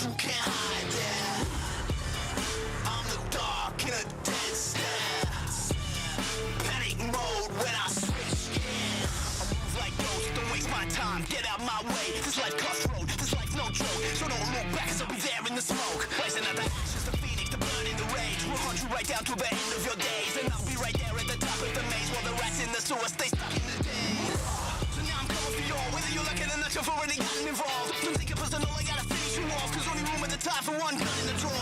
you can't hide there. I'm the dark in a dead stare. Panic mode when I switch gears. I move like ghosts, don't waste my time, get out my way. This life crossroad, this life no joke. So don't look back, cause I'll be there in the smoke. Rising out the ashes, the phoenix, the burn in the rage. We'll hunt you right down to the end of your days. And I'll be right there at the top of the maze. While the rats in the sewer stay stuck in the days. So now I'm coming for you all, whether you like it or not, you've already gotten involved. Don't take it personal, I gotta finish you off. Cause only room at the time for one gun in the drawer.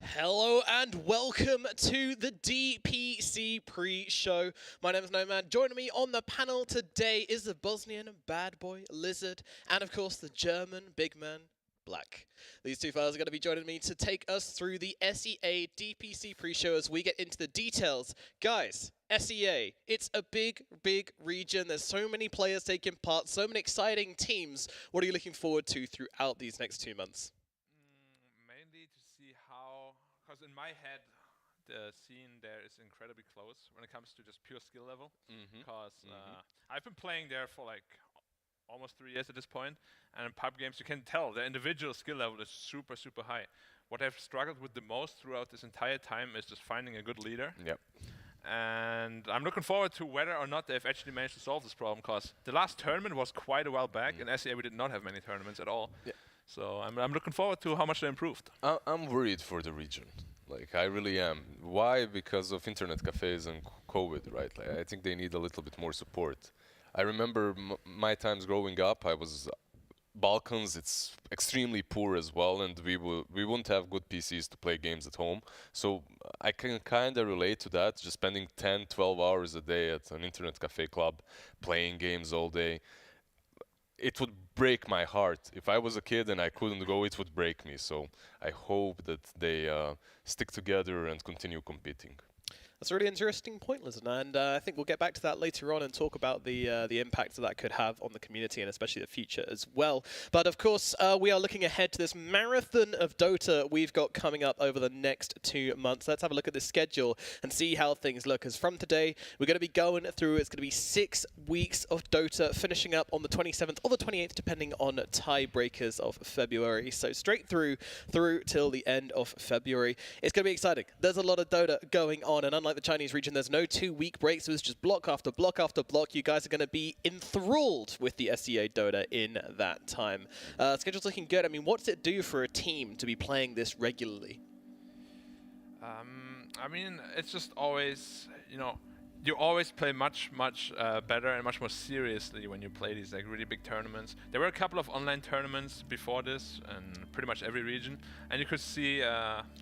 Hello and welcome to the DPC pre-show. My name is Nomad. Joining me on the panel today is the Bosnian bad boy Lizard and of course the German big man Black. These two fellas are going to be joining me to take us through the SEA DPC pre-show as we get into the details. Guys, SEA, it's a big region. There's so many players taking part, so many exciting teams. What are you looking forward to throughout these next 2 months? Mainly to see how, because in my head, the scene there is incredibly close when it comes to just pure skill level. Because I've been playing there for like almost 3 years at this point, and in pub games you can tell the individual skill level is super high. What I've struggled with the most throughout this entire time is just finding a good leader. Yep. And I'm looking forward to whether or not they've actually managed to solve this problem, because the last tournament was quite a while back. In SEA we did not have many tournaments at all. Yeah. So I'm looking forward to how much they improved. I'm worried for the region. Like, I really am. Why? Because of internet cafes and COVID, right? Like, I think they need a little bit more support. I remember my times growing up, I was Balkans, it's extremely poor as well, and we wouldn't have good PCs to play games at home. So I can kind of relate to that, just spending 10, 12 hours a day at an internet cafe club, playing games all day. It would break my heart. If I was a kid and I couldn't go, it would break me. So I hope that they stick together and continue competing. That's a really interesting point, Lizard, and I think we'll get back to that later on and talk about the impact that could have on the community and especially the future as well. But of course, we are looking ahead to this marathon of Dota we've got coming up over the next 2 months. Let's have a look at the schedule and see how things look. As from today, we're going to be going through, it's going to be 6 weeks of Dota, finishing up on the 27th or the 28th, depending on tiebreakers of February. So straight through till the end of February. It's going to be exciting. There's a lot of Dota going on, and unlike the Chinese region, there's no 2-week breaks, so it's just block after block after block. You guys are going to be enthralled with the SEA Dota in that time. Schedule's looking good. I mean, what does it do for a team to be playing this regularly? I mean, it's just always, you know, you always play much better and much more seriously when you play these like really big tournaments. There were a couple of online tournaments before this in pretty much every region, and you could see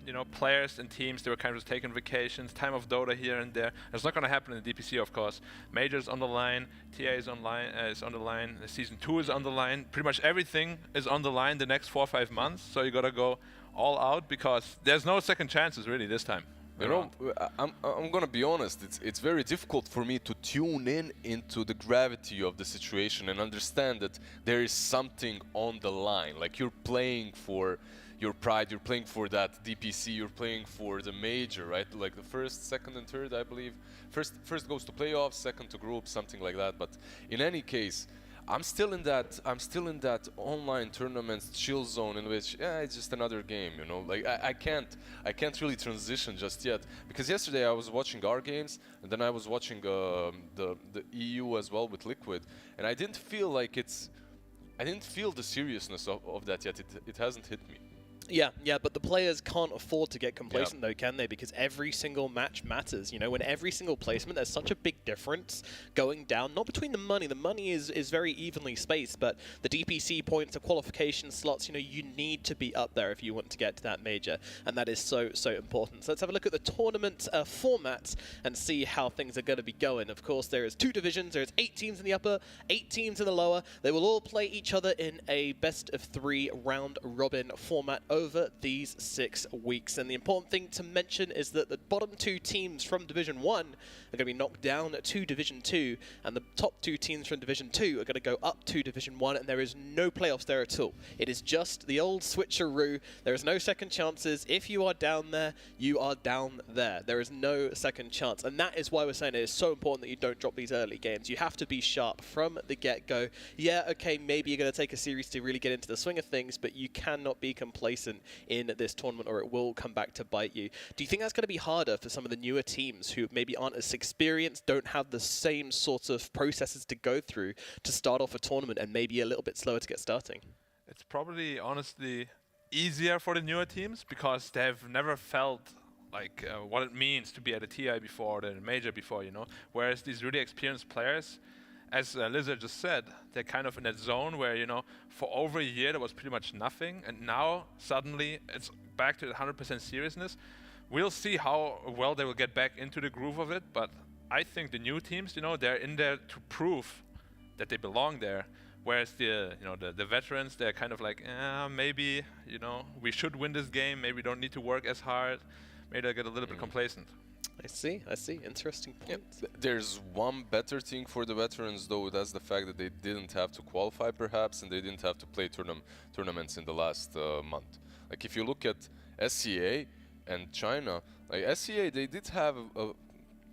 you know, players and teams, they were kind of just taking vacations, time of Dota here and there. It's not going to happen in the DPC, of course. Majors on the line, TA is on the line, the season 2 is on the line. Pretty much everything is on the line the next 4 or 5 months, so you got to go all out because there's no second chances really this time. You know, I'm gonna be honest, it's very difficult for me to tune into the gravity of the situation and understand that there is something on the line. Like, you're playing for your pride, you're playing for that DPC, you're playing for the major, right? Like the first, second and third, I believe. First goes to playoffs, second to group, something like that. But in any case, I'm still in that online tournament chill zone in which it's just another game, you know. Like, I can't really transition just yet, because yesterday I was watching our games and then I was watching the EU as well with Liquid, and I didn't feel the seriousness of that yet. It hasn't hit me. Yeah, but the players can't afford to get complacent though, can they? Because every single match matters, you know, when every single placement, there's such a big difference going down, not between the money is very evenly spaced, but the DPC points, the qualification slots, you know, you need to be up there if you want to get to that major, and that is so important. So let's have a look at the tournament format and see how things are going to be going. Of course, there is 2 divisions, there's 8 teams in the upper, 8 teams in the lower. They will all play each other in a best of 3 round robin format over these 6 weeks. And the important thing to mention is that the bottom 2 teams from Division 1 are going to be knocked down to Division 2, and the top 2 teams from Division 2 are going to go up to Division 1, and there is no playoffs there at all. It is just the old switcheroo. There is no second chances. If you are down there, you are down there. There is no second chance, and that is why we're saying it is so important that you don't drop these early games. You have to be sharp from the get-go. Yeah, okay, maybe you're going to take a series to really get into the swing of things, but you cannot be complacent in this tournament or it will come back to bite you. Do you think that's going to be harder for some of the newer teams who maybe aren't as experienced, don't have the same sort of processes to go through to start off a tournament and maybe a little bit slower to get starting? It's probably, honestly, easier for the newer teams because they've never felt like what it means to be at a TI before, or a major before, you know. Whereas these really experienced players, as Lizard just said, they're kind of in that zone where, you know, for over a year there was pretty much nothing, and now suddenly it's back to 100% seriousness. We'll see how well they will get back into the groove of it, but I think the new teams, you know, they're in there to prove that they belong there. Whereas the, you know, the veterans, they're kind of like, maybe, you know, we should win this game. Maybe we don't need to work as hard. Maybe they'll get a little bit complacent. I see. Interesting point. Yep. There's one better thing for the veterans, though. That's the fact that they didn't have to qualify, perhaps, and they didn't have to play tournaments in the last month. Like, if you look at SCA and China, like SCA, they did have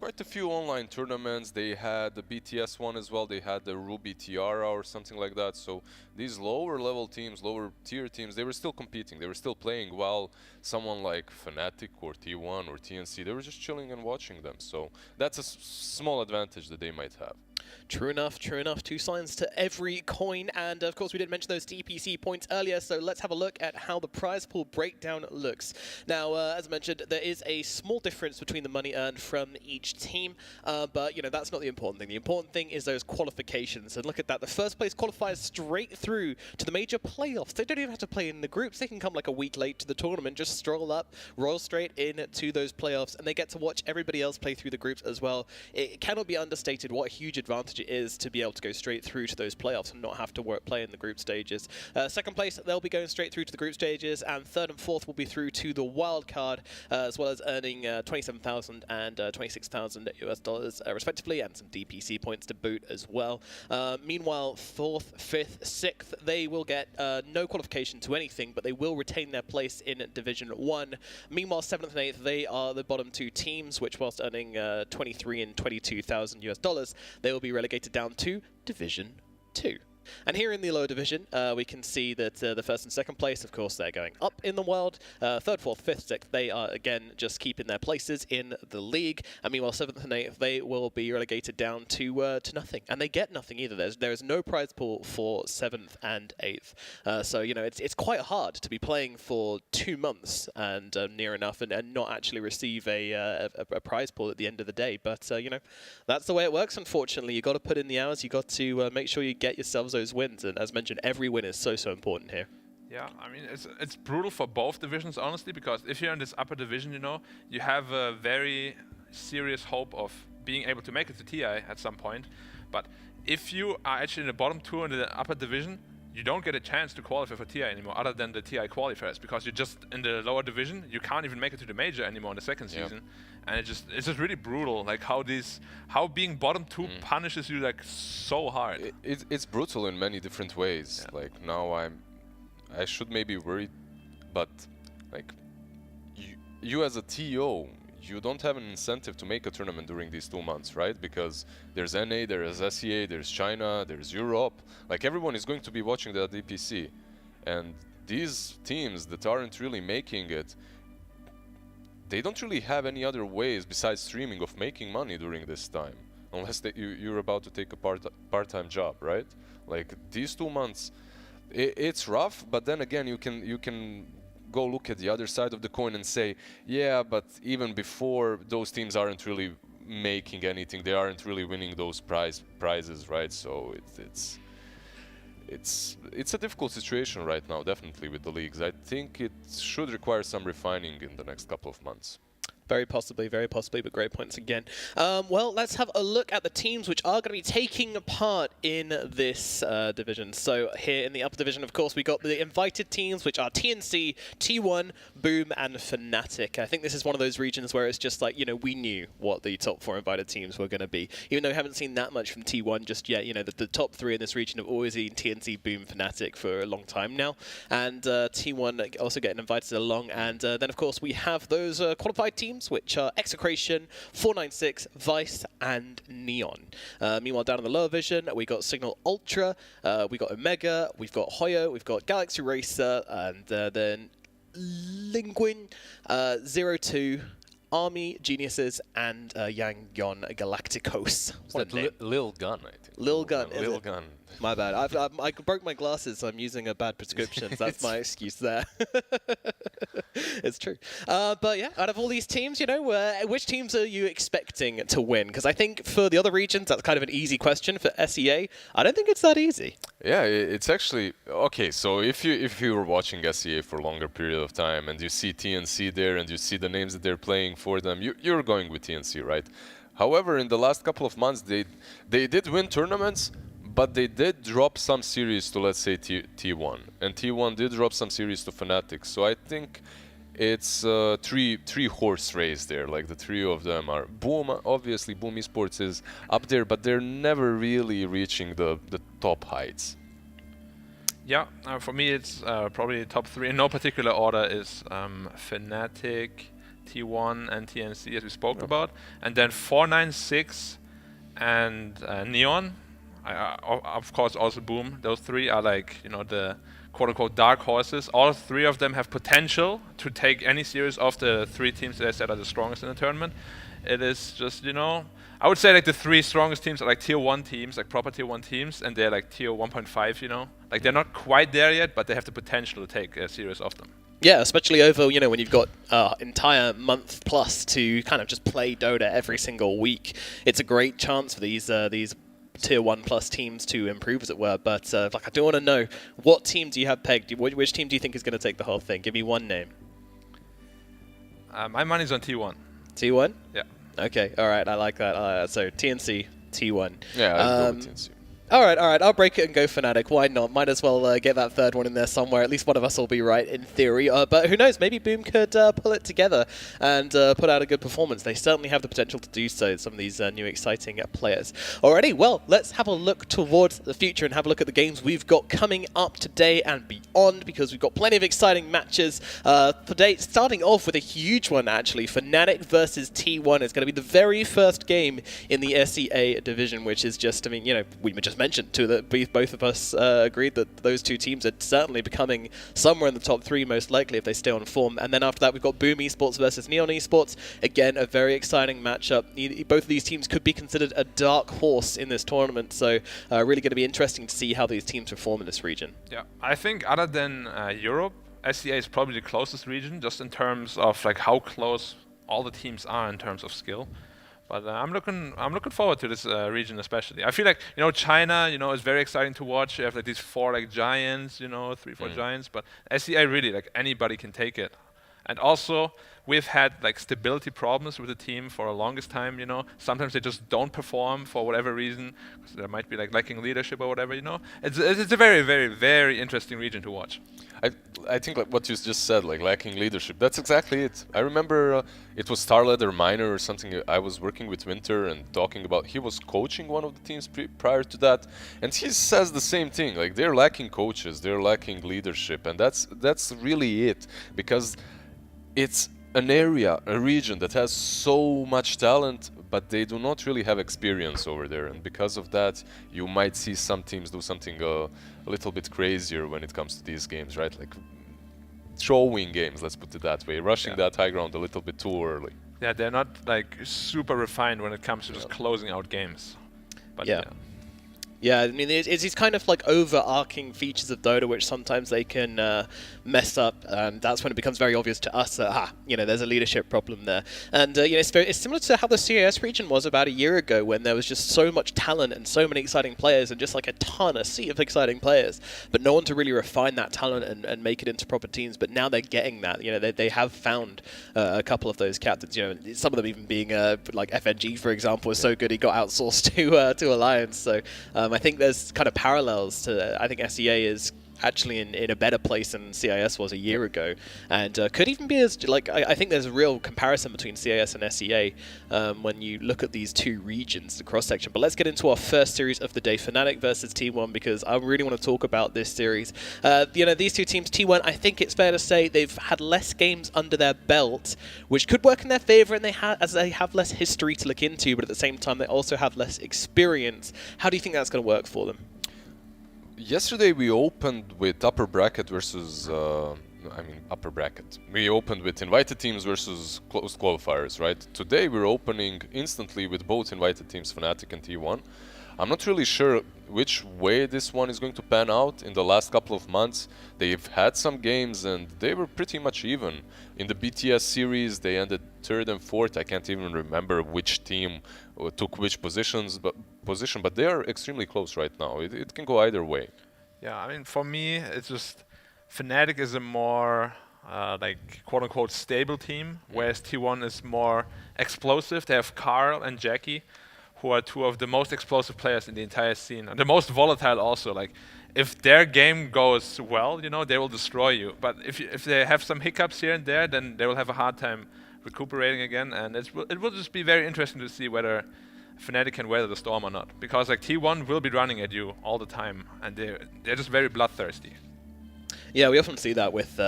quite a few online tournaments. They had the BTS one as well. They had the Ruby Tiara or something like that. So these lower level teams, lower tier teams, they were still competing. They were still playing, while someone like Fnatic or T1 or TNC, they were just chilling and watching them. So that's a small advantage that they might have. True enough, true enough. 2 sides to every coin, and of course we didn't mention those DPC points earlier, so let's have a look at how the prize pool breakdown looks. Now, as I mentioned, there is a small difference between the money earned from each team, but, you know, that's not the important thing. The important thing is those qualifications, and look at that. The first place qualifies straight through to the major playoffs. They don't even have to play in the groups. They can come like a week late to the tournament, just stroll up, roll straight into those playoffs, and they get to watch everybody else play through the groups as well. It cannot be understated what a huge advantage it is to be able to go straight through to those playoffs and not have to play in the group stages. Second place, they'll be going straight through to the group stages, and third and fourth will be through to the wild card, as well as earning 27,000 and 26,000 US dollars respectively, and some DPC points to boot as well. Meanwhile, fourth, fifth, sixth, they will get no qualification to anything, but they will retain their place in Division 1. Meanwhile, seventh and eighth, they are the bottom 2 teams, which whilst earning 23 and 22,000 US dollars, they will be relegated down to Division 2. And here in the lower division, we can see that the first and second place, of course, they're going up in the world. Third, fourth, fifth, sixth, they are, again, just keeping their places in the league. And meanwhile, seventh and eighth, they will be relegated down to nothing. And they get nothing either. There is no prize pool for seventh and eighth. So, you know, it's quite hard to be playing for 2 months and near enough and not actually receive a prize pool at the end of the day. But, you know, that's the way it works, unfortunately. You've got to put in the hours. You've got to make sure you get yourselves those wins, and as mentioned, every win is so important here. Yeah, I mean, it's brutal for both divisions, honestly, because if you're in this upper division, you know, you have a very serious hope of being able to make it to TI at some point. But if you are actually in the bottom 2 in the upper division, you don't get a chance to qualify for TI anymore, other than the TI qualifiers, because you're just in the lower division. You can't even make it to the major anymore in the second season, and it's just really brutal. Like how being bottom 2 punishes you like so hard. It's brutal in many different ways. Yeah. Like now I should maybe worry, but like you as a TO, you don't have an incentive to make a tournament during these 2 months, right? Because there's NA, there's SEA, there's China, there's Europe. Like everyone is going to be watching the DPC, and these teams that aren't really making it, they don't really have any other ways besides streaming of making money during this time, unless you're about to take a part-time job, right? Like these 2 months, it's rough, but then again, you can go look at the other side of the coin and say, yeah, but even before, those teams aren't really making anything. They aren't really winning those prizes, right? So it's a difficult situation right now, definitely, with the leagues. I think it should require some refining in the next couple of months. Very possibly, but great points again. Well, let's have a look at the teams which are going to be taking part in this division. So here in the upper division, of course, we got the invited teams, which are TNC, T1, Boom, and Fnatic. I think this is one of those regions where it's just like, you know, we knew what the top 4 invited teams were going to be. Even though we haven't seen that much from T1 just yet, you know, the top 3 in this region have always been TNC, Boom, Fnatic for a long time now. And T1 also getting invited along. And then, of course, we have those qualified teams, which are Execration, 496, Vice, and Neon. Meanwhile, down in the lower vision, we got Signal Ultra, we got Omega, we've got Hoyo, we've got Galaxy Racer, and then Linguin, 02, Army, Geniuses, and Yangon Galacticos. What a name. Lil Gun, I think. Lil Gun, is Lil it? Gun. My bad. I broke my glasses, so I'm using a bad prescription. So that's my excuse there. It's true. But yeah, out of all these teams, you know, which teams are you expecting to win? Because I think for the other regions, that's kind of an easy question. For SEA, I don't think it's that easy. Yeah, it's actually okay. So if you were watching SEA for a longer period of time and you see TNC there and you see the names that they're playing for them, you're going with TNC, right? However, in the last couple of months, they did win tournaments, but they did drop some series to, let's say, T1, and T1 did drop some series to Fnatic. So I think it's three horse race there. Like the three of them are Boom. Obviously, Boom Esports is up there, but they're never really reaching the top heights. Yeah, for me it's probably top 3 in no particular order is Fnatic, T1 and TNC, as we spoke about, and then 496 and Neon. Of course, also Boom. Those 3 are like, you know, the quote-unquote dark horses. All 3 of them have potential to take any series of the 3 teams that I said are the strongest in the tournament. It is just, you know, I would say like the 3 strongest teams are like tier 1 teams, like proper tier 1 teams, and they're like tier 1.5, you know. Like they're not quite there yet, but they have the potential to take a series of them. Yeah, especially over, you know, when you've got entire month plus to kind of just play Dota every single week. It's a great chance for these tier 1 plus teams to improve, as it were. But like, I do want to know, what team do you have pegged? Which team do you think is going to take the whole thing? Give me one name. My money's on T1. T1? Yeah. Okay, all right, I like that. So TNC, T1. Yeah, I'll go with TNC. All right, I'll break it and go Fnatic. Why not? Might as well get that third one in there somewhere. At least one of us will be right in theory. But who knows? Maybe Boom could pull it together and put out a good performance. They certainly have the potential to do so, some of these new exciting players. Alrighty, well, let's have a look towards the future and have a look at the games we've got coming up today and beyond, because we've got plenty of exciting matches today. Starting off with a huge one, actually. Fnatic versus T1 is going to be the very first game in the SEA division, which is just, I mean, you know, we just mentioned too that both of us agreed that those 2 teams are certainly becoming somewhere in the top 3 most likely if they stay on form. And then after that, we've got Boom Esports versus Neon Esports. Again, a very exciting matchup. Both of these teams could be considered a dark horse in this tournament, so really going to be interesting to see how these teams perform in this region. Yeah, I think other than Europe, SEA is probably the closest region, just in terms of like how close all the teams are in terms of skill. But I'm looking forward to this region especially. I feel like, you know, China, you know, is very exciting to watch. You have like these 4 like giants, you know, 3-4 giants. But SEA really, like, anybody can take it. And also, we've had like stability problems with the team for the longest time, you know. Sometimes they just don't perform for whatever reason. There might be like lacking leadership or whatever, you know. It's a very, very, very interesting region to watch. I think like what you just said, like lacking leadership, that's exactly it. I remember it was Starlet or Minor or something. I was working with Winter and talking about, he was coaching one of the teams prior to that, and he says the same thing, like they're lacking coaches, they're lacking leadership, and that's really it, because it's an area, a region that has so much talent, but they do not really have experience over there, and because of that, you might see some teams do something a little bit crazier when it comes to these games, right? Like throwing games, let's put it that way, rushing that high ground a little bit too early. Yeah, they're not like super refined when it comes to just closing out games. But Yeah, I mean, it's these kind of like overarching features of Dota which sometimes they can mess up, and that's when it becomes very obvious to us that, there's a leadership problem there. And, it's similar to how the CIS region was about a year ago when there was just so much talent and so many exciting players and just like a sea of exciting players, but no one to really refine that talent and make it into proper teams. But now they're getting that. They have found a couple of those captains, some of them even being like FNG, for example, was so good he got outsourced to Alliance. So I think there's kind of parallels to, I think SEA is actually in a better place than CIS was a year ago, and could even be as, like, I think there's a real comparison between CIS and SEA when you look at these two regions, the cross-section. But let's get into our first series of the day, Fnatic versus T1, because I really want to talk about this series. These two teams, T1, I think it's fair to say they've had less games under their belt, which could work in their favor, and as they have less history to look into, but at the same time they also have less experience. How do you think that's going to work for them? Yesterday we opened with upper bracket versus, upper bracket. We opened with invited teams versus closed qualifiers, right? Today we're opening instantly with both invited teams, Fnatic and T1. I'm not really sure which way this one is going to pan out. In the last couple of months, they've had some games and they were pretty much even. In the BTS series, they ended 3rd and 4th. I can't even remember which team took which position, but they are extremely close right now. It can go either way. Yeah, I mean, for me, it's just Fnatic is a more quote-unquote stable team, whereas T1 is more explosive. They have Carl and Jackie, who are two of the most explosive players in the entire scene, and the most volatile also. Like, if their game goes well, they will destroy you. But if they have some hiccups here and there, then they will have a hard time recuperating again, and it will just be very interesting to see whether Fnatic can weather the storm or not, because like T1 will be running at you all the time, and they're just very bloodthirsty. Yeah, we often see that with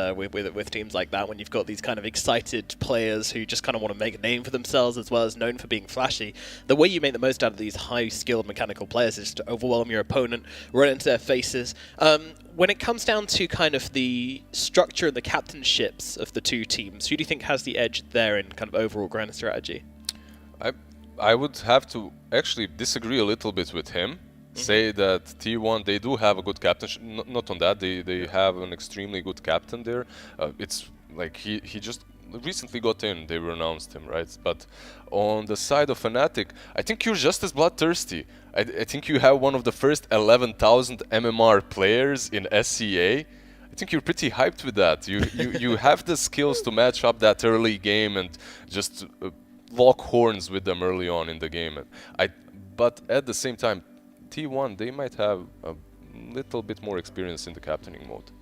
teams like that, when you've got these kind of excited players who just kind of want to make a name for themselves, as well as known for being flashy. The way you make the most out of these high-skilled mechanical players is to overwhelm your opponent, run into their faces. When it comes down to kind of the structure and the captainships of the two teams, who do you think has the edge there in kind of overall grand strategy? I would have to actually disagree a little bit with him. Say that T1, they do have a good captain. Not on that, they have an extremely good captain there. It's like he just recently got in, they announced him, right? But on the side of Fnatic, I think you're just as bloodthirsty. I think you have one of the first 11,000 MMR players in SCA. I think you're pretty hyped with that. You have the skills to match up that early game and just lock horns with them early on in the game. But at the same time, T1, they might have a little bit more experience in the captaining mode.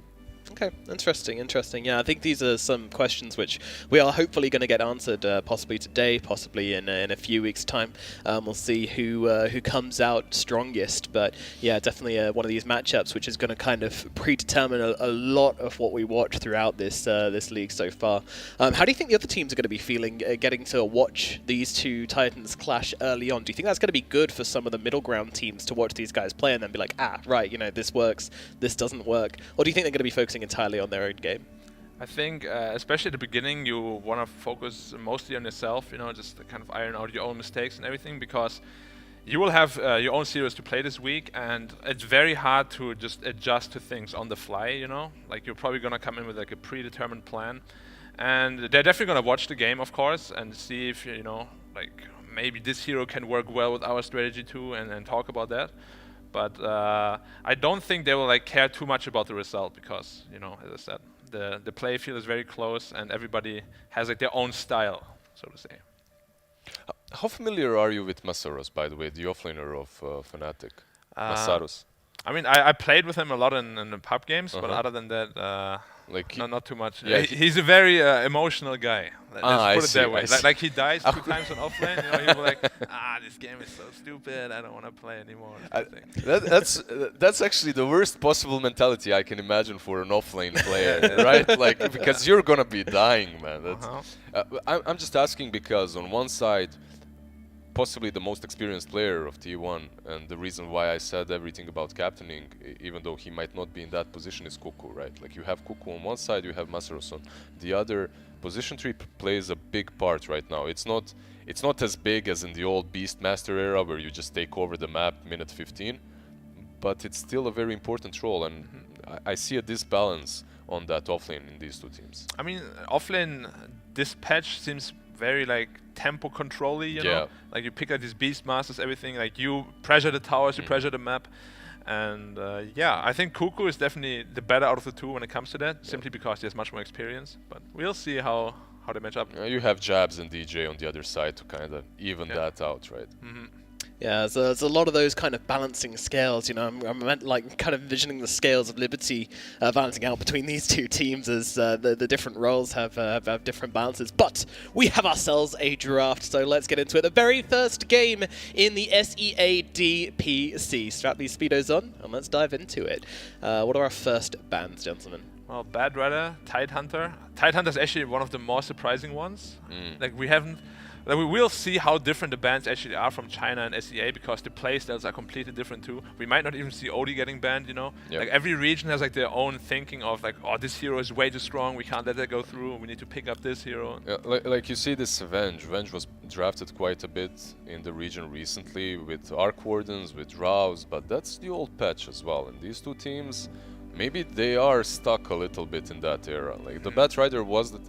Okay, interesting. Yeah, I think these are some questions which we are hopefully going to get answered, possibly today, possibly in a few weeks' time. We'll see who comes out strongest. But yeah, definitely one of these matchups which is going to kind of predetermine a lot of what we watch throughout this league so far. How do you think the other teams are going to be feeling getting to watch these two Titans clash early on? Do you think that's going to be good for some of the middle ground teams to watch these guys play and then be like, right, this works, this doesn't work? Or do you think they're going to be focusing entirely on their own game? I think, especially at the beginning, you want to focus mostly on yourself, just to kind of iron out your own mistakes and everything, because you will have your own series to play this week, and it's very hard to just adjust to things on the fly, Like, you're probably going to come in with like a predetermined plan, and they're definitely going to watch the game, of course, and see if, like, maybe this hero can work well with our strategy too, and talk about that. But I don't think they will like care too much about the result, because, as I said, the play field is very close and everybody has like their own style, so to say. How familiar are you with Masaros, by the way, the offlaner of Fnatic? Masaros. I mean, I played with him a lot in the pub games, but other than that, not too much. Yeah, he's a very emotional guy. Let's put it that way. Like he dies 2 times on offlane. He'll be like, this game is so stupid. I don't want to play anymore. That's actually the worst possible mentality I can imagine for an offlane player, right? Like, because you're gonna be dying, man. I'm just asking because on one side, possibly the most experienced player of T1, and the reason why I said everything about captaining, even though he might not be in that position, is Kuku, right? Like, you have Kuku on one side, you have Masaros on the other. Position 3 plays a big part right now. It's not as big as in the old Beastmaster era where you just take over the map minute 15. but it's still a very important role, and I see a disbalance on that offlane in these two teams. I mean, offlane, this patch seems very like tempo control-y, you know? Like you pick out these beast masters, everything, like you pressure the towers, you pressure the map. And yeah, I think Cuckoo is definitely the better out of the two when it comes to that, simply because he has much more experience. But we'll see how they match up. You have Jabs and DJ on the other side to kind of even that out, right? Yeah, so there's a lot of those kind of balancing scales. You know, I'm like kind of envisioning the scales of Liberty balancing out between these two teams as the different roles have different balances. But we have ourselves a draft, so let's get into it. The very first game in the SEA DPC. Strap these speedos on and let's dive into it. What are our first bans, gentlemen? Well, Bad Rider, Tidehunter. Tidehunter is actually one of the more surprising ones. Like we haven't. Like we will see how different the bans actually are from China and SEA, because the playstyles are completely different too. We might not even see Odie getting banned, you know? Like every region has like their own thinking of like, oh, this hero is way too strong, we can't let that go through, we need to pick up this hero. Yeah, like you see this Venge. Venge was drafted quite a bit in the region recently with Arc Wardens, with Drows, but that's the old patch as well. And these two teams, maybe they are stuck a little bit in that era. Like the Batrider was the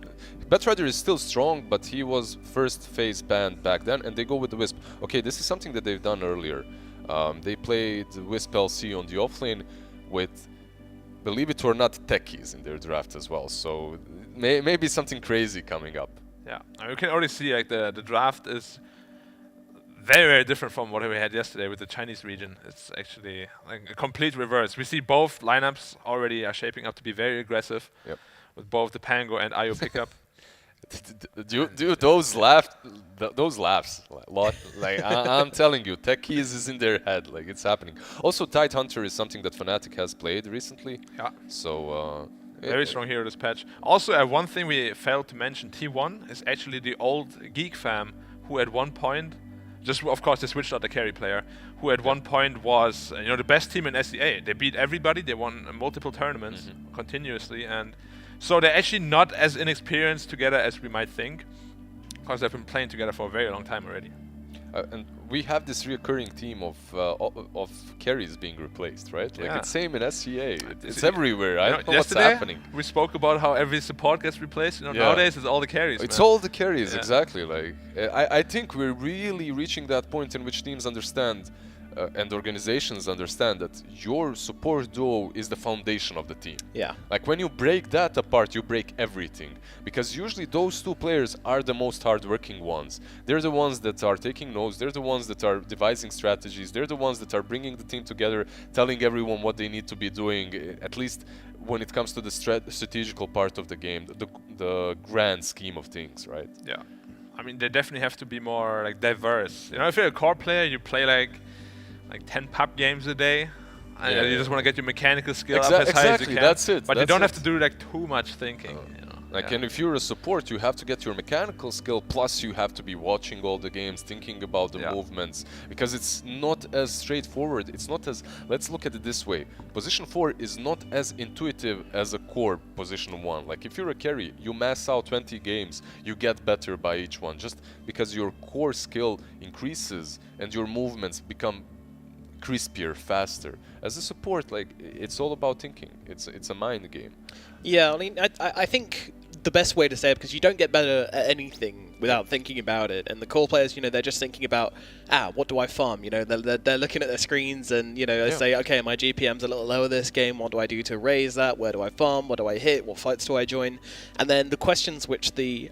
Batrider is still strong, but he was first phase banned back then, and they go with the Wisp. Okay, this is something that they've done earlier. They played Wisp LC on the offlane with, believe it or not, techies in their draft as well. So maybe something crazy coming up. Yeah, and you can already see like the draft is very, very different from what we had yesterday with the Chinese region. It's actually like a complete reverse. We see both lineups already are shaping up to be very aggressive, with both the Pango and IO pickup. Dude, those laughs, like I'm telling you, techies is in their head, like it's happening. Also, Tidehunter is something that Fnatic has played recently. Yeah. So very strong hero this patch. Also, one thing we failed to mention: T1 is actually the old Geek fam who at one point, just of course they switched out the carry player, who at one point was the best team in SEA. They beat everybody. They won multiple tournaments continuously, and so they're actually not as inexperienced together as we might think, because they've been playing together for a very long time already. And we have this recurring theme of carries being replaced, right? Like it's same in SEA. It's everywhere. I don't know what's happening. We spoke about how every support gets replaced. Nowadays it's all the carries. It's all the carries, exactly. Like I think we're really reaching that point in which teams understand and organizations understand that your support duo is the foundation of the team. Yeah. Like when you break that apart, you break everything. Because usually those two players are the most hardworking ones. They're the ones that are taking notes. They're the ones that are devising strategies. They're the ones that are bringing the team together, telling everyone what they need to be doing, at least when it comes to the strategical part of the game, the grand scheme of things, right? Yeah. I mean, they definitely have to be more like diverse. If you're a core player, you play like 10 pub games a day, and you just want to get your mechanical skill up as high as you can. That's it. But you don't have to do like too much thinking. And if you're a support, you have to get your mechanical skill, plus you have to be watching all the games, thinking about the movements, because it's not as straightforward. It's not as, let's look at it this way. Position 4 is not as intuitive as a core position 1. Like if you're a carry, you mass out 20 games, you get better by each one, just because your core skill increases and your movements become crispier, faster. As a support, like it's all about thinking. It's a mind game. Yeah, I mean, I think the best way to say it, because you don't get better at anything without thinking about it. And the core players, they're just thinking about, what do I farm? They're looking at their screens and, they say, okay, my GPM's a little lower this game. What do I do to raise that? Where do I farm? What do I hit? What fights do I join? And then the questions which the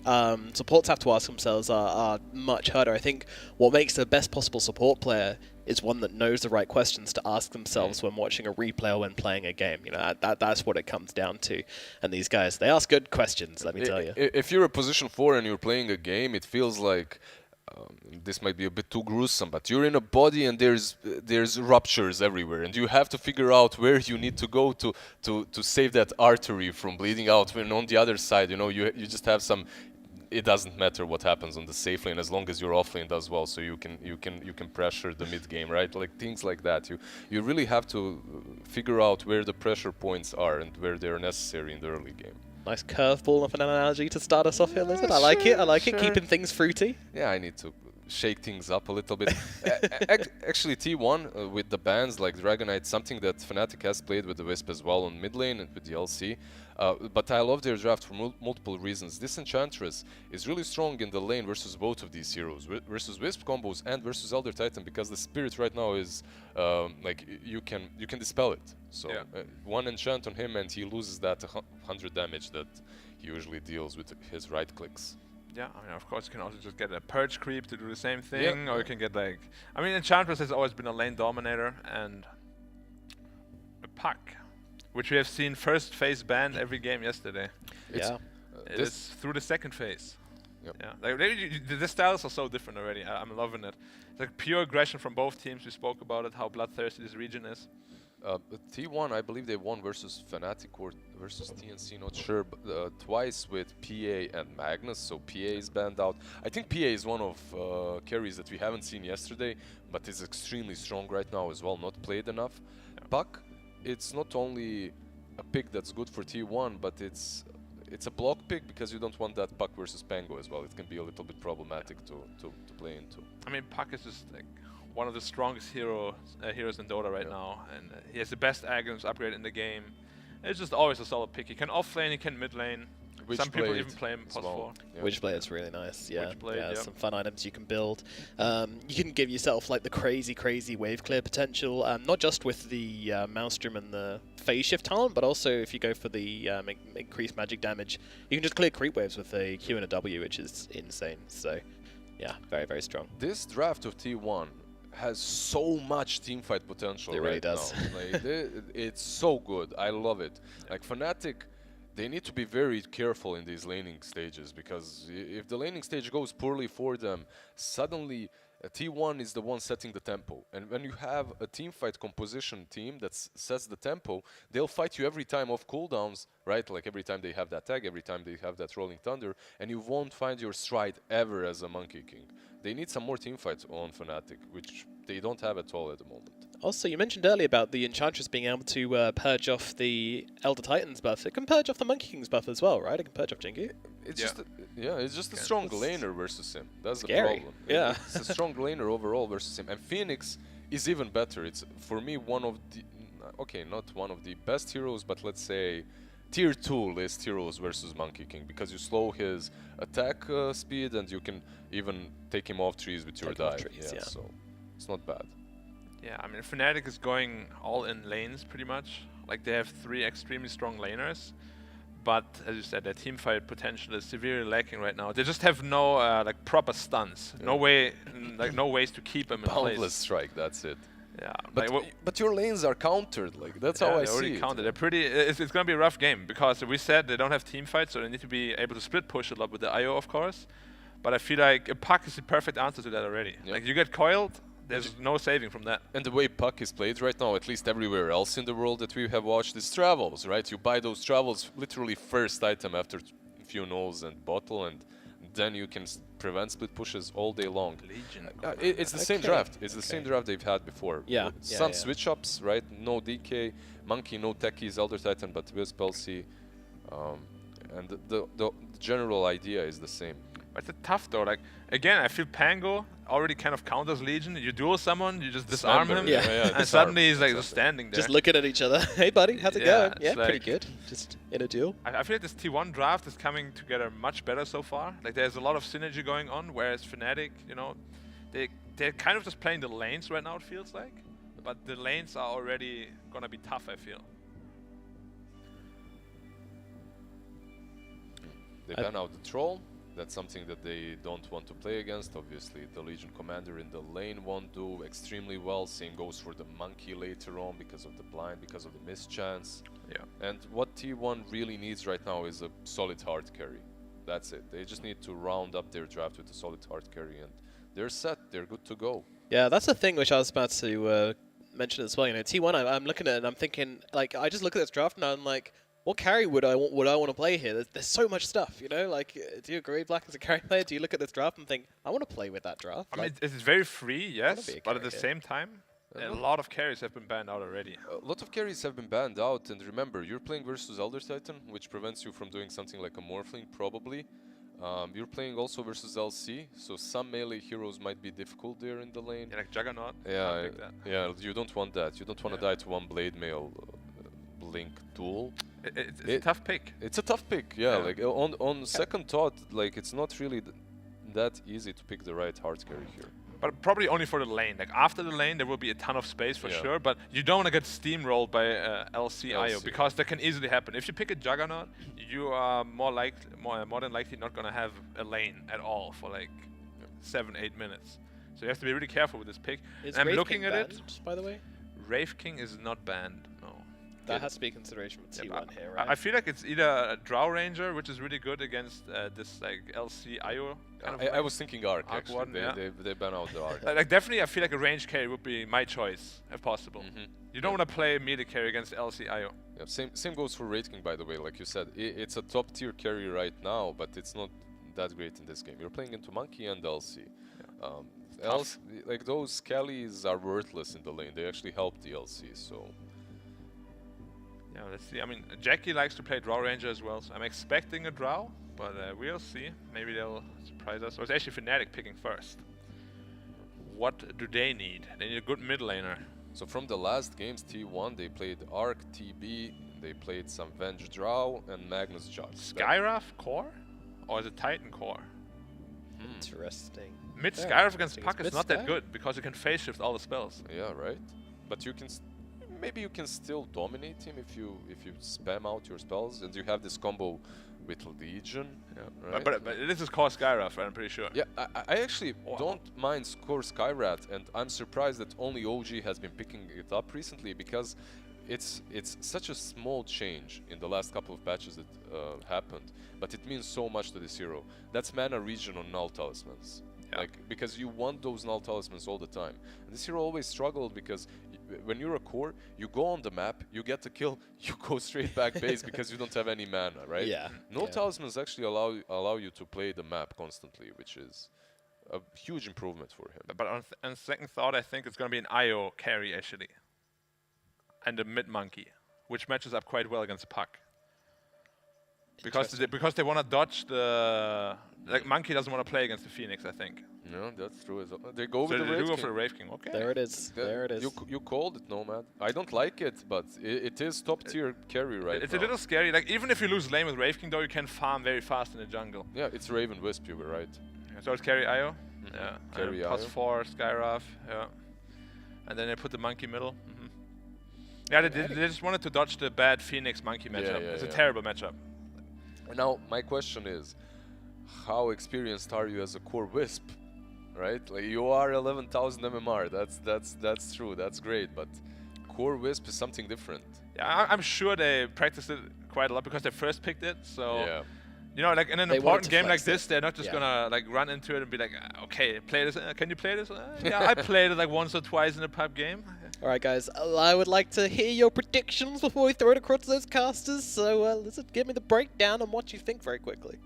supports have to ask themselves are much harder. I think what makes the best possible support player is one that knows the right questions to ask themselves when watching a replay or when playing a game. That's what it comes down to. And these guys, they ask good questions, let me tell you. If you're a position 4 and you're playing a game, it feels like this might be a bit too gruesome, but you're in a body and there's ruptures everywhere, and you have to figure out where you need to go to save that artery from bleeding out. When on the other side, you just have some. It doesn't matter what happens on the safe lane as long as your offlane does well, so you can pressure the mid game, right? Like things like that. You really have to figure out where the pressure points are and where they're necessary in the early game. Nice curveball of an analogy to start us off here, Lizard. I like it. Keeping things fruity. Yeah, I need to shake things up a little bit. Actually, T1 with the bans like Dragonite, something that Fnatic has played with the Wisp as well on mid lane and with the LC. But I love their draft for multiple reasons. This Enchantress is really strong in the lane versus both of these heroes, versus Wisp combos and versus Elder Titan, because the Spirit right now is like you can dispel it. So one enchant on him and he loses that 100 damage that he usually deals with his right clicks. Yeah, I mean, of course, you can also just get a Purge Creep to do the same thing, or you can get like... I mean, Enchantress has always been a lane dominator, and a Puck, which we have seen first phase banned every game yesterday. It's through the second phase. Yep. Yeah, like, the styles are so different already. I'm loving it. It's like pure aggression from both teams. We spoke about it, how bloodthirsty this region is. T1, I believe they won versus Fnatic or versus TNC, not sure, but twice with PA and Magnus, so PA is banned out. I think PA is one of carries that we haven't seen yesterday, but is extremely strong right now as well, not played enough. Puck, it's not only a pick that's good for T1, but it's a block pick because you don't want that Puck versus Pango as well. It can be a little bit problematic to play into. I mean, Puck is just like one of the strongest heroes in Dota right now, and he has the best Agams upgrade in the game. It's just always a solid pick. He can offlane, he can mid lane. Some people even play him pos 4. Yeah. Witchblade is really nice, Witchblade, some fun items you can build. You can give yourself like the crazy wave clear potential, not just with the Maelstrom and the phase shift talent, but also if you go for the increased magic damage, you can just clear creep waves with a Q and a W, which is insane. So yeah, very strong. This draft of T1 has so much teamfight potential. It really does. Like, it's so good. I love it. Like Fnatic, they need to be very careful in these laning stages, because if the laning stage goes poorly for them, suddenly T1 is the one setting the tempo. And when you have a teamfight composition team that sets the tempo, they'll fight you every time off cooldowns, right? Like every time they have that tag, every time they have that rolling thunder, and you won't find your stride ever as a Monkey King. They need some more teamfights on Fnatic, which they don't have at all at the moment. Also, you mentioned earlier about the Enchantress being able to purge off the Elder Titans buff. It can purge off the Monkey King's buff as well, right? It can purge off Jingu. It's just a strong laner versus him. That's scary. the problem. Yeah. It's a strong laner overall versus him. And Phoenix is even better. It's, for me, one of the... Okay, not one of the best heroes, but let's say tier 2 list heroes versus Monkey King, because you slow his attack speed and you can even take him off trees with your dive. So it's not bad. Yeah, I mean, Fnatic is going all in lanes pretty much. Like, they have 3 extremely strong laners, but as you said, their teamfight potential is severely lacking right now. They just have no like proper stuns. No way, like no ways to keep them in place. Boundless strike, that's it. Yeah, but your lanes are countered. Like that's how I see it. Countered. They're pretty. It's gonna be a rough game, because we said they don't have team fights, so they need to be able to split push a lot with the IO, of course. But I feel like a Puck is the perfect answer to that already. Yep. Like, you get coiled, there's no saving from that. And the way Puck is played right now, at least everywhere else in the world that we have watched, is travels, right? You buy those travels literally first item after a few nulls and bottle, and then you can prevent split pushes all day long. Legion. It's the same draft. It's the same draft they've had before. Yeah. Some switch ups, right? No DK, Monkey, no techies, Elder Titan, but Wisp, LC. And the general idea is the same. But it's tough though. Like, again, I feel Pango already kind of counters Legion. You duel someone, you just disarm him, and suddenly he's like just standing there. Just looking at each other. Hey buddy, how's it going? Yeah, like pretty good. Just in a duel. I feel like this T1 draft is coming together much better so far. Like, there's a lot of synergy going on, whereas Fnatic, you know, they're kind of just playing the lanes right now, it feels like. But the lanes are already gonna be tough, I feel. They ban out the Troll. That's something that they don't want to play against. Obviously, the Legion Commander in the lane won't do extremely well. Same goes for the Monkey later on because of the blind, because of the mischance. Yeah. And what T1 really needs right now is a solid hard carry. That's it. They just need to round up their draft with a solid hard carry, and they're set. They're good to go. Yeah, that's the thing which I was about to mention as well. You know, T1, I'm looking at it and I'm thinking, like, I just look at this draft and I'm like, what carry would I want to play here? There's so much stuff, you know? Like, do you agree, Black, as a carry player? Do you look at this draft and think, I want to play with that draft? I mean, it's very free, yes, but at the same time, a lot of carries have been banned out already. A lot of carries have been banned out, and remember, you're playing versus Elder Titan, which prevents you from doing something like a Morphling, probably. You're playing also versus LC, so some melee heroes might be difficult there in the lane. Yeah, like Juggernaut. Yeah, Like that. yeah, you don't want that. You don't want to die to one blade mail Link duel. It's a tough pick. It's a tough pick, yeah. Like on second thought, like it's not really that easy to pick the right hard carry here. But probably only for the lane. Like after the lane, there will be a ton of space for sure. But you don't want to get steamrolled by LC IO because that can easily happen. If you pick a Juggernaut, you are more than likely not going to have a lane at all for like 7-8 minutes. So you have to be really careful with this pick. Is I'm Wraith looking King at banned, it. by the way? Wraith King is not banned. No. That has to be a consideration with T1 here, I right? feel like it's either a Drow Ranger, which is really good against this like LC IO. Kind of I was thinking Arc actually. One, they ban out the Arc. Like definitely, I feel like a range carry would be my choice if possible. You don't want to play melee carry against LC IO. Yeah, same goes for Wraith King, by the way. Like you said, it's a top tier carry right now, but it's not that great in this game. You're playing into Monkey and LC. Like those Kellys are worthless in the lane. They actually help the LC. So. Yeah, let's see. I mean, Jackie likes to play Drow Ranger as well, so I'm expecting a Drow, but we'll see. Maybe they'll surprise us. Or it's actually Fnatic picking first. What do they need? They need a good mid laner. So from the last games, T1, they played Arc, TB, they played some Venge Drow, and Magnus Judge. Skywrath core? Or is it Titan core? Interesting. Mid Skywrath against Puck is not that good, because you can phase shift all the spells. Yeah, right? But you can... Maybe you can still dominate him if you spam out your spells, and you have this combo with Legion. Yeah, right? But this is core Skywrath, right? I'm pretty sure. Yeah, I actually don't mind core Skywrath, and I'm surprised that only OG has been picking it up recently, because it's such a small change in the last couple of patches that happened, but it means so much to this hero. That's mana regen on null talismans. Like, because you want those null talismans all the time. And this hero always struggled because when you're a core, you go on the map, you get the kill, you go straight back base because you don't have any mana, right? Yeah. Null talismans actually allow you to play the map constantly, which is a huge improvement for him. But on second thought, I think it's going to be an IO carry actually, and a mid monkey, which matches up quite well against Puck. Because they want to dodge the... Like, Monkey doesn't want to play against the Phoenix, I think. No, that's true as well. They go with the Wraith King. King. For the Wraith King, okay. There it is. There it is. You called it, Nomad. I don't like it, but it is top tier carry right now. It's a little scary. Like, even if you lose lane with Wraith King, though, you can farm very fast in the jungle. Yeah, it's Raven Wisp, you were right. Yeah, so it's carry IO. Yeah. Carry +4 Skywrath. Yeah. And then they put the monkey middle. Yeah, they just wanted to dodge the bad Phoenix monkey matchup. It's a terrible matchup. Now, my question is, how experienced are you as a core Wisp, right? Like, you are 11,000 MMR, that's true, that's great, but core Wisp is something different. Yeah, I'm sure they practiced it quite a lot because they first picked it, so... You know, like in an They important game like it. this, they're not just gonna like run into it and be like, okay, play this. Can you play this? Yeah, I played it like once or twice in a pub game. All right, guys. I would like to hear your predictions before we throw it across those casters. So listen, give me the breakdown on what you think very quickly.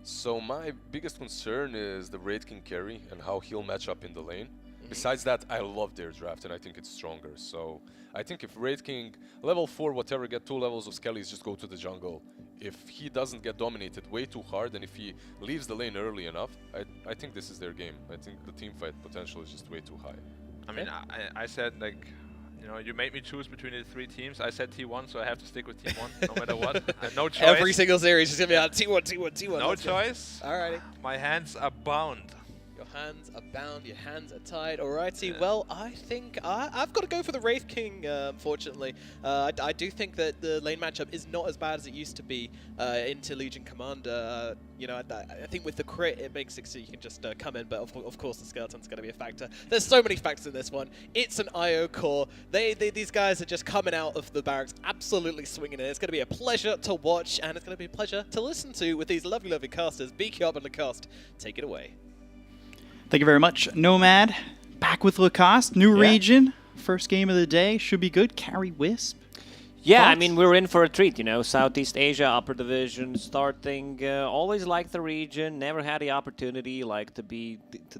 So my biggest concern is the Wraith King carry and how he'll match up in the lane. Besides that, I love their draft and I think it's stronger. So I think if Wraith King, level 4, whatever, get 2 levels of Skellies, just go to the jungle. If he doesn't get dominated way too hard and if he leaves the lane early enough, I think this is their game. I think the teamfight potential is just way too high. I mean, I said, like, you know, you made me choose between the 3 teams. I said T1, so I have to stick with T1 no matter what. No choice. Every single series is going to be on T1, T1, T1. No choice. Alrighty. My hands are bound. Your hands are bound, your hands are tied. Alrighty, well, I think I've got to go for the Wraith King, unfortunately. I do think that the lane matchup is not as bad as it used to be into Legion Commander. You know, I think with the crit, it makes it so you can just come in, but of course the Skeleton's going to be a factor. There's so many factors in this one. It's an IO core. These guys are just coming out of the barracks, absolutely swinging it. It's going to be a pleasure to watch, and it's going to be a pleasure to listen to with these lovely, lovely casters. BQ up and Lacoste, take it away. Thank you very much, Nomad. Back with Lacoste, new region. First game of the day, should be good. Carry Wisp. Yeah, I Thoughts? mean, we're in for a treat, you know. Southeast Asia, upper division, starting. Always liked the region, never had the opportunity, like, to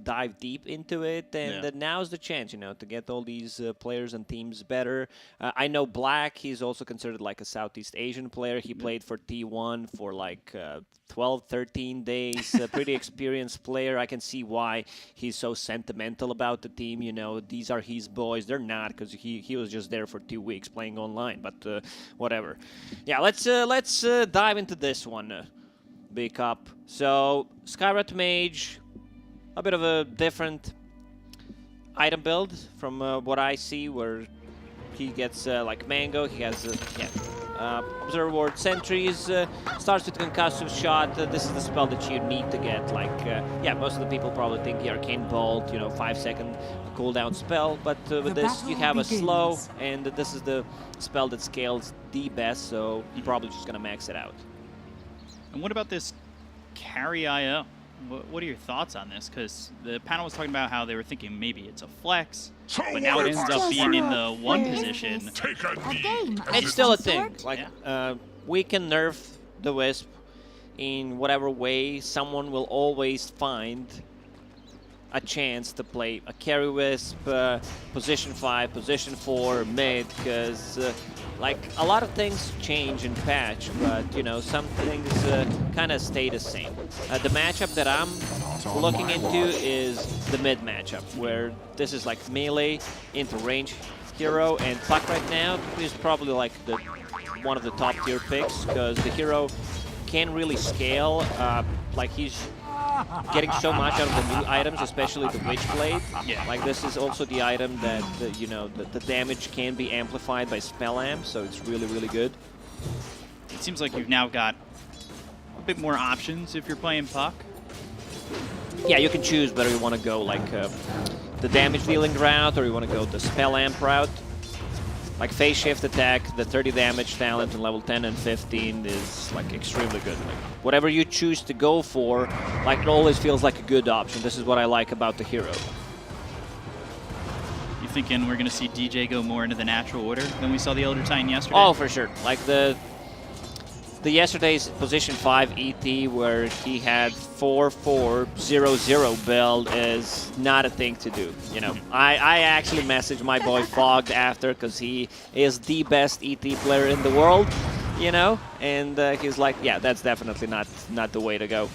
dive deep into it, and now's the chance, you know, to get all these players and teams better. I know Black, he's also considered like a Southeast Asian player. He played for T1 for like 12, 13 days. A pretty experienced player. I can see why he's so sentimental about the team, you know. These are his boys. They're not, because he was just there for 2 weeks playing online, but whatever. Yeah, let's dive into this one, Big Cup. So Skyrat Mage, a bit of a different item build from what I see, where he gets like Mango. He has Observer Ward Sentries, starts with Concussive Shot. This is the spell that you need to get. Like, yeah, most of the people probably think the Arcane Bolt, you know, 5-second cooldown spell, but with this you have a slow, and this is the spell that scales the best, so you're probably just gonna max it out. And what about this carry IO? What are your thoughts on this? Because the panel was talking about how they were thinking maybe it's a flex, but now it ends up being in the 1 position. It's still a thing. Like, we can nerf the Wisp in whatever way. Someone will always find a chance to play a carry Wisp, position 5, position 4, mid, because like, a lot of things change in patch, but you know, some things kind of stay the same. The matchup that I'm looking into is the mid matchup, where this is like melee into range hero, and Puck right now is probably like one of the top tier picks, because the hero can't really scale. Like, he's getting so much out of the new items, especially the Witchblade. Yeah. Like, this is also the item that, you know, the damage can be amplified by Spell Amp, so it's really, really good. It seems like you've now got a bit more options if you're playing Puck. Yeah, you can choose whether you want to go like the damage dealing route, or you want to go the Spell Amp route. Like, phase shift attack, the 30 damage talent on level 10 and 15 is like extremely good. Like, whatever you choose to go for, like, it always feels like a good option. This is what I like about the hero. You thinking we're going to see DJ go more into the natural order than we saw the Elder Titan yesterday? Oh, for sure. Like, the yesterday's position 5 ET, where he had 4-4-0-0 build, is not a thing to do. You know, I actually messaged my boy Fogged after, because he is the best ET player in the world, you know, and he was like, yeah, that's definitely not the way to go.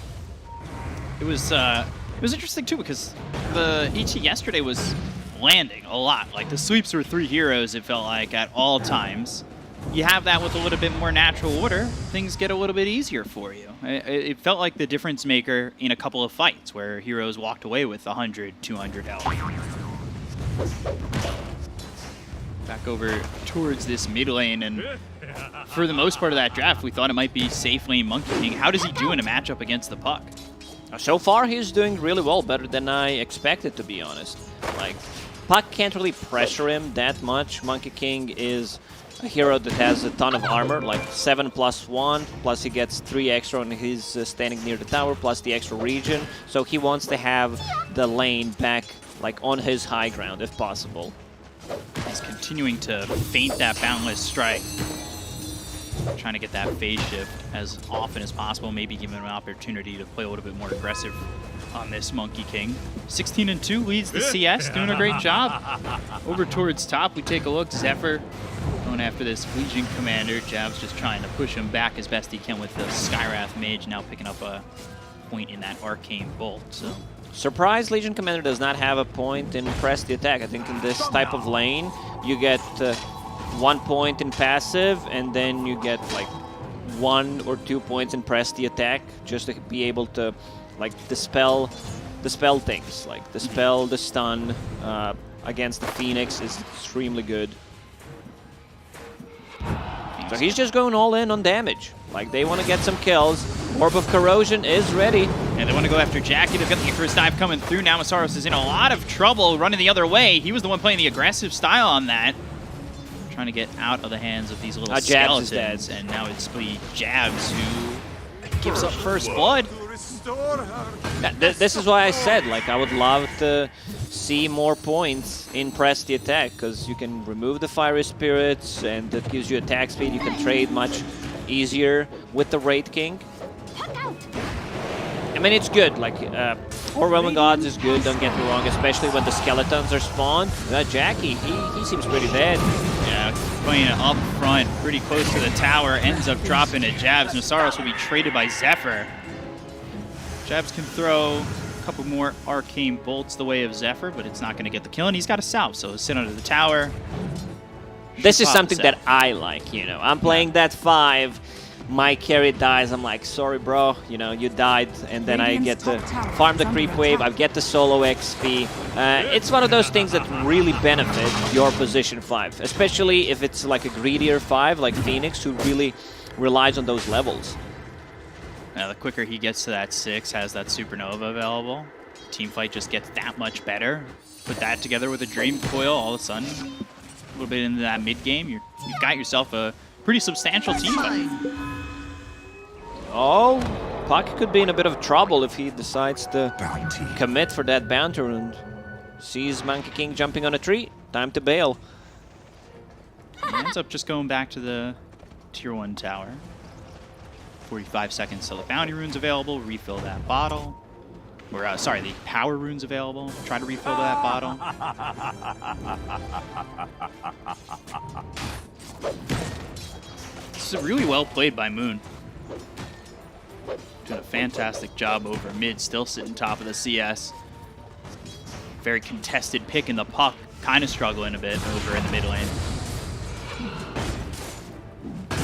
It was interesting too, because the ET yesterday was landing a lot. Like, the sweeps were 3 heroes, it felt like, at all times. You have that with a little bit more natural order, things get a little bit easier for you. It felt like the difference maker in a couple of fights where heroes walked away with 100, 200 health. Back over towards this mid lane, and for the most part of that draft, we thought it might be safe lane Monkey King. How does he do in a matchup against the Puck? So far, he's doing really well, better than I expected, to be honest. Like, Puck can't really pressure him that much. Monkey King is a hero that has a ton of armor, like 7+1, plus he gets 3 extra when he's standing near the tower, plus the extra regen. So he wants to have the lane back, like, on his high ground, if possible. He's continuing to feint that Boundless Strike, trying to get that phase shift as often as possible, maybe give him an opportunity to play a little bit more aggressive on this Monkey King. 16-2 leads the CS, doing a great job. Over towards top, we take a look. Zephyr going after this Legion Commander. Jav's just trying to push him back as best he can with the Skywrath Mage, now picking up a point in that Arcane Bolt. So, surprise, Legion Commander does not have a point in press the attack. I think in this type of lane, you get 1 point in passive, and then you get like 1 or 2 points in press the attack, just to be able to, like, dispel things. Like, dispel the stun against the Phoenix is extremely good. So he's just going all in on damage. Like, they want to get some kills. Orb of Corrosion is ready. And they want to go after Jackie. They've got the Icarus Dive coming through. Now Masaros is in a lot of trouble running the other way. He was the one playing the aggressive style on that. Trying to get out of the hands of these little skeletons. And now it's the Jabs who gives up first blood. This is why I said, like, I would love to see more points in press the attack, because you can remove the fiery spirits and that gives you attack speed. You can trade much easier with the Raid King. I mean, it's good. Like, Overwhelming Odds is good, don't get me wrong, especially when the skeletons are spawned. Jackie, he seems pretty dead. Yeah, playing it up front, pretty close to the tower, ends up dropping at Jabs. Nasaros will be traded by Zephyr. Jabs can throw a couple more arcane bolts the way of Zephyr, but it's not going to get the kill, and he's got a salve, so he'll sit under the tower. This is something that I like, you know. I'm playing that 5. My carry dies, I'm like, sorry bro, you know, you died, and then I get to farm the creep wave, I get the solo XP. It's one of those things that really benefit your position 5, especially if it's like a greedier 5 like Phoenix, who really relies on those levels. Now, the quicker he gets to that 6, has that Supernova available, teamfight just gets that much better. Put that together with a Dream Coil, all of a sudden, a little bit into that mid game, you've got yourself a pretty substantial teamfight. Oh, Puck could be in a bit of trouble if he decides to commit for that bounty and sees Monkey King jumping on a tree. Time to bail. He ends up just going back to the tier 1 tower. 45 seconds till the bounty rune's available. Refill that bottle. Or, sorry, the power rune's available. Try to refill that bottle. This is really well played by Moon. Doing a fantastic job over mid, still sitting top of the CS. Very contested pick in the Puck, kind of struggling a bit over in the mid lane. A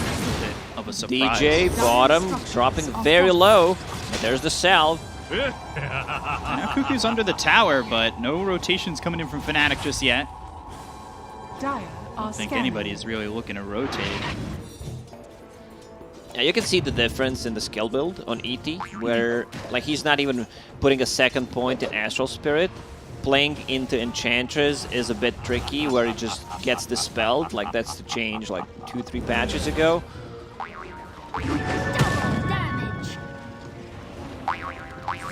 bit of a surprise. DJ bottom, dropping very low. And there's the salve. Now Cuckoo's under the tower, but no rotations coming in from Fnatic just yet. I don't think anybody is really looking to rotate. Yeah, you can see the difference in the skill build on ET, where like he's not even putting a second point in Astral Spirit. Playing into Enchantress is a bit tricky, where it just gets dispelled. Like that's the change like 2-3 patches ago.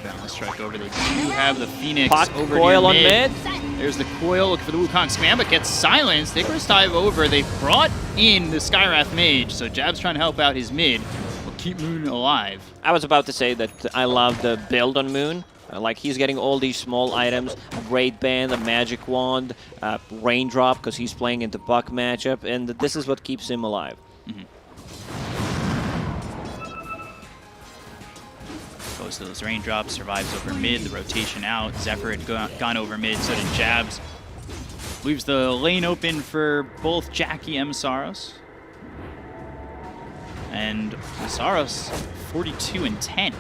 Balance strike over. They do have the Phoenix Puck, over coil on mid. mid. There's the coil, looking for the Wukong spam, but gets silenced. Icarus dive over. They brought in the Skywrath Mage, so Jab's trying to help out his mid. Will keep Moon alive. I was about to say that I love the build on Moon. Like he's getting all these small items, a Great Band, a Magic Wand, Raindrop, because he's playing into Puck matchup, and this is what keeps him alive. Goes to those raindrops, survives over mid, the rotation out. Zephyr had gone over mid, so did Jabs. Leaves the lane open for both Jackie and Masaros. And Masaros, 42 and 10.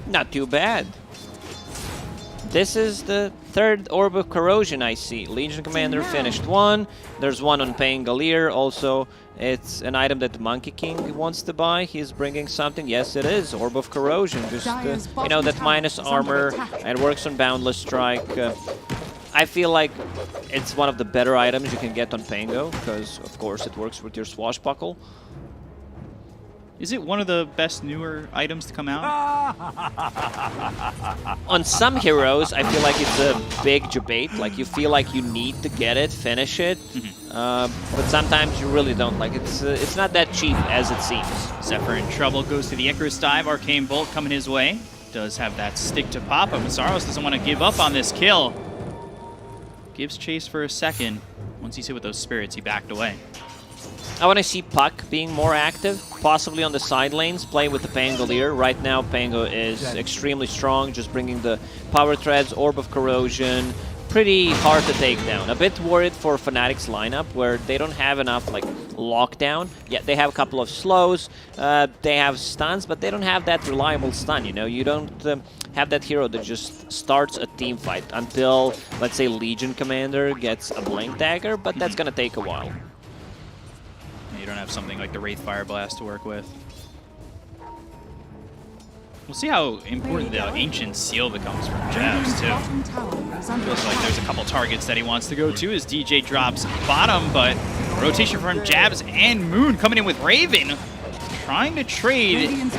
Not too bad. This is the third Orb of Corrosion I see. Legion Commander finished one. There's one on Pangolier. Also, it's an item that Monkey King wants to buy. He's bringing something. Yes, it is. Orb of Corrosion. Just, you know, that minus armor. It works on Boundless Strike. I feel like it's one of the better items you can get on Pango, because, of course, it works with your Swashbuckle. Is it one of the best newer items to come out? On some heroes, I feel like it's a big debate. Like, you feel like you need to get it, finish it. But sometimes you really don't. Like, it's not that cheap as it seems. Zephyr in trouble, goes to the Icarus dive. Arcane Bolt coming his way. Does have that stick to pop, but Masaros doesn't want to give up on this kill. Gives chase for a second. Once he's hit with those spirits, he backed away. I want to see Puck being more active, possibly on the side lanes, play with the Pangolier. Right now, Pango is extremely strong, just bringing the Power Threads, Orb of Corrosion. Pretty hard to take down. A bit worried for Fnatic's lineup, where they don't have enough like lockdown. Yeah, they have a couple of slows, they have stuns, but they don't have that reliable stun, you know? You don't have that hero that just starts a team fight until, let's say, Legion Commander gets a Blink Dagger, but that's gonna take a while. You don't have something like the Wraith Fire Blast to work with. We'll see how important the Ancient Seal becomes from Jabs, too. Feels like there's a couple targets that he wants to go to as DJ drops bottom, but rotation from Jabs and Moon coming in with Raven. trying to trade and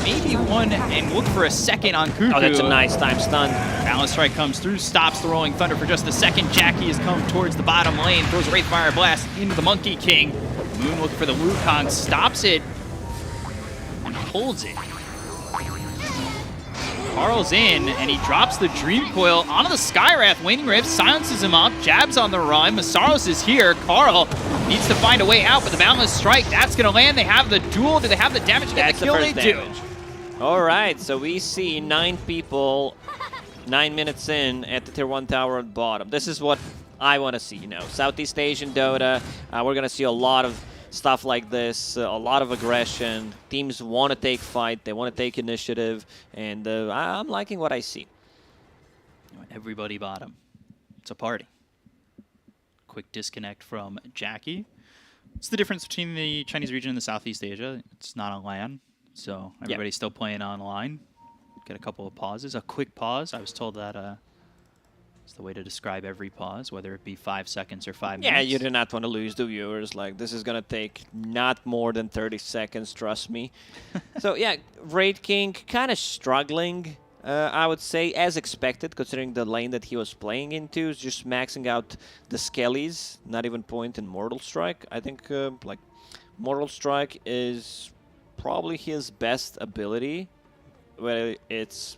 maybe one and look for a second on Cuckoo. Oh, that's a nice time stun. Balance Strike comes through, stops the Rolling Thunder for just a second. Jackie has come towards the bottom lane, throws a Wraith Fire Blast into the Monkey King. Moon looking for the Wukong, stops it, and holds it. Carl's in, and he drops the Dream Coil onto the Skywrath. Waning Rift silences him up. Jab's on the run. Masaros is here. Carl needs to find a way out, but the Boundless Strike, that's going to land. They have the duel. Do they have the damage to get the kill? They do. All right, so we see 9 people, 9 minutes in at the Tier 1 tower at bottom. This is what I want to see, you know. Southeast Asian Dota, we're going to see a lot of stuff like this, a lot of aggression. Teams want to take fight, they want to take initiative, and I'm liking what I see. Everybody bottom. It's a party. Quick disconnect from Jackie. It's the difference between the Chinese region and the Southeast Asia. It's not on LAN, so everybody's still playing online. Get a couple of pauses. A quick pause. I was told that it's the way to describe every pause, whether it be 5 seconds or 5 minutes. Yeah, you do not want to lose the viewers. Like, this is going to take not more than 30 seconds, trust me. So, yeah, Wraith King kind of struggling, I would say, as expected, considering the lane that he was playing into, is just maxing out the Skellies, not even point in Mortal Strike. I think, like, Mortal Strike is probably his best ability, where it's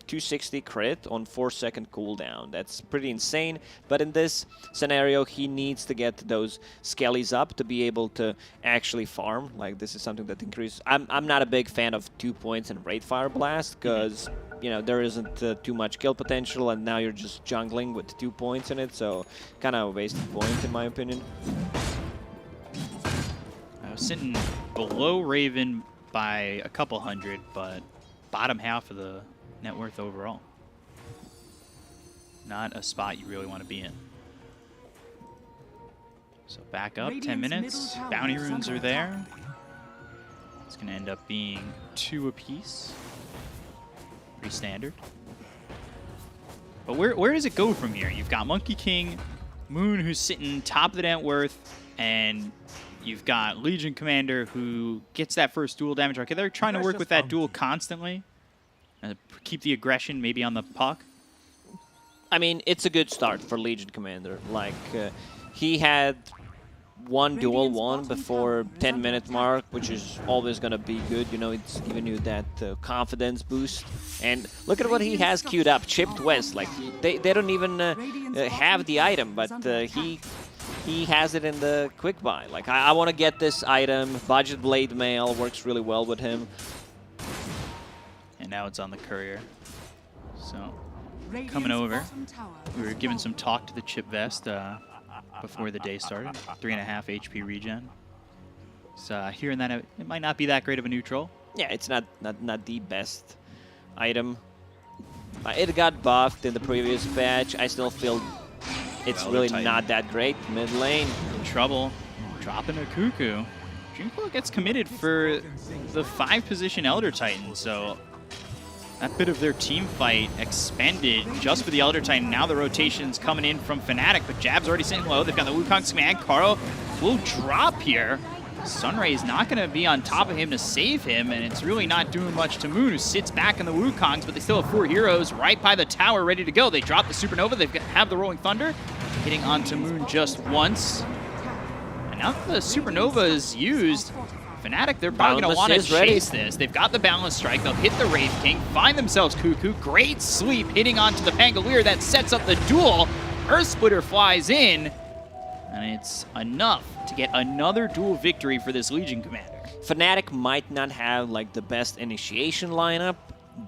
260 crit on 4-second cooldown. That's pretty insane, but in this scenario he needs to get those Skellies up to be able to actually farm. Like, this is something that increases. I'm not a big fan of 2 points and Wraith Fire Blast, because you know, there isn't too much kill potential, and now you're just jungling with 2 points in it, so kind of a wasted point in my opinion. I was sitting below Raven by a couple hundred, but bottom half of the net worth overall. Not a spot you really want to be in. So back up, 10 minutes. Bounty runes are there. It's going to end up being 2 apiece. Pretty standard. But where does it go from here? You've got Monkey King, Moon, who's sitting top of the net worth, and you've got Legion Commander, who gets that first dual damage. Okay, they're trying to work with that duel constantly. Keep the aggression maybe on the puck. I mean, it's a good start for Legion Commander. Like, he had one duel won before 10-minute mark, which is always going to be good. You know, it's giving you that confidence boost. And look at what he has queued up, Chipped West. Like, they don't even have the item, but he has it in the quick buy. Like, I want to get this item. Budget Blade Mail works really well with him. And now it's on the courier. So, coming over. We were giving some talk to the Chip Vest before the day started. 3.5 HP regen. So, hearing that it might not be that great of a neutral. Yeah, it's not the best item. It got buffed in the previous patch. I still feel it's really not that great. Mid lane. In trouble. Dropping a Cuckoo. Dreamcoil gets committed for the 5-position Elder Titan, so that bit of their team fight expended just for the Elder Titan. Now the rotation's coming in from Fnatic, but Jab's already sitting low. They've got the Wukong command. Carl will drop here. Sunray's not going to be on top of him to save him, and it's really not doing much to Moon, who sits back in the Wukongs, but they still have 4 heroes right by the tower ready to go. They drop the Supernova. They have the Rolling Thunder, hitting onto Moon just once. And now that the Supernova is used, Fnatic, they're probably going to want to chase this. They've got the Balance Strike. They'll hit the Wraith King, find themselves Cuckoo. Great sweep hitting onto the Pangolier. That sets up the duel. Earth Splitter flies in, and it's enough to get another duel victory for this Legion Commander. Fnatic might not have like the best initiation lineup,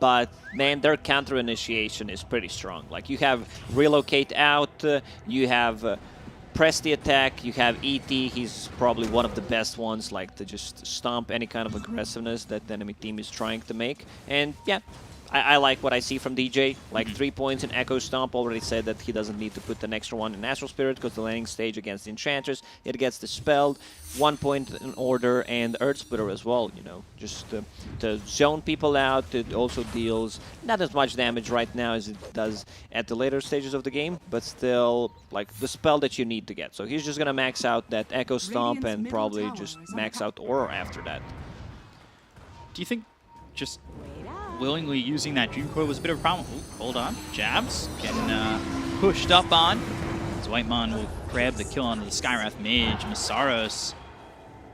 but man, their counter initiation is pretty strong. Like, you have Relocate Out, you have Press the Attack, you have ET. He's probably one of the best ones, like, to just stomp any kind of aggressiveness that the enemy team is trying to make. And yeah, I like what I see from DJ. Like, 3 points in Echo Stomp. Already said that he doesn't need to put an extra one in Astral Spirit, because the landing stage against the Enchantress, it gets dispelled. 1 point in Order and Earth Splitter as well, you know, just to zone people out. It also deals not as much damage right now as it does at the later stages of the game, but still, like, the spell that you need to get. So he's just going to max out that Echo Stomp and probably just max out Aura after that. Do you think just willingly using that Dream Coil was a bit of a problem? Ooh, hold on. Jabs getting pushed up on. As Whitemon will grab the kill onto the Skywrath Mage. Masaros,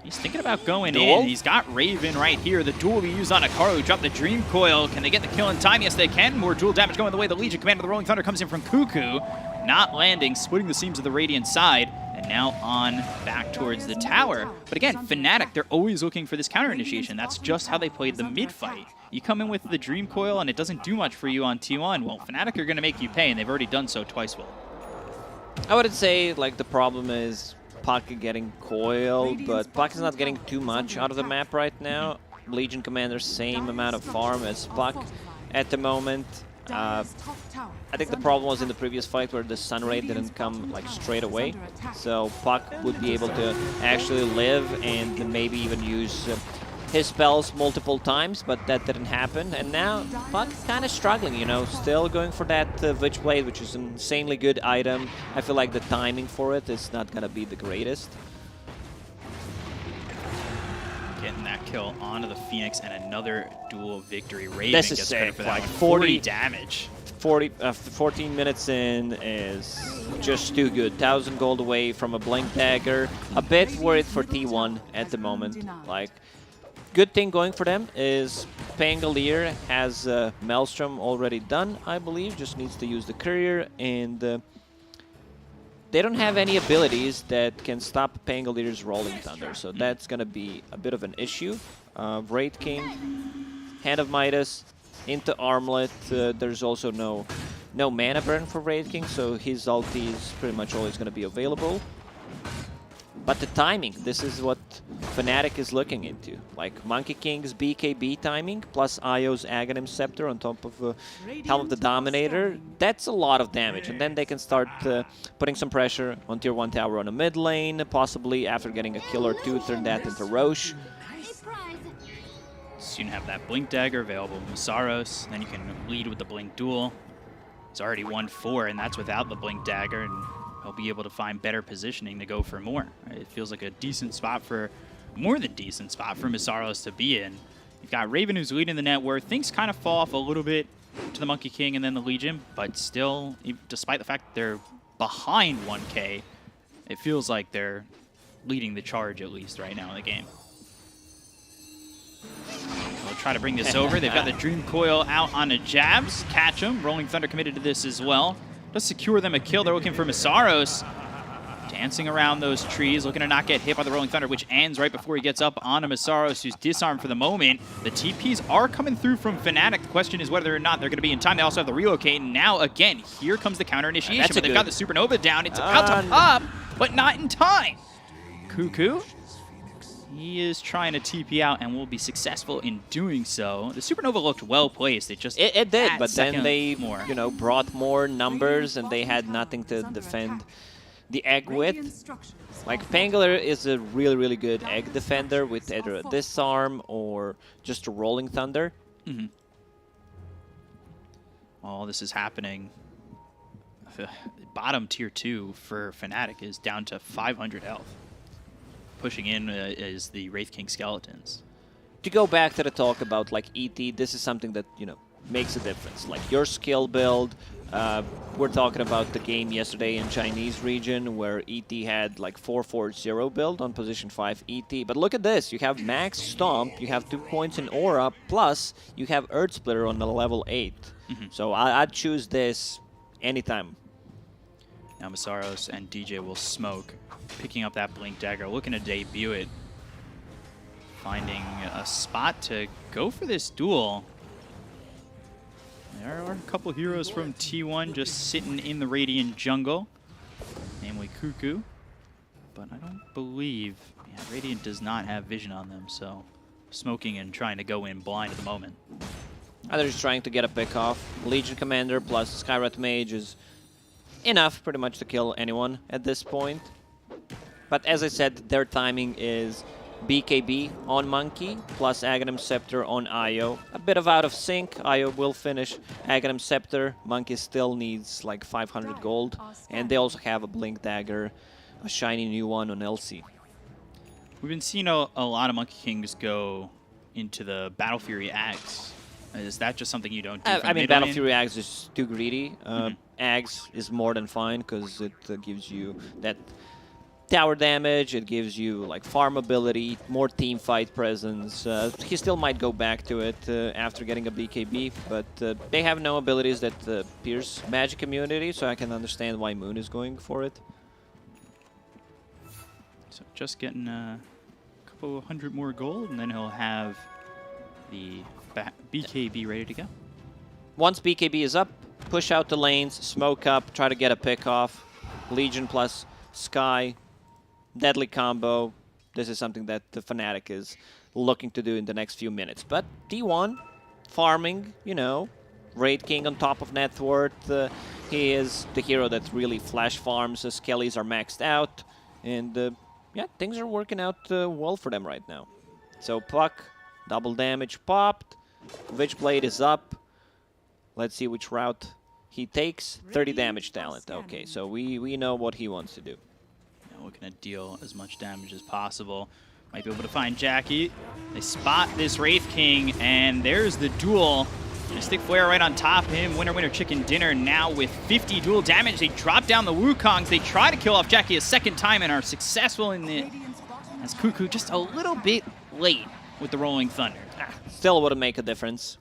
he's thinking about going in. He's got Raven right here. The duel we use on Akaru. Drop the Dream Coil. Can they get the kill in time? Yes, they can. More dual damage going the way. The Legion Commander of the Rolling Thunder comes in from Cuckoo. Not landing, splitting the seams of the Radiant side. And now on back towards the tower. But again, Fnatic, they're always looking for this counter initiation. That's just how they played the mid fight. You come in with the Dream Coil and it doesn't do much for you on T1. Well, Fnatic are going to make you pay, and they've already done so twice. Will. I would say like the problem is Puck getting coiled, but Puck is not getting too much out of the map right now. Legion Commander, same amount of farm as Puck at the moment. I think the problem was in the previous fight where the Sun Ray didn't come like straight away, so Puck would be able to actually live and maybe even use his spells multiple times, but that didn't happen. And now Puck kind of struggling, you know, still going for that Witchblade, which is an insanely good item. I feel like the timing for it is not gonna be the greatest. Getting that kill onto the Phoenix and another duel victory. Raven This is gets sick. credit for that Like one. 40 damage. 14 minutes in is just too good. 1,000 gold away from a Blink Dagger. A bit worried for T1 at the moment. Like, good thing going for them is Pangolier has Maelstrom already done, I believe. Just needs to use the Courier, and they don't have any abilities that can stop Pangolier's Rolling Thunder, so that's gonna be a bit of an issue. Wraith King, Hand of Midas, into Armlet. There's also no mana burn for Wraith King, so his ulti is pretty much always gonna be available. But the timing, this is what Fnatic is looking into. Like Monkey King's BKB timing, plus Io's Aghanim Scepter on top of Helm of the Dominator. That's a lot of damage. And then they can start putting some pressure on Tier 1 tower on a mid lane, possibly after getting a kill or two, turn that into Roche. Soon have that Blink Dagger available with Masaros. Then you can lead with the Blink Duel. It's already 1-4, and that's without the Blink Dagger. And he'll be able to find better positioning to go for more. It feels like a decent spot for, more than decent spot for Masaros to be in. You've got Raven who's leading the net where things kind of fall off a little bit to the Monkey King and then the Legion, but still, despite the fact that they're behind 1K, it feels like they're leading the charge at least right now in the game. We'll try to bring this over. They've got the Dream Coil out on the Jabs. Catch him. Rolling Thunder committed to this as well. Does secure them a kill. They're looking for Masaros. Dancing around those trees, looking to not get hit by the Rolling Thunder, which ends right before he gets up onto Masaros, who's disarmed for the moment. The TPs are coming through from Fnatic. The question is whether or not they're going to be in time. They also have the relocate, and now, again, here comes the counter initiation. But they've got the Supernova down. It's about to pop, but not in time. Cuckoo, he is trying to TP out and will be successful in doing so. The Supernova looked well placed. It just it did, but then they you know, brought more numbers and they had nothing to defend the egg with. Like Pangolier is a really, really good egg defender with either a disarm or just a Rolling Thunder. Mm-hmm. While this is happening, bottom tier 2 for Fnatic is down to 500 health. Pushing in is the Wraith King Skeletons. To go back to the talk about like ET, this is something that, you know, makes a difference. Like your skill build, we're talking about the game yesterday in Chinese region where ET had like 4-4-0 build on position 5 ET. But look at this, you have max stomp, you have 2 points in aura, plus you have Earth Splitter on the level 8. Mm-hmm. So I'd choose this anytime. Now Masaros and DJ will smoke. Picking up that Blink Dagger, looking to debut it. Finding a spot to go for this duel. There are a couple heroes from T1 just sitting in the Radiant jungle, namely Cuckoo. But I don't believe, Radiant does not have vision on them, so smoking and trying to go in blind at the moment. They're just trying to get a pick off. Legion Commander plus Skywrath Mage is enough pretty much to kill anyone at this point. But as I said, their timing is BKB on Monkey plus Aghanim Scepter on Io. A bit of out of sync. Io will finish Aghanim Scepter. Monkey still needs like 500 gold. And they also have a Blink Dagger, a shiny new one on LC. We've been seeing a lot of Monkey Kings go into the Battle Fury Axe. Is that just something you don't do? I mean, Battle Fury Axe is too greedy. Axe is more than fine because it gives you that tower damage, it gives you like farm ability, more team fight presence. He still might go back to it after getting a BKB, but they have no abilities that pierce magic immunity, so I can understand why Moon is going for it. So just getting a couple hundred more gold, and then he'll have the BKB ready to go. Once BKB is up, push out the lanes, smoke up, try to get a pick off. Legion plus Sky, deadly combo. This is something that the Fnatic is looking to do in the next few minutes. But T1, farming, you know, Raid King on top of net worth. He is the hero that really flash farms. His Kellys are maxed out. And yeah, things are working out well for them right now. So Puck, double damage popped. Witchblade is up. Let's see which route he takes. 30 damage talent. Okay, so we know what he wants to do. Now looking to deal as much damage as possible. Might be able to find Jackie. They spot this Wraith King, and there's the duel. Gonna stick Flare right on top of him. Winner, winner, chicken dinner. Now with 50 dual damage, they drop down the Wukongs. They try to kill off Jackie a second time and are successful in the... As Cuckoo just a little bit late with the Rolling Thunder. Still wouldn't make a difference,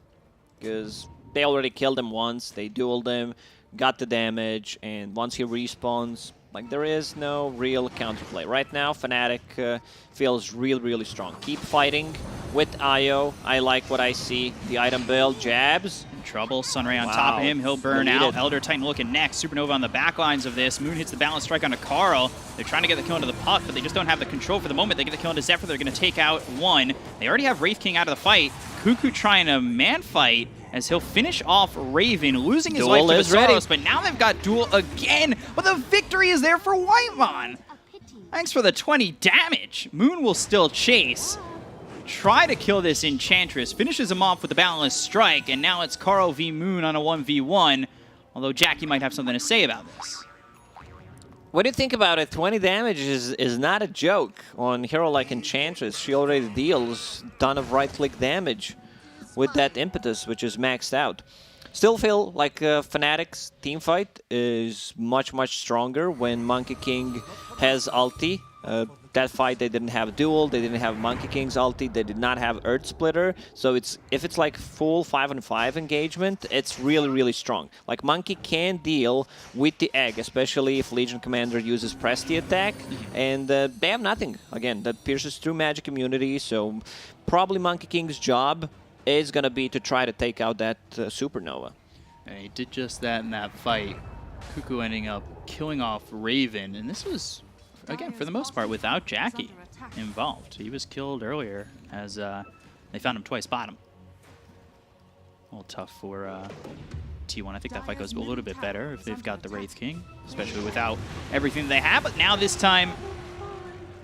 because they already killed him once, they dueled him, got the damage, and once he respawns, like, there is no real counterplay. Right now, Fnatic feels really strong. Keep fighting with Io. I like what I see. The item build, jabs. In trouble, Sunray on top of him, he'll burn out. Elder Titan looking next. Supernova on the back lines of this. Moon hits the balance strike onto Carl. They're trying to get the kill into the Puck, but they just don't have the control for the moment. They get the kill into Zephyr. They're going to take out one. They already have Wraith King out of the fight. Cuckoo trying to man fight as he'll finish off Raven, losing his life to Visaros, but now they've got duel again, but the victory is there for Whitemon. Thanks for the 20 damage. Moon will still chase. Try to kill this Enchantress, finishes him off with the Boundless Strike, and now it's Carl v Moon on a 1v1, although Jackie might have something to say about this. When you think about it, 20 damage is not a joke on a hero like Enchantress. She already deals a ton of right-click damage with that impetus, which is maxed out. Still feel like Fnatic's teamfight is much stronger when Monkey King has ulti. That fight they didn't have duel, they didn't have Monkey King's ulti, they did not have Earth Splitter. So if it's like full 5-on-5 engagement, it's really strong. Like, Monkey can deal with the egg, especially if Legion Commander uses Presti attack, and they have nothing, again, that pierces through magic immunity, so probably Monkey King's job is going to be to try to take out that Supernova. And he did just that in that fight. Cuckoo ending up killing off Raven, and this was, again, for the most part, without Jackie involved. He was killed earlier as they found him twice bottom. A little tough for T1. I think that fight goes a little bit better if they've got the Wraith King, especially without everything they have. But now this time,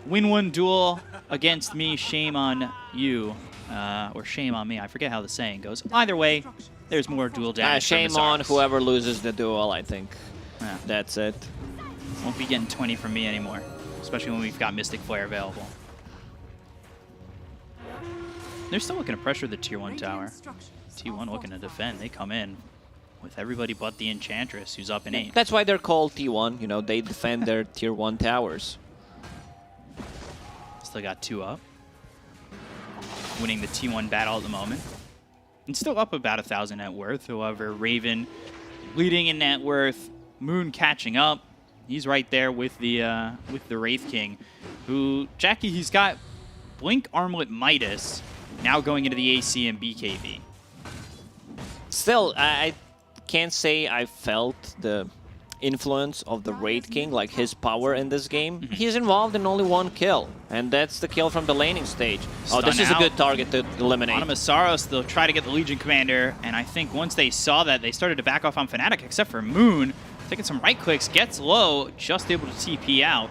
win one duel against me, shame on you. Or shame on me. I forget how the saying goes. Either way, there's more duel damage. Shame on whoever loses the duel, I think. Yeah. That's it. Won't be getting 20 from me anymore, especially when we've got Mystic Flare available. They're still looking to pressure the Tier 1 tower. T1 looking to defend. They come in with everybody but the Enchantress, who's up in 8. That's why they're called T1. You know, they defend their Tier 1 towers. Still got 2 up. Winning the T1 battle at the moment. And still up about 1,000 net worth. However, Raven leading in net worth. Moon catching up. He's right there with the Wraith King. Who, Jackie, he's got Blink, Armlet, Midas. Now going into the AC and BKB. Still, I can't say I felt the influence of the Wraith King, like his power in this game. He's involved in only one kill, and that's the kill from the laning stage. Stun this is a good target to eliminate. On Visaros, they'll try to get the Legion Commander, and I think once they saw that, they started to back off on Fnatic, except for Moon. Taking some right clicks, gets low, just able to TP out.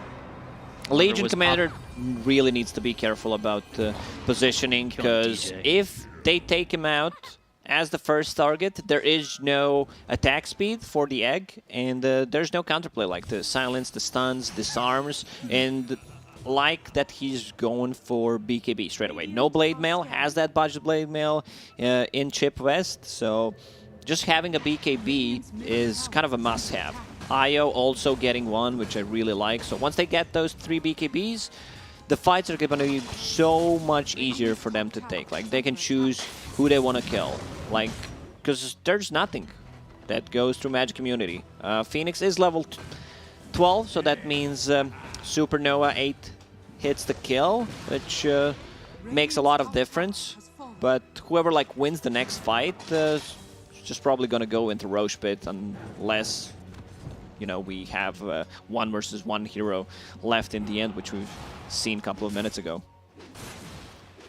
Legion Commander really needs to be careful about positioning, because if they take him out as the first target, there is no attack speed for the egg, and there's no counterplay like the silence, the stuns, disarms, and like that he's going for BKB straight away. No Blade Mail, has that budget Blade Mail in Chip West, so just having a BKB is kind of a must-have. IO also getting one, which I really like. So once they get those 3 BKBs, the fights are going to be so much easier for them to take. Like, they can choose who they want to kill. Like, because there's nothing that goes through Magic Community. Phoenix is level 12, so that means Supernova 8 hits the kill, which makes a lot of difference. But whoever like wins the next fight is just probably going to go into Roche Pit unless, you know, we have 1 versus 1 hero left in the end, which we've seen a couple of minutes ago.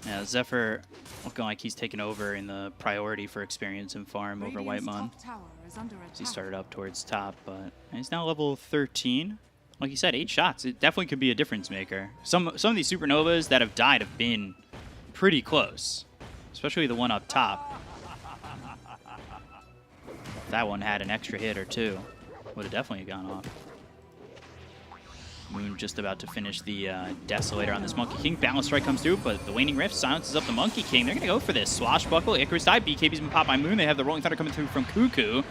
Yeah, Zephyr looking like he's taken over in the priority for experience and farm over Whitemon. He started up towards top, but he's now level 13. Like you said, 8 shots. It definitely could be a difference maker. Some of these Supernovas that have died have been pretty close, especially the one up top. If that one had an extra hit or 2, would have definitely gone off. Moon just about to finish the Desolator on this Monkey King. Balance Strike comes through, but the Waning Rift silences up the Monkey King. They're going to go for this. Swashbuckle, Icarus dive, BKB's been popped by Moon. They have the Rolling Thunder coming through from Cuckoo.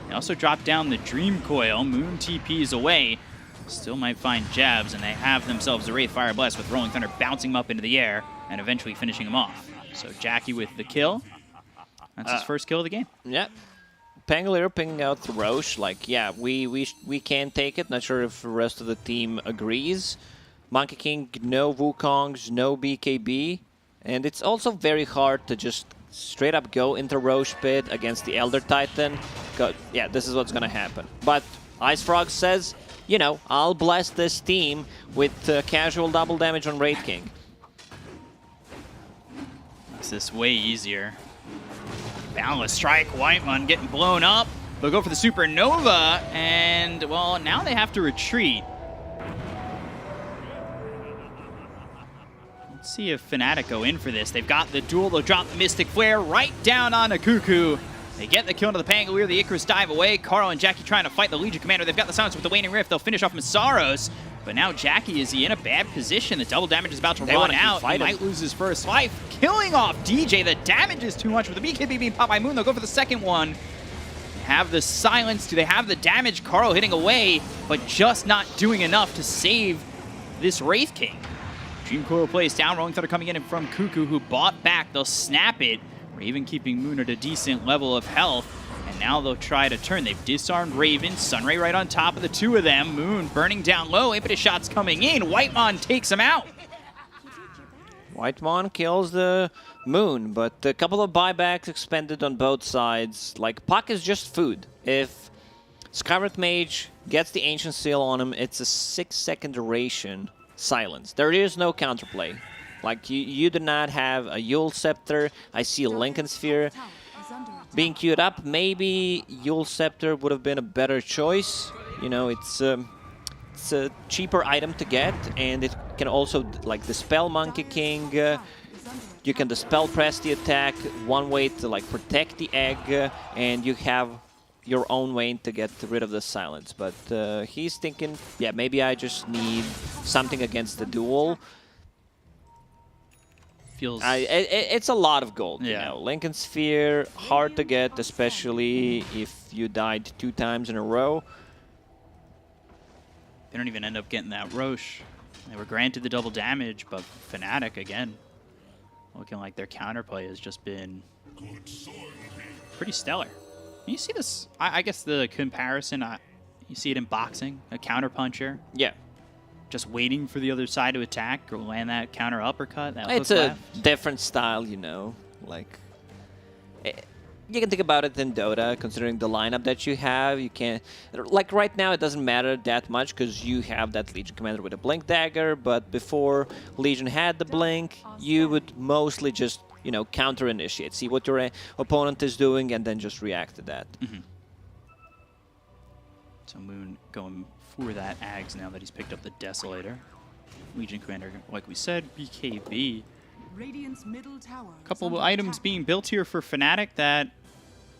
They also drop down the Dream Coil. Moon TP's away. Still might find jabs, and they have themselves a Wraith Fire Blast with Rolling Thunder bouncing him up into the air and eventually finishing him off. So Jackie with the kill. That's his first kill of the game. Yep. Pangolier pinging out the Roche, like, yeah, we can take it. Not sure if the rest of the team agrees. Monkey King, no Wukongs, no BKB. And it's also very hard to just straight up go into Roche Pit against the Elder Titan. Yeah, this is what's going to happen. But Ice Frog says, you know, I'll bless this team with casual double damage on Wraith King. Makes this way easier. Boundless Strike, Whitemon getting blown up. They'll go for the Supernova, and, well, now they have to retreat. Let's see if Fnatic go in for this. They've got the duel. They'll drop the Mystic Flare right down on a Cuckoo. They get the kill into the Pangolier. The Icarus dive away. Carl and Jackie trying to fight the Legion Commander. They've got the silence with the Waning Rift. They'll finish off Masaros. But now Jackie, is he in a bad position? The double damage is about to run out. He might lose his first life. Killing off DJ. The damage is too much with the BKB being popped by Moon. They'll go for the second one. They have the silence. Do they have the damage? Carl hitting away, but just not doing enough to save this Wraith King. Dream Coil plays down. Rolling Thunder coming in from Cuckoo, who bought back. They'll snap it. Raven keeping Moon at a decent level of health. And now they'll try to turn. They've disarmed Raven. Sunray right on top of the 2 of them. Moon burning down low. Impetus shots coming in. Whitemon takes him out. Whitemon kills the Moon, but a couple of buybacks expended on both sides. Like, Puck is just food. If Skywrath Mage gets the Ancient Seal on him, it's a 6-second duration silence. There is no counterplay. Like, you do not have a Yule Scepter. I see a Lincoln Sphere being queued up. Maybe Yule Scepter would have been a better choice. You know, it's a cheaper item to get, and it can also, like, dispel Monkey King. You can dispel press the attack, one way to, like, protect the egg, and you have your own way to get rid of the silence. But he's thinking, yeah, maybe I just need something against the duel. Feels it's a lot of gold, yeah. You know. Lincoln Sphere, hard to get, especially if you died 2 times in a row. They don't even end up getting that Roche. They were granted the double damage, but Fnatic, again, looking like their counterplay has just been pretty stellar. And you see this, I guess the comparison, you see it in boxing, a counterpuncher. Yeah. Just waiting for the other side to attack or land that counter uppercut. That It's a different style, you know. Like, you can think about it in Dota, considering the lineup that you have. You can, like, right now it doesn't matter that much because you have that Legion Commander with a Blink Dagger, but before Legion had the Blink, you would mostly just, you know, counter-initiate, see what your opponent is doing, and then just react to that. Mm-hmm. So Moon going for that Ags now that he's picked up the Desolator. Legion Commander, like we said, BKB. A couple of items being built here for Fnatic that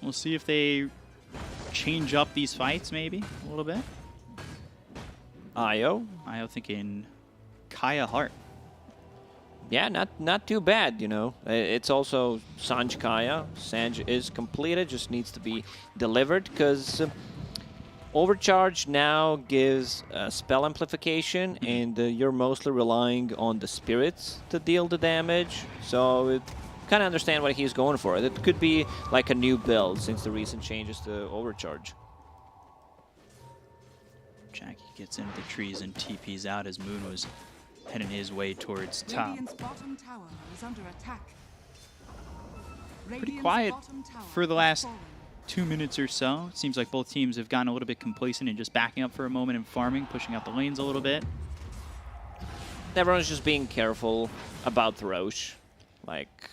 we'll see if they change up these fights maybe a little bit. IO thinking Kaya Hart. Yeah, not too bad, you know. It's also Sanj Kaya. Sanj is completed, just needs to be delivered, because Overcharge now gives spell amplification, and you're mostly relying on the spirits to deal the damage. So it kind of understand what he's going for. It could be like a new build since the recent changes to Overcharge. Jackie gets into the trees and TP's out as Moon was heading his way towards top. Radiant's bottom tower is under attack. Pretty Radiant's quiet bottom tower for the has last fallen. 2 minutes or so. It seems like both teams have gotten a little bit complacent and just backing up for a moment and farming, pushing out the lanes a little bit. Everyone's just being careful about the Roche. Like,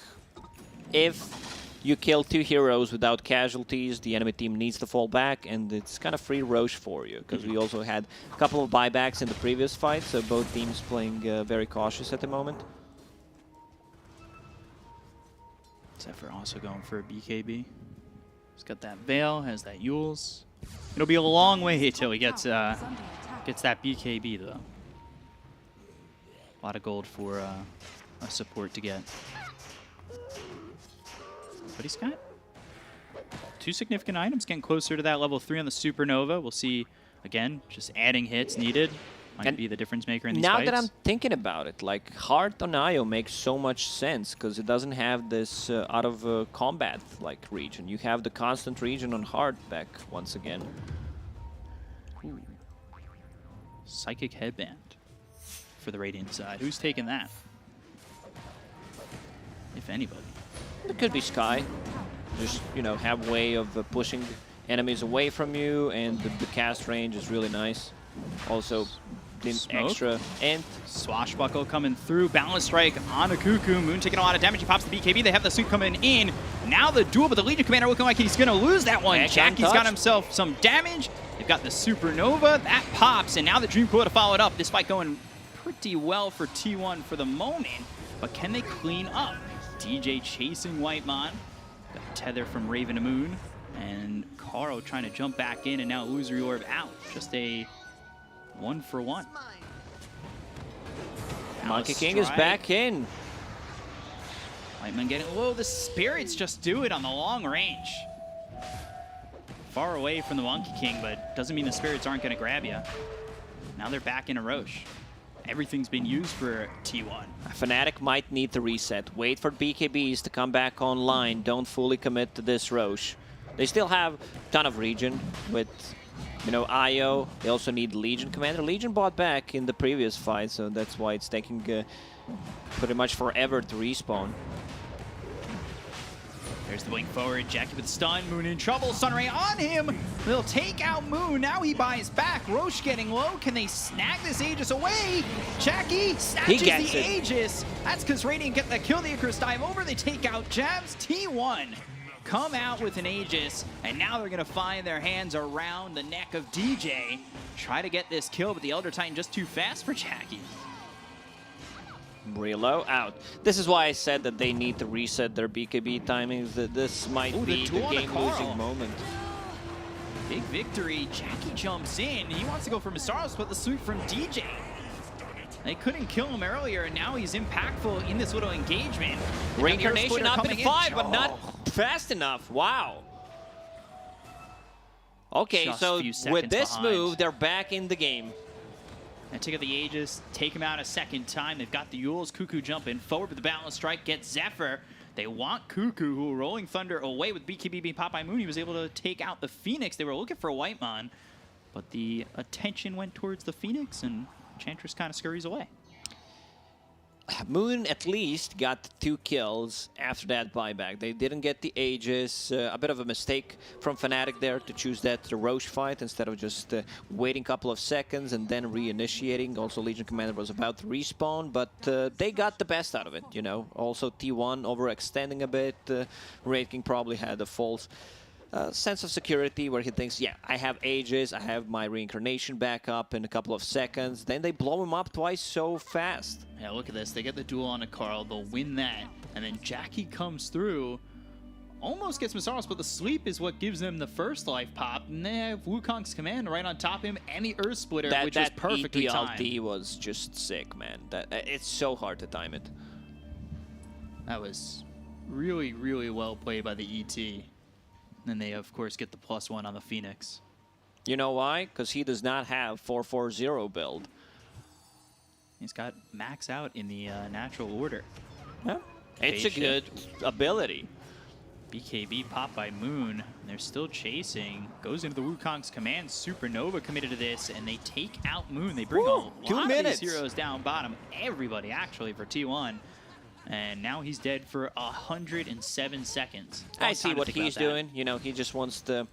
if you kill 2 heroes without casualties, the enemy team needs to fall back, and it's kind of free Roche for you, because we also had a couple of buybacks in the previous fight, so both teams playing very cautious at the moment. Zephyr also going for a BKB. He's got that Veil, has that Yules. It'll be a long way till he gets that BKB, though. A lot of gold for a support to get. But he's got 2 significant items, getting closer to that level 3 on the Supernova. We'll see, again, just adding hits needed. Might be the difference maker in these now fights. that I'm thinking about it, like, Heart on Io makes so much sense, because it doesn't have this out of combat like region. You have the constant region on Heart back once again. Ooh. Psychic Headband for the Radiant side. Who's taking that? If anybody. It could be Sky. Just, you know, have way of pushing enemies away from you, and the cast range is really nice. Also, the Smoke. extra and Swashbuckle coming through. Balance Strike on a Cuckoo. Moon taking a lot of damage. He pops the BKB. They have the suit coming in. Now the duel, but the Legion Commander looking like he's going to lose that one. Edge Jackie's got untouched. himself some damage. They've got the Supernova. That pops, and now the Dream Coil to follow it up. This fight going pretty well for T1 for the moment, but can they clean up? DJ chasing Whitemon. Got a tether from Raven to Moon. And Caro trying to jump back in, and now Illusory Orb out. Just a 1-for-1. Monkey King is back in. Whitemon getting low. The spirits just do it on the long range. Far away from the Monkey King, but doesn't mean the spirits aren't going to grab you. Now they're back in a Roche. Everything's been used for T1. Fnatic might need to reset. Wait for BKBs to come back online. Don't fully commit to this Roche. They still have a ton of region with, you know, Io. They also need Legion Commander. Legion bought back in the previous fight, so that's why it's taking pretty much forever to respawn. There's the blink forward. Jackie with stun. Moon in trouble. Sunray on him. They'll take out Moon. Now he buys back. Roche getting low. Can they snag this Aegis away? Jackie snatches the Aegis. That's because Radiant get the kill. The Icarus dive over. They take out Jabs. T1 come out with an Aegis, and now they're going to find their hands around the neck of DJ. Try to get this kill, but the Elder Titan just too fast for Jackie. Reload out. This is why I said that they need to reset their BKB timings. That this might be the game-losing moment. Big victory. Jackie jumps in. He wants to go for Masaros, but the sweep from DJ. They couldn't kill him earlier, and now he's impactful in this little engagement. Reincarnation up in 5, but not fast enough. Wow. Okay, Just so a few seconds with this behind. move, they're back in the game. And take out the Aegis, take him out a second time. They've got the Yules. Cuckoo jumping forward with the Balance Strike, gets Zephyr. They want Cuckoo, who Rolling Thunder away with BKB being popped by Moon. He was able to take out the Phoenix. They were looking for Whitemon, but the attention went towards the Phoenix, and Enchantress kind of scurries away. Moon at least got 2 kills after that buyback. They didn't get the Aegis. A bit of a mistake from Fnatic there to choose that Roche fight instead of just waiting a couple of seconds and then reinitiating. Also, Legion Commander was about to respawn, but they got the best out of it, you know. Also, T1 overextending a bit. Wraith King probably had a false sense of security where he thinks, yeah, I have Aegis, I have my reincarnation back up in a couple of seconds. Then they blow him up twice so fast. Yeah, look at this. They get the duel on a Carl. They'll win that. And then Jackie comes through. almost gets Masaros, but the sleep is what gives them the first life pop. And they have Wukong's command right on top of him and the Earth Splitter, which was perfectly timed. That was just sick, man. It's so hard to time it. That was really, really well played by the ET. And then they, of course, get the +1 on the Phoenix. You know why? Because he does not have 440 build. He's got max out in the natural order. Yeah. It's a good ability. BKB popped by Moon. They're still chasing. Goes into the Wukong's command. Supernova committed to this, and they take out Moon. They bring a lot of these heroes down bottom. Everybody, actually, for T1. And now he's dead for 107 seconds. I see what he's doing. You know, he just wants to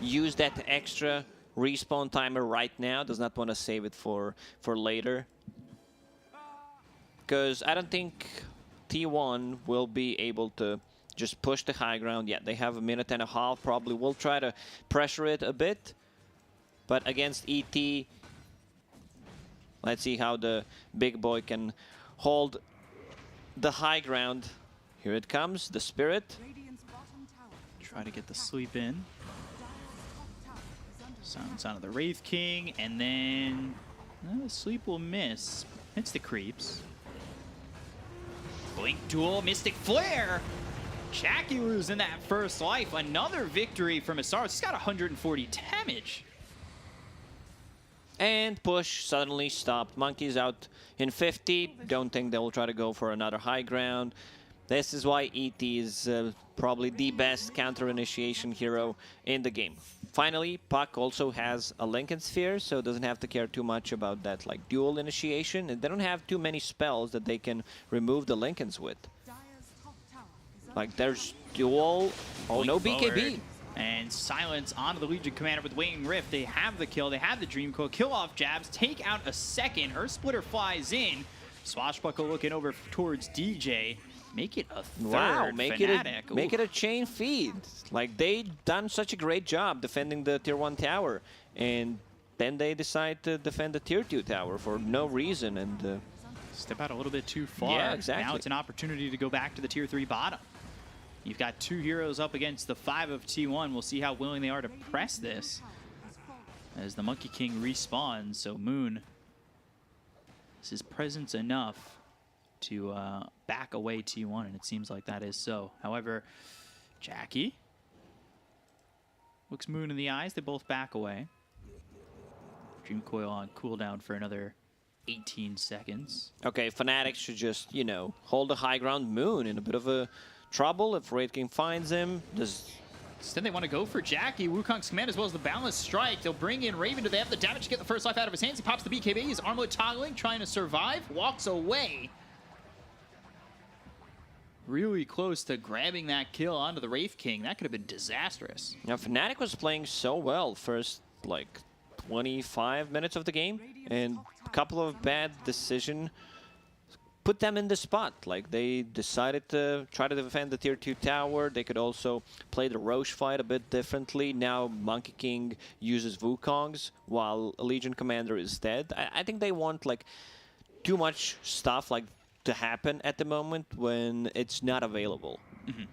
use that extra respawn timer right now. Does not want to save it for later. Because I don't think T1 will be able to just push the high ground. Yeah, they have a minute and a half. Probably will try to pressure it a bit. But against ET, let's see how the big boy can hold the high ground. Here it comes, the Spirit. Try to get the sleep in. Silence onto the Wraith King, and then the sleep will miss. Hits the creeps. Blink duel, Mystic Flare. Jackie losing that first life. Another victory from Masaros. He's got 140 damage. And push suddenly stopped. Monkey's out in 50. Don't think they will try to go for another high ground. This is why ET is probably the best counter-initiation hero in the game. Finally, Puck also has a Lincoln Sphere, so doesn't have to care too much about that like dual initiation. And they don't have too many spells that they can remove the Lincolns with. Like there's dual. Oh, no BKB. And silence onto the Legion Commander with Waiting Rift. They have the kill. They have the Dream Coil. Kill off jabs. Take out a second. Earth Splitter flies in. Swashbuckle looking over towards DJ. Make it a third. Wow, make Fnatic. it a chain feed. Like they done such a great job defending the tier 1 tower, and then they decide to defend the tier 2 tower for no reason and step out a little bit too far. Yeah, exactly. Now it's an opportunity to go back to the tier 3 bottom. You've got 2 heroes up against the 5 of T1. We'll see how willing they are to press this as the Monkey King respawns. So Moon, is his presence enough to back away T1? And it seems like that is so. However, Jackie looks Moon in the eyes. They both back away. Dream Coil on cooldown for another 18 seconds. Okay, Fnatic should just, you know, hold the high ground. Moon in a bit of a trouble if Wraith King finds him. Instead, they want to go for Jackie. Wukong's command as well as the Boundless Strike. They'll bring in Raven. Do they have the damage to get the first life out of his hands? He pops the BKB. His armlet toggling, trying to survive. Walks away. Really close to grabbing that kill onto the Wraith King. That could have been disastrous. Now, Fnatic was playing so well first, like, 25 minutes of the game. And a couple of bad decisions put them in the spot. Like, they decided to try to defend the tier 2 tower. They could also play the Roche fight a bit differently. Now Monkey King uses Wukong's while a Legion Commander is dead. I think they want like too much stuff like to happen at the moment when it's not available. Mm-hmm.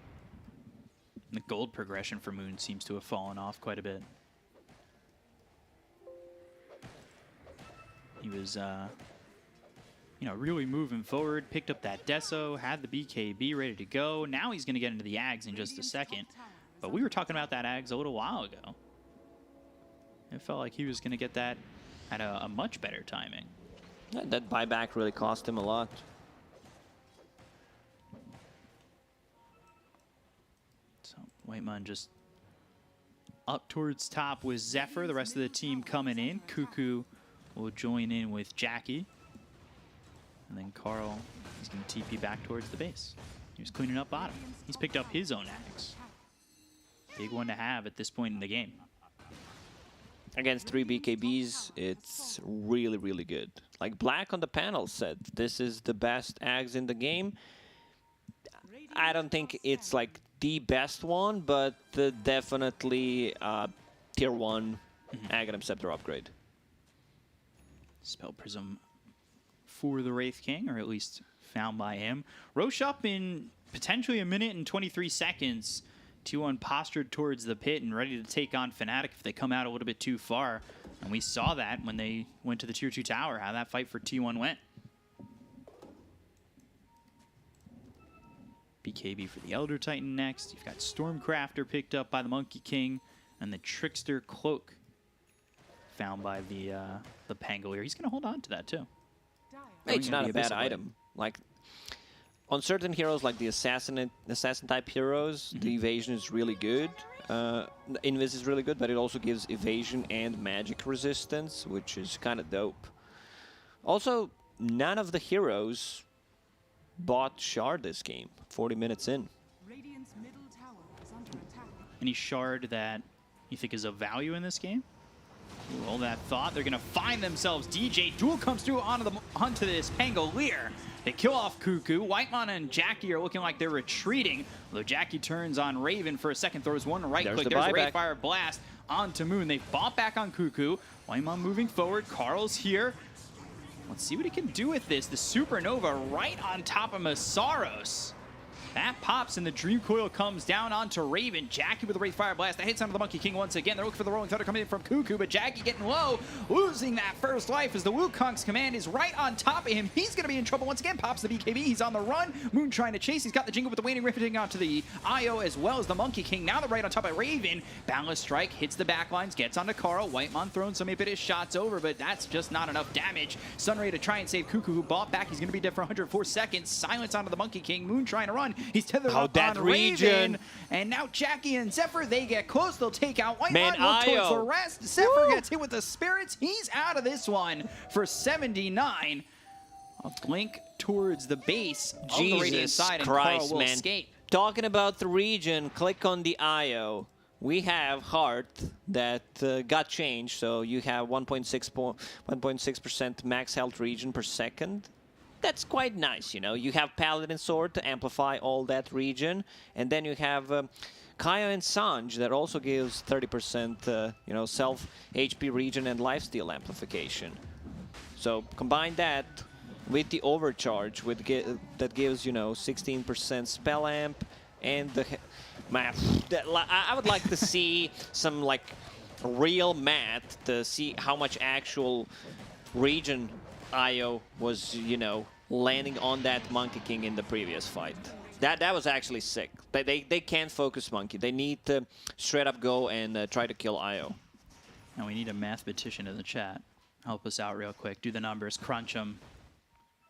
The gold progression for Moon seems to have fallen off quite a bit. He was you know, really moving forward, picked up that Deso, had the BKB ready to go. Now he's going to get into the Ags in just a second. But we were talking about that Ags a little while ago. It felt like he was going to get that at a much better timing. Yeah, that buyback really cost him a lot. So Whiteman just up towards top with Zephyr. The rest of the team coming in. Cuckoo will join in with Jackie. And then Carl is going to TP back towards the base. He was cleaning up bottom. He's picked up his own axe. Big one to have at this point in the game. Against 3 BKBs, it's really, really good. Like Black on the panel said, this is the best axe in the game. I don't think it's like the best one, but definitely tier 1 Aghanim Scepter upgrade. Spell Prism for the Wraith King, or at least found by him. Roche up in potentially a minute and 23 seconds. T1 postured towards the pit and ready to take on Fnatic if they come out a little bit too far. And we saw that when they went to the Tier 2 tower, how that fight for T1 went. BKB for the Elder Titan next. You've got Stormcrafter picked up by the Monkey King, and the Trickster Cloak found by the Pangolier. He's going to hold on to that too. It's not a bad Abyssal item. Like, on certain heroes like the assassin type heroes, the evasion is really good. Invis is really good, but it also gives evasion and magic resistance, which is kind of dope. Also, none of the heroes bought Shard this game, 40 minutes in. Radiant's middle tower is under attack. Any Shard that you think is of value in this game? Ooh, all that thought. They're going to find themselves. DJ Duel comes through onto the hunt to this Pangolier. They kill off Cuckoo. Whitemon and Jackie are looking like they're retreating. Although Jackie turns on Raven for a second, throws one right click. There's a Rayfire Blast onto Moon. They bought back on Cuckoo. Whitemon moving forward. Karl's here. Let's see what he can do with this. The Supernova right on top of Masaros. That pops and the Dream Coil comes down onto Raven. Jackie with a Wraithfire Blast that hits onto the Monkey King once again. They're looking for the Rolling Thunder coming in from Cuckoo, but Jackie getting low, losing that first life as the Wukong's command is right on top of him. He's going to be in trouble once again. Pops the BKB. He's on the run. Moon trying to chase. He's got the Jingle with the Waning Riveting onto the IO as well as the Monkey King. Now they're right on top of Raven. Boundless Strike hits the backlines, gets onto Karl. Whitemon throwing some impetus shots over, but that's just not enough damage. Sunray to try and save Cuckoo, who bought back. He's going to be dead for 104 seconds. Silence onto the Monkey King. Moon trying to run. He's tethered up that on region. Raven. And now Jackie and Zephyr, they get close. They'll take out Whitemon. Man, Look towards Io. the rest. Zephyr gets hit with the spirits. He's out of this one for 79. A blink towards the base of the Radiant Jesus side, and Karl Christ, will man. escape. Talking about the region, click on the IO. We have Heart that got changed, so you have 1.6% max health region per second. That's quite nice, you know. You have Paladin Sword to amplify all that region, and then you have Kaya and Sanj that also gives 30%, you know, self HP region and lifesteal amplification. So combine that with the overcharge, that gives, you know, 16% spell amp, and the I would like to see some like real math to see how much actual region IO was, you know, landing on that Monkey King in the previous fight. That was actually sick. They can't focus Monkey. They need to straight up go and try to kill IO. Now we need a mathematician in the chat. Help us out real quick. Do the numbers, crunch them,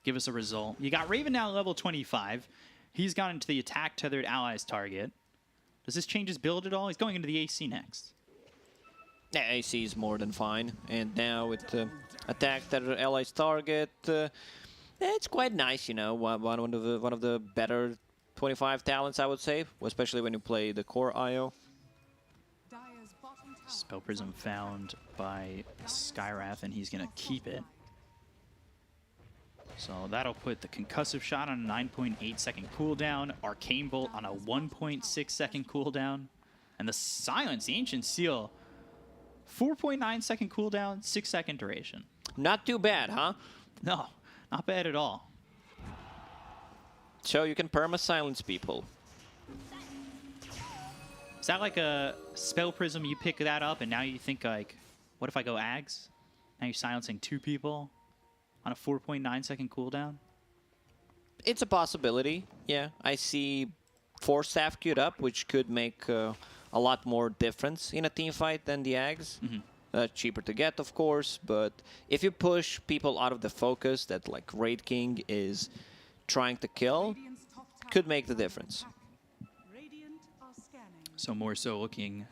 give us a result. You got Raven now level 25. He's gone into the attack tethered allies target. Does this change his build at all? He's going into the AC next. Yeah, AC is more than fine. And now with attack tethered allies target, it's quite nice, you know. One of the better 25 talents, I would say, especially when you play the core IO. Dire's bottom tower Spell Prism found by Skywrath, and he's going to keep it. So that'll put the Concussive Shot on a 9.8 second cooldown, Arcane Bolt on a 1.6 second cooldown, and the Silence, the Ancient Seal, 4.9 second cooldown, 6 second duration. Not too bad, huh? No, not bad at all. So you can perma-silence people. Is that like a Spell Prism, you pick that up, and now you think like, what if I go Ags? Now you're silencing 2 people on a 4.9 second cooldown? It's a possibility, yeah. I see 4 staff queued up, which could make a lot more difference in a team fight than the Ags. Cheaper to get, of course, but if you push people out of the focus that like Raid King is trying to kill, Radiant's top tower. could make the difference. Radiant are scanning. So more so looking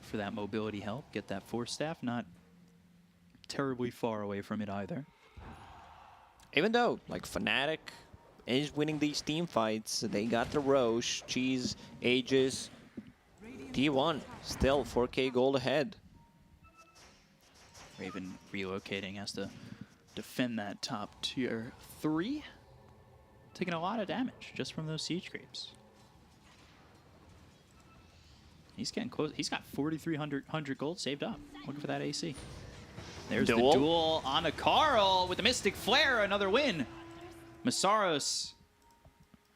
for that mobility help, get that 4 staff, not terribly far away from it either. Even though, like, Fnatic is winning these team fights, they got the Roche, Cheese, Aegis, T1, still 4K gold ahead. Raven relocating, has to defend that top tier 3. Taking a lot of damage just from those siege creeps. He's getting close. He's got 4,300 gold saved up. Looking for that AC. There's Duel. the duel on a Karl with the Mystic Flare. Another win. Masaros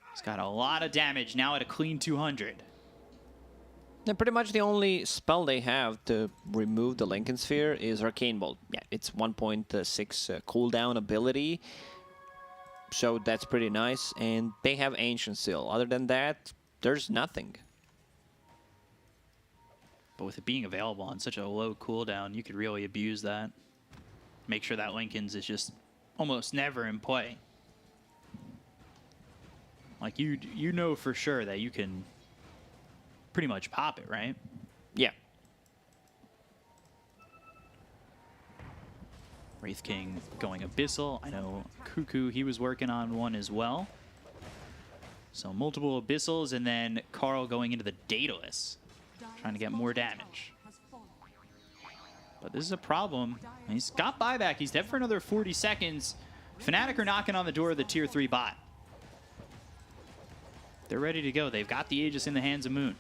has got a lot of damage now at a clean 200. And pretty much the only spell they have to remove the Lincoln Sphere is Arcane Bolt. Yeah, it's 1.6 cooldown ability, so that's pretty nice. And they have Ancient Seal. Other than that, there's nothing. But with it being available on such a low cooldown, you could really abuse that. Make sure that Lincoln's is just almost never in play. Like, you know for sure that you can pretty much pop it, right? Yeah. Wraith King going Abyssal. I know Cuckoo, he was working on one as well. So multiple Abyssals, and then Carl going into the Daedalus, trying to get more damage. But this is a problem. He's got buyback. He's dead for another 40 seconds. Fnatic are knocking on the door of the tier 3 bot. They're ready to go. They've got the Aegis in the hands of Moon.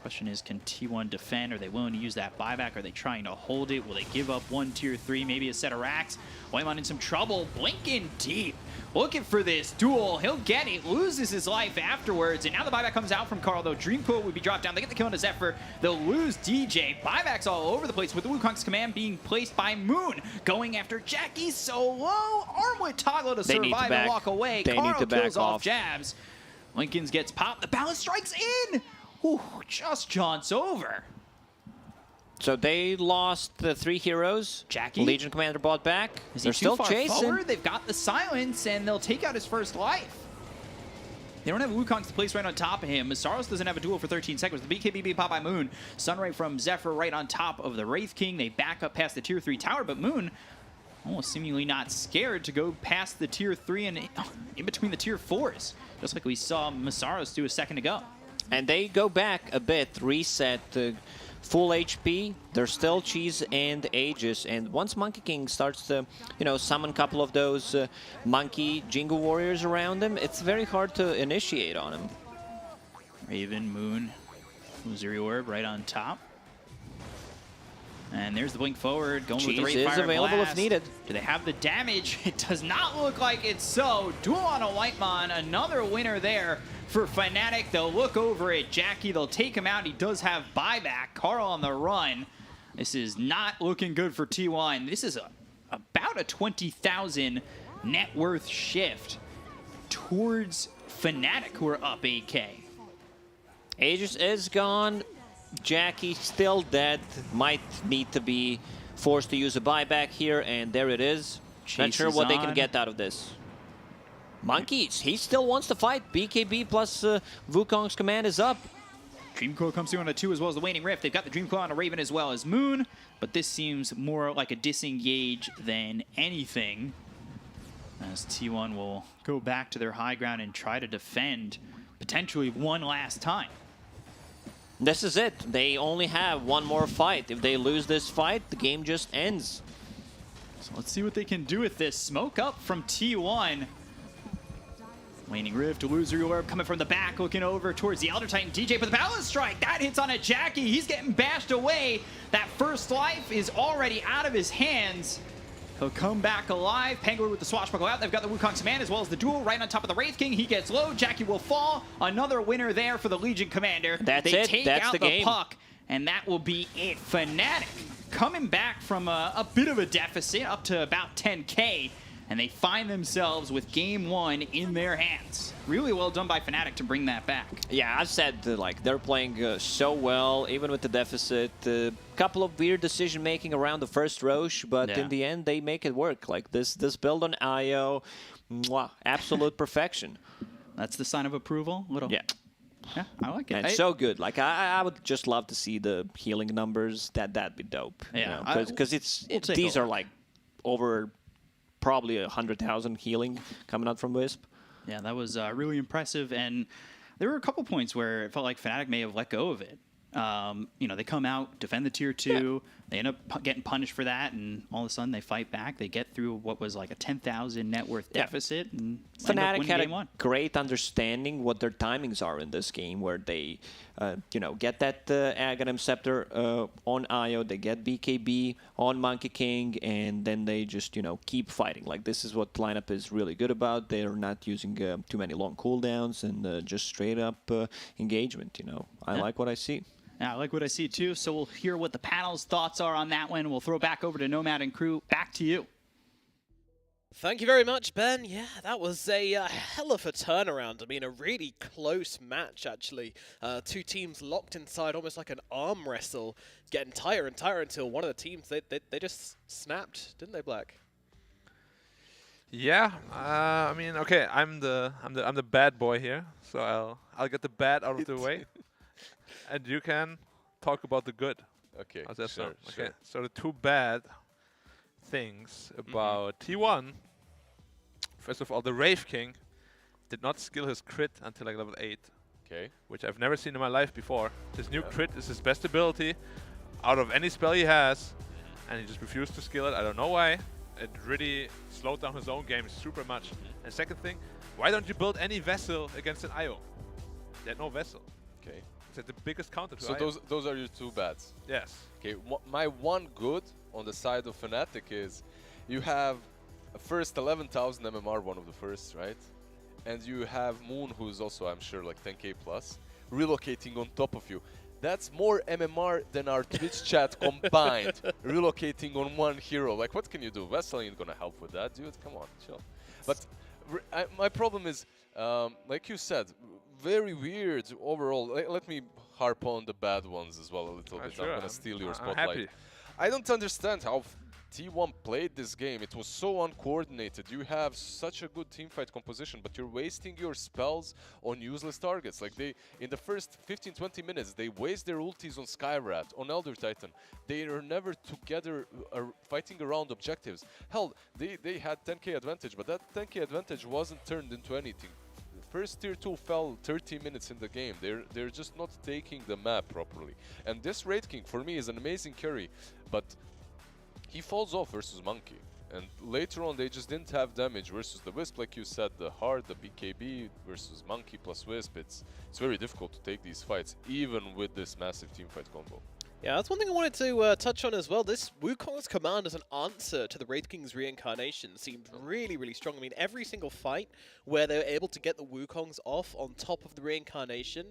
Question is, can T1 defend? Are they willing to use that buyback? Are they trying to hold it? Will they give up one tier 3, maybe a set of racks? Waymon in some trouble, blinking deep. Looking for this duel. He'll get it, loses his life afterwards, and now the buyback comes out from Carl, though. Dreamcoat would be dropped down. They get the kill into Zephyr. They'll lose DJ. Buybacks all over the place with the Wukong's command being placed by Moon. Going after Jackie solo. Armlet toggle to survive and walk away. Carl kills off jabs. Lincoln's gets popped. The balance strikes in. Ooh, just jaunts over. So they lost the 3 heroes. Jackie? Legion Commander bought back. Is They're he still too far chasing. forward? They've got the silence, and they'll take out his first life. They don't have Wukong's to place right on top of him. Masaros doesn't have a duel for 13 seconds. The BKB being popped by Moon. Sunray from Zephyr right on top of the Wraith King. They back up past the tier 3 tower, but Moon almost seemingly not scared to go past the tier 3 and in between the tier 4s, just like we saw Masaros do a second ago. And they go back a bit, reset full HP. They're still Cheese and Aegis. And once Monkey King starts to, summon a couple of those Monkey Jingle Warriors around him, it's very hard to initiate on him. Raven, Moon, Illusory Orb right on top. And there's the blink forward, going with the Ray Fire is available Blast. if needed. Do they have the damage? It does not look like it's so. Duel on a Whitemon, another winner there for Fnatic. They'll look over at Jackie. They'll take him out. He does have buyback. Carl on the run. This is not looking good for T1. This is about a 20,000 net worth shift towards Fnatic, who are up 8K. Aegis is gone. Jackie still dead. Might need to be forced to use a buyback here, and there it is. Not sure what they can get out of this. Monkeys, he still wants to fight. BKB plus Wukong's command is up. Dreamcoat comes through on a 2 as well as the Waning Rift. They've got the Dreamcoat on a Raven as well as Moon, but this seems more like a disengage than anything, as T1 will go back to their high ground and try to defend potentially one last time. This is it. They only have one more fight. If they lose this fight, the game just ends. So let's see what they can do with this. Smoke up from T1. Waning Rift, Illusory Orb coming from the back, looking over towards the Elder Titan DJ, but the Balance Strike, that hits on a Jackie. He's getting bashed away. That first life is already out of his hands. He'll come back alive. Penguin with the swashbuckle out. They've got the Wukong's command as well as the duel right on top of the Wraith King. He gets low. Jackie will fall. Another winner there for the Legion Commander. That's they it. take That's out the game. puck, and that will be it. Fnatic coming back from a bit of a deficit up to about 10K, and they find themselves with game 1 in their hands. Really well done by Fnatic to bring that back. Yeah, I said they're playing so well, even with the deficit. Couple of weird decision making around the first Roche, but in the end they make it work. Like this build on IO, mwah, absolute perfection. That's the sign of approval. Yeah, I like it. And so good. Like I would just love to see the healing numbers. That'd be dope. Yeah, because these are like over probably 100,000 healing coming out from Wisp. Yeah, that was really impressive, and there were a couple points where it felt like Fnatic may have let go of it. They come out, defend the tier 2, they end up getting punished for that, and all of a sudden they fight back. They get through what was like a 10,000 net worth deficit, and Fnatic had a great understanding what their timings are in this game, where they, get that Aghanim Scepter on IO, they get BKB on Monkey King, and then they just, keep fighting. Like, this is what lineup is really good about. They're not using too many long cooldowns and just straight up engagement, I like what I see. Yeah, I like what I see too. So we'll hear what the panel's thoughts are on that one. We'll throw it back over to Nomad and crew. Back to you. Thank you very much, Ben. Yeah, that was a hell of a turnaround. I mean, a really close match, actually. Two teams locked inside almost like an arm wrestle, getting tighter and tighter until one of the teams, they just snapped, didn't they, Black? Yeah, I mean, okay, I'm the bad boy here, so I'll get the bad out of the way, and you can talk about the good. Okay, How's that sure, sound? sure. Okay, so the two bad things about T1. First of all, the Wraith King did not skill his crit until like level 8, Okay. which I've never seen in my life before. His new crit is his best ability out of any spell he has, and he just refused to skill it. I don't know why. It really slowed down his own game super much. And second thing, why don't you build any vessel against an IO? They had no vessel. Okay. It's like the biggest counter to So IO. those are your two bads. Yes. Okay. My one good on the side of Fnatic is you have a first 11,000 MMR, one of the first, right? And you have Moon, who's also, I'm sure, like 10k plus, relocating on top of you. That's more MMR than our Twitch chat combined, relocating on one hero. Like, what can you do? Vessel ain't gonna help with that, dude. Come on, chill. But my problem is, like you said, very weird overall. Let me harp on the bad ones as well a little bit. Sure, I'm gonna steal your I'm spotlight. happy. I don't understand how T1 played this game. It was so uncoordinated. You have such a good teamfight composition, but you're wasting your spells on useless targets. Like in the first 15-20 minutes, they waste their ultis on Skyrat, on Elder Titan. They are never together fighting around objectives. Hell, they had 10k advantage, but that 10k advantage wasn't turned into anything. First tier 2 fell 30 minutes in the game. They're just not taking the map properly. And this Wraith King for me is an amazing carry, but he falls off versus Monkey. And later on they just didn't have damage versus the Wisp, like you said, the Hard, the BKB versus Monkey plus Wisp. It's very difficult to take these fights, even with this massive teamfight combo. Yeah, that's one thing I wanted to touch on as well. This Wukong's command as an answer to the Wraith King's reincarnation seemed really, really strong. I mean, every single fight where they were able to get the Wukongs off on top of the reincarnation,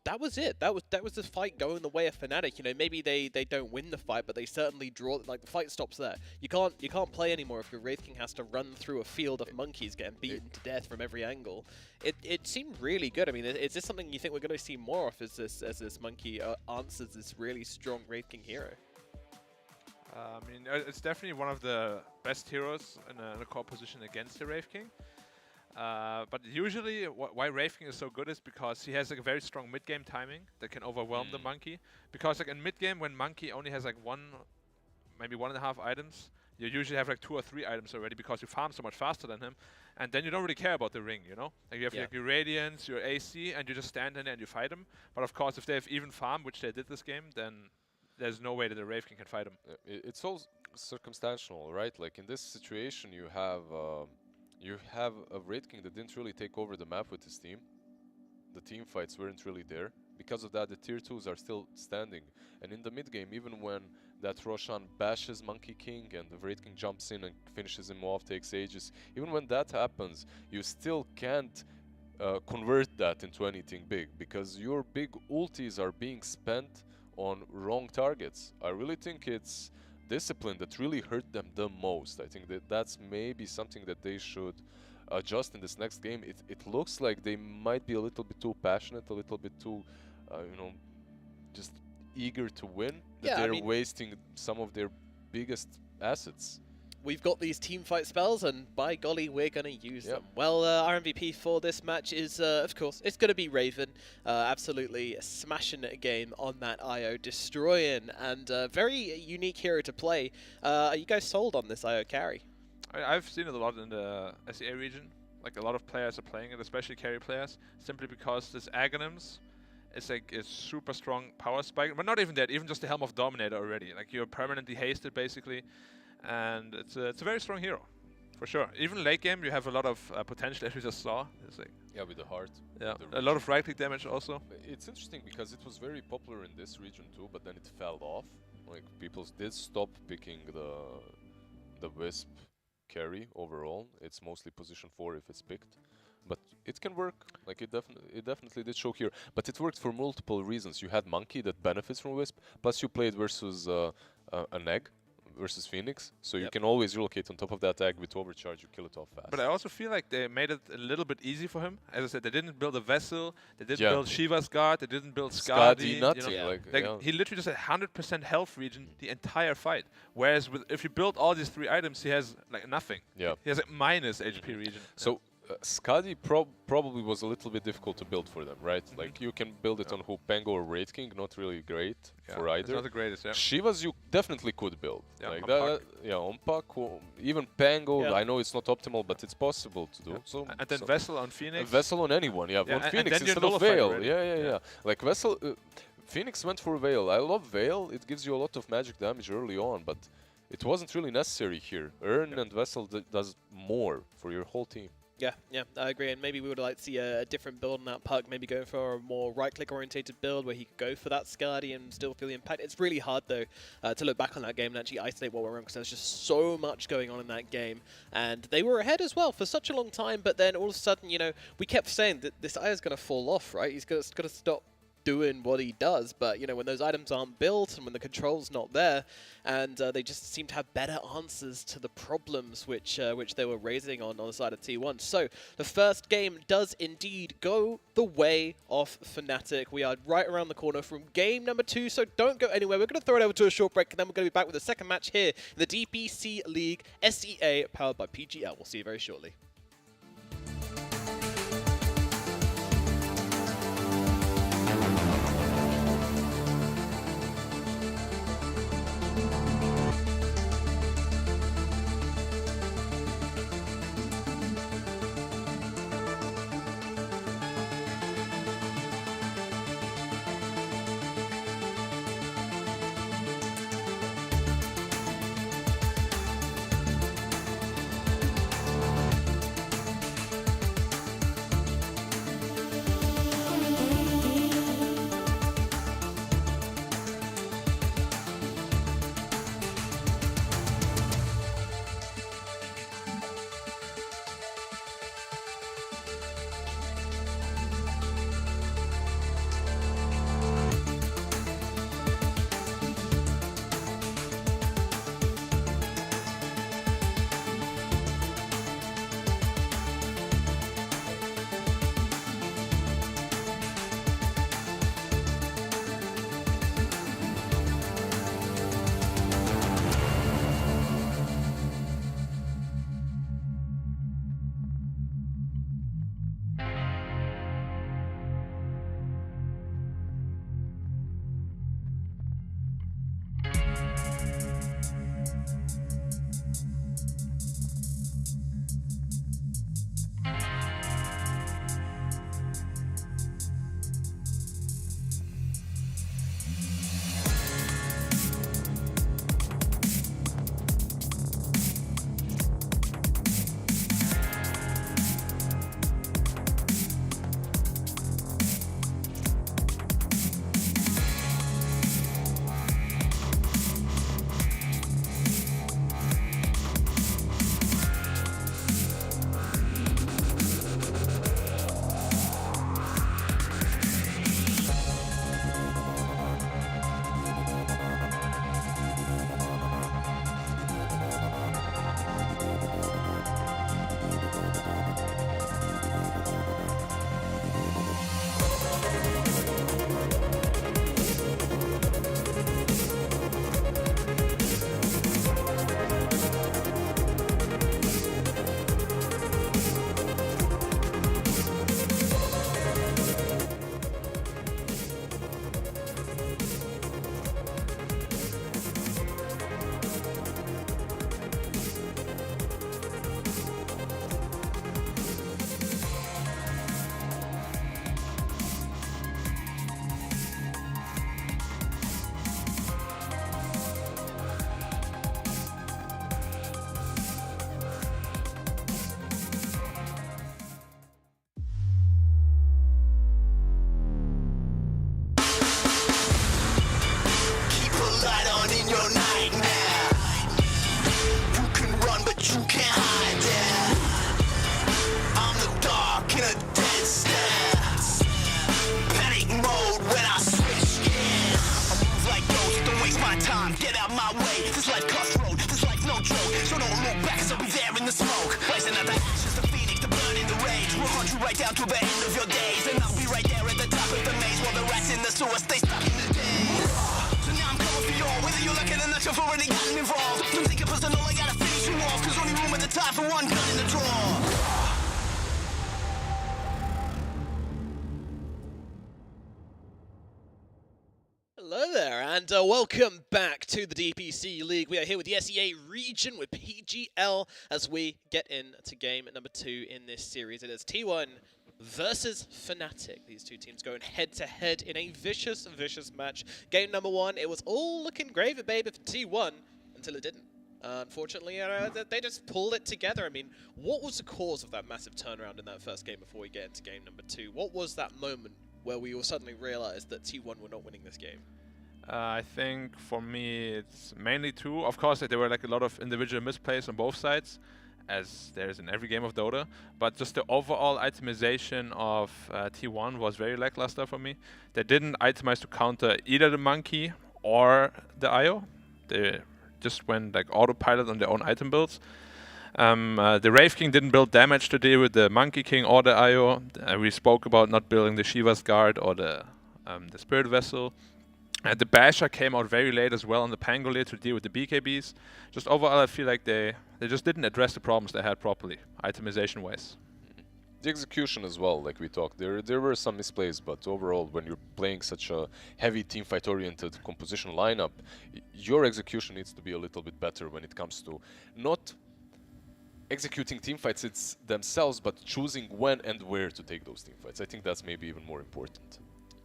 that was it. That was the fight going the way of Fnatic. You know, maybe they don't win the fight, but they certainly draw. Like, the fight stops there. You can't play anymore if your Wraith King has to run through a field of monkeys getting beaten to death from every angle. It seemed really good. I mean, is this something you think we're going to see more of as this monkey answers this really strong Wraith King hero? I mean, it's definitely one of the best heroes in a core position against the Wraith King. But usually, why Wraith King is so good is because he has like a very strong mid-game timing that can overwhelm the Monkey. Because like in mid-game, when Monkey only has like maybe 1.5 items, you usually have like 2 or 3 items already because you farm so much faster than him. And then you don't really care about the ring, you know? Like you have like your Radiance, your AC, and you just stand in there and you fight him. But of course, if they have even farm, which they did this game, then there's no way that the Wraith King can fight him. It's all circumstantial, right? Like in this situation, you have a Wraith King that didn't really take over the map with his team. The team fights weren't really there. Because of that, the tier 2s are still standing. And in the mid game, even when that Roshan bashes Monkey King and the Wraith King jumps in and finishes him off, takes ages, even when that happens, you still can't convert that into anything big, because your big ultis are being spent on wrong targets. I really think it's discipline that really hurt them the most. I think that's maybe something that they should adjust in this next game. It looks like they might be a little bit too passionate, a little bit too, just eager to win, that they're wasting some of their biggest assets. We've got these team fight spells, and by golly, we're going to use them. Well, our MVP for this match is, of course, it's going to be Raven. Absolutely smashing a game on that IO, destroying, and very unique hero to play. Are you guys sold on this IO carry? I've seen it a lot in the SEA region. Like a lot of players are playing it, especially carry players, simply because this Aghanims is like a super strong power spike. But not even that, even just the Helm of Dominator already. Like you're permanently hasted basically. And it's a very strong hero, for sure. Even late game, you have a lot of potential, as we just saw. It's like with the heart. Yeah, a lot of right-click damage also. It's interesting because it was very popular in this region too, but then it fell off. Like people did stop picking the Wisp carry overall. It's mostly position 4 if it's picked. but it can work. Like it definitely did show here. But it worked for multiple reasons. You had Monkey that benefits from Wisp, plus you played versus an egg versus Phoenix, so you can always relocate on top of that egg with overcharge. You kill it off fast. But I also feel like they made it a little bit easy for him. As I said, they didn't build a vessel, they didn't build Shiva's guard, they didn't build Skadi. Nothing. You know, Like, he literally just had 100% health region the entire fight. Whereas if you build all these 3 items, he has like nothing. Yeah. He has a minus HP region. So Skadi probably was a little bit difficult to build for them, right? Like you can build it on Hoop Pango or Wraith King, not really great for either. It's not the greatest, yeah. Shivas you definitely could build. Yeah, like on that, Puck. yeah, on Puck, even Pango, Yeah. I know it's not optimal, but it's possible to do. So, And then Vessel on Phoenix. Vessel on anyone, yeah. Yeah, On and Phoenix then you instead of nullify Veil. already. Yeah. Like Vessel, Phoenix went for Veil. I love Veil. It gives you a lot of magic damage early on, but it wasn't really necessary here. Urn and Vessel does more for your whole team. Yeah, I agree. And maybe we would like to see a different build on that Puck, maybe going for a more right-click orientated build where he could go for that Skadi and still feel the impact. It's really hard, though, to look back on that game and actually isolate what went wrong, because there's just so much going on in that game. And they were ahead as well for such a long time, but then all of a sudden, you know, we kept saying that this Aya's going to fall off, right? He's going to stop doing what he does, but you know, when those items aren't built and when the control's not there, and they just seem to have better answers to the problems which they were raising on the side of T1. So the first game does indeed go the way of Fnatic. We are right around the corner from game number 2, so don't go anywhere. We're going to throw it over to a short break, and then we're going to be back with the second match here in the DPC League SEA, powered by PGL. We'll see you very shortly. right down to the end of your days. And I'll be right there at the top of the maze while the rats in the sewer stay stuck in the days. So now I'm coming for you all, whether you like it or not, you've already gotten involved. Don't take it personal, I gotta finish you off, cause only room at the top for one gun in the drawer. Hello there, and welcome back to the DPC League. We are here with the SEA region with PGL as we get into game number 2 in this series. It is T1 versus Fnatic. These two teams going head-to-head in a vicious, vicious match. Game number 1, it was all looking gravy, baby, for T1 until it didn't. Unfortunately, they just pulled it together. I mean, what was the cause of that massive turnaround in that first game before we get into game number 2? What was that moment where we all suddenly realized that T1 were not winning this game? I think for me it's mainly 2. Of course, there were like a lot of individual misplays on both sides, as there is in every game of Dota. But just the overall itemization of T1 was very lackluster for me. They didn't itemize to counter either the monkey or the IO. They just went like autopilot on their own item builds. The Wraith King didn't build damage to deal with the Monkey King or the IO. We spoke about not building the Shiva's Guard or the Spirit Vessel. The Basher came out very late as well on the Pangolier to deal with the BKBs. Just overall, I feel like they just didn't address the problems they had properly, itemization-wise. The execution as well, like we talked, there were some misplays, but overall, when you're playing such a heavy teamfight-oriented composition lineup, your execution needs to be a little bit better when it comes to not executing teamfights it's themselves, but choosing when and where to take those teamfights. I think that's maybe even more important.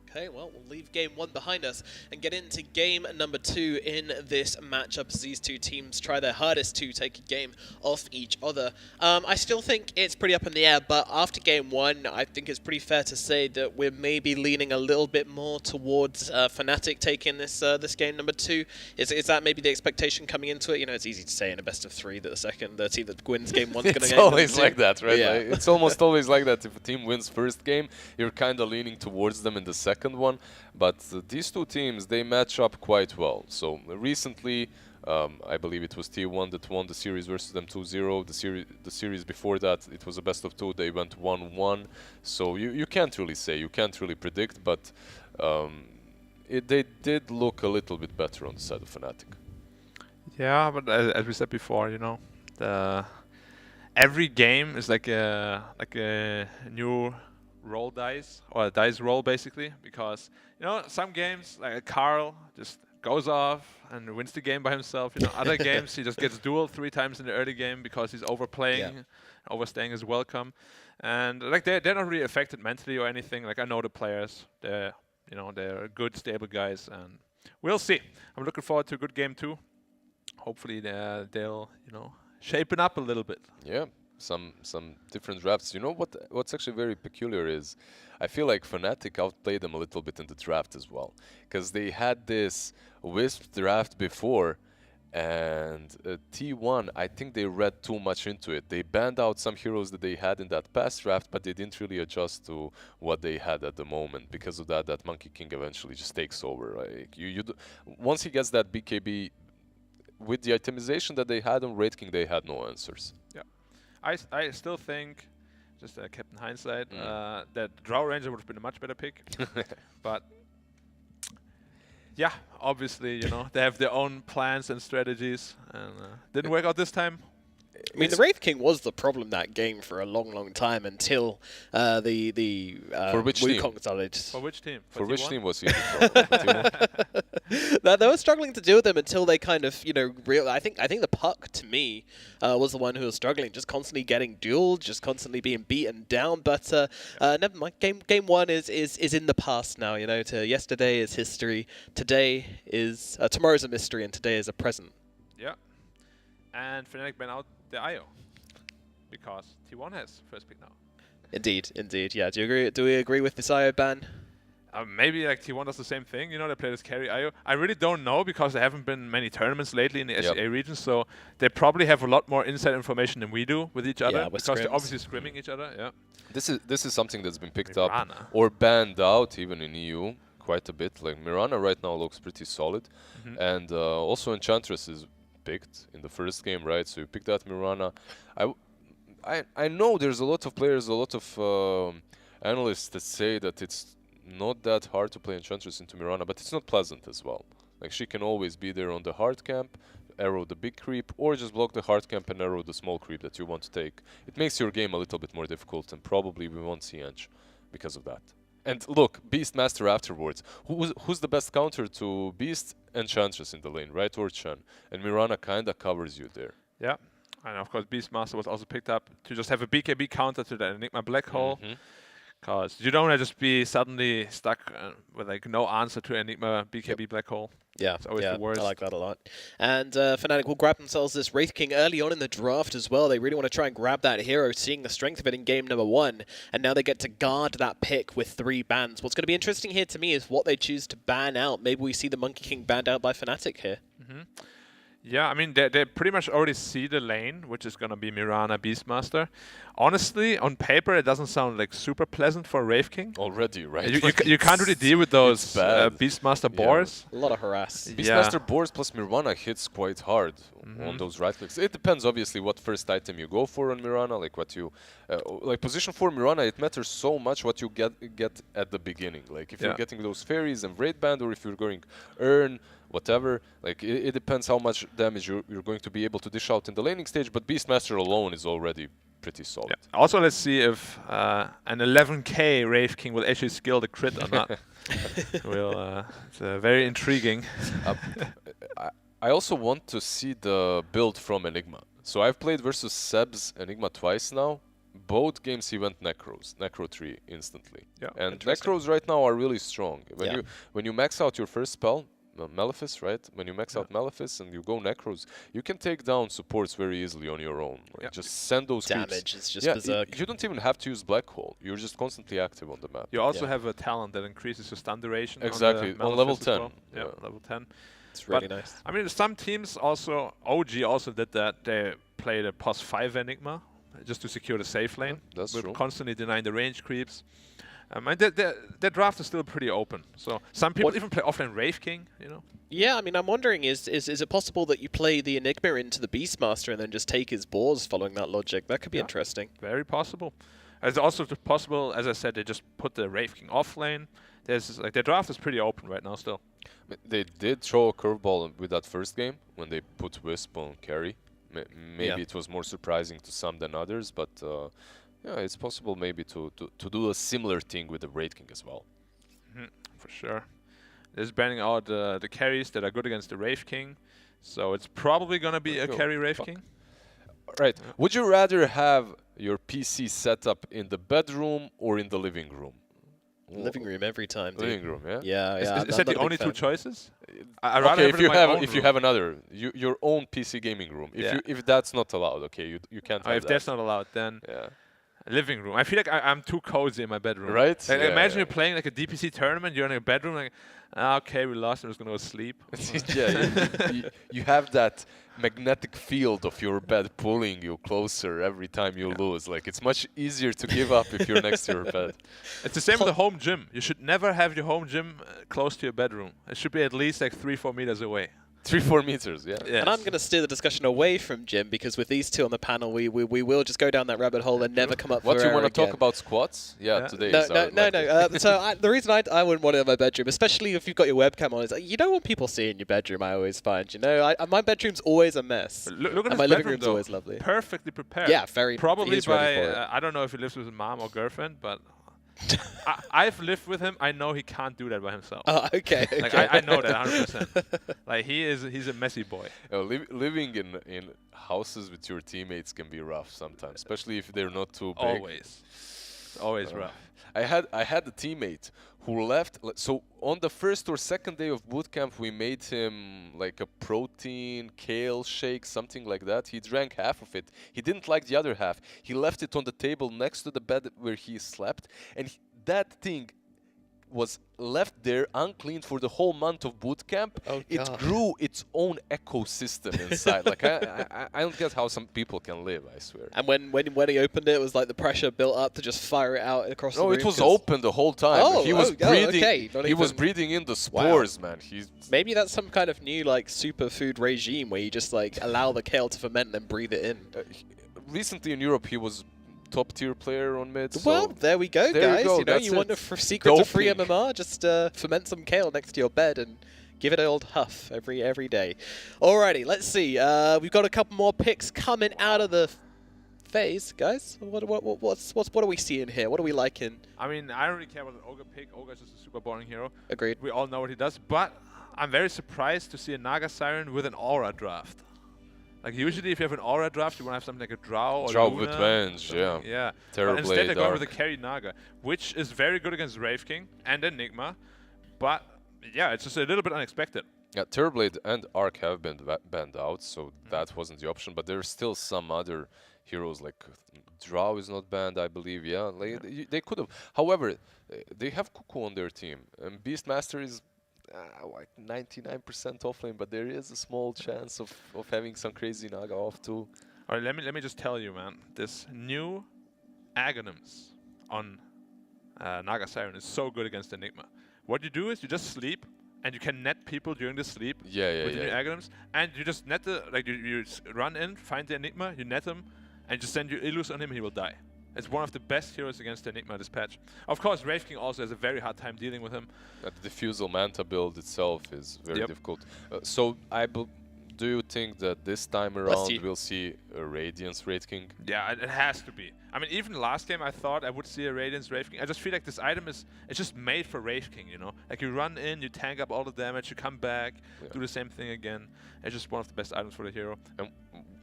Okay, well, we'll leave game 1 behind us and get into game number 2 in this matchup as these two teams try their hardest to take a game off each other. I still think it's pretty up in the air, but after game 1, I think it's pretty fair to say that we're maybe leaning a little bit more towards Fnatic taking this this game number 2. Is that maybe the expectation coming into it? You know, it's easy to say in a best of 3 that the team that wins game 1 is going to It's always like that, right? Yeah. Like, it's almost always like that. If a team wins first game, you're kind of leaning towards them in the second one, but these two teams, they match up quite well. So recently, I believe it was T1 that won the series versus them 2-0. The series before that, it was a best of 2. They went 1-1. So you can't really say, you can't really predict, but they did look a little bit better on the side of Fnatic. Yeah, but as we said before, you know, every game is like a new roll dice, or a dice roll basically, because you know some games like Carl just goes off and wins the game by himself. You know, other games he just gets dueled 3 times in the early game because he's overplaying, overstaying his welcome, and like they're not really affected mentally or anything. Like I know the players, they're good, stable guys, and we'll see. I'm looking forward to a good game 2. Hopefully they'll shapen up a little bit. Yeah. Some different drafts. You know what's actually very peculiar is I feel like Fnatic outplayed them a little bit in the draft as well, because they had this Wisp draft before, and T1, I think they read too much into it. They banned out some heroes that they had in that past draft, but they didn't really adjust to what they had at the moment. Because of that Monkey King eventually just takes over. Like once he gets that BKB, with the itemization that they had on Wraith King, they had no answers. Yeah. I still think, just kept in hindsight, that Drow Ranger would have been a much better pick. But yeah, obviously, they have their own plans and strategies, and didn't work out this time. I mean, the Wraith King was the problem that game for a long, long time until the For which team? Wukong started. For which team? For which T1? team was he? They were struggling to deal with them until they kind of, I think the Puck, to me, was the one who was struggling, just constantly getting dueled, just constantly being beaten down. But never mind. Game 1 is in the past now. Yesterday is history. Today is tomorrow's a mystery, and today is a present. Yeah. And Fnatic banned out the IO because T1 has first pick now. Indeed. Yeah. Do we agree with this IO ban? Maybe like T1 does the same thing. They play this carry IO. I really don't know because there haven't been many tournaments lately in the SEA region, so they probably have a lot more inside information than we do with each other, because they're obviously scrimming each other. Yeah. This is something that's been picked Mirana. up or banned out even in EU quite a bit. Like Mirana right now looks pretty solid, and also Enchantress is picked in the first game, right? So you picked out Mirana. I know there's a lot of players, a lot of analysts that say that it's not that hard to play Enchantress into Mirana, but it's not pleasant as well. Like, she can always be there on the hard camp, arrow the big creep, or just block the hard camp and arrow the small creep that you want to take. It makes your game a little bit more difficult, and probably we won't see Ench because of that. And look, Beastmaster afterwards. Who's the best counter to Beast? Enchantress in the lane, right? Or Chen. And Mirana kinda covers you there. Yeah. And of course, Beastmaster was also picked up to just have a BKB counter to the Enigma Black Hole. Because you don't want to just be suddenly stuck with like no answer to Enigma BKB Black Hole. Yeah, It's always the worst. I like that a lot. And Fnatic will grab themselves this Wraith King early on in the draft as well. They really want to try and grab that hero, seeing the strength of it in game number 1. And now they get to guard that pick with 3 bans. What's going to be interesting here to me is what they choose to ban out. Maybe we see the Monkey King banned out by Fnatic here. Yeah, I mean, they pretty much already see the lane, which is going to be Mirana Beastmaster. Honestly, on paper, it doesn't sound like super pleasant for Wraith King. Already, right? You can't really deal with those Beastmaster boars. A lot of harass. Beastmaster boars plus Mirana hits quite hard on those right clicks. It depends, obviously, what first item you go for on Mirana. Like what you, like position for Mirana, it matters so much what you get at the beginning. Like if you're getting those fairies and Wraith Band, or if you're going Earn, whatever. Like it depends how much damage you're going to be able to dish out in the laning stage. But Beastmaster alone is already pretty solid. Yeah. Also, let's see if an 11k Wraith King will actually skill the crit or not. It's very intriguing. I also want to see the build from Enigma. So I've played versus Seb's Enigma twice now. Both games he went Necros, Necro 3 instantly. Yeah, and Necros right now are really strong. When you max out your first spell, Malefice, right? When you max out Malefice and you go Necros, you can take down supports very easily on your own. Like just send those damage. It's just berserk. You don't even have to use Black Hole. You're just constantly active on the map. You also have a talent that increases your stun duration. Exactly, on level 10. Yeah, level 10. It's really nice. I mean, some teams also, OG also did that. They played a +5 Enigma just to secure the safe lane. That's true. Constantly denying the range creeps. And their draft is still pretty open. So some people even play offlane Wraith King, you know. Yeah, I mean, I'm wondering, is it possible that you play the Enigma into the Beastmaster and then just take his boars following that logic? That could be interesting. Very possible. It's also possible, as I said, they just put the Wraith King offlane. There's like their draft is pretty open right now still. They did throw a curveball with that first game when they put Wisp on carry. Maybe it was more surprising to some than others, but yeah, it's possible maybe to do a similar thing with the Wraith King as well. For sure. There's banning out the carries that are good against the Wraith King, so it's probably gonna be a carry Wraith King. Right. Would you rather have your PC set up in the bedroom or in the living room? Living room every time, dude. Living room, yeah. Yeah. Is that the only 2 choices? Okay, if you have another, your own PC gaming room. If that's not allowed, okay, you can't. Have if that. that's not allowed, then living room. I feel like I'm too cozy in my bedroom. Right? Like, imagine you're playing like a DPC tournament. You're in a bedroom, like, okay, we lost. I'm just gonna go sleep. you have that magnetic field of your bed pulling you closer every time you lose. Like it's much easier to give up if you're next to your bed. It's the same with the home gym. You should never have your home gym close to your bedroom. It should be at least like 3-4 meters away. 3-4 meters, yeah. And I'm going to steer the discussion away from gym because with these two on the panel, we will just go down that rabbit hole and never come up for What, you want to again. talk about squats? Yeah, today no, is our no. So the reason I wouldn't want it in my bedroom, especially if you've got your webcam on, is you don't want people seeing your bedroom, I always find. You know, my bedroom's always a mess. Look at and my his living bedroom, room's though. always lovely. Perfectly prepared. Yeah, very. Probably he's ready for it. I don't know if he lives with his mom or girlfriend, but I've lived with him. I know he can't do that by himself. Oh, okay. Like I know that 100%. Like he's a messy boy. Living in houses with your teammates can be rough sometimes, especially if they're not too big. Always rough. I had a teammate who left. So on the first or second day of bootcamp, we made him like a protein kale shake, something like that. He drank half of it. He didn't like the other half. He left it on the table next to the bed where he slept, and that thing was left there uncleaned for the whole month of bootcamp. Oh, it grew its own ecosystem inside. Like I don't get how some people can live, I swear. And when he opened it, it was like the pressure built up to just fire it out across the room. No, it was open the whole time. He was breathing. Okay. He was breathing in the spores, man. Maybe that's some kind of new like superfood regime where you just like allow the kale to ferment and then breathe it in. recently in Europe he was top tier player on mid. Well, so there we go, there guys. you go, You know, that's you want it. a secret to free Doping. MMR? Just ferment some kale next to your bed and give it an old huff every day. Alrighty, let's see. We've got a couple more picks coming out of the phase, guys. What are we seeing here? What are we liking? I mean, I don't really care about an Ogre pick. Ogre is just a super boring hero. Agreed. We all know what he does, but I'm very surprised to see a Naga Siren with an Aura draft. Like usually if you have an Aura draft, you want to have something like a Drow or Drow Luna, with Venge, something, yeah. But Terrorblade, instead they're going with Arc. the carry Naga, which is very good against Wraith King and Enigma, but yeah, it's just a little bit unexpected. Yeah, Terrorblade and Arc have been banned out, so that wasn't the option. But there's still some other heroes like Drow is not banned, I believe. Yeah, like they could have. However, they have Cuckoo on their team, and Beastmaster is like 99% offlane, but there is a small chance of having some crazy Naga off too. All right, let me just tell you, man. This new Aghanim's on Naga Siren is so good against Enigma. What you do is you just sleep, and you can net people during the sleep with the new Aghanims, and you just net the you run in, find the Enigma, you net him, and just send your Illus on him, he will die. It's one of the best heroes against Enigma this patch. Of course, Wraith King also has a very hard time dealing with him. The Diffusal Manta build itself is very difficult. So do you think that this time around we'll see a Radiance Wraith King? Yeah, it has to be. I mean, even last game I thought I would see a Radiance Wraith King. I just feel like this item it's just made for Wraith King, you know? Like you run in, you tank up all the damage, you come back, do the same thing again. It's just one of the best items for the hero. And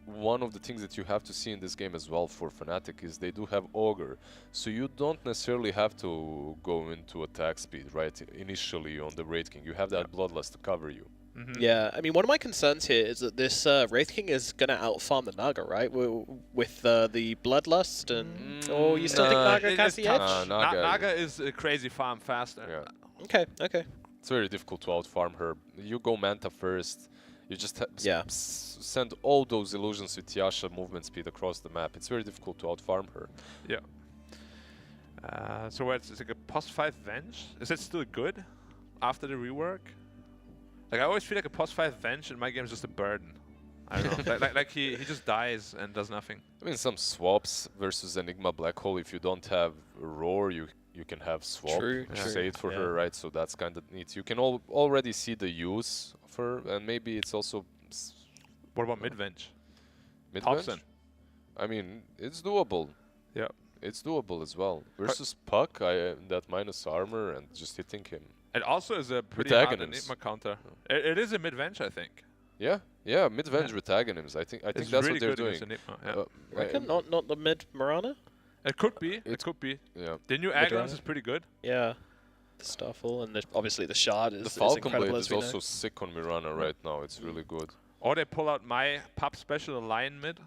one of the things that you have to see in this game as well for Fnatic is they do have Ogre, so you don't necessarily have to go into attack speed, right? Initially on the Wraith King, you have that Bloodlust to cover you. Yeah, I mean, one of my concerns here is that this Wraith King is going to outfarm the Naga, right? With the Bloodlust and... Oh, you still think Naga has the edge? Naga is a crazy farm faster. Yeah. Okay. It's very difficult to outfarm her. You go Manta first, you just send all those illusions with Yasha movement speed across the map. It's very difficult to outfarm her. Yeah. So it's like a +5 Venge? Is it still good after the rework? Like I always feel like a +5 Venge in my game is just a burden. I don't know. like he just dies and does nothing. I mean, some swaps versus Enigma Black Hole. If you don't have Roar, you can have swap. True. Say it for her, right? So that's kind of neat. You can already see the use of her, and maybe it's also. What about mid-Venge? Mid-Venge? I mean, it's doable. Yeah. It's doable as well. Versus Puck, that minus armor and just hitting him. It also is a pretty hard Enigma counter. It is a mid-Venge, I think. Yeah, mid-Venge with Aghanims. I think that's really what they're good doing. Enigma, Reckon not the mid Marana? It could be. It could be. Yeah. The new Aghanims is pretty good. Yeah. The Starfall and obviously the Shard is the Falcon incredible, Blade as is we also know. sick on Mirana right now. It's really good. Or they pull out my pub special Lion mid.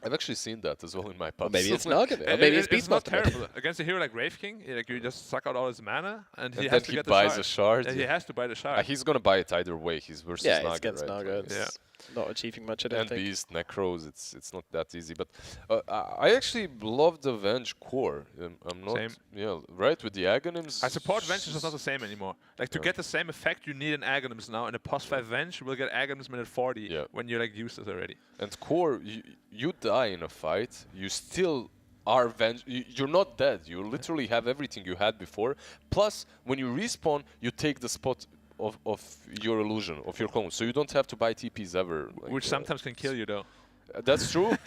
I've actually seen that as well in my pubs. Maybe it's Naga. Or maybe it's not Beastmaster. terrible. Against a hero like Wraith King, like you just suck out all his mana and he And has then to he get buys the a shard. Yeah, he has to buy the shard. He's gonna buy it either way. He's versus Yeah, Naga, it's against right? Naga. Like, It's not achieving much, I don't and think. Beast, Necros, it's not that easy. But I actually love the Venge core. I'm not, Same. yeah, right with the Aghanims. I support Venge is just not the same anymore. Like to get the same effect, you need an Aghanims now, and a +5 Venge will get Aghanims minute 40 when you like use it already. And core, you die in a fight, you still are you're not dead. You literally have everything you had before. Plus, when you respawn, you take the spot of your illusion, of your clone. So you don't have to buy TPs ever. Like, Which sometimes can kill you though. That's true.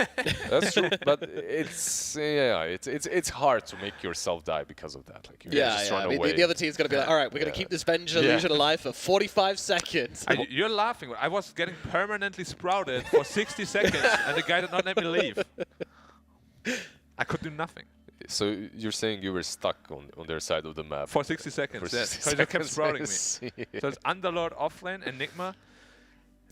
That's true. But it's hard to make yourself die because of that. Like you just run I mean, away. the other team's going to be like, all right, we're going to keep this Venge illusion alive for 45 seconds. You're laughing. I was getting permanently sprouted for 60 seconds, and the guy did not let me leave. I could do nothing. So you're saying you were stuck on their side of the map For 60 seconds, For yes. 60 So they kept seconds, sprouting I me. see. So it's Underlord offlane, Enigma.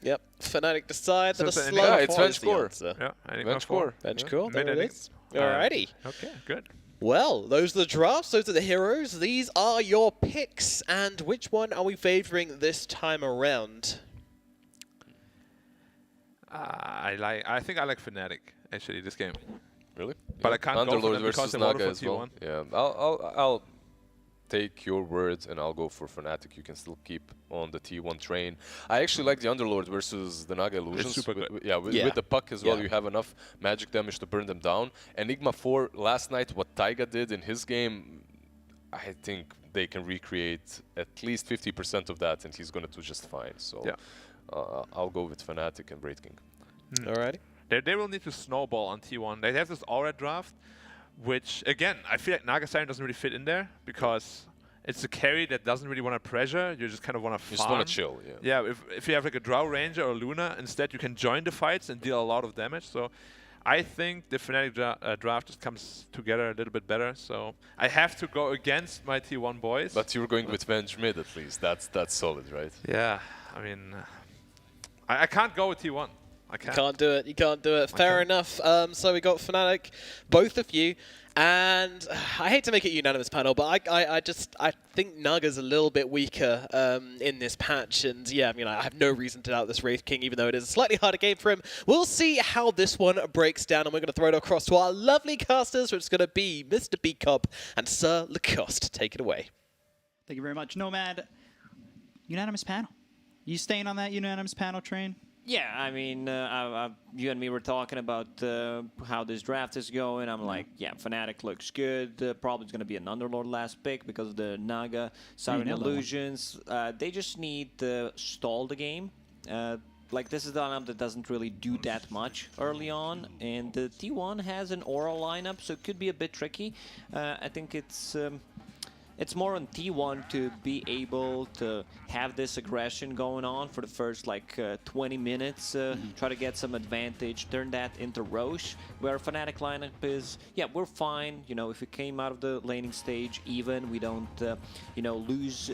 Yep. Fnatic decide that a So it's an slow Enigma it's fall Venge is the core. answer. Yeah, Enigma Venge 4. core. Venge Yeah. core, there it Mid-Enigma. is. Alrighty. Okay, good. Well, those are the drafts, those are the heroes. These are your picks, and which one are we favoring this time around? I think I like Fnatic actually this game. Really? But I can't go for Underlord them because versus they voted Naga for as well. T1. Yeah, I'll take your words and I'll go for Fnatic. You can still keep on the T1 train. I actually like the Underlord versus the Naga Illusions. super good. With the puck as well, Yeah. you have enough magic damage to burn them down. Enigma 4, last night, what Taiga did in his game, I think they can recreate at least 50% of that, and he's going to do just fine. So I'll go with Fnatic and Wraith King. Alrighty. They will need to snowball on T1. They have this aura draft, which, again, I feel like Naga Siren doesn't really fit in there because it's a carry that doesn't really want to pressure. You just kind of want to farm. You just want to chill, yeah. Yeah, if you have like a Drow Ranger or Luna, instead you can join the fights and deal a lot of damage. So I think the Fnatic draft just comes together a little bit better. So I have to go against my T1 boys. But you're going with Venge mid at least. That's solid, right? Yeah, I mean, I can't go with T1. I You can't. can't do it. You can't do it. Fair enough. So we got Fnatic, both of you, and I hate to make it a unanimous panel, but I think Naga's a little bit weaker in this patch, and yeah, I mean, I have no reason to doubt this Wraith King, even though it is a slightly harder game for him. We'll see how this one breaks down, and we're going to throw it across to our lovely casters, which is going to be Mr. Beacop and Sir Lacoste. Take it away. Thank you very much. Nomad, unanimous panel. You staying on that unanimous panel train? Yeah, I mean, you and me were talking about how this draft is going. I'm like, yeah, Fnatic looks good. Probably it's going to be an Underlord last pick because of the Naga, Siren Illusions. They just need to stall the game. Like, this is the lineup that doesn't really do that much early on. And the T1 has an aura lineup, so it could be a bit tricky. I think it's more on T1 to be able to have this aggression going on for the first like 20 minutes, try to get some advantage, turn that into Roche, where Fnatic lineup is, yeah, we're fine. You know, if we came out of the laning stage even, we don't, you know, lose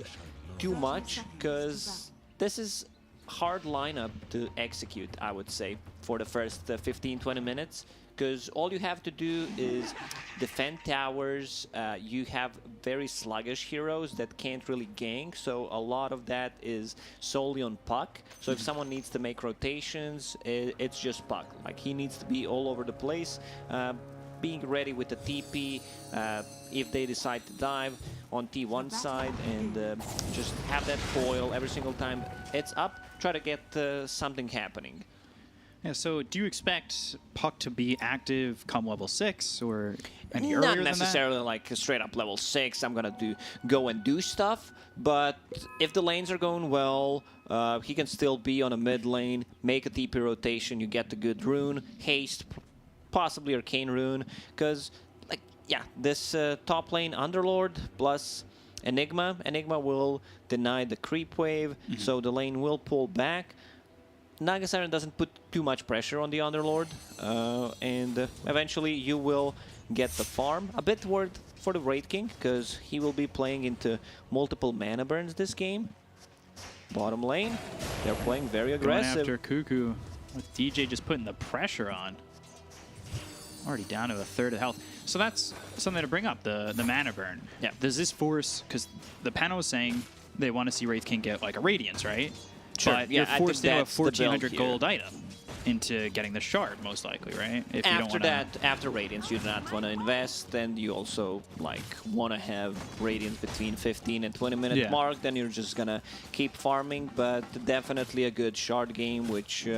too much, because this is hard lineup to execute, I would say, for the first 15-20 minutes. Because all you have to do is defend towers. You have very sluggish heroes that can't really gank, so a lot of that is solely on Puck. So if someone needs to make rotations, it's just Puck. Like, he needs to be all over the place, being ready with the TP if they decide to dive on T1 side, and just have that foil every single time it's up. Try to get something happening. Yeah, so do you expect Puck to be active come level 6 or any earlier Not than necessarily like straight up level 6, I'm gonna go and do stuff, but if the lanes are going well, he can still be on a mid lane, make a TP rotation, you get the good rune, haste, possibly arcane rune, because, like, yeah, this top lane Underlord plus Enigma will deny the creep wave, so the lane will pull back. Naga Siren doesn't put too much pressure on the Underlord, and eventually you will get the farm. A bit worried for the Wraith King, because he will be playing into multiple mana burns this game. Bottom lane, they're playing very aggressive. Going after Cuckoo, with DJ just putting the pressure on. Already down to a third of health. So that's something to bring up, the mana burn. Yeah. Does this force, because the panel was saying they want to see Wraith King get like a Radiance, right? Sure. But Yeah, you're I think forced into a that's the build 1400 here. gold item into getting the shard, most likely, right? If you don't After wanna... that, after Radiance, you do not want to invest, and you also like want to have Radiance between 15 and 20 minute mark, then you're just gonna keep farming, but definitely a good shard game, which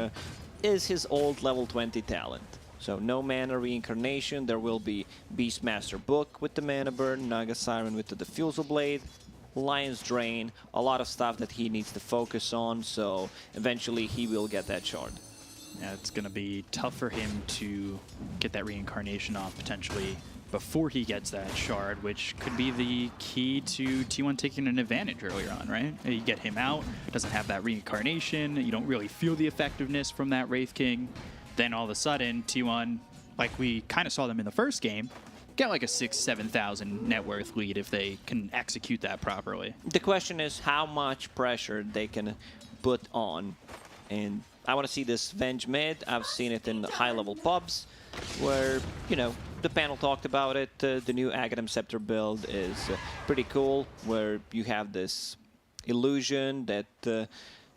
is his old level 20 talent. So no mana reincarnation, there will be Beastmaster Book with the mana burn, Naga Siren with the Diffusal Blade, Lion's Drain, a lot of stuff that he needs to focus on, so eventually he will get that shard. Yeah, it's going to be tough for him to get that reincarnation off potentially before he gets that shard, which could be the key to T1 taking an advantage earlier on, right? You get him out, doesn't have that reincarnation, you don't really feel the effectiveness from that Wraith King, then all of a sudden T1, like we kind of saw them in the first game, get like a 6,000-7,000 net worth lead if they can execute that properly. The question is how much pressure they can put on, and I want to see this Venge mid. I've seen it in high-level pubs where, you know, the panel talked about it. The new Aghanim Scepter build is pretty cool, where you have this illusion that,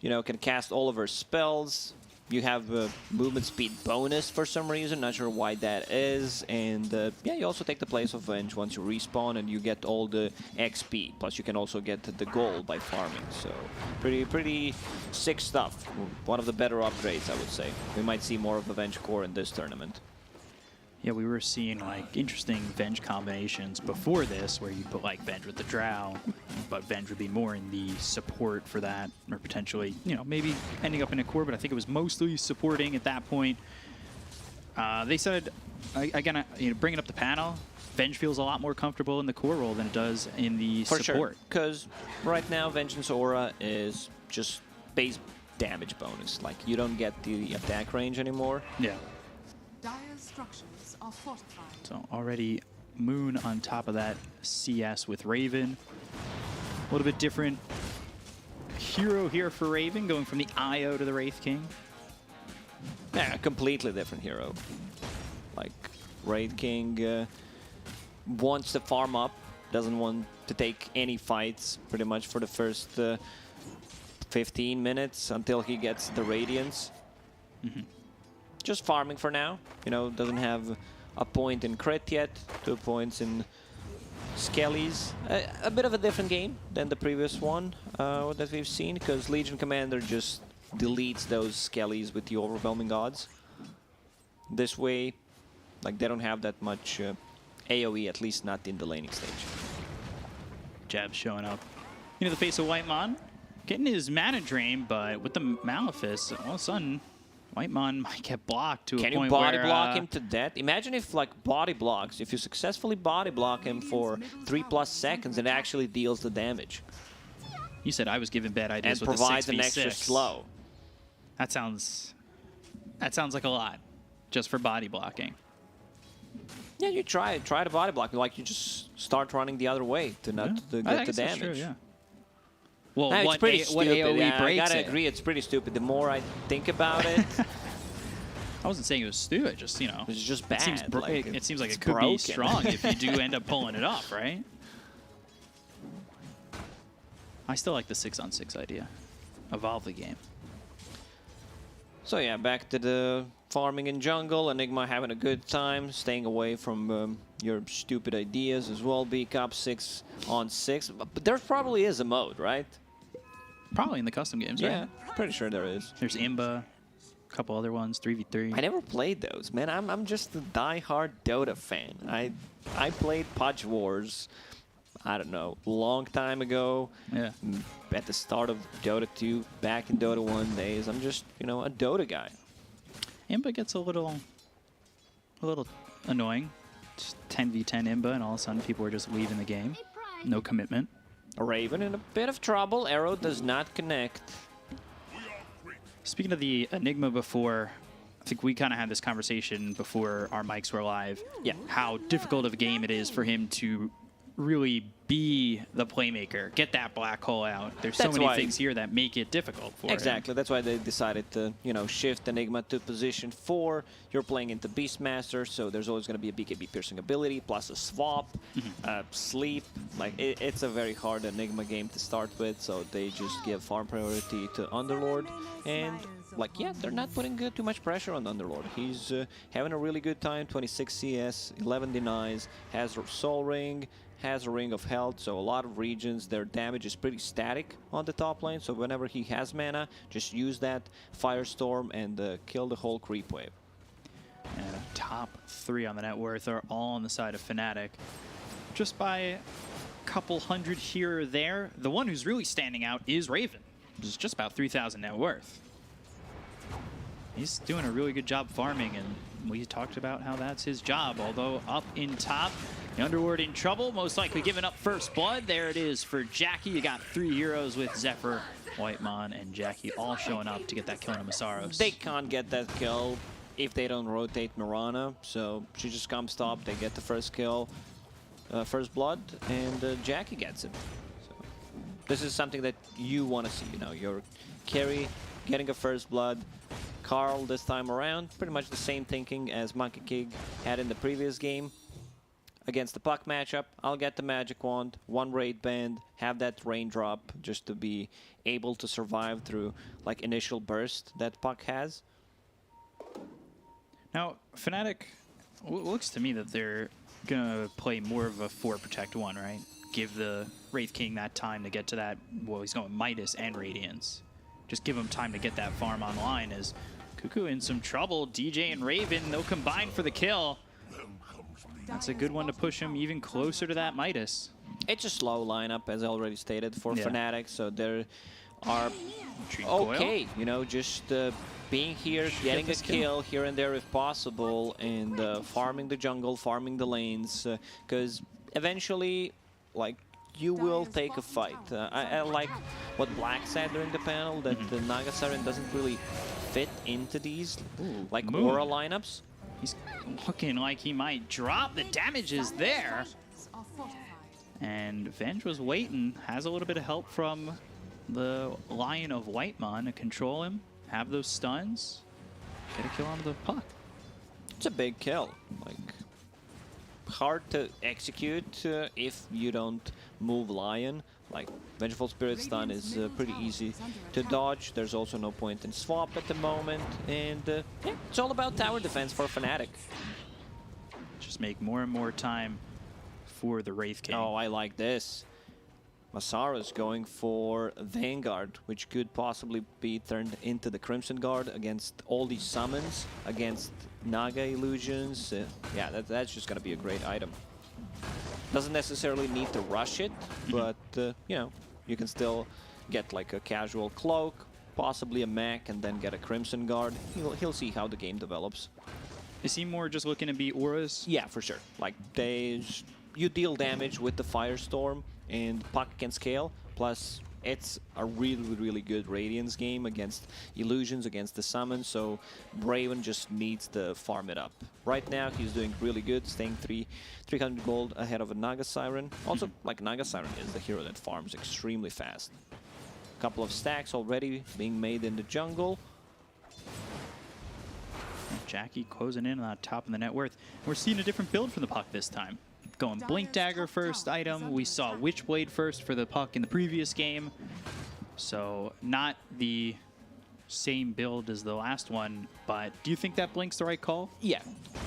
you know, can cast all of her spells. you have a movement speed bonus for some reason, not sure why that is. And yeah, you also take the place of Venge once you respawn and you get all the XP. Plus you can also get the gold by farming. So pretty sick stuff. One of the better upgrades, I would say. We might see more of the Venge core in this tournament. Yeah, we were seeing like interesting Venge combinations before this, where you put like Venge with the Drow, but Venge would be more in the support for that, or potentially, you know, maybe ending up in a core, but I think it was mostly supporting at that point. They said, again, you know, bringing up the panel, Venge feels a lot more comfortable in the core role than it does in the For support. sure, because right now Vengeance Aura is just base damage bonus. Like, you don't get the attack range anymore. Yeah. Dire's structures are fortified. So already Moon on top of that CS with Raven. A little bit different hero here for Raven, going from the IO to the Wraith King. Yeah, a completely different hero. Like, Wraith King wants to farm up, doesn't want to take any fights pretty much for the first 15 minutes until he gets the Radiance. Just farming for now, you know, doesn't have a point in crit yet, 2 points in Skellies. A bit of a different game than the previous one that we've seen, because Legion Commander just deletes those Skellies with the overwhelming odds. This way, like, they don't have that much AoE, at least not in the laning stage. Jab showing up into the face of Whitemon, getting his mana drain, but with the Malefice, all of a sudden, Whitemon might get blocked to a point where... Can you body block him to death? Imagine if, like, body blocks, if you successfully body block him for 3+ seconds, it actually deals the damage. You said I was giving bad ideas and with provides the 6v6. an extra slow. That sounds like a lot, just for body blocking. Yeah, you try to body block. Like, you just start running the other way to not to get the damage. True, yeah. Well, No, it's pretty stupid. AoE Yeah, I breaks gotta it? agree, it's pretty stupid. The more I think about it, I wasn't saying it was stupid, just, you know. it's just bad. It seems like it's it could broken. be strong if you do end up pulling it off, right? I still like the 6-on-6 idea. Evolve the game. So yeah, back to the farming in jungle. Enigma having a good time, staying away from your stupid ideas as well. Beak up 6-on-6. But there probably is a mode, right? Probably in the custom games, Yeah, right? pretty sure there is. There's Imba, a couple other ones, 3v3. I never played those, man. I'm just a die-hard Dota fan. I played Pudge Wars, I don't know, long time ago. Yeah. At the start of Dota 2, back in Dota 1 days. I'm just, you know, a Dota guy. Imba gets a little annoying. Just 10v10 Imba, and all of a sudden people are just leaving the game. No commitment. A Raven in a bit of trouble. Arrow does not connect. Speaking of the Enigma before, I think we kind of had this conversation before our mics were live. Yeah. How difficult of a game it is for him to really be the playmaker, get that black hole out. There's so many things here that make it difficult for him. Exactly. That's why they decided to, you know, shift Enigma to position 4. You're playing into Beastmaster, so there's always going to be a BKB piercing ability, plus a swap, sleep. Like, it's a very hard Enigma game to start with, so they just give farm priority to Underlord. And, like, yeah, they're not putting too much pressure on Underlord. He's having a really good time, 26 CS, 11 denies, has Soul Ring, has a Ring of Health, so a lot of regions, their damage is pretty static on the top lane, so whenever he has mana, just use that Firestorm and kill the whole creep wave. And top 3 on the net worth are all on the side of Fnatic. Just by a couple hundred here or there. The one who's really standing out is Raven, which is just about 3,000 net worth. He's doing a really good job farming, and we talked about how that's his job, although up in top, the Underlord in trouble, most likely giving up first blood. There it is for Jackie. You got 3 heroes with Zephyr, Whitemon, and Jackie all showing up to get that kill on Masaros. They can't get that kill if they don't rotate Mirana, so she just comes top, they get the first kill, first blood, and Jackie gets it. So this is something that you want to see, you know, your carry getting a first blood. Carl this time around, pretty much the same thinking as Monkey King had in the previous game. Against the Puck matchup, I'll get the Magic Wand, 1 Raid Band, have that Raindrop just to be able to survive through like initial burst that Puck has. Now, Fnatic, looks to me that they're going to play more of a 4 protect 1, right? Give the Wraith King that time to get to that, well, he's going Midas and Radiance. Just give him time to get that farm online as Cuckoo in some trouble. DJ and Raven, they'll combine for the kill. That's a good one to push him even closer to that Midas. It's a slow lineup, as I already stated, for Yeah. Fnatic, so there are Treat Coil. okay, you know, just being here, getting a this kill. kill here and there if possible, and farming the jungle, farming the lanes, because eventually, like, you will take a fight. I like what Black said during the panel, that the Naga Siren doesn't really fit into these, like, Moon. aura lineups. He's looking like he might drop. The damage is there. Structures are fortified. And Venge was waiting, has a little bit of help from the Lion of Whitemon to control him, have those stuns, get a kill onto the puck. It's a big kill. Like, hard to execute if you don't move Lion. Like, Vengeful Spirit stun is pretty easy to dodge. There's also no point in swap at the moment. And yeah, it's all about tower defense for Fnatic. Just make more and more time for the Wraith King. Oh, I like this. Masara's going for Vanguard, which could possibly be turned into the Crimson Guard against all these summons, against Naga illusions. Yeah, that's just going to be a great item. Doesn't necessarily need to rush it, but, you know, you can still get like a casual cloak, possibly a mech, and then get a Crimson Guard. He'll see how the game develops. Is he more just looking to beat auras? Yeah, for sure. Like, you deal damage with the Firestorm, and puck can scale. Plus, it's a really, really good Radiance game against illusions, against the summon, so Braven just needs to farm it up. Right now, he's doing really good, staying 300 gold ahead of a Naga Siren. Also, like, Naga Siren is the hero that farms extremely fast. Couple of stacks already being made in the jungle. Jackie closing in on that top of the net worth. We're seeing a different build for the puck this time. Going Blink Dagger first item. We saw Witchblade first for the puck in the previous game. So not the same build as the last one, but do you think that Blink's the right call? Yeah,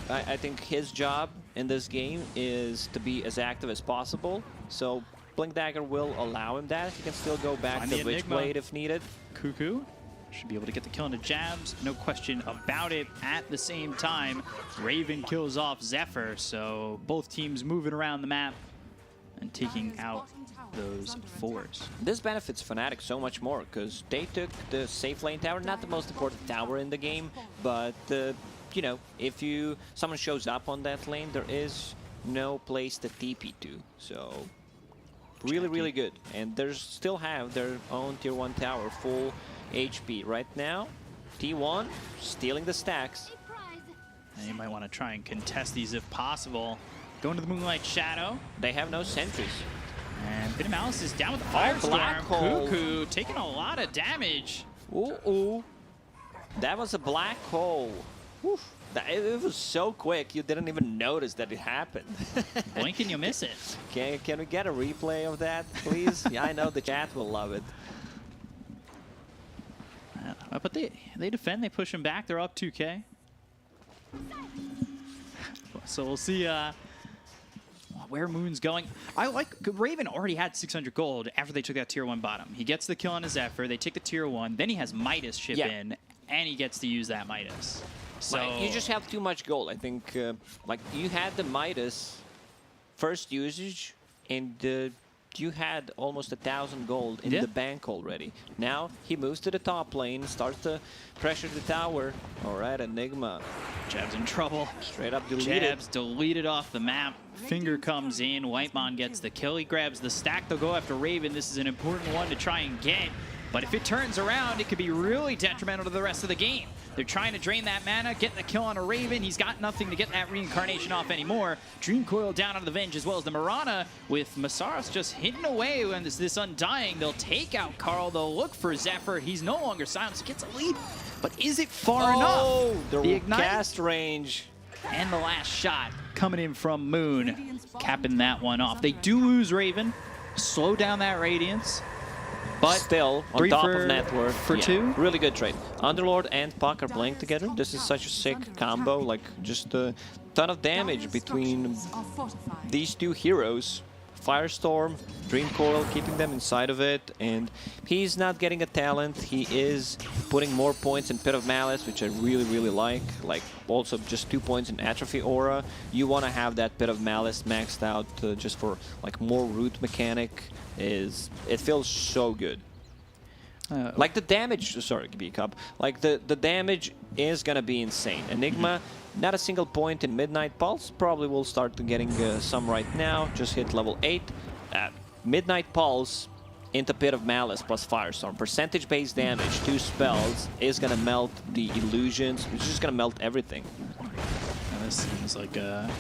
I think his job in this game is to be as active as possible. So Blink Dagger will allow him that. He can still go back Find to the Enigma. Witchblade if needed. Cuckoo should be able to get the kill into jabs, no question about it. At the same time, Raven kills off Zephyr, so both teams moving around the map and taking out those fours. This benefits Fnatic so much more because they took the safe lane tower, not the most important tower in the game, but you know, if someone shows up on that lane, there is no place to TP to. So really, really good. And they still have their own tier 1 tower, full HP. Right now, T1 stealing the stacks. And you might want to try and contest these if possible. Going to the Moonlight Shadow. They have no sentries. And Pit of Malice is down with the Black Firestorm. hole. Cuckoo taking a lot of damage. Ooh, ooh. That was a black hole. Woof. It was so quick, you didn't even notice that it happened. Blink and you miss it. Can we get a replay of that, please? Yeah, I know the chat will love it. But they defend, they push him back. They're up 2K. So we'll see where Moon's going. I like Raven already had 600 gold after they took that tier 1 bottom. He gets the kill on his Zephyr. They take the tier 1. Then he has Midas ship in, and he gets to use that Midas. So Like, you just have too much gold. I think like you had the Midas first usage, and you had almost 1,000 gold in the bank already. Now he moves to the top lane, starts to pressure the tower. All right, Enigma. Jab's in trouble. Straight up deleted. Jab's deleted off the map. Finger comes in. Whitemon gets the kill. He grabs the stack. They'll go after Raven. This is an important one to try and get. But if it turns around, it could be really detrimental to the rest of the game. They're trying to drain that mana, get the kill on a Raven. He's got nothing to get that reincarnation off anymore. Dream Coil down on the Venge as well as the Mirana, with Masaras just hidden away when this Undying. They'll take out Carl. They'll look for Zephyr. He's no longer silenced. He gets a lead. But is it far enough? The Ignite cast range. and the last shot coming in from Moon, capping that one off. They do lose Raven. Slow down that Radiance. but still on 3 top for, of net worth. for 2. Really good trade. Underlord and Puck are playing together. This is such a sick combo. Like just a ton of damage between these two heroes. Firestorm, Dream Coil, keeping them inside of it, and he's not getting a talent. He is putting more points in Pit of Malice, which I really, really like. Like, also just 2 points in Atrophy Aura. You want to have that Pit of Malice maxed out just for like more root mechanic. It feels so good. Like the damage, sorry, B-Cup, like the damage is gonna be insane. Enigma, not a single point in Midnight Pulse, probably will start getting some right now, just hit level 8. Midnight Pulse into Pit of Malice plus Firestorm. Percentage-based damage, 2 spells, is gonna melt the illusions, which is just gonna melt everything. And this seems like a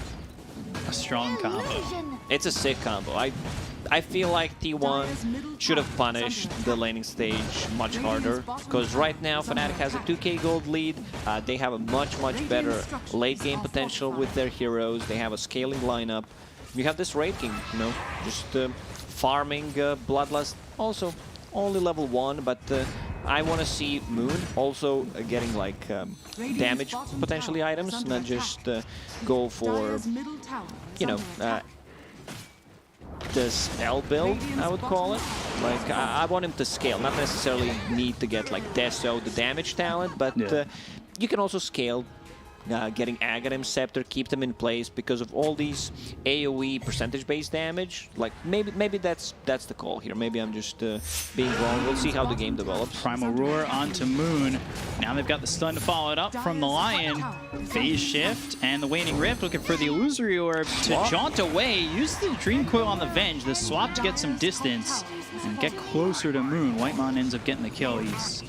strong combo. It's a sick combo. I feel like T1 should have punished the laning stage much harder, because right now Fnatic has a 2k gold lead. They have a much better late game potential with their heroes. They have a scaling lineup. You have this Raid King, you know, just farming Bloodlust. Also only level 1, but I want to see Moon also getting like damage potentially items, not just go for, you know, the spell build, I would call it. Like, I want him to scale, not necessarily need to get like Deso, the damage talent, but you can also scale, getting Aghanim Scepter, keep them in place because of all these AoE percentage-based damage. Like, maybe that's the call here. Maybe I'm just being wrong. We'll see how the game develops. Primal Roar onto Moon. Now they've got the stun to follow it up from the Lion. Phase Shift and the Waning Rift looking for the Illusory Orb to jaunt away. Use the Dream Coil on the Venge, the swap to get some distance and get closer to Moon. Whitemon ends up getting the kill. He's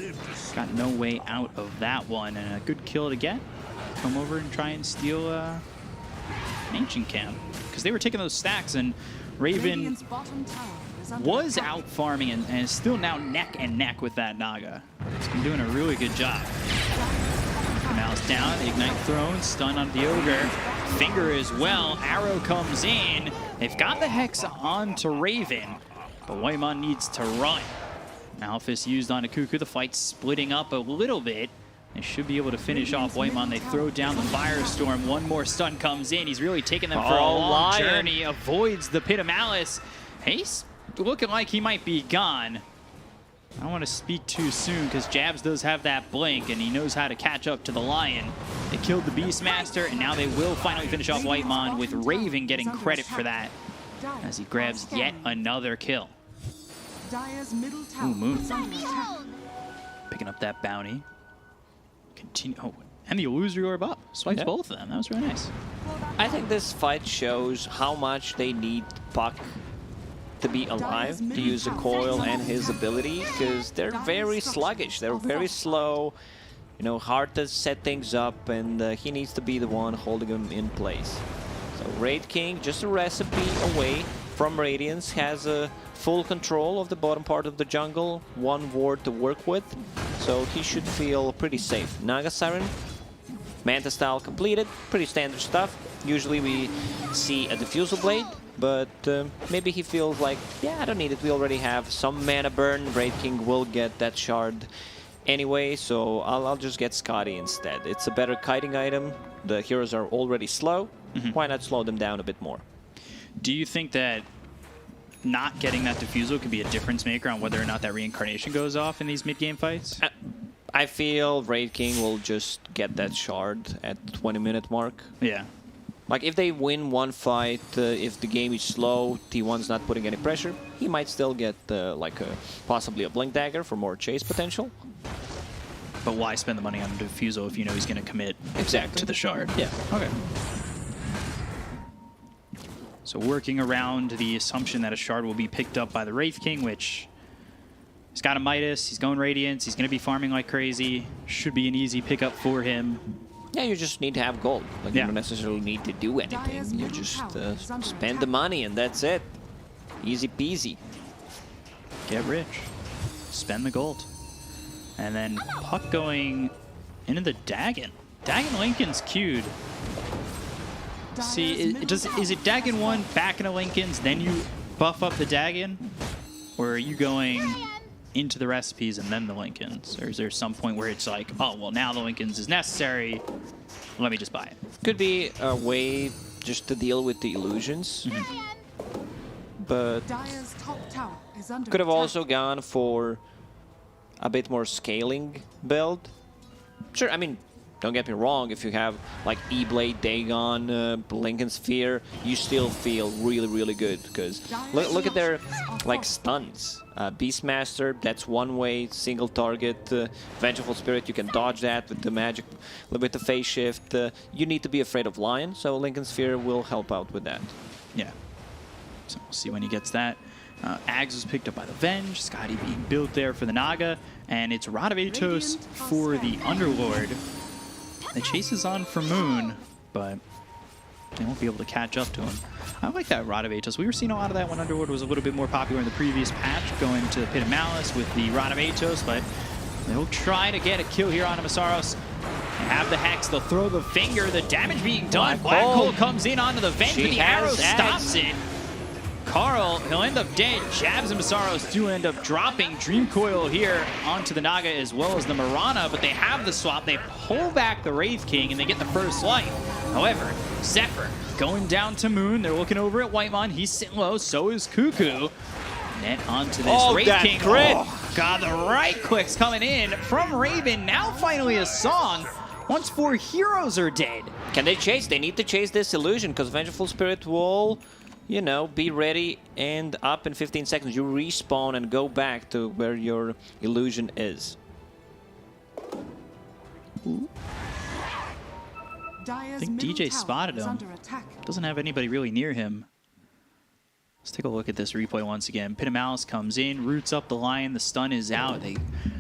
got no way out of that one, and a good kill to get. Come over and try and steal an Ancient Camp, because they were taking those stacks, and Raven was out farming and is still now neck and neck with that Naga. He's been doing a really good job. Malice down, Ignite Throne, stun on the Ogre, Finger as well, Arrow comes in. They've got the Hex onto Raven, but Whitemon needs to run. Malphus used onto Cuckoo, the fight's splitting up a little bit. They should be able to finish off Whitemon. They throw down the Firestorm. One more stun comes in. He's really taking them for a long journey. Avoids the Pit of Malice. He's looking like he might be gone. I don't want to speak too soon because Jabs does have that blink and he knows how to catch up to the Lion. They killed the Beastmaster and now they will finally finish off Whitemon, with Raven getting credit for that as he grabs yet another kill. Ooh, Moon. Picking up that bounty. Continue. Oh, and the Illusory Orb up. Swipes both of them. That was really nice. I think this fight shows how much they need Puck to be alive, to use the coil and his ability, because they're very sluggish. They're very slow, you know, hard to set things up, and he needs to be the one holding them in place. So Raid King, just a recipe away from Radiance, has a full control of the bottom part of the jungle, 1 ward to work with, so he should feel pretty safe. Naga Siren, Manta style completed, pretty standard stuff. Usually we see a Diffusal Blade, but maybe he feels like, yeah, I don't need it, we already have some mana burn. Raid King will get that shard anyway, so I'll just get Scotty instead. It's a better kiting item, the heroes are already slow, why not slow them down a bit more? Do you think that not getting that Diffusal could be a difference maker on whether or not that Reincarnation goes off in these mid-game fights? I feel Raid King will just get that shard at the 20-minute mark. Yeah. Like, if they win one fight, if the game is slow, T1's not putting any pressure, he might still get like possibly a Blink Dagger for more chase potential. But why spend the money on a Diffusal if you know he's going to commit to the shard? Yeah. Okay. So working around the assumption that a shard will be picked up by the Wraith King, which he's got a Midas, he's going Radiance, he's going to be farming like crazy. Should be an easy pickup for him. Yeah, you just need to have gold. Like, you don't necessarily need to do anything. You just spend the money and that's it. Easy peasy. Get rich. Spend the gold. And then Puck going into the Dagon. Dagon Lincoln's queued. See, is it Dagon 1 back into Lincoln's, then you buff up the Dagon? Or are you going into the recipes and then the Lincolns? Or is there some point where it's like, oh, well, now the Lincolns is necessary, let me just buy it? Could be a way just to deal with the illusions. But Dire's top tower is under could have attack. also gone for a bit more scaling build. Sure, I mean, don't get me wrong, if you have like E-Blade, Dagon, Lincoln Sphere, you still feel really, really good, because look at their like stuns. Beastmaster, that's one way, single target. Vengeful Spirit, you can dodge that with the magic, with the phase shift. You need to be afraid of Lion, so Lincoln Sphere will help out with that. Yeah. So we'll see when he gets that. Ags was picked up by the Venge, Scotty being built there for the Naga, and it's Radavetos for the Underlord. The chase is on for Moon, but they won't be able to catch up to him. I like that Radavetos. We were seeing a lot of that when Underlord was a little bit more popular in the previous patch, going to Pit of Malice with the Radavetos, but they'll try to get a kill here on Amasaros. They have the Hex, they'll throw the finger, the damage being done. Black Hole comes in onto the Venge, but the arrow stops it. Carl, he'll end up dead. Jabs and Masaros do end up dropping Dream Coil here onto the Naga as well as the Mirana, but they have the swap. They pull back the Wraith King and they get the first life. However, Zephyr going down to Moon. They're looking over at Whitemon. He's sitting low, so is Cuckoo. Net onto this Wraith King. Crit. Oh, God, the right clicks coming in from Raven. Now finally a song. Once 4 heroes are dead. Can they chase? They need to chase this illusion, because Vengeful Spirit will, you know, be ready and up in 15 seconds. You respawn and go back to where your illusion is. Dire's I think middle DJ tower spotted is him. under attack. Doesn't have anybody really near him. Let's take a look at this replay once again. Pit of Malice comes in, roots up the Lion, the stun is out. They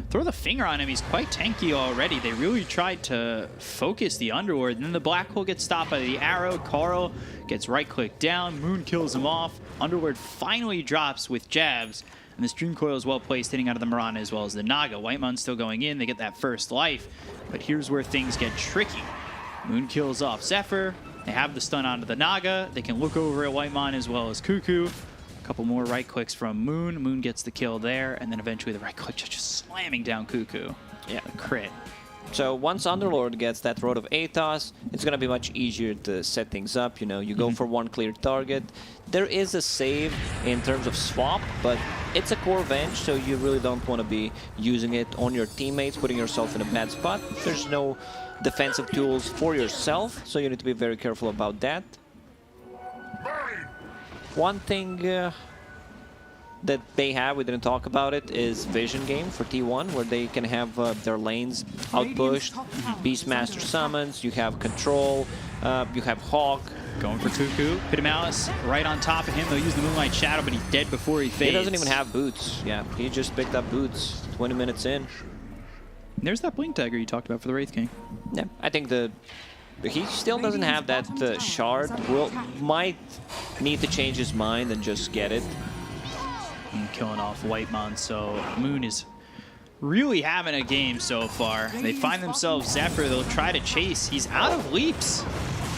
throw the finger on him. He's quite tanky already. They really tried to focus the Underlord. And then the Black Hole gets stopped by the arrow. Carl gets right-click down. Moon kills him off. Underlord finally drops with jabs. And this Dream Coil is well placed, hitting out of the Mirana as well as the Naga. Whitemon's still going in. They get that first life. But here's where things get tricky. Moon kills off Zephyr. They have the stun onto the Naga. They can look over at Whitemon as well as Cuckoo. A couple more right clicks from Moon. Moon gets the kill there, and then eventually the right click just slamming down Cuckoo. Yeah, a crit. So once Underlord gets that Road of Athos, it's going to be much easier to set things up. You know, you go for one clear target. There is a save in terms of swap, but it's a core Venge, so you really don't want to be using it on your teammates, putting yourself in a bad spot. There's no defensive tools for yourself, so you need to be very careful about that. One thing that they have, we didn't talk about it, is Vision Game for T1, where they can have their lanes outpushed, Beastmaster summons, you have Control, you have Hawk. Going for Cuckoo. Pit of Malice right on top of him. They'll use the Moonlight Shadow, but he's dead before he fades. He doesn't even have boots. Yeah, he just picked up boots 20 minutes in. There's that Blink Dagger you talked about for the Wraith King. Yeah, I think he still doesn't have that shard. Might need to change his mind and just get it. And killing off Whitemon, so Moon is really having a game so far. They find themselves Zephyr. They'll try to chase. He's out of leaps.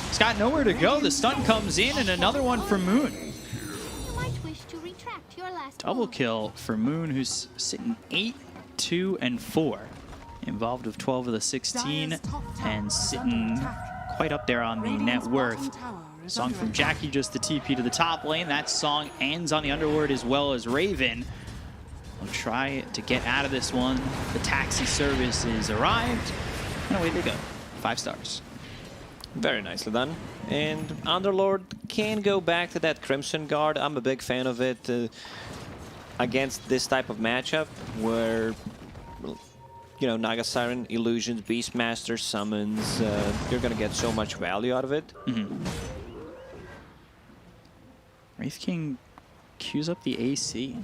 He's got nowhere to go. The stun comes in, and another one for Moon. You might wish to retract your last Double kill for Moon, who's sitting 8, 2, and 4. Involved with 12 of the 16, and sitting quite up there on the net worth. Song from Jackie, just the TP to the top lane. That song ends on the Underlord as well as Raven. We'll try to get out of this one. The taxi service is arrived, and away they go. 5 stars. Very nicely done. And Underlord can go back to that Crimson Guard. I'm a big fan of it against this type of matchup where, you know, Naga Siren, Illusions, Beastmaster, Summons, you're going to get so much value out of it. Wraith King queues up the AC.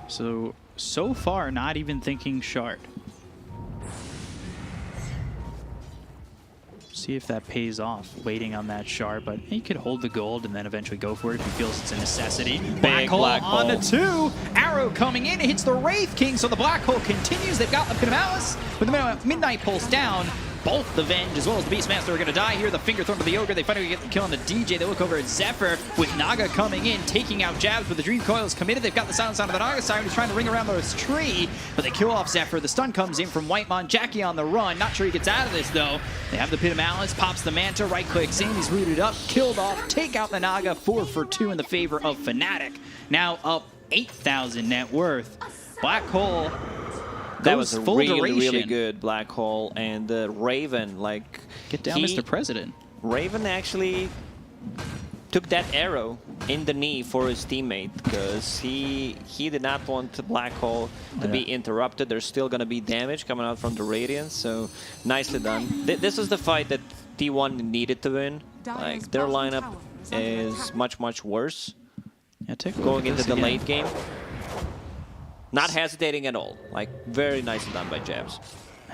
So far, not even thinking Shard. See if that pays off, waiting on that Shard, but he could hold the gold and then eventually go for it if he feels it's a necessity. Black Hole on the 2. Arrow coming in, hits the Wraith King, so the Black Hole continues. They've got the Pit of Malice with the Midnight Pulse down. Both the Venge as well as the Beastmaster are going to die here. The finger thrown to the Ogre. They finally get the kill on the DJ. They look over at Zephyr with Naga coming in, taking out Jabs, but the Dream Coil is committed. They've got the silence onto the Naga Siren who's trying to ring around this tree, but they kill off Zephyr. The stun comes in from Whitemon. Jackie on the run. Not sure he gets out of this though. They have the Pit of Malice, pops the Manta, right clicks in. He's rooted up, killed off, take out the Naga. 4 for 2 in the favor of Fnatic. Now up 8,000 net worth. Black Hole. That was a full really duration. good Black Hole, and Raven, like, Get down, Mr. President. Raven actually took that arrow in the knee for his teammate because he did not want the Black Hole to be interrupted. There's still going to be damage coming out from the Radiance, so nicely done. This is the fight that T1 needed to win. Like, their lineup is much worse going into the late game. Not hesitating at all. Like, very nicely done by Jabs.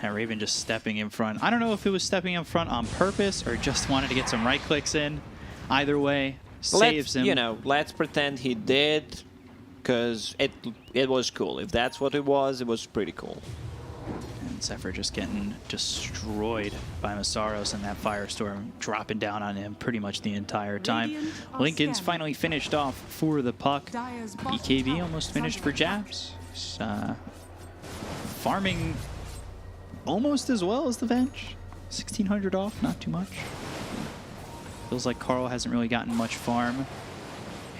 Raven just stepping in front. I don't know if it was stepping in front on purpose or just wanted to get some right clicks in. Either way, saves him. You know, let's pretend he did, because it was cool. If that's what it was pretty cool. And Zephyr just getting destroyed by Masaros and that Firestorm dropping down on him pretty much the entire time. Lincoln's finally finished off for the puck. BKB almost finished for Jabs. Farming almost as well as the Venge. 1,600 off, not too much. Feels like Carl hasn't really gotten much farm.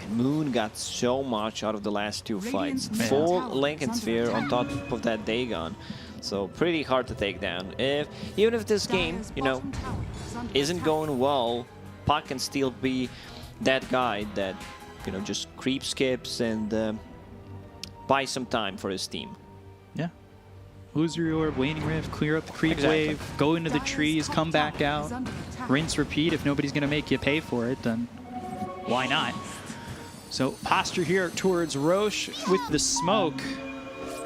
And Moon got so much out of the last 2 fights. Full Lincoln Sphere on top of that Dagon. So pretty hard to take down. Even if this game, you know, isn't going well, Puck can still be that guy that, you know, just creep skips and buy some time for his team. Yeah. Lose your orb, Waning Rift, clear up the creep wave, go into the trees, come back out, rinse, repeat. If nobody's going to make you pay for it, then why not? So posture here towards Roche with the smoke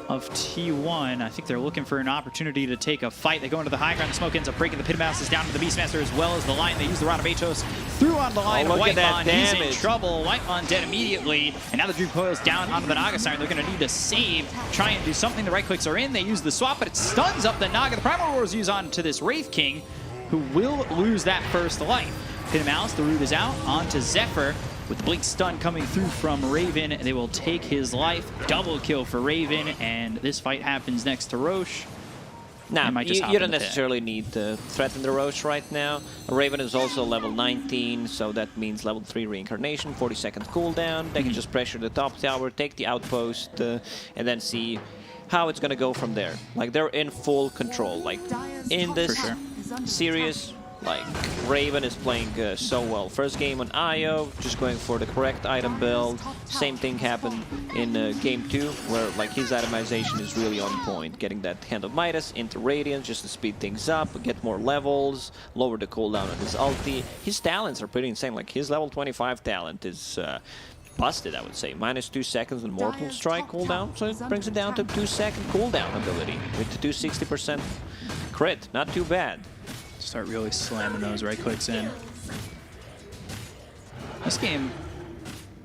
of T1. I think they're looking for an opportunity to take a fight. They go into the high ground. The smoke ends up breaking the Pit of Malice is down to the Beastmaster as well as the Lion. They use the Rod of Atos through on the line of Whitemon. He's in trouble. Whitemon dead immediately. And now the Dream Coil's down onto the Naga Siren. They're going to need to save, try and do something. The right clicks are in. They use the swap, but it stuns up the Naga. The Primal Roar is used on to this Wraith King, who will lose that first life. Pit of Malice, the root is out. Onto Zephyr. With the Blink Stun coming through from Raven, they will take his life. Double kill for Raven, and this fight happens next to Roche. Nah, you don't necessarily need to threaten the Roche right now. Raven is also level 19, so that means level 3 reincarnation, 40-second cooldown. They can just pressure the top tower, take the outpost, and then see how it's going to go from there. Like, they're in full control. Like, in this series, like, Raven is playing so well. First game on IO, just going for the correct item build. Same thing happened in game 2, where like his itemization is really on point. Getting that Hand of Midas into Radiance just to speed things up, get more levels, lower the cooldown on his ulti. His talents are pretty insane. Like, his level 25 talent is busted, I would say. -2 seconds on Mortal Strike cooldown, so it brings it down to 2-second cooldown ability with 260% crit. Not too bad. Start really slamming those right clicks in. This game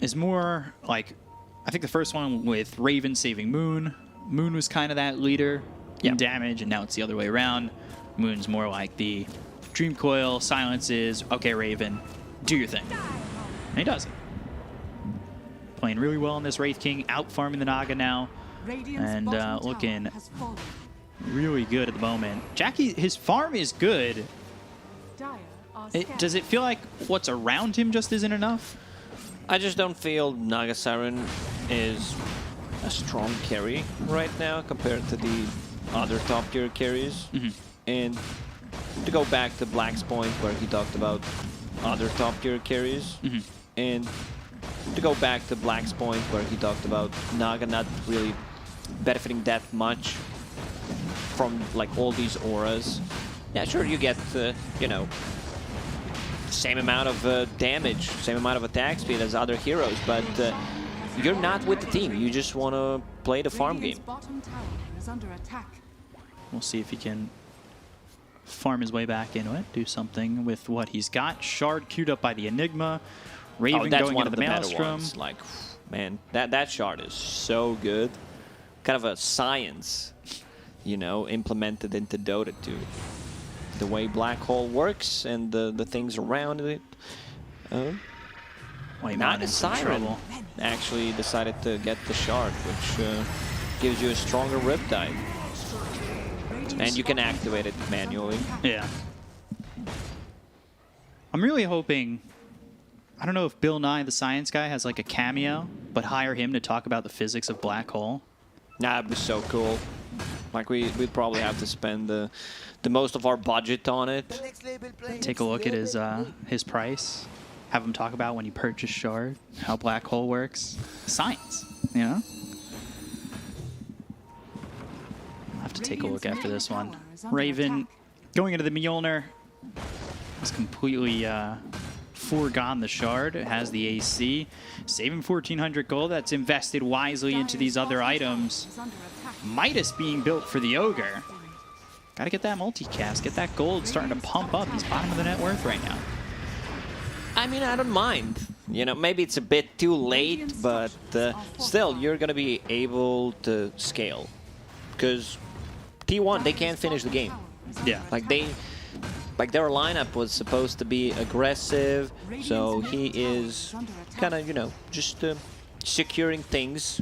is more like, I think the first one with Raven saving Moon. Moon was kind of that leader in damage, and now it's the other way around. Moon's more like the Dream Coil, silences, okay Raven, do your thing. And he does it. Playing really well in this Wraith King, out farming the Naga now, and looking really good at the moment. Jackie, his farm is good. Does it feel like what's around him just isn't enough? I just don't feel Naga Siren is a strong carry right now compared to the other top tier carries. And to go back to Black's point where he talked about other top tier carries, and to go back to Black's point where he talked about Naga not really benefiting that much from like all these auras. Yeah, sure, you get you know, same amount of damage, same amount of attack speed as other heroes, but you're not with the team. You just want to play the farm game. We'll see if he can farm his way back into it, do something with what he's got. Shard queued up by the Enigma. Raven going into the Maelstrom. Like, man, that shard is so good. Kind of a science, you know, implemented into Dota 2. the way Black Hole works and the things around it. Now the Siren actually decided to get the shard, which gives you a stronger Riptide. And you can activate it manually. Yeah. I'm really hoping, I don't know if Bill Nye, the science guy, has like a cameo, but hire him to talk about the physics of Black Hole. That'd be so cool. Like we'd probably have to spend the most of our budget on it. Take a look at his price. Have him talk about when you purchase shard, how Black Hole works. Science, you know? I'll have to take a look after this one. Raven going into the Mjolnir has completely foregone the shard. It has the AC. Saving 1,400 gold. That's invested wisely into these other items. Midas being built for the Ogre. Got to get that multicast. Get that gold starting to pump up. He's bottom of the net worth right now. I mean, I don't mind. You know, maybe it's a bit too late, but still, you're going to be able to scale. Because T1, they can't finish the game. Yeah. Like their lineup was supposed to be aggressive, so he is kind of, you know, just securing things.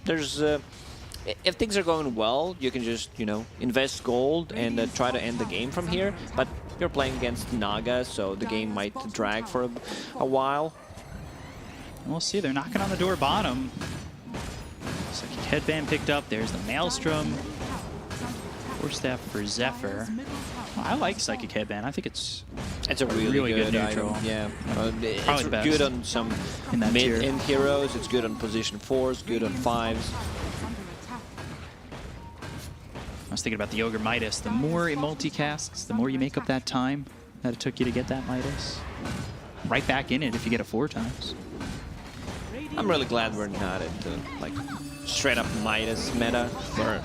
There's, if things are going well, you can just, you know, invest gold and try to end the game from here. But you're playing against Naga, so the game might drag for a while. We'll see. They're knocking on the door bottom. Psychic Headband picked up. There's the Maelstrom. Force Staff for Zephyr. Well, I like Psychic Headband. I think it's a really good neutral. Item. Yeah, Probably it's the good best on some in that tier. mid-end heroes. It's good on position 4s, good on 5s. I was thinking about the Ogre Midas. The more it multicasts, the more you make up that time that it took you to get that Midas. Right back in it if you get it 4 times. I'm really glad we're not into like straight up Midas meta. Where,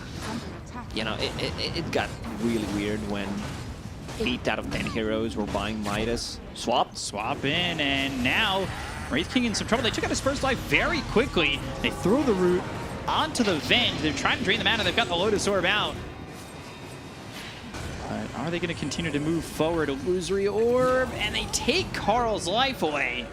you know, it got really weird when 8 out of 10 heroes were buying Midas. Swap in, and now Wraith King in some trouble. They took out his first life very quickly. They throw the root onto the Venge. They're trying to drain the mana. They've got the Lotus Orb out. But are they going to continue to move forward? Illusory Orb, and they take Carl's life away.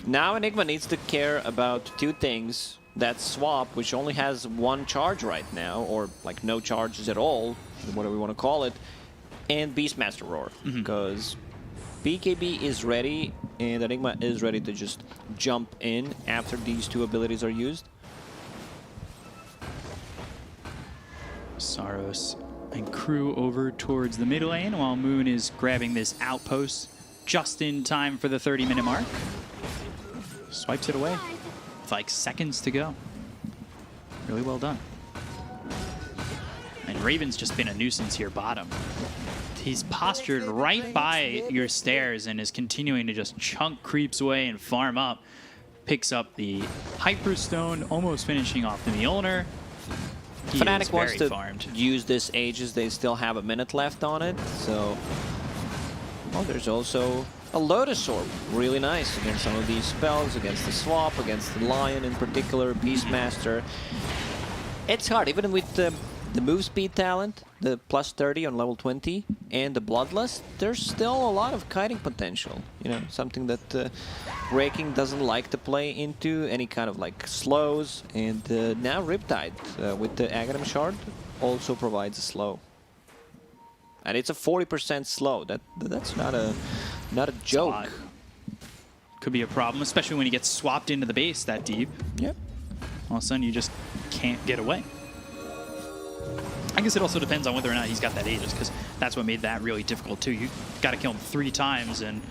Now Enigma needs to care about 2 things. That swap, which only has 1 charge right now, or like no charges at all, whatever we want to call it, and Beastmaster Roar. Because BKB is ready, and Enigma is ready to just jump in after these 2 abilities are used. Saros and crew over towards the mid lane while Moon is grabbing this outpost just in time for the 30-minute mark. Swipes it away with like seconds to go. Really well done. And Raven's just been a nuisance here bottom. He's postured right by your stairs and is continuing to just chunk creeps away and farm up. Picks up the Hyperstone, almost finishing off the Mjolnir. Fnatic wants to use this Aegis. They still have a minute left on it, so... Oh, there's also a Lotus Orb. Really nice against some of these spells, against the swap, against the Lion in particular, Beastmaster. It's hard, even with the move speed talent, the plus 30 on level 20, and the Bloodlust, there's still a lot of kiting potential. You know, something that Raking doesn't like to play into, any kind of like slows, and now Riptide with the Aghanim Shard also provides a slow. And it's a 40% slow. That's not a joke. Could be a problem, especially when he gets swapped into the base that deep. Yep. All of a sudden, you just can't get away. I guess it also depends on whether or not he's got that Aegis, because that's what made that really difficult too. You got to kill him 3 times, and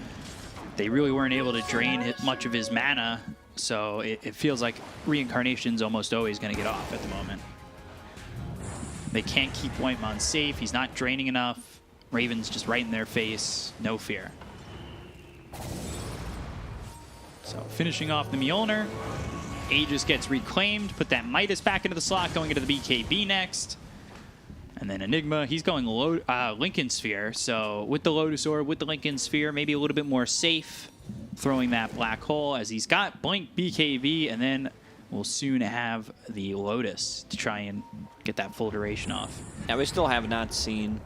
they really weren't able to drain much of his mana. So it feels like Reincarnation's almost always going to get off at the moment. They can't keep Whitemon safe. He's not draining enough. Raven's just right in their face. No fear. So finishing off the Mjolnir. Aegis gets reclaimed. Put that Midas back into the slot, going into the BKB next. And then Enigma, he's going Lincoln Sphere. So with the Lotus Orb, with the Lincoln Sphere, maybe a little bit more safe. Throwing that Black Hole as he's got Blink BKB, and then we'll soon have the Lotus to try and get that full duration off. And we still have not seen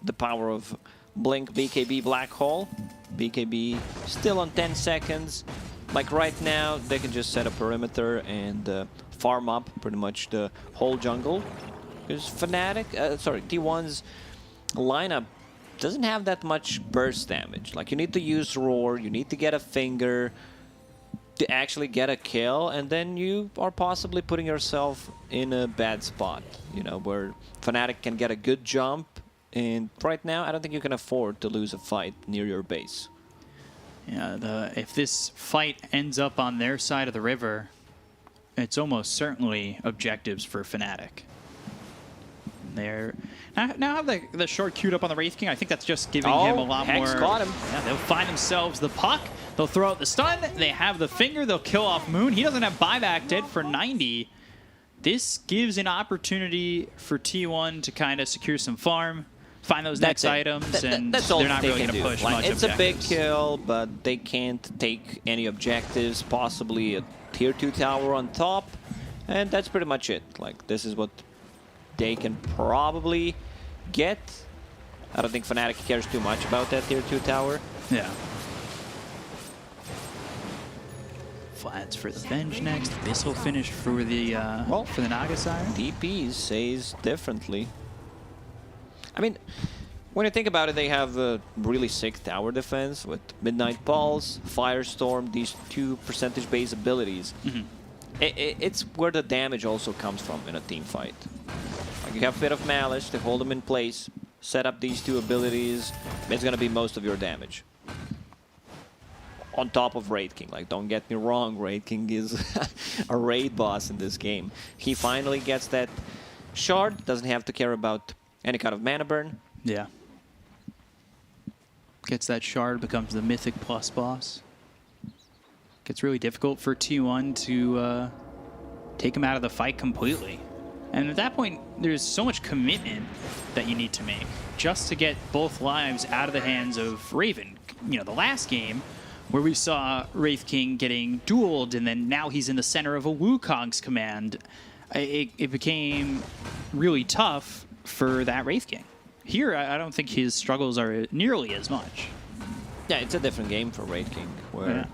the power of Blink, BKB, Black Hole. BKB still on 10 seconds. Like right now, they can just set a perimeter and farm up pretty much the whole jungle. Because T1's lineup doesn't have that much burst damage. Like, you need to use Roar, you need to get a finger to actually get a kill, and then you are possibly putting yourself in a bad spot, you know, where Fnatic can get a good jump, and right now I don't think you can afford to lose a fight near your base. Yeah, if this fight ends up on their side of the river, it's almost certainly objectives for Fnatic. They're now have the short queued up on the Wraith King. I think that's just giving him a lot Hex more. Caught him. Yeah, they'll find themselves the puck. They'll throw out the stun. They have the finger. They'll kill off Moon. He doesn't have buyback, dead for 90. This gives an opportunity for T1 to kind of secure some farm, find those next items, and that's all they're not they really can going to do. push Like, much it's a big objectives. kill, but they can't take any objectives, possibly a tier 2 tower on top, and that's pretty much it. Like, this is what they can probably get. I don't think Fnatic cares too much about that tier 2 tower. Yeah. Flats for the Venge next. This will finish for the Naga Siren. DP says differently. I mean, when you think about it, they have a really sick tower defense with Midnight Pulse, Firestorm, these 2 percentage-based abilities. It's where the damage also comes from in a team fight. Like, you have a bit of Malice to hold them in place, set up these 2 abilities, it's going to be most of your damage. On top of Raid King. Like, don't get me wrong, Raid King is a raid boss in this game. He finally gets that shard, doesn't have to care about any kind of mana burn. Yeah. Gets that shard, becomes the Mythic Plus boss. Gets really difficult for T1 to take him out of the fight completely. And at that point, there's so much commitment that you need to make just to get both lives out of the hands of Raven. You know, the last game where we saw Wraith King getting dueled, and then now he's in the center of a Wukong's command, it became really tough for that Wraith King. Here, I don't think his struggles are nearly as much. Yeah, it's a different game for Raid King, where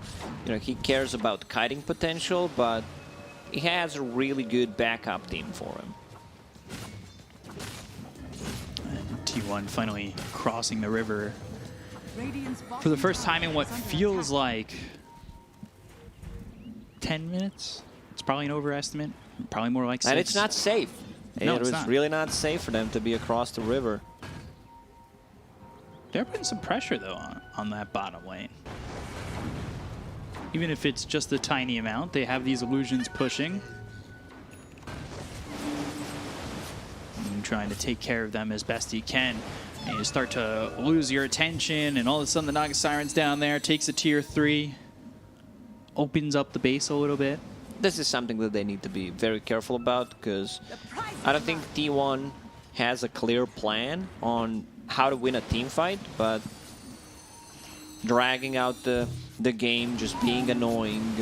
you know, he cares about kiting potential, but he has a really good backup team for him. And T1 finally crossing the river for the first time in what feels like 10 minutes. It's probably an overestimate. Probably more like 6. And it's not safe. No, it it's was not. really not safe for them to be across the river. They're putting some pressure, though, on that bottom lane. Even if it's just a tiny amount, they have these illusions pushing. And trying to take care of them as best he can. And you start to lose your attention, and all of a sudden the Naga Siren's down there, takes a tier 3, opens up the base a little bit. This is something that they need to be very careful about, because I don't think T1 has a clear plan on how to win a team fight, but dragging out the game, just being annoying,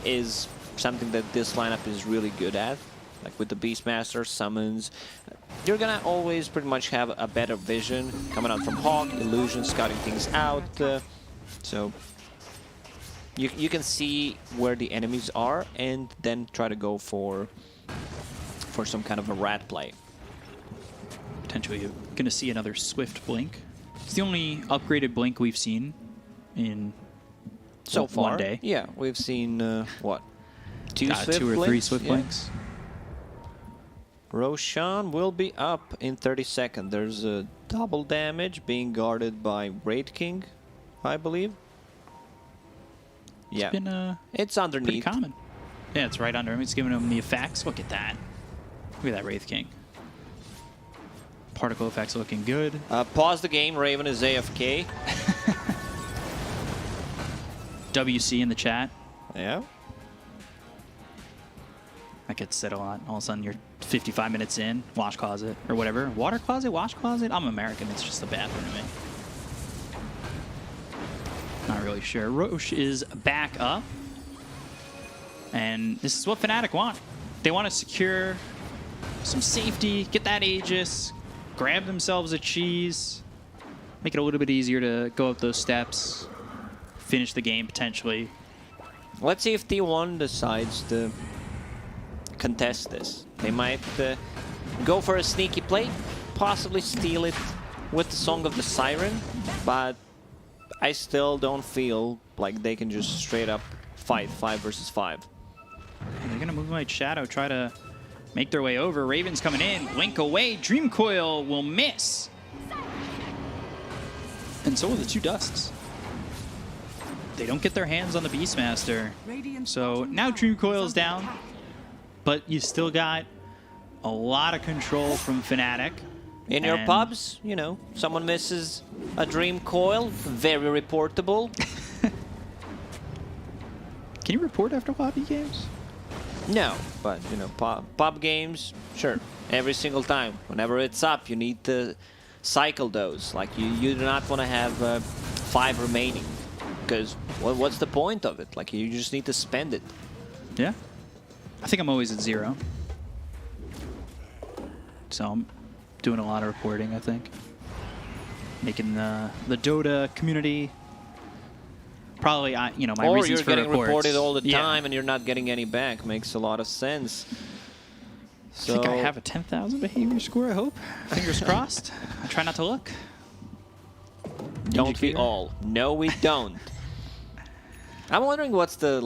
is something that this lineup is really good at. Like with the Beastmaster, summons, you're gonna always pretty much have a better vision coming out from Hawk, Illusion, scouting things out. So you can see where the enemies are and then try to go for some kind of a rat play. Potentially you're going to see another Swift Blink. It's the only upgraded Blink we've seen in So far, one day. Yeah, we've seen, what? 2 Swift 2 or 3 Blinks? Swift Yeah. Blinks. Roshan will be up in 30 seconds. There's a double damage being guarded by Raid King, I believe. Yeah, It's been it's pretty underneath. common. Yeah, it's right under him. It's giving him the effects. Look at that. Look at that Wraith King. Particle effects looking good. Pause the game. Raven is AFK. WC in the chat. Yeah. That gets said a lot. All of a sudden, you're 55 minutes in, wash closet, or whatever. Water closet, wash closet? I'm American. It's just a bathroom to me. Not really sure. Roche is back up. And this is what Fnatic want. They want to secure some safety, get that Aegis, grab themselves a cheese, make it a little bit easier to go up those steps, finish the game potentially. Let's see if T1 decides to contest this. They might go for a sneaky play, possibly steal it with the Song of the Siren, but I still don't feel like they can just straight up fight 5 versus 5. They're going to Moonlight Shadow, try to make their way over. Raven's coming in, blink away, Dream Coil will miss. And so will the 2 Dusts. They don't get their hands on the Beastmaster. So now Dream Coil's down, but you still got a lot of control from Fnatic. In your pubs, you know, someone misses a Dream Coil, very reportable. Can you report after lobby games? No, but, you know, pub games, sure. Every single time. Whenever it's up, you need to cycle those. Like, you do not want to have 5 remaining. Because what's the point of it? Like, you just need to spend it. Yeah. I think I'm always at 0. So I'm doing a lot of reporting, I think. Making the Dota community probably, you know, my or reasons you're for getting reports. reported all the Yeah. time and you're not getting any back. Makes a lot of sense. So I think I have a 10,000 behavior score, I hope. Fingers crossed. I try not to look. Don't we all? No, we don't. I'm wondering what's the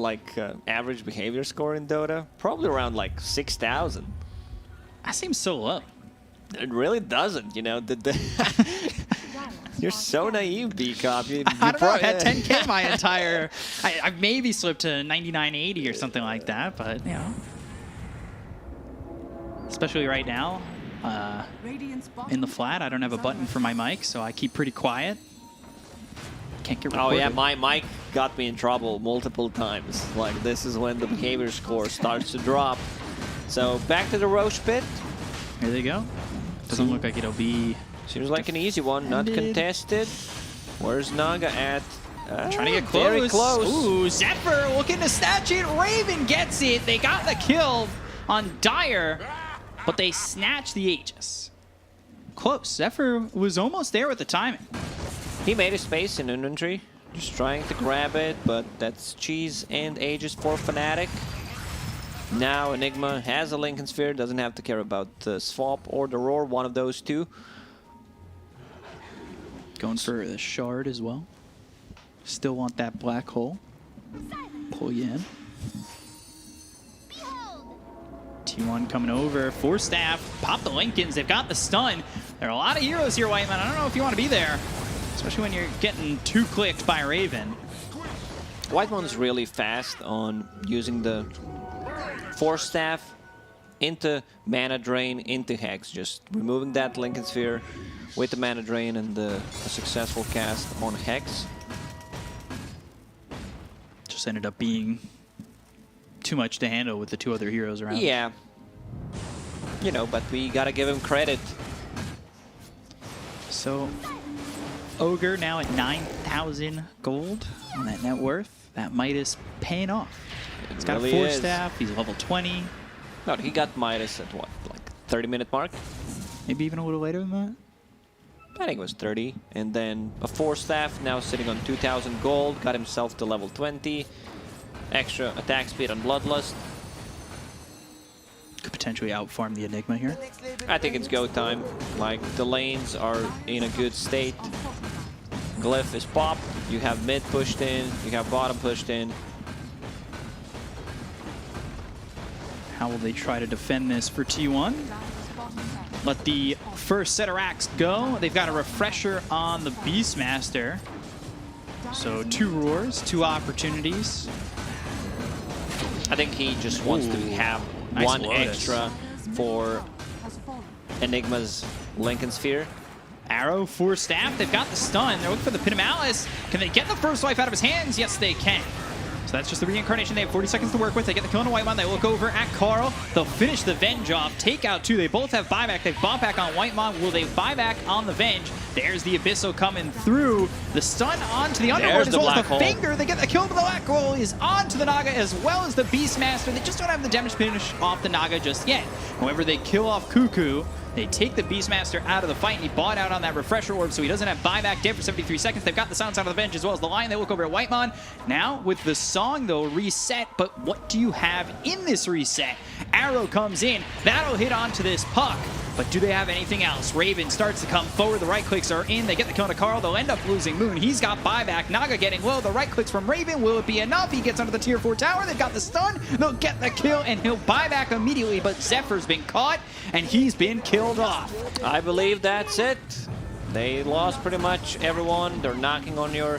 average behavior score in Dota? Probably around like 6,000. That seems so low. It really doesn't, you know. You're so naive, B-Cop. I don't know. I've had 10K my entire... I've maybe slipped to 9980 or something like that, but, you know. Especially right now, in the flat, I don't have a button for my mic, so I keep pretty quiet. Can't get recorded. Oh yeah, my mic got me in trouble multiple times. Like, this is when the behavior score starts to drop. So back to the Roche pit. Here they go. Doesn't look like it'll be... Seems like an easy one, not contested. Where's Naga at? Trying to get close. Very close. Ooh, Zephyr looking to snatch it. Raven gets it. They got the kill on Dire, but they snatch the Aegis. Close. Zephyr was almost there with the timing. He made a space in inventory, just trying to grab it, but that's cheese and Aegis for Fnatic. Now Enigma has a Lincoln Sphere, doesn't have to care about the Swap or the Roar, one of those two. Going for the Shard as well. Still want that black hole. Pull you in. T1 coming over. Force Staff. Pop the Lincolns. They've got the stun. There are a lot of heroes here, Whiteman. I don't know if you want to be there. Especially when you're getting 2 clicked by Raven. Whiteman's really fast on using the Force Staff into Mana Drain, into Hex. Just removing that Lincoln Sphere with the Mana Drain and a successful cast on Hex. Just ended up being too much to handle with the 2 other heroes around. Yeah. You know, but we gotta give him credit. So, Ogre now at 9,000 gold on that net worth. That Midas paying off. He's got really a Force is. Staff. He's level 20. No, he got Midas at what, like 30-minute mark? Maybe even a little later than that. I think it was 30. And then a Force Staff, now sitting on 2,000 gold. Got himself to level 20. Extra attack speed on Bloodlust. Could potentially outfarm the Enigma here. I think it's go time. Like, the lanes are in a good state. Glyph is popped. You have mid pushed in. You have bottom pushed in. How will they try to defend this for T1? Let the first set of racks go. They've got a refresher on the Beastmaster. So 2 roars, 2 opportunities. I think he just wants to have Nice one Lotus. extra for Enigma's Lincoln Sphere. Arrow, Force Staff, they've got the stun. They're looking for the Pit of Malice. Can they get the first life out of his hands? Yes, they can. So that's just the reincarnation. They have 40 seconds to work with. They get the kill on a White One. They look over at Carl. They'll finish the Venge off. Take out 2. They both have buyback. They've bought back on White Mon. Will they buy back on the Venge? There's the Abysso coming through. The stun onto the Underworld as well as the Finger. They get the kill, but the black hole is onto the Naga as well as the Beastmaster. They just don't have the damage finish off the Naga just yet. However, they kill off Cuckoo. They take the Beastmaster out of the fight, and he bought out on that refresher orb, so he doesn't have buyback dead for 73 seconds. They've got the Silence out of the bench as well as the Lion. They look over at Whitemon. Now, with the Song, they'll reset, but what do you have in this reset? Arrow comes in. That'll hit onto this puck. But do they have anything else? Raven starts to come forward. The right clicks are in. They get the kill to Carl. They'll end up losing Moon. He's got buyback. Naga getting low. The right clicks from Raven. Will it be enough? He gets under the tier 4 tower. They've got the stun. They'll get the kill, and he'll buy back immediately. But Zephyr's been caught, and he's been killed off. I believe that's it. They lost pretty much everyone. They're knocking on your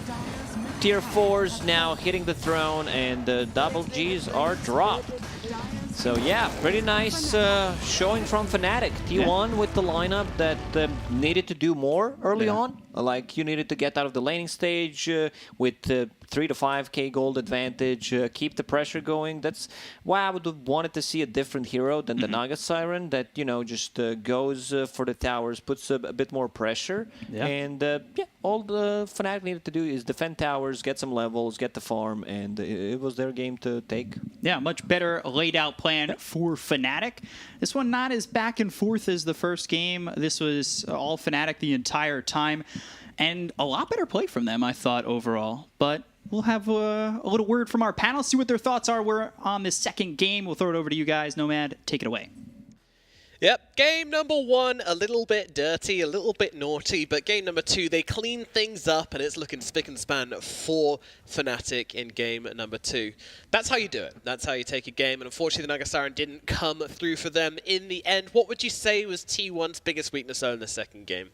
tier 4s now, hitting the throne, and the double Gs are dropped. So yeah, pretty nice showing from Fnatic. T1 with the lineup that needed to do more early on. Like, you needed to get out of the laning stage with 3 to 5k gold advantage, keep the pressure going. That's why I would have wanted to see a different hero than the Naga Siren that, you know, just goes for the towers, puts a bit more pressure. And yeah, all the Fnatic needed to do is defend towers, get some levels, get the farm, and it was their game to take. Yeah, much better laid out plan for Fnatic. This one not as back and forth as the first game. This was all Fnatic the entire time. And a lot better play from them, I thought, overall. But we'll have a little word from our panel, see what their thoughts are. We're on this second game. We'll throw it over to you guys. Nomad, take it away. Yep, game number 1, a little bit dirty, a little bit naughty, but game number 2, they clean things up, and it's looking spick and span for Fnatic in game number 2. That's how you do it. That's how you take a game, and unfortunately the Naga Siren didn't come through for them in the end. What would you say was T1's biggest weakness in the second game?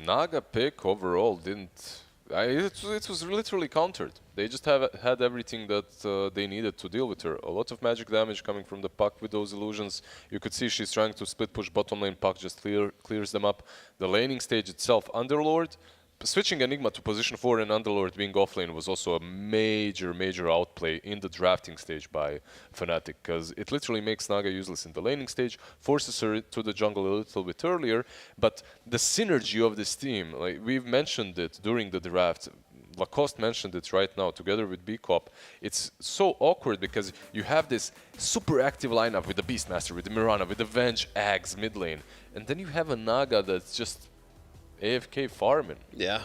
Naga pick overall didn't... it was literally countered. They just had everything that they needed to deal with her. A lot of magic damage coming from the puck with those illusions. You could see she's trying to split push bottom lane. Puck just clears them up. The laning stage itself, Underlord, switching Enigma to position 4 and Underlord being offlane was also a major outplay in the drafting stage by Fnatic, because it literally makes Naga useless in the laning stage, forces her to the jungle a little bit earlier, but the synergy of this team, like we've mentioned it during the draft, Lacoste mentioned it right now, together with BCOP, it's so awkward because you have this super active lineup with the Beastmaster, with the Mirana, with the Venge, Ags, mid lane, and then you have a Naga that's just AFK farming. Yeah.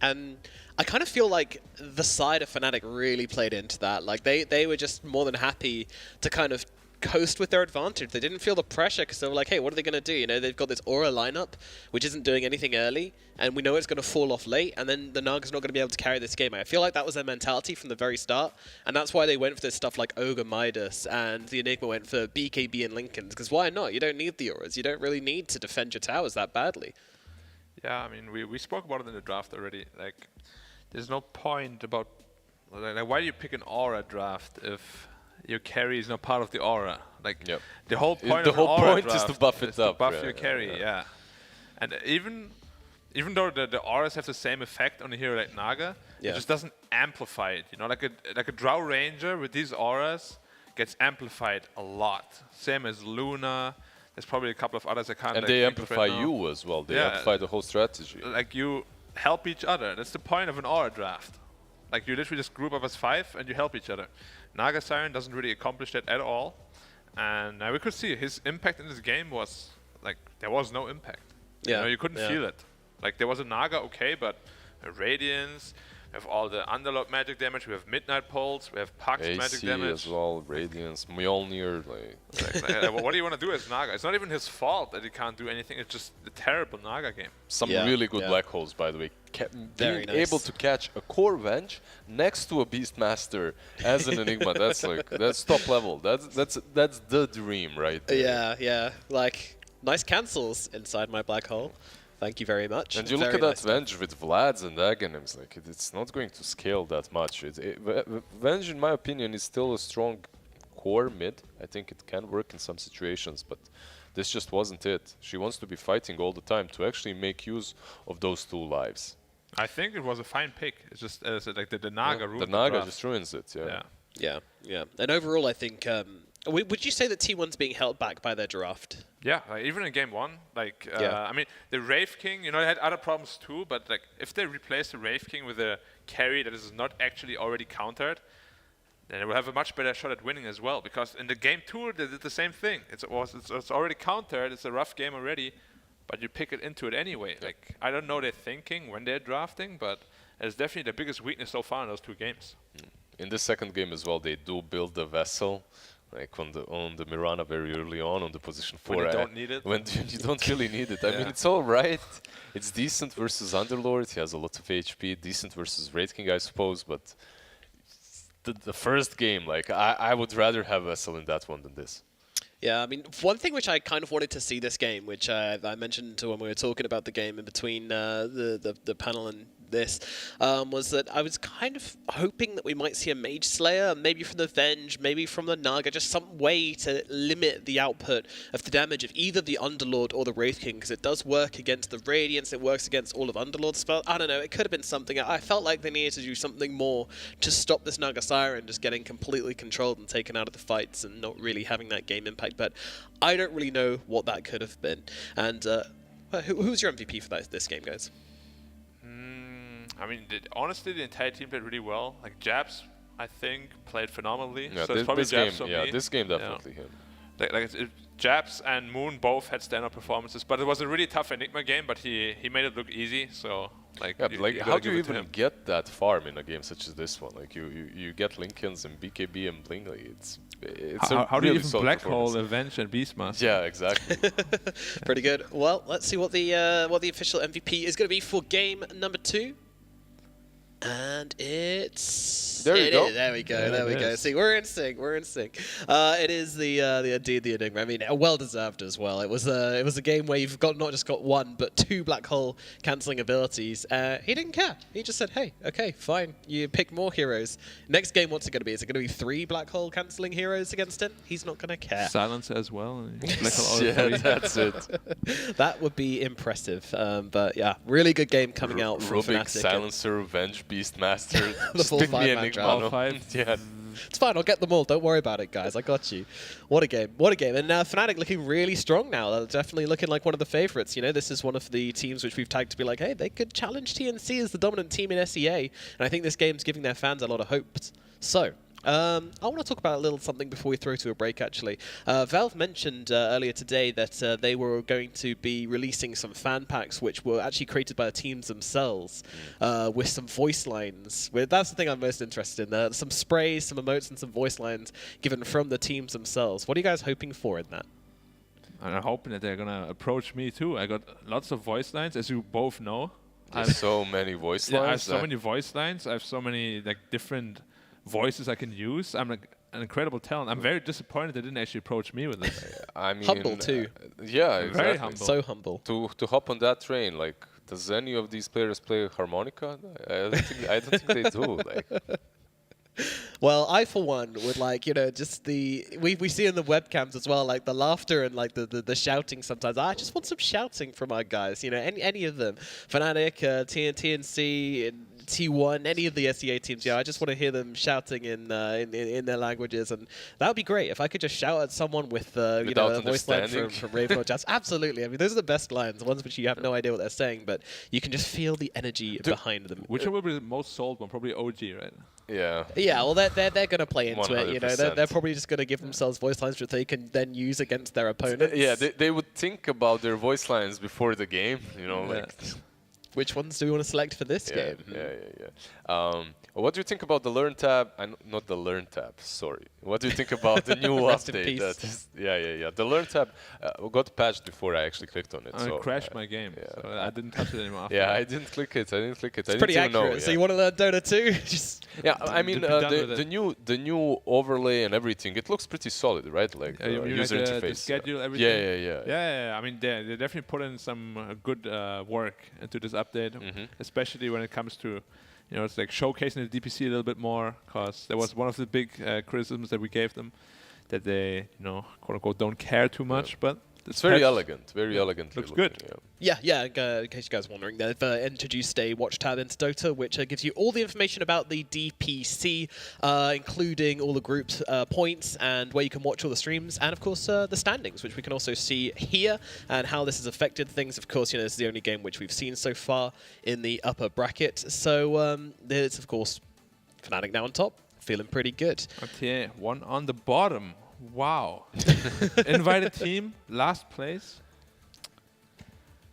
And I kind of feel like the side of Fnatic really played into that. Like, they were just more than happy to kind of coast with their advantage. They didn't feel the pressure because they were like, hey, what are they going to do? You know, they've got this Aura lineup, which isn't doing anything early, and we know it's going to fall off late, and then the Naga's not going to be able to carry this game. I feel like that was their mentality from the very start, and that's why they went for this stuff like Ogre Midas, and the Enigma went for BKB and Lincolns, because why not? You don't need the Auras. You don't really need to defend your towers that badly. Yeah, I mean, we spoke about it in the draft already. Like, there's no point about... Like, why do you pick an Aura draft if your carry is not part of the Aura? Like, the whole point of an Aura draft is to buff it up. To buff your carry, yeah. And even though the Auras have the same effect on a hero like Naga, it just doesn't amplify it. You know, like a Drow Ranger with these Auras gets amplified a lot. Same as Luna. There's probably a couple of others I can't. And they amplify you as well. They amplify the whole strategy. Like, you help each other. That's the point of an Aura draft. Like, you literally just group up as 5 and you help each other. Naga Siren doesn't really accomplish that at all. And we could see his impact in this game was, like, there was no impact. Yeah. You know, you couldn't feel it. Like, there was a Naga, okay, but a Radiance, we have all the Underlord magic damage, we have Midnight Pulse, we have Puck's magic damage. as well, Radiance, Mjolnir. What do you want to do as Naga? It's not even his fault that he can't do anything, it's just a terrible Naga game. Some really good black holes, by the way. Being able to catch a core Venge next to a Beastmaster as an Enigma, that's top level. That's the dream right there. Yeah. Like, nice cancels inside my black hole. Thank you very much. And you look at that Venge with Vlads and Aghanims, like it's not going to scale that much. Venge, in my opinion, is still a strong core mid. I think it can work in some situations, but this just wasn't it. She wants to be fighting all the time to actually make use of those 2 lives. I think it was a fine pick. It's just like the Naga rule. The Naga just ruins it, Yeah. And overall, I think... would you say that T1's being held back by their draft? Yeah, like, even in game 1, like, I mean, the Wraith King, you know, they had other problems too, but like, if they replace the Wraith King with a carry that is not actually already countered, then they will have a much better shot at winning as well. Because in the game 2, they did the same thing. It's already countered. It's a rough game already, but you pick it into it anyway. Like, I don't know their thinking when they're drafting, but it's definitely the biggest weakness so far in those 2 games. In the second game as well, they do build the vessel, like on the Mirana very early on the position 4. When you don't need it. When you don't really need it. I mean, it's all right. It's decent versus Underlord. He has a lot of HP. Decent versus Wraith King, I suppose. But the first game, like, I would rather have vessel in that one than this. Yeah, I mean, one thing which I kind of wanted to see this game, which I mentioned when we were talking about the game in between the panel and this, was that I was kind of hoping that we might see a Mage Slayer, maybe from the Venge, maybe from the Naga, just some way to limit the output of the damage of either the Underlord or the Wraith King, because it does work against the Radiance, it works against all of Underlord's spells. I don't know, it could have been something. I felt like they needed to do something more to stop this Naga Siren just getting completely controlled and taken out of the fights and not really having that game impact, but I don't really know what that could have been. And who's your MVP for this game, guys? I mean, honestly, the entire team played really well. Like, Jabs, I think, played phenomenally. Yeah, so it's probably Jabs game, or me. this game definitely him. Jabs and Moon both had stand-up performances, but it was a really tough Enigma game, but he made it look easy, so... Like, how do you even get that farm in a game such as this one? Like, you get Lincolns and BKB and Bling, like, it's how do you even Black Hole, Avenge, and Beastmaster? Yeah, exactly. Pretty good. Well, let's see what the official MVP is going to be for game number 2. And it's... There we go. There we go. There we go. See, we're in sync. We're in sync. It is the Enigma. I mean, well deserved as well. It was a game where you've not just got 1, but 2 black hole cancelling abilities. He didn't care. He just said, "Hey, okay, fine. You pick more heroes." Next game, what's it going to be? Is it going to be 3 black hole cancelling heroes against him? He's not going to care. Silence as well. Yeah, that's it. That would be impressive. But yeah, really good game coming out from Rubik, Fnatic. Silencer, Revenge, Beastmaster. The full Stick me 5-man Enigma. draft. All 5. Yeah. It's fine, I'll get them all. Don't worry about it, guys. I got you. What a game. What a game. And Fnatic looking really strong now. They're definitely looking like one of the favorites. You know, this is one of the teams which we've tagged to be like, hey, they could challenge TNC as the dominant team in SEA. And I think this game's giving their fans a lot of hope. So, I want to talk about a little something before we throw to a break, actually. Valve mentioned earlier today that they were going to be releasing some fan packs which were actually created by the teams themselves with some voice lines. That's the thing I'm most interested in. Some sprays, some emotes, and some voice lines given from the teams themselves. What are you guys hoping for in that? I'm hoping that they're going to approach me, too. I got lots of voice lines, as you both know. I have so many voice lines. I have so many voice lines. I have so many different voices I can use. I'm like an incredible talent. I'm very disappointed they didn't actually approach me with this. I mean, humble too. Yeah, exactly. Very humble. So humble. To hop on that train, like, does any of these players play harmonica? I don't think they do. Like, well, I for one would like, you know, just we see in the webcams as well, like the laughter and like the shouting sometimes. I just want some shouting from our guys, you know, any of them. Fnatic, TNC, T1, any of the SEA teams, yeah, I just want to hear them shouting in their languages, and that would be great if I could just shout at someone with you know, a voice line from Raven or Jazz. Absolutely, I mean those are the best lines, the ones which you have no idea what they're saying, but you can just feel the energy behind them. Which one will be the most sold one? Probably OG, right? yeah. Yeah, well they're going to play into it, you know. 100%. They're probably just going to give themselves voice lines which they can then use against their opponents. Yeah, they would think about their voice lines before the game, you know, like. Which ones do we want to select for this game? Yeah. What do you think about the Learn tab? Not the Learn tab, sorry. What do you think about the new Rest in update? peace. That is, yeah. The Learn tab got patched before I actually clicked on it. I crashed my game, so I didn't touch it anymore. Yeah, I didn't click it. It's I pretty didn't accurate. know, So you want to learn Dota 2? Yeah, I mean the new overlay and everything. It looks pretty solid, right? Like user interface. The schedule, everything. Yeah. I mean, they definitely put in some good work into this update, especially when it comes to, you know, it's like showcasing the DPC a little bit more, because that was one of the big criticisms that we gave them, that they, you know, quote unquote, don't care too much, but it's very elegant, very elegant. Looks good. Yeah. In case you guys are wondering, they've introduced a watch tab into Dota, which gives you all the information about the DPC, including all the group points and where you can watch all the streams, and of course the standings, which we can also see here, and how this has affected things. Of course, you know, this is the only game which we've seen so far in the upper bracket. So there's of course Fnatic now on top. feeling pretty good. Okay, one on the bottom. Wow. Invited team, last place.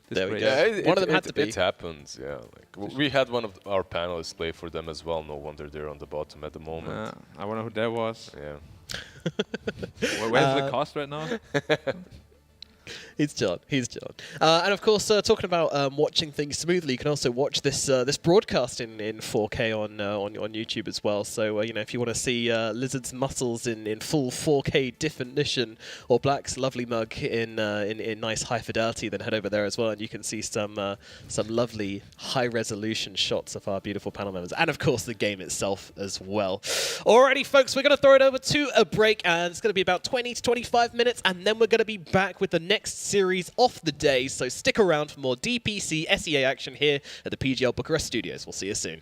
There we go. Disgrace. One of them had to be. It happens, yeah. Like, we had one of our panelists play for them as well. No wonder they're on the bottom at the moment. I wonder who that was. Yeah. Where's the cost right now? He's John. He's John. And of course, talking about watching things smoothly, you can also watch this this broadcast in 4K on YouTube as well. So you know, if you want to see Lizard's muscles in full 4K definition, or Black's lovely mug in nice high fidelity, then head over there as well, and you can see some lovely high resolution shots of our beautiful panel members, and of course the game itself as well. Alrighty, folks, we're going to throw it over to a break, and it's going to be about 20 to 25 minutes, and then we're going to be back with the next series of the day, so stick around for more DPC SEA action here at the PGL Bucharest Studios. We'll see you soon.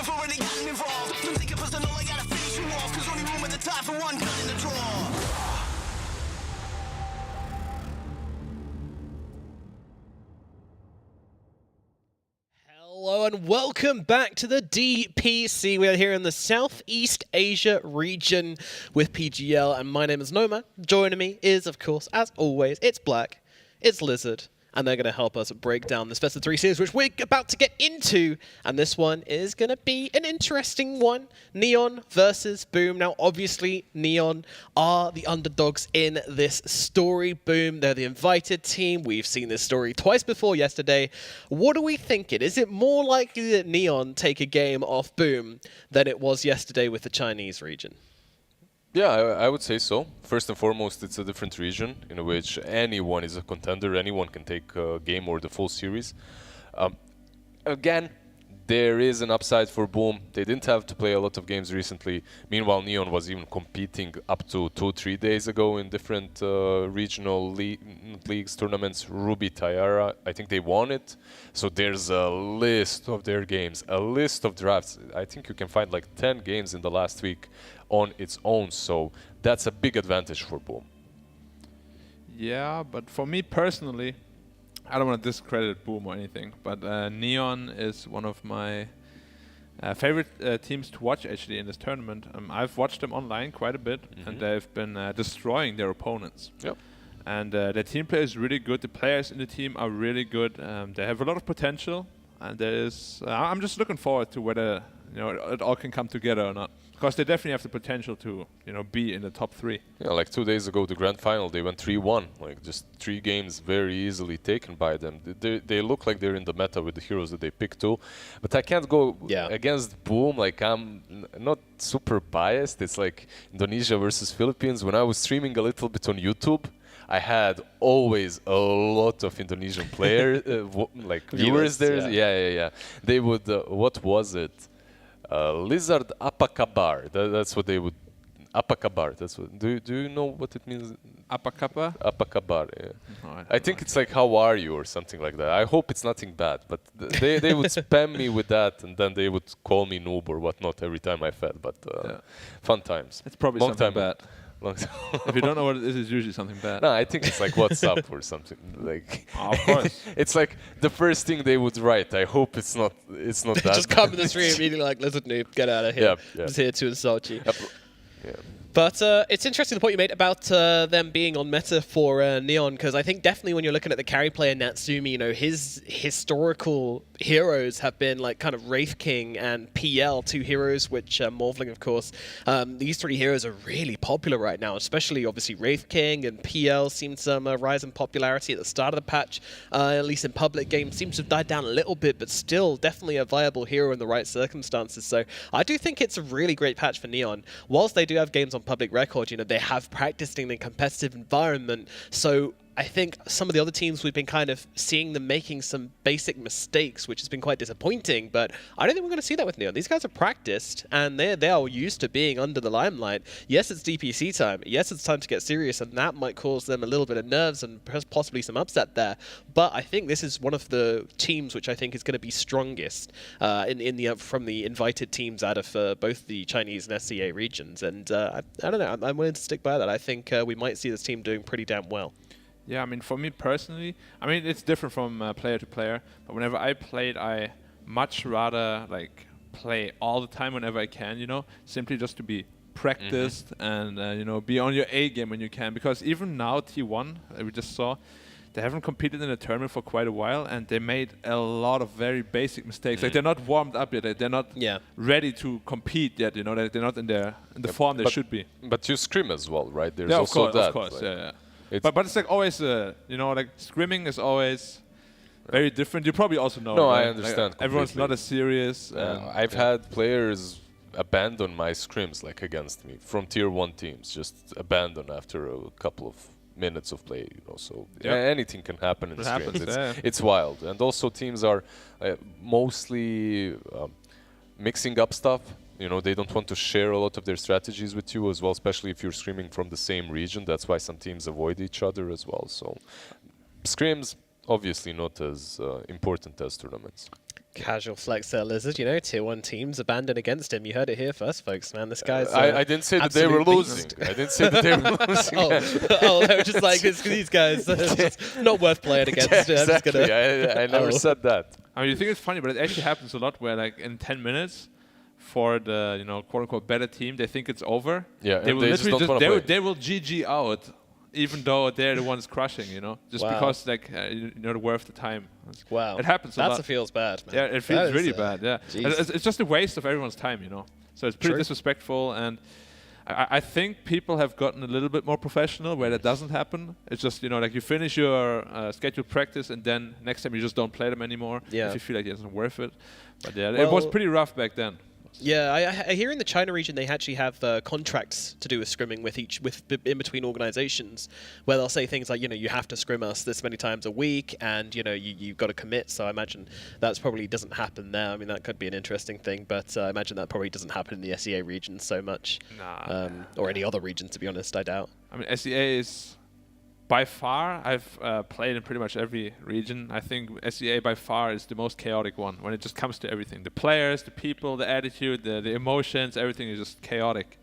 I've already gotten involved. Don't take it personal, I gotta finish you off. Cause only room at the top for one gun in the drawer. Hello and welcome back to the DPC. We are here in the Southeast Asia region with PGL, and my name is Noma. Joining me is, of course, as always, it's Black, it's Lizard, and they're going to help us break down this best of 3 series, which we're about to get into. And this one is going to be an interesting one. Neon versus Boom. Now, obviously, Neon are the underdogs in this story. Boom, they're the invited team. We've seen this story twice before yesterday. What are we thinking? Is it more likely that Neon take a game off Boom than it was yesterday with the Chinese region? Yeah, I would say so. First and foremost, it's a different region in which anyone is a contender. Anyone can take a game or the full series. Again, there is an upside for Boom. They didn't have to play a lot of games recently. Meanwhile, Neon was even competing up to 2-3 days ago in different regional leagues, tournaments. Ruby, Tiara, I think they won it. So there's a list of their games, a list of drafts. I think you can find like 10 games in the last week on its own, so that's a big advantage for Boom. Yeah, but for me personally, I don't want to discredit Boom or anything, but Neon is one of my favorite teams to watch actually in this tournament. I've watched them online quite a bit, and they've been destroying their opponents. Yep. And their team play is really good. The players in the team are really good. They have a lot of potential, and there is. I'm just looking forward to whether it all can come together or not. Because they definitely have the potential to, be in the top 3. Yeah, like 2 days ago, the grand final, they went 3-1. Like just 3 games very easily taken by them. They look like they're in the meta with the heroes that they picked too. But I can't go against Boom. Like I'm not super biased. It's like Indonesia versus Philippines. When I was streaming a little bit on YouTube, I had always a lot of Indonesian players, like viewers there. Yeah. They would, what was it? Lizard apa kabar. That's what they would. Apa kabar. That's what. Do you know what it means? Apa kabar? Apa kabar. Yeah. No, I think it's like how are you or something like that. I hope it's nothing bad. But they would spam me with that, and then they would call me noob or whatnot every time I fed. But fun times. It's probably Long something time bad. If you don't know what it is, it's usually something bad. No, I think it's like what's up or something. Like of course. It's like the first thing they would write. I hope it's not that. Just come to the stream immediately like, Lizard noob, get out of here. Yeah. Just here to insult you. Yep. Yeah. But it's interesting the point you made about them being on meta for Neon, because I think definitely when you're looking at the carry player Natsumi, his historical heroes have been like kind of Wraith King and PL, 2 heroes, which Morphling, of course. These 3 heroes are really popular right now, especially obviously Wraith King and PL seemed some rise in popularity at the start of the patch, at least in public games. Seems to have died down a little bit, but still definitely a viable hero in the right circumstances. So I do think it's a really great patch for Neon. Whilst they do have games on public record, they have practiced in a competitive environment, so I think some of the other teams we've been kind of seeing them making some basic mistakes, which has been quite disappointing, but I don't think we're going to see that with Neon. These guys are practiced, and they are used to being under the limelight. Yes, it's DPC time. Yes, it's time to get serious, and that might cause them a little bit of nerves and possibly some upset there. But I think this is one of the teams which I think is going to be strongest from the invited teams out of both the Chinese and SCA regions. And I don't know. I'm willing to stick by that. I think we might see this team doing pretty damn well. Yeah, for me personally, it's different from player to player, but whenever I played, I much rather play all the time whenever I can, simply just to be practiced and, be on your A game when you can. Because even now, T1, we just saw, they haven't competed in a tournament for quite a while, and they made a lot of very basic mistakes. Like, they're not warmed up yet. They're not ready to compete yet, They're not in the form they should be. But you scrim as well, right? There's of also course, that. Of course, yeah. But it's always, scrimming is always very different. You probably also know. No, right? I understand. Everyone's not as serious. I've had players abandon my scrims against me from tier 1 teams, just abandon after a couple of minutes of play. So anything can happen in the scrims. It's wild, and also teams are mostly mixing up stuff. They don't want to share a lot of their strategies with you as well, especially if you're scrimming from the same region. That's why some teams avoid each other as well. So scrims, obviously not as important as tournaments. Casual flex there, Lizard. You know, tier 1 teams abandoned against him. You heard it here first, folks, man. This guy's I didn't say that they were absolute losing. beast. I didn't say that they were losing. They were just like, these guys, it's just not worth playing against. Yeah, I'm just exactly. gonna... I never said that. I mean, you think it's funny, but it actually happens a lot where, like, in 10 minutes, for the, you know, quote-unquote better team, they think it's over. Yeah, they and will they just literally don't wanna play. they will GG out, even though they're the ones crushing, you know, just Wow. because, like, you know, worth the time. Wow. It happens a lot. That feels bad, man. Yeah, it That feels is, really bad, yeah. And jeez. it's just a waste of everyone's time, you know. So it's pretty True. disrespectful, and I think people have gotten a little bit more professional where that doesn't happen. It's just, you know, like you finish your scheduled practice and then next time you just don't play them anymore Yeah. if you feel like it isn't worth it. But yeah, it was Well- pretty rough back then. Yeah, I hear in the China region they actually have contracts to do with scrimming with in between organizations, where they'll say things like, you know, you have to scrim us this many times a week, and you know you've got to commit. So I imagine that's probably doesn't happen there. I mean, that could be an interesting thing, but I imagine that probably doesn't happen in the SEA region so much, or any other region, to be honest. I doubt. I mean, SEA is by far, I've played in pretty much every region. I think SEA by far is the most chaotic one when it just comes to everything. The players, the people, the attitude, the emotions, everything is just chaotic.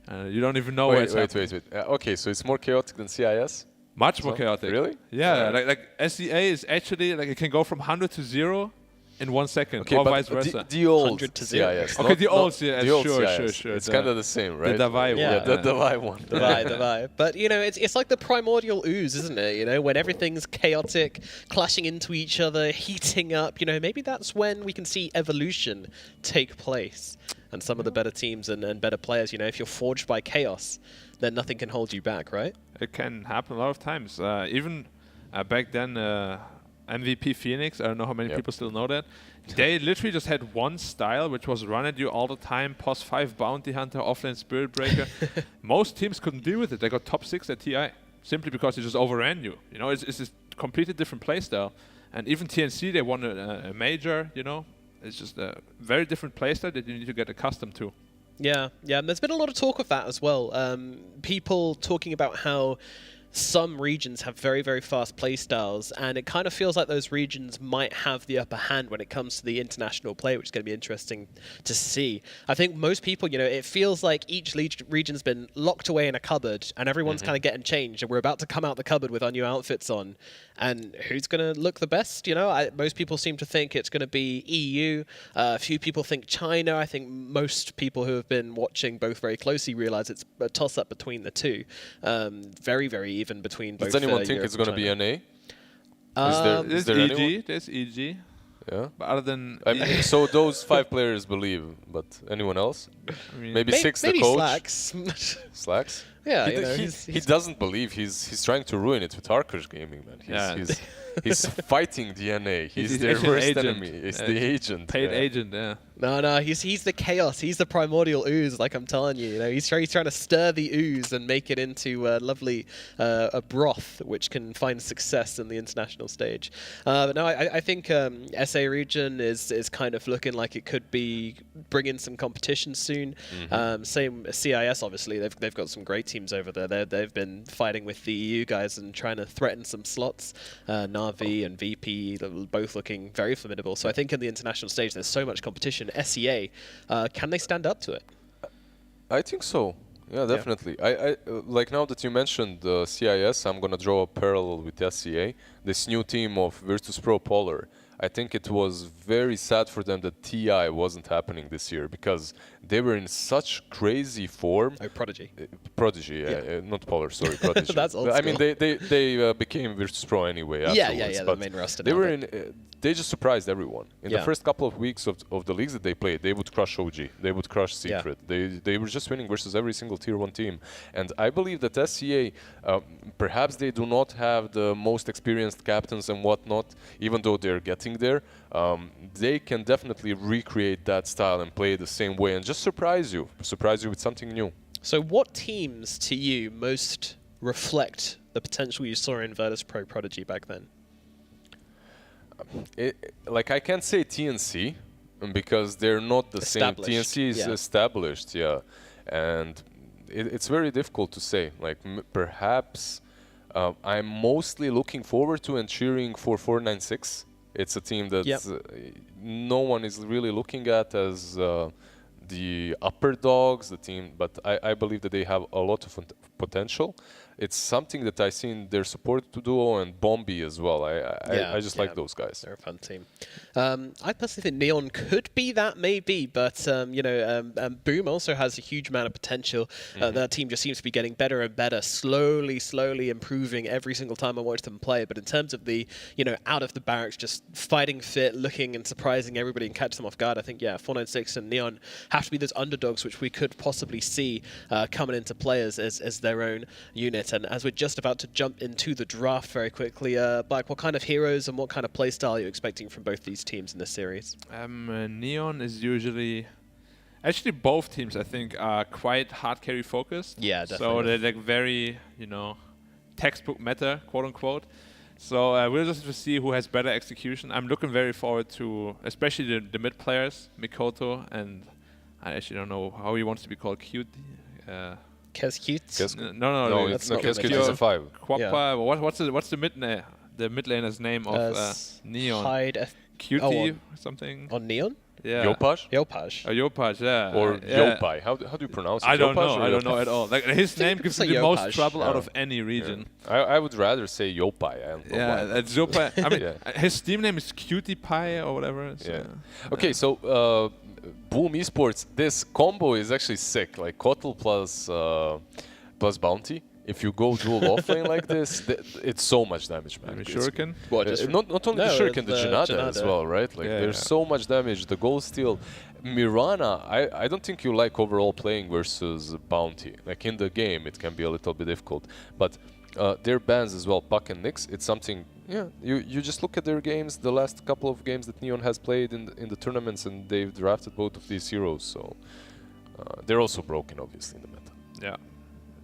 You don't even know where it's happening. Wait. Okay, so it's more chaotic than CIS? Much more chaotic. Really? Yeah, like SEA is actually, like, it can go from 100 to 0 in 1 second, Okay, or but vice versa. the old 100 to 0. CIS. Okay, not- the old not CIS, the old sure. It's kind of the same, right? Davai one. Yeah, the Davai one. The vibe. But, you know, it's like the primordial ooze, isn't it? You know, when everything's chaotic, clashing into each other, heating up, you know, maybe that's when we can see evolution take place. And some of the better teams and better players, you know, if you're forged by chaos, then nothing can hold you back, right? It can happen a lot of times. Even back then, MVP Phoenix, I don't know how many people still know that. They literally just had one style, which was run at you all the time, pos 5 Bounty Hunter, offlane Spirit Breaker. Most teams couldn't deal with it. They got top 6 at TI, simply because they just overran you. You know, it's a completely different playstyle. And even TNC, they won a major, you know. It's just a very different playstyle that you need to get accustomed to. Yeah. And there's been a lot of talk of that as well. People talking about how some regions have very, very fast playstyles, and it kind of feels like those regions might have the upper hand when it comes to the international play, which is going to be interesting to see. I think most people, you know, it feels like each region's been locked away in a cupboard, and everyone's kind of getting changed, and we're about to come out the cupboard with our new outfits on. And who's going to look the best? You know, most people seem to think it's going to be EU. A few people think China. I think most people who have been watching both very closely realize it's a toss-up between the two. Very, very even between both. Does anyone think Europe it's going to and be China. NA? There's there EG. anyone? There's EG. Yeah. But other than I mean, so those 5 players believe, but anyone else? I mean, Maybe 6 the maybe coach. Slacks. Slacks? Yeah, he, you know, he doesn't believe. He's trying to ruin it with Arcus Gaming, man. He's fighting the NA. He's their actually an worst agent. enemy. He's the agent. paid yeah. agent, yeah. No, he's the chaos. He's the primordial ooze, like I'm telling you. You know, he's trying to stir the ooze and make it into a lovely a broth, which can find success in the international stage. But no, I think SA region is kind of looking like it could be bringing some competition soon. Same CIS, obviously. They've got some great teams over there. They've been fighting with the EU guys and trying to threaten some slots. Na'Vi and VP, both looking very formidable. So I think in the international stage, there's so much competition. SEA, can they stand up to it? I think so. Yeah, definitely. I like now that you mentioned CIS, I'm gonna draw a parallel with SEA. This new team of Virtus.pro Polar. I think it was very sad for them that TI wasn't happening this year because they were in such crazy form. Oh, Prodigy. Prodigy, not Polar, sorry, Prodigy. That's old I mean, school. they became Virtus.pro anyway. Yeah, afterwards, the but main roster They now, were but- in. They just surprised everyone. In the Yeah. first couple of weeks of the leagues that they played, they would crush OG, they would crush Secret. They were just winning versus every single tier 1 team. And I believe that SCA, perhaps they do not have the most experienced captains and whatnot, even though they're getting there. They can definitely recreate that style and play the same way and just surprise you with something new. So what teams to you most reflect the potential you saw in Virtus.pro Prodigy back then? Like I can't say TNC because they're not the same. Established, TNC is yeah. established, and it's very difficult to say. Like perhaps I'm mostly looking forward to and cheering for 496. It's a team that's no one is really looking at as the upper dogs, the team, but I believe that they have a lot of potential. It's something that I see in their support duo and Bombi as well. I just like those guys. They're a fun team. I personally think Neon could be that, maybe, but Boom also has a huge amount of potential. That team just seems to be getting better and better, slowly improving every single time I watch them play. But in terms of the, out of the barracks, just fighting fit, looking and surprising everybody and catch them off guard, I think, 496 and Neon have to be those underdogs which we could possibly see coming into players as their own unit. And as we're just about to jump into the draft very quickly, Bike, what kind of heroes and what kind of playstyle are you expecting from both these teams in this series? Neon is usually... Actually, both teams, I think, are quite hard carry focused. Yeah, definitely. So they're like very, textbook meta, quote unquote. So we'll just have to see who has better execution. I'm looking very forward to, especially the mid players, Mikoto, and I actually don't know how he wants to be called, Cute. Kez No, that's not Kez good. is a 5. Quappa. Yeah. What's the mid laner's name of Neon? Hyde Cutie something. on Neon? Yeah. Yopaj? Oh, Yopaj, yeah. Or yeah. Yopai. How do you pronounce it? I don't Yopaj know. or I don't Yopaj? know at all. Like his name gives me say the most Yopaj. trouble out Yeah. of any region. I would rather say Yopai. I don't know Yeah, why. that's Yopaj. I mean, Yeah. his Steam name is Cutie Pie or whatever. So Yeah. Okay, so Boom Esports, this combo is actually sick. Like Kotl plus Bounty. If you go dual offlane like this, it's so much damage, man. Maybe Shuriken. What, just Not only the Shuriken, the Janada as Janada. well, right? Like Yeah, there's yeah. so much damage. The goal steal. Mirana, I don't think you like overall playing versus Bounty. Like in the game, it can be a little bit difficult. But their bans as well, Puck and Nyx, it's something. Yeah, you just look at their games, the last couple of games that Neon has played in the tournaments, and they've drafted both of these heroes. So they're also broken, obviously, in the meta. Yeah.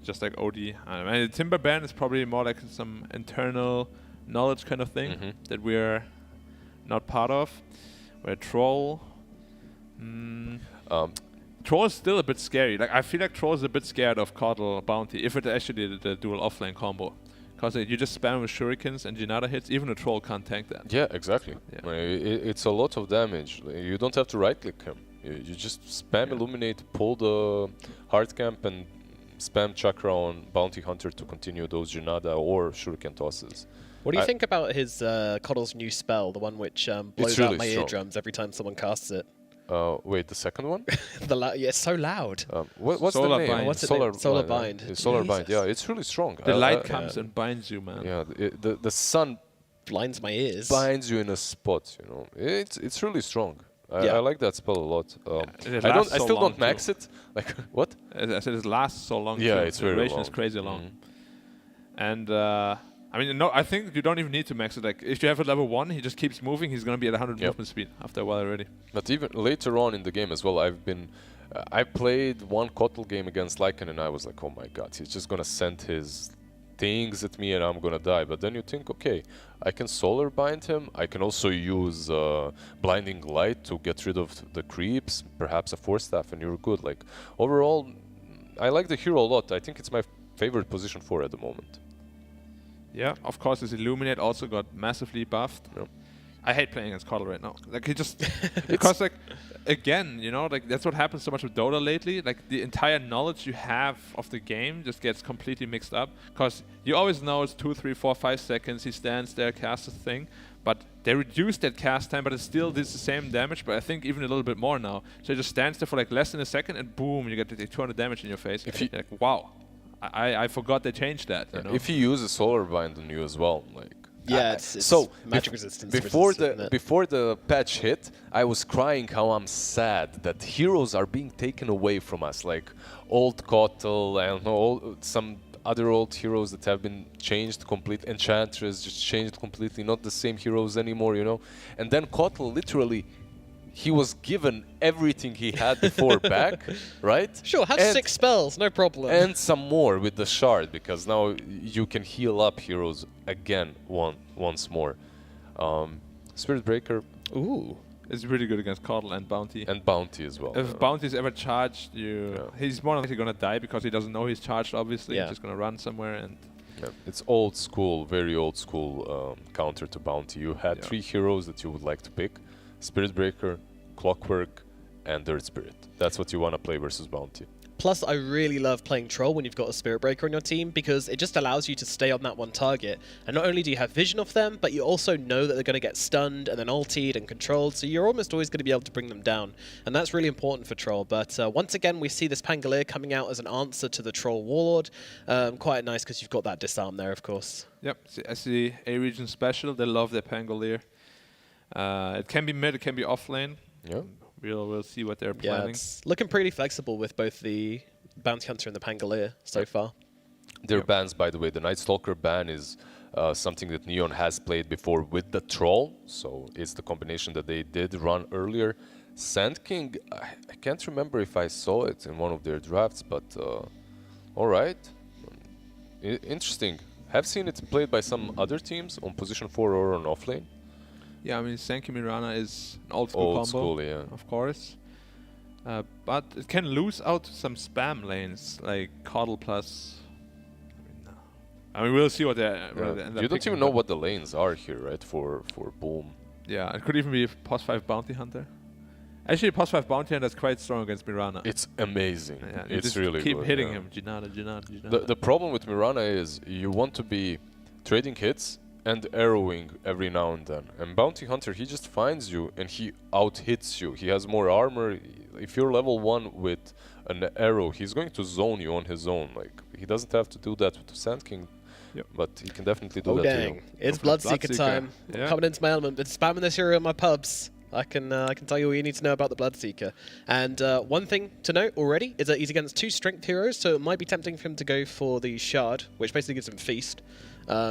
Just like OD. I mean, the Timber ban is probably more like some internal knowledge kind of thing that we're not part of. Where Troll... Troll is still a bit scary. Like I feel like Troll is a bit scared of Kotl Bounty if it actually the dual offlane combo. Because you just spam with shurikens and Janada hits, even a Troll can't tank that. Yeah, exactly. Yeah. It's a lot of damage. You don't have to right-click him. You just spam Illuminate, pull the hard camp, and spam Chakra on Bounty Hunter to continue those Janada or Shuriken tosses. What do you think about his Kotl's new spell, the one which blows really out my strong. eardrums every time someone casts it? Wait, the second one? It's so loud. What's Solar the name? Bind. What's the name? Solar Bind. It's Solar Bind. Jesus. Yeah, it's really strong. The light comes and binds you, man. Yeah, the sun Blinds my ears. binds you in a spot. It's really strong. Yeah. I like that spell a lot. It I lasts so still long don't max too. it. Like what? As I said, it lasts so long. Yeah, too. it's the very duration long. is crazy long. Mhm. And I mean, no, I think you don't even need to max it. Like if you have a level 1, he just keeps moving. He's gonna be at 100 Yep. movement speed after a while already. But even later on in the game as well, I played one Kotl game against Lycan and I was like, oh my god, he's just gonna send his things at me and I'm gonna die. But then you think, okay, I can Solar Bind him. I can also use Blinding Light to get rid of the creeps, perhaps a Force Staff, and you're good. Like overall, I like the hero a lot. I think it's my favorite position 4 at the moment. Yeah, of course, his Illuminate also got massively buffed. Yep. I hate playing against Kotl right now. Like he just because like again, like that's what happens so much with Dota lately. Like the entire knowledge you have of the game just gets completely mixed up. Because you always know it's 2, 3, 4, 5 seconds. He stands there, casts a thing, but they reduced that cast time, but it still does the same damage. But I think even a little bit more now. So he just stands there for like less than a second, and boom, you get like 200 damage in your face. If you- You're like, wow, I forgot they changed that. You know? If he uses Solar Bind on you as well, like. Yeah, it's So magic resistance. before the patch hit, I was crying how I'm sad that heroes are being taken away from us, like old Kotl and some other old heroes that have been changed completely. Enchantress just changed completely, not the same heroes anymore, And then Kotl literally, he was given everything he had before back, right? Sure, have And- 6 spells, no problem. and some more with the shard, because now you can heal up heroes again once more. Spirit Breaker Ooh. It's really good against Kotl and Bounty. and Bounty as well. If Bounty's ever charged, he's more likely gonna die because he doesn't know he's charged. Obviously, Yeah. he's just gonna run somewhere and. Yeah, it's old school, very old school counter to Bounty. You had Yeah. 3 heroes that you would like to pick, Spirit Breaker, Clockwork, and Dirt Spirit. That's what you want to play versus Bounty. Plus, I really love playing Troll when you've got a Spirit Breaker on your team because it just allows you to stay on that one target. And not only do you have vision of them, but you also know that they're going to get stunned and then ultied and controlled, so you're almost always going to be able to bring them down. And that's really important for Troll. But once again, we see this Pangolier coming out as an answer to the Troll Warlord. Quite nice because you've got that disarm there, of course. Yep, I see A-Region special. They love their Pangolier. It can be mid, it can be off lane. Yeah. We'll see what they're Yeah, planning. it's looking pretty flexible with both the Bounty Hunter and the Pangolier so far. Their bans, by the way, the Night Stalker ban is something that Neon has played before with the Troll, so it's the combination that they did run earlier. Sand King, I can't remember if I saw it in one of their drafts, but alright. Interesting. Have seen it played by some other teams on position 4 or on offlane. Yeah, I mean, Senki Mirana is an old school Old combo, school, yeah. of course. But it can lose out some spam lanes, like Coddle plus... I mean, we'll see what they're... You don't even know what the lanes are here, right, for Boom. Yeah, it could even be Pos 5 Bounty Hunter. Actually, Pos 5 Bounty Hunter is quite strong against Mirana. It's amazing. Yeah, you It's just really keep good, hitting yeah. him. Jinada. The problem with Mirana is you want to be trading hits and arrowing every now and then. And Bounty Hunter, he just finds you and he out-hits you. He has more armor. If you're level 1 with an arrow, he's going to zone you on his own. Like, he doesn't have to do that with the Sand King, but he can definitely do that to you. It's Bloodseeker time. Yeah. Coming into my element. Been spamming this hero in my pubs. I can tell you all you need to know about the Bloodseeker. And one thing to note already is that he's against 2 strength heroes, so it might be tempting for him to go for the Shard, which basically gives him Feast,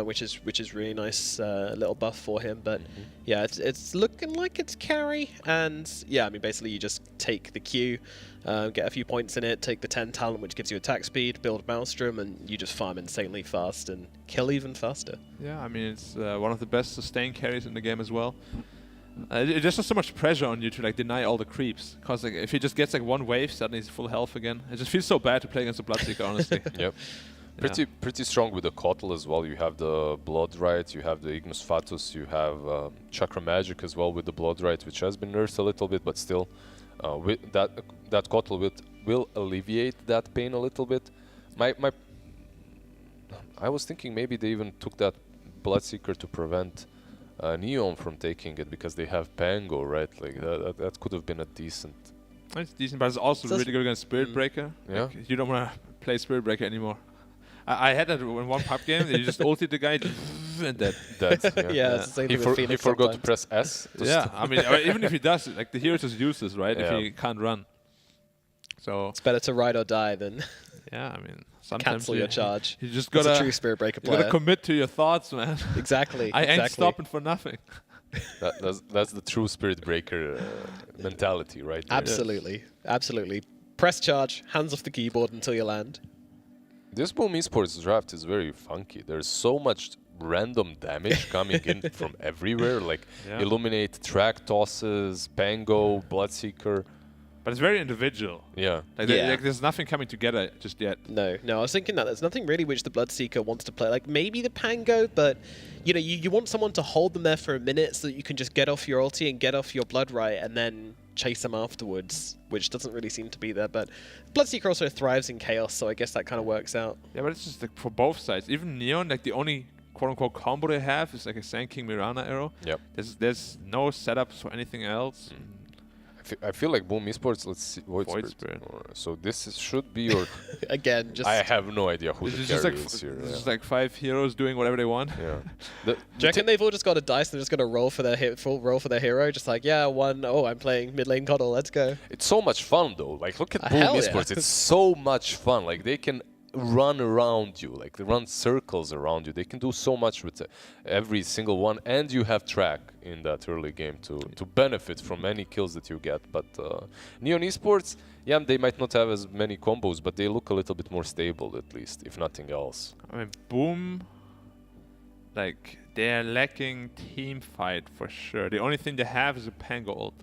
which is really nice little buff for him. But yeah, it's looking like it's carry, and yeah, I mean basically you just take the Q, get a few points in it, take the 10 talent, which gives you attack speed, build Maelstrom, and you just farm insanely fast and kill even faster. Yeah, I mean, it's one of the best sustain carries in the game as well. It just has so much pressure on you to like deny all the creeps, because like, if he just gets like one wave, suddenly he's full health again. It just feels so bad to play against the Bloodseeker, honestly. Yep. Pretty strong with the Kotl as well. You have the Blood Rite, you have the Ignis Fatus, you have Chakra Magic as well with the Blood Rite, which has been nerfed a little bit, but still, with that Kotl will alleviate that pain a little bit. I was thinking maybe they even took that Bloodseeker to prevent Neon from taking it because they have Pango, right? Like that could have been a decent. It's decent, but it's also really good against Spirit Breaker. Yeah. Like, you don't want to play Spirit Breaker anymore. I had that in one pub game. You just ulted the guy and dead. That's, Yeah, it's the same thing with he Phoenix forgot to sometimes. press S. to Yeah, stop. I mean, even if he does, like the hero just useless, right? Yeah. If he can't run. So It's better to ride or die than yeah, I mean, sometimes cancel your charge. You just It's gotta a true Spirit Breaker you gotta player. commit to your thoughts, man. Exactly. I ain't exactly. stopping for nothing. That's the true Spirit Breaker mentality, right? there. Absolutely. Absolutely. Press charge, hands off the keyboard until you land. This Boom Esports draft is very funky. There's so much random damage coming in from everywhere, like Yeah. Illuminate, Track Tosses, Pango, Bloodseeker. But it's very individual. Yeah. Like, Yeah. there's nothing coming together just yet. No, I was thinking that there's nothing really which the Bloodseeker wants to play. Like maybe the Pango, but you know, you want someone to hold them there for a minute so that you can just get off your ulti and get off your Blood Rite and then chase them afterwards, which doesn't really seem to be there. But Bloodseeker also thrives in chaos, so I guess that kind of works out. Yeah, but it's just like for both sides. Even Neon, like the only quote-unquote combo they have is like a Sand King Mirana arrow. Yep. There's no setups for anything else. I feel like Boom Esports, let's see, Void Spirit. So this should be your... Again, just... I have no idea who It's the just carry like is here. it's Yeah. just like 5 heroes doing whatever they want. Yeah. Do you reckon they've all just got a dice and they're just going to roll for their full roll for their hero? Just like, yeah, I'm playing mid lane Coddle, let's go. It's so much fun though. Like look at Boom Hell yeah. Esports. It's so much fun. Like they can run around you, like they run circles around you. They can do so much with every single one, and you have track in that early game to benefit from any kills that you get. But Neon Esports, yeah, they might not have as many combos, but they look a little bit more stable at least, if nothing else. I mean, Boom, like they're lacking team fight for sure. The only thing they have is a Pango ult.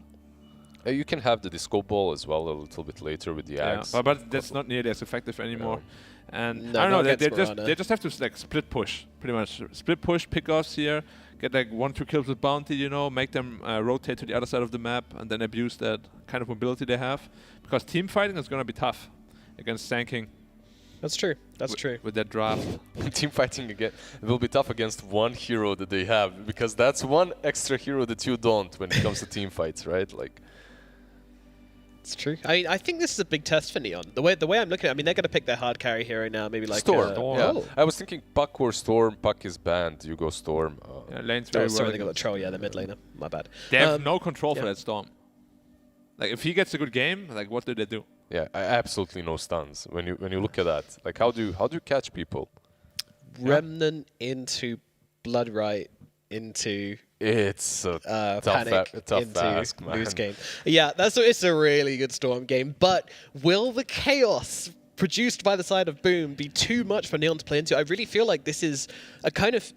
You can have the disco ball as well a little bit later with the axe. But that's not nearly as effective anymore. And No, I don't know, not they against Mirana. just have to like split push, pretty much. Split push, pickoffs here, get like 1-2 kills with bounty, you know, make them rotate to the other side of the map, and then abuse that kind of mobility they have. Because team fighting is gonna be tough against tanking. That's true. That's true. With that draft. Team fighting again, it will be tough against one hero that they have, because that's one extra hero that you don't when it comes to team fights, right? Like. It's true. I think this is a big test for Neon. The way I'm looking at it, I mean, they're going to pick their hard carry hero now, maybe like Storm. Yeah. Oh. I was thinking Puck or Storm. Puck is banned. You go Storm. Yeah, lane's very sorry, well. they got the troll. Yeah, the mid laner. My bad. They have no control for yeah. that Storm. Like if he gets a good game, like what do they do? Yeah, absolutely no stuns. When you look at that, like how do you catch people? Remnant into Bloodright into It's a Panic tough into ask, man. lose game. Yeah, it's a really good Storm game. But will the chaos produced by the side of Boom be too much for Neon to play into? I really feel like this is a kind of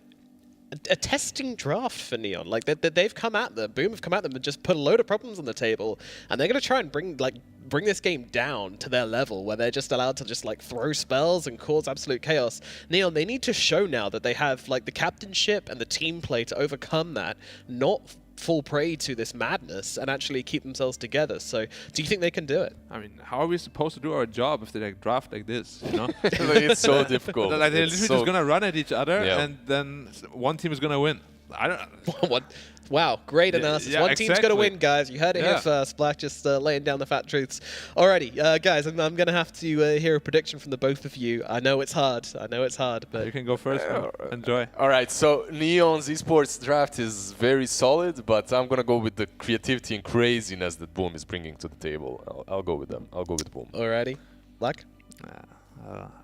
a testing draft for Neon. Like they've come at them, Boom have come at them and just put a load of problems on the table, and they're gonna try and bring this game down to their level where they're just allowed to just like throw spells and cause absolute chaos. Neon, they need to show now that they have like the captainship and the team play to overcome that, not fall prey to this madness and actually keep themselves together. So do you think they can do it? I mean, how are we supposed to do our job if they like draft like this, you know? It's so difficult. Like they're It's literally so just gonna run at each other, Yeah. and then one team is gonna win. I don't. What? Wow, great analysis. yeah, One team's going to exactly. win, guys. You heard it Yeah. here first. Black just laying down the fat truths. Alrighty, guys, I'm going to have to hear a prediction from the both of you. I know it's hard. But You can go first. Man. Enjoy. All right, so Neon's esports draft is very solid, but I'm gonna go with the creativity and craziness that Boom is bringing to the table. I'll go with them. I'll go with Boom. alrighty, Black.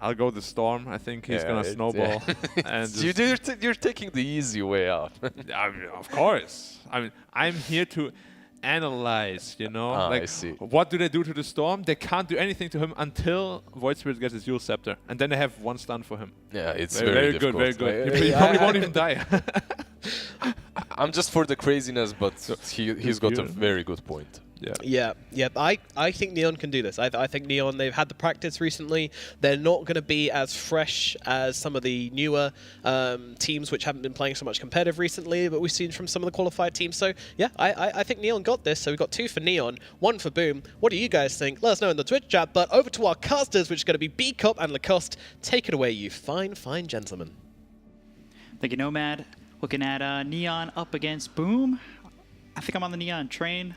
I'll go the Storm. I think he's gonna snowball. And You're taking the easy way out. I mean, of course. I mean, I'm here to analyze, you know? I like, see. what do they do to the Storm? They can't do anything to him until Void Spirit gets his Yule Scepter. And then they have one stun for him. Yeah, it's Very very good, very difficult. good. He probably won't even die. I'm just for the craziness, but he's got a beautiful. very good point. Yeah. I think Neon can do this. I think Neon, they've had the practice recently. They're not going to be as fresh as some of the newer teams which haven't been playing so much competitive recently, but we've seen from some of the qualified teams. So, yeah, I think Neon got this. So we've got 2 for Neon, 1 for Boom. What do you guys think? Let us know in the Twitch chat. But over to our casters, which is going to be B-Cop and Lacoste. Take it away, you fine, fine gentlemen. Thank you, Nomad. Looking at Neon up against Boom. I think I'm on the Neon train.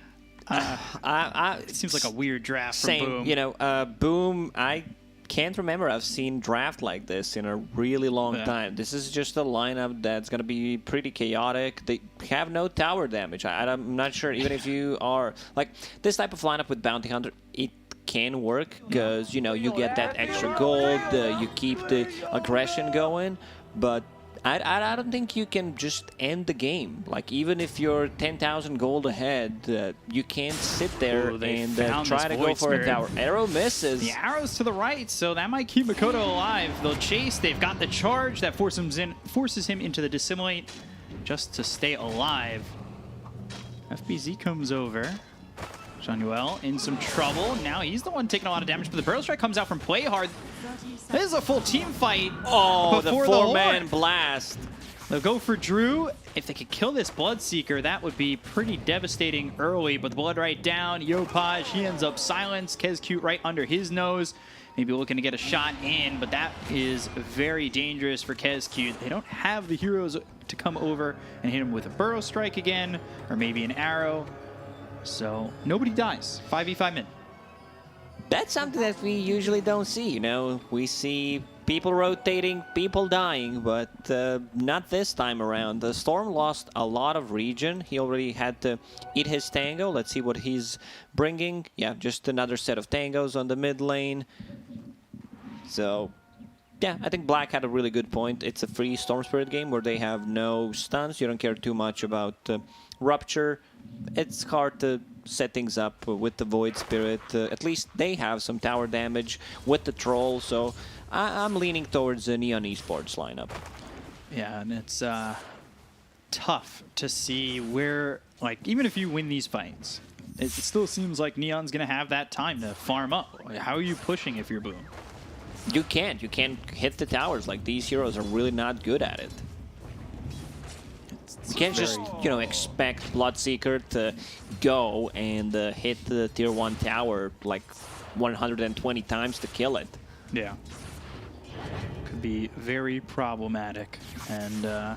It seems like a weird draft from Boom. You know, Boom, I can't remember I've seen draft like this in a really long time. This is just a lineup that's going to be pretty chaotic. They have no tower damage. I'm not sure, even if you are... Like, this type of lineup with Bounty Hunter, it can work because, you know, you get that extra gold, you keep the aggression going, but I don't think you can just end the game. Like, even if you're 10,000 gold ahead, you can't sit there and try to go for a tower. Arrow misses. The arrow's to the right, so that might keep Makoto alive. They'll chase. They've got the charge that forces him into the dissimulate just to stay alive. FBZ comes over. Januel in some trouble. Now he's the one taking a lot of damage, but the Barrel Strike comes out from Play Hard. This is a full team fight. Oh, the before four-man blast. They'll go for Drew. If they could kill this Bloodseeker, that would be pretty devastating early, but the Blood right down. Yopaj, he ends up silenced. Kezcute right under his nose. Maybe looking to get a shot in, but that is very dangerous for Kezcute. They don't have the heroes to come over and hit him with a Burrow Strike again, or maybe an arrow. So nobody dies. 5v5 mid. That's something that we usually don't see, you know. We see people rotating, people dying, but not this time around. The Storm lost a lot of region. He already had to eat his tango. Let's see what he's bringing. Yeah, just another set of tangos on the mid lane. So, yeah, I think Black had a really good point. It's a free Storm Spirit game where they have no stuns. You don't care too much about Rupture. It's hard to set things up with the Void Spirit. At least they have some tower damage with the Troll, so I'm leaning towards the Neon Esports lineup. Yeah, and it's tough to see where, like, even if you win these fights, it still seems like Neon's going to have that time to farm up. How are you pushing if you're Boom? You can't hit the towers. Like, these heroes are really not good at it. You can't just, you know, expect Bloodseeker to go and hit the tier 1 tower like 120 times to kill it. Yeah. Could be very problematic. And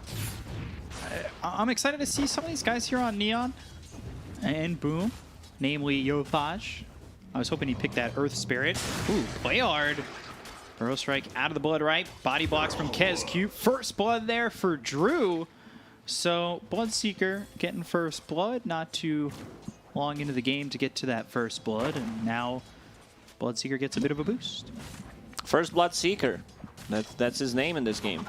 I'm excited to see some of these guys here on Neon and Boom, namely Yopaj. I was hoping he'd pick that Earth Spirit. Ooh, play hard. Burrow Strike out of the blood right. Body blocks from Kezcute. First blood there for Drew. So Bloodseeker getting first blood. Not too long into the game to get to that first blood. And now Bloodseeker gets a bit of a boost. First Bloodseeker. That's his name in this game.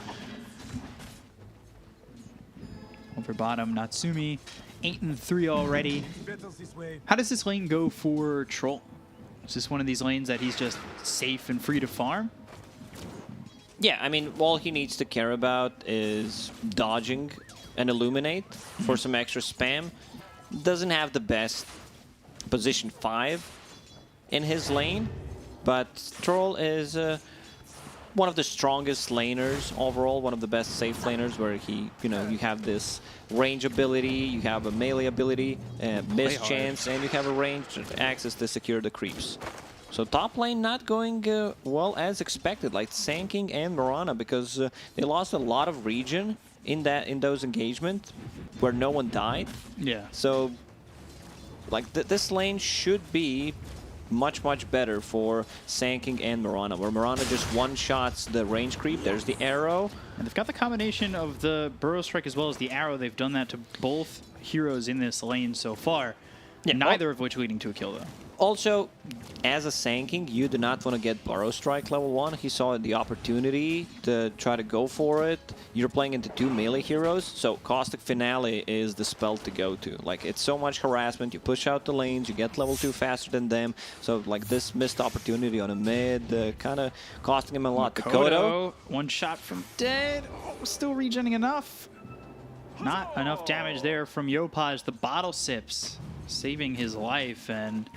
Over bottom, Natsumi, 8-3 already. How does this lane go for Troll? Is this one of these lanes that he's just safe and free to farm? Yeah, I mean, all he needs to care about is dodging and Illuminate for some extra spam. Doesn't have the best position 5 in his lane, but Troll is one of the strongest laners overall, one of the best safe laners where he, you know, you have this range ability, you have a melee ability, miss chance, and you have a ranged access to secure the creeps. So top lane not going well as expected, like Sanking and Mirana, because they lost a lot of region in those engagements where no one died. Yeah. So like this lane should be much better for Sanking and Mirana, where Mirana just one-shots the range creep. There's the arrow. And they've got the combination of the Burrow Strike as well as the arrow. They've done that to both heroes in this lane so far. Yeah, neither of which leading to a kill, though. Also, as a Sanking, you do not want to get Burrow Strike level 1. He saw the opportunity to try to go for it. You're playing into 2 melee heroes, so Caustic Finale is the spell to go to. Like, it's so much harassment. You push out the lanes, you get level 2 faster than them. So, like, this missed opportunity on a mid kind of costing him a lot. Makoto, one shot from dead. Oh, still regenning enough. Not enough damage there from Yopaj. The bottle sips, saving his life, and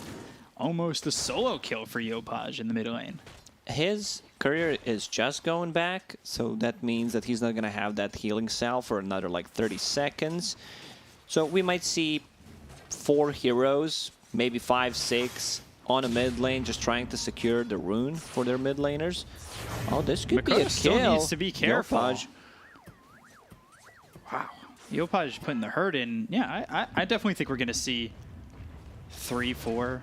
almost a solo kill for Yopaj in the mid lane. His career is just going back, so that means that he's not going to have that healing salve for another like 30 seconds. So we might see 4 heroes, maybe 5, 6 on a mid lane just trying to secure the rune for their mid laners. Oh, this could be a kill. Still needs to be careful. Yopaj. Wow. Yopaj putting the hurt in. Yeah, I definitely think we're going to see 3, 4,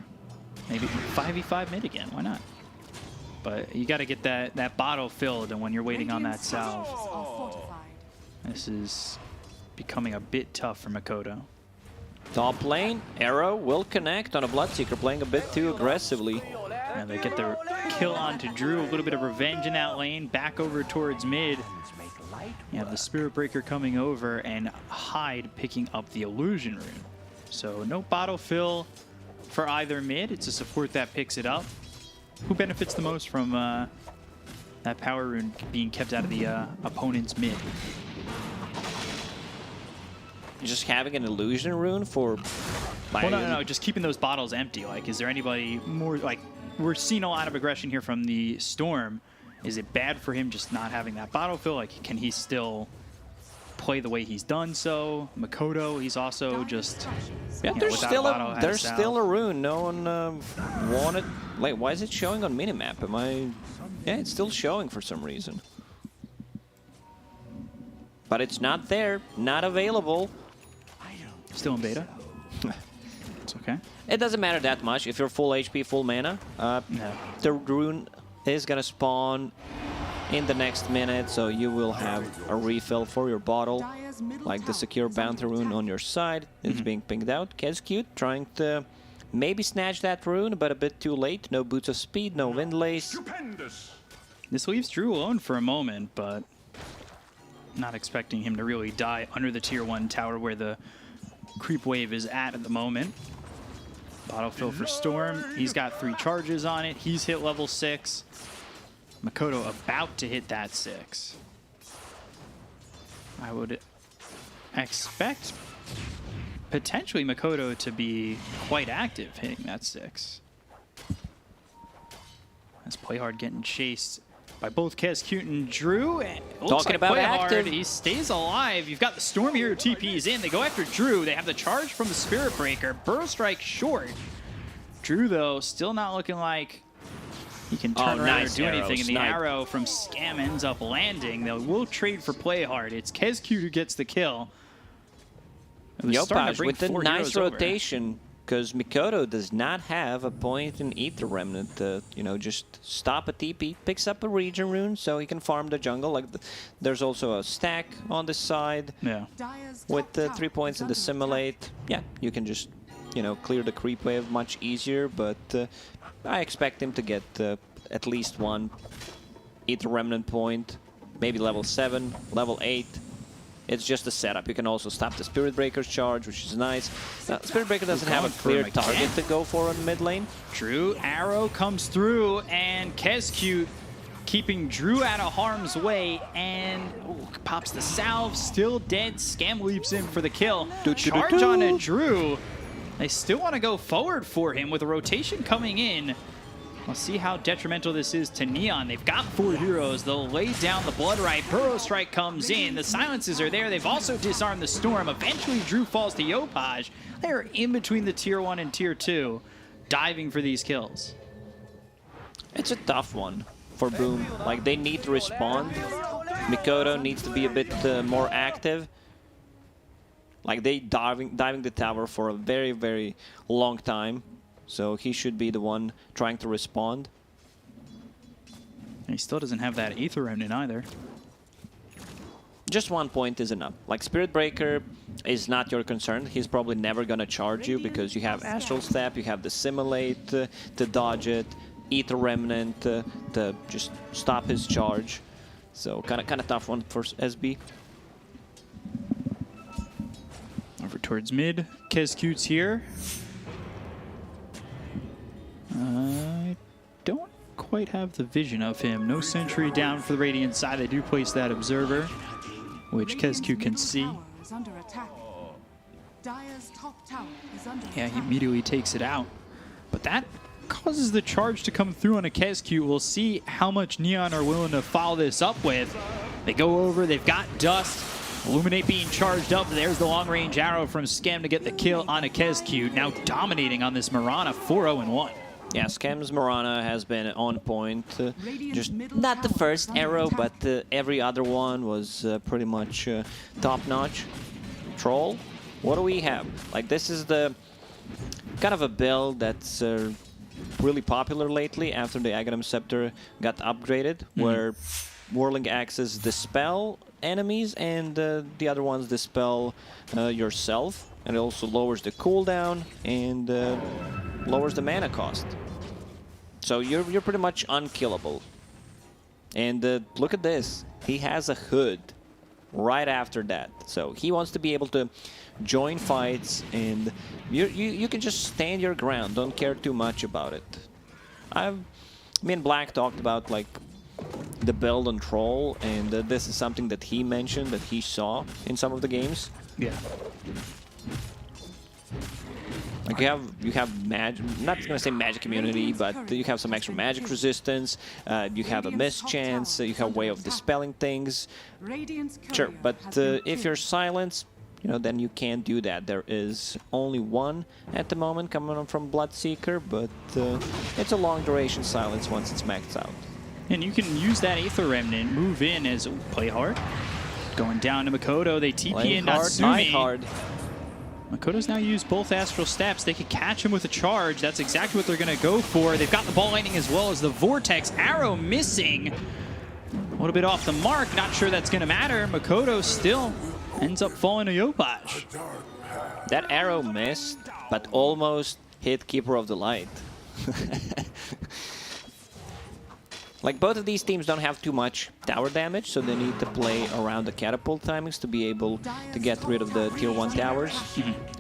maybe 5v5 mid again. Why not? But you got to get that bottle filled, and when you're waiting on that salve, this is becoming a bit tough for Makoto. Top lane, arrow will connect on a Bloodseeker, playing a bit too aggressively. And they get the kill onto Drew. A little bit of revenge in that lane. Back over towards mid. You have the Spirit Breaker coming over, and Hyde picking up the Illusion Rune. So no bottle fill for either mid. It's a support that picks it up. Who benefits the most from that power rune being kept out of the opponent's mid? Just having an Illusion Rune for... Well, no, just keeping those bottles empty. Like, is there anybody more... Like, we're seeing a lot of aggression here from the Storm. Is it bad for him just not having that bottle fill? Like, can he still play the way he's done so? Makoto, he's also just... Yeah, there's still a rune. No one wanted... Wait, why is it showing on minimap? Am I... Yeah, it's still showing for some reason. But it's not there. Not available. Still in beta? It's okay. It doesn't matter that much. If you're full HP, full mana, the rune is going to spawn in the next minute, so you will have a refill for your bottle. Like the secure bounty rune on your side. It's being pinged out. Kezcute trying to maybe snatch that rune, but a bit too late. No Boots of Speed, no Wind Lace. This leaves Drew alone for a moment, but not expecting him to really die under the tier 1 tower where the creep wave is at the moment. Bottle fill for Storm. He's got 3 charges on it. He's hit level 6. Makoto about to hit that 6. I would expect potentially Makoto to be quite active hitting that 6. As Playhard getting chased by both Kescute and Drew. And it looks Talking like about Playhard, active. he stays alive. You've got the Storm Hero TPs in. They go after Drew. They have the charge from the Spirit Breaker. Burrow Strike short. Drew, though, still not looking like he can turn around nice or do arrow, anything. And the snipe. arrow from Scam ends up landing. They will trade for Playhard. It's Kescute who gets the kill. It was starting to Yopaj bring with the 4 nice heroes over. rotation, because Mikoto does not have a point in Ether Remnant to, you know, just stop a TP, picks up a region rune so he can farm the jungle. Like there's also a stack on this side Yeah. Dire's with top the tower 3 points is in the under attack. simulate. Yeah, you can just, you know, clear the creep wave much easier, but I expect him to get at least 1 Ether Remnant point, maybe level 7, level 8. It's just a setup. You can also stop the Spirit Breaker's charge, which is nice. Spirit Breaker doesn't have a going for clear him again. target to go for on mid lane. Drew, arrow comes through, and Kescute keeping Drew out of harm's way, and pops the salve, still dead. Scam leaps in for the kill. Charge onto Drew. They still want to go forward for him with a rotation coming in. We'll see how detrimental this is to Neon. They've got 4 heroes. They'll lay down the Blood Right. Burrow Strike comes in. The silences are there. They've also disarmed the Storm. Eventually, Drew falls to Yopaj. They're in between the Tier 1 and Tier 2, diving for these kills. It's a tough one for Boom. Like, they need to respond. Mikoto needs to be a bit more active. Like, they diving the tower for a very, very long time. So he should be the one trying to respond. And he still doesn't have that Aether Remnant either. Just 1 point is enough. Like, Spirit Breaker is not your concern. He's probably never gonna charge you because you have Astral Step, you have the Simulate to dodge it, Ether Remnant to just stop his charge. So kind of tough one for SB. Over towards mid. Kescute's here. I don't quite have the vision of him. No sentry down for the Radiant side. They do place that Observer, which Kescute can see. Tower is under attack. Dire's top tower is under Yeah, he attack. immediately takes it out. But that causes the charge to come through on a Kescute. We'll see how much Neon are willing to follow this up with. They go over, they've got Dust. Illuminate being charged up. There's the long-range arrow from Scam to get the kill on a Kescute. Now dominating on this Mirana, 4-0-1. Yeah, Scam's Mirana has been on point. Radiant's Just middle not the tower first is under arrow, attack. but every other one was pretty much top-notch. Troll, what do we have? Like, this is the kind of a build that's really popular lately after the Aghanim Scepter got upgraded, where Whirling Axes dispel enemies and the other ones dispel yourself. And it also lowers the cooldown and lowers the mana cost. So you're pretty much unkillable. And look at this. He has a hood right after that. So he wants to be able to join fights, and you can just stand your ground. Don't care too much about it. Me and Black talked about like the build on Troll, and this is something that he mentioned that he saw in some of the games. Yeah. Like you have magic, not gonna say magic immunity, but you have some extra magic resistance. You have a miss chance. You have a way of dispelling things. Radiant's Sure, courier but has been if you're killed. silenced, you know, then you can't do that. There is only one at the moment coming on from Bloodseeker, but it's a long duration silence once it's maxed out. And you can use that Aether Remnant, move in as play hard. Going down to Makoto, they TP Play in hard, die Natsumi. hard. Makoto's now used both Astral Steps. They could catch him with a charge. That's exactly what they're going to go for. They've got the Ball Lightning as well as the Vortex. Arrow missing. A little bit off the mark. Not sure that's going to matter. Makoto still ends up falling to Yopaj. That arrow missed, but almost hit Keeper of the Light. Like, both of these teams don't have too much tower damage, so they need to play around the catapult timings to be able to get rid of the tier 1 towers.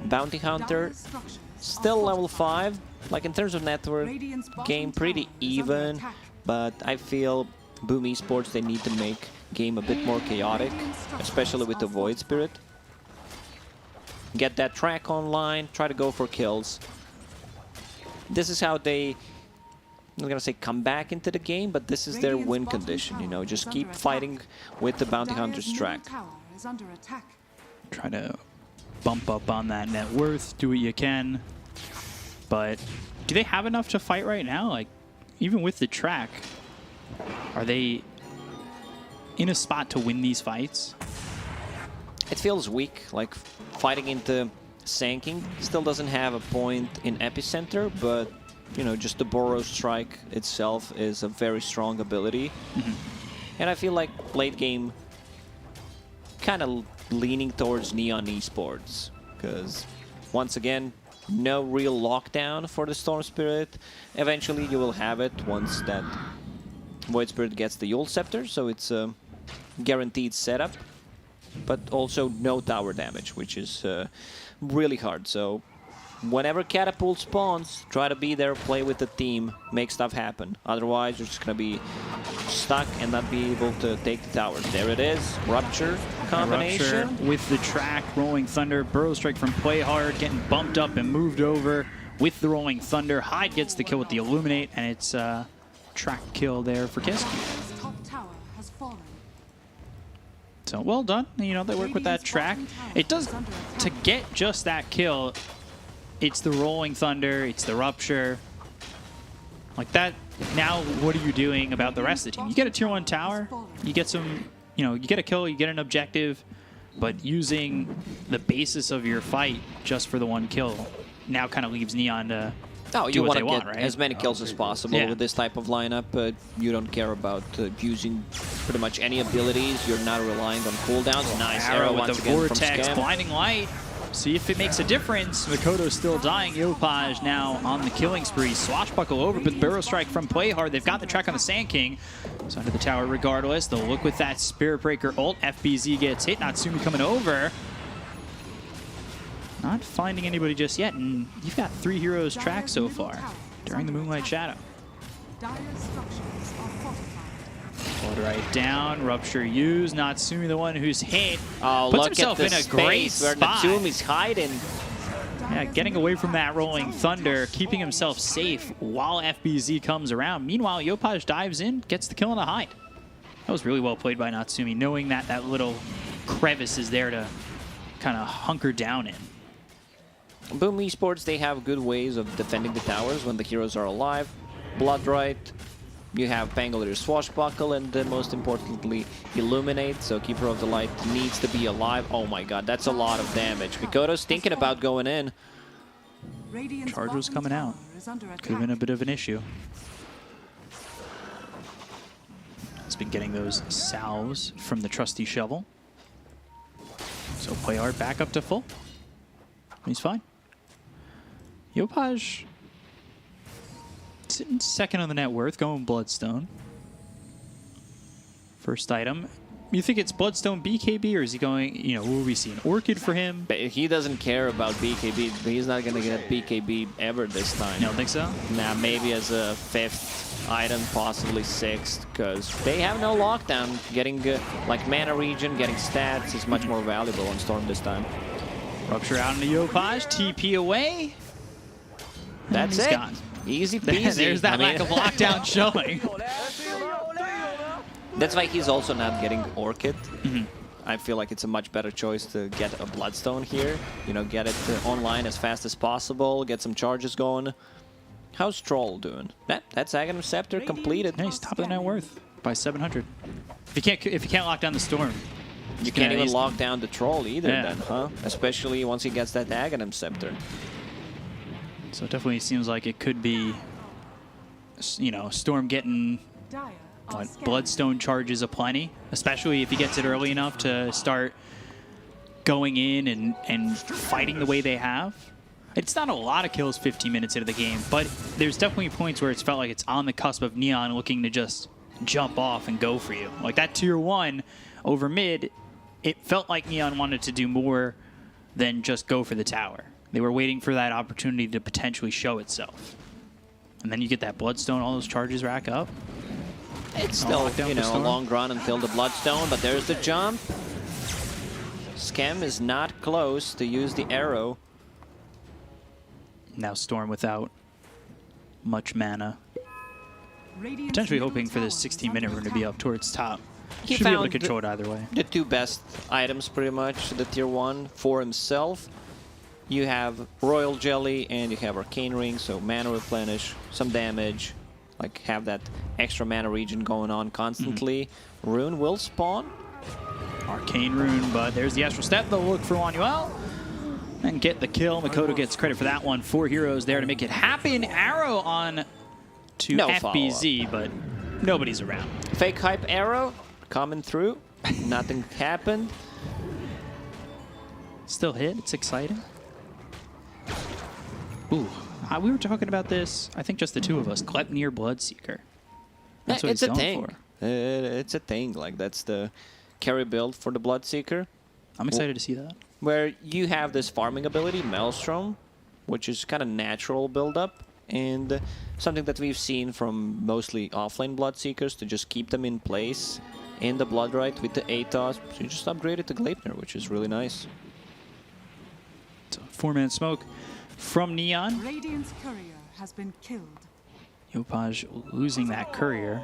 Bounty Hunter, Dire's structures still are level fortified. 5. Like, in terms of network, Radiant's bottom game pretty tower is under even, attack. but I feel Boom Esports, they need to make game a bit more chaotic, especially with the Void Spirit. get that track online, try to go for kills. This is how they, I'm not gonna say come back into the game, but this is their win condition, you know, just keep fighting with the Bounty Hunter's track. Try to bump up on that net worth, do what you can. But do they have enough to fight right now? Like, even with the track, are they in a spot to win these fights? It feels weak, like fighting into Sanking. Still doesn't have a point in Epicenter, but you know, just the Burrow Strike itself is a very strong ability. And I feel like late game kind of leaning towards Neon Esports, because once again, no real lockdown for the Storm Spirit. Eventually you will have it once that Void Spirit gets the Yule Scepter, so it's a guaranteed setup, but also no tower damage, which is really hard. So whenever Catapult spawns, try to be there, play with the team, make stuff happen. Otherwise, you're just going to be stuck and not be able to take the towers. There it is, Rupture combination. Rupture with the track, Rolling Thunder, Burrow Strike from Play Hard, getting bumped up and moved over with the Rolling Thunder. Hyde gets the kill with the Illuminate, and it's a track kill there for Kiski. Top tower has fallen. So well done. You know, they work with that track. It does, to get just that kill, it's the Rolling Thunder, it's the Rupture. Like that, now what are you doing about the rest of the team? You get a tier 1 tower, you get some, you know, you get a kill, you get an objective, but using the basis of your fight just for the one kill now kind of leaves Neon to you want to get right? as many kills as possible Yeah. with this type of lineup. You don't care about using pretty much any abilities. You're not relying on cooldowns. Nice arrow with once the again Vortex, from Scam. Blinding Light. See if it makes a difference. Makoto's still dying. Yopaj now on the killing spree. Swashbuckle over, but Burrow Strike from Play Hard. They've got the track on the Sand King. So under the tower regardless. They'll look with that Spirit Breaker ult. FBZ gets hit. Natsumi coming over. Not finding anybody just yet. And you've got 3 heroes track so far during the Moonlight Shadow. Dire structures are fortified. Blood right down. Rupture used. Natsumi the one who's hit. Oh, Puts look himself at the in a great space where spot. Natsumi's hiding. Yeah, getting away from that Rolling Thunder, keeping himself safe while FBZ comes around. Meanwhile, Yopaj dives in, gets the kill on the Hyde. That was really well played by Natsumi, knowing that that little crevice is there to kind of hunker down in. Boom Esports, they have good ways of defending the towers when the heroes are alive. Bloodright, you have Pangolier Swashbuckle, and most importantly, Illuminate, so Keeper of the Light needs to be alive. Oh my god, that's a lot of damage. Mikoto's thinking about going in. Radiant's Charge was bottom coming out. tower is under Could have been a attack. bit of an issue. He's been getting those salves from the trusty shovel. So Play Hard back up to full. He's fine. Yopaj sitting second on the net worth, going Bloodstone. First item. You think it's Bloodstone BKB, or is he going, you know, will we see an Orchid for him? But he doesn't care about BKB. He's not going to get BKB ever this time. You don't think so? Nah, maybe as a 5th item, possibly 6th, because they have no lockdown. Getting like mana regen, getting stats is much more valuable on Storm this time. Rupture out into Yopaj, TP away. That's He's it. gone. Easy peasy. There's that lack of lockdown showing. That's why he's also not getting Orchid. I feel like it's a much better choice to get a Bloodstone here. You know, get it online as fast as possible, get some charges going. How's Troll doing? That's Aghanim Scepter completed. Yeah, he's top of the net worth by 700. If you can't lock down the Storm, You can't even he's- lock down the Troll either Yeah. then, huh? Especially once he gets that Aghanim Scepter. So it definitely seems like it could be, you know, Storm getting Dire are what, scanning. Bloodstone charges aplenty, especially if he gets it early enough to start going in and fighting the way they have. It's not a lot of kills 15 minutes into the game, but there's definitely points where it's felt like it's on the cusp of Neon looking to just jump off and go for you. Like that tier 1 over mid, it felt like Neon wanted to do more than just go for the tower. They were waiting for that opportunity to potentially show itself. And then you get that Bloodstone, all those charges rack up. It's still, lockdown you for know, a Storm. long run until the Bloodstone, but there's the jump. Scam is not close to use the arrow. Now Storm without much mana. Radiant's Potentially middle hoping for this tower is 16-minute under rune to be attack. up towards top. He Should be able to found control it either way. The two best items, pretty much, the tier 1 for himself. You have Royal Jelly and you have Arcane Ring, so mana replenish, some damage, like have that extra mana regen going on constantly. Rune will spawn. Arcane Rune, but there's the Astral Step. They'll look for Wanuel and get the kill. Makoto gets credit for that one. 4 heroes there to make it happen. Arrow on to No FBZ, but nobody's around. Fake hype arrow coming through. Nothing happened. Still hit. It's exciting. Ooh, we were talking about this, I think just the two of us. Gleipnir Bloodseeker. That's what It's he's a going thing. for. It's a thing. Like, that's the carry build for the Bloodseeker, I'm excited to see that. where you have this farming ability, Maelstrom, which is kind of natural build-up, and something that we've seen from mostly offlane Bloodseekers to just keep them in place in the Blood Rite with the Atos. So you just upgrade it to Gleipnir, which is really nice. So 4-man smoke from Neon. Radiant's courier has been killed. Yopaj losing that courier.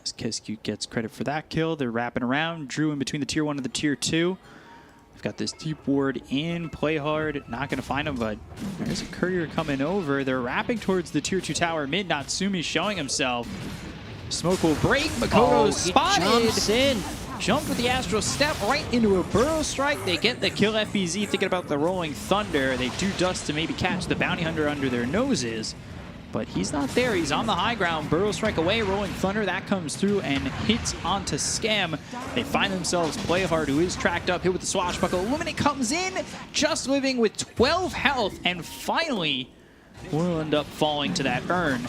As Kescute gets credit for that kill. They're wrapping around. Drew in between the tier 1 and the tier 2. We've got this deep ward in. Play hard. Not going to find him, but there's a courier coming over. They're wrapping towards the tier 2 tower. Mid, Natsumi showing himself. Smoke will break. Makoto spotted. Jumps in. Jumped with the Astral Step right into a Burrow Strike. They get the kill. FBZ thinking about the Rolling Thunder. They do dust to maybe catch the Bounty Hunter under their noses. But he's not there. He's on the high ground. Burrow Strike away. Rolling Thunder. That comes through and hits onto Scam. They find themselves Play Hard, who is tracked up. Hit with the Swashbuckle. Illuminate comes in. Just living with 12 health. And finally will end up falling to that urn.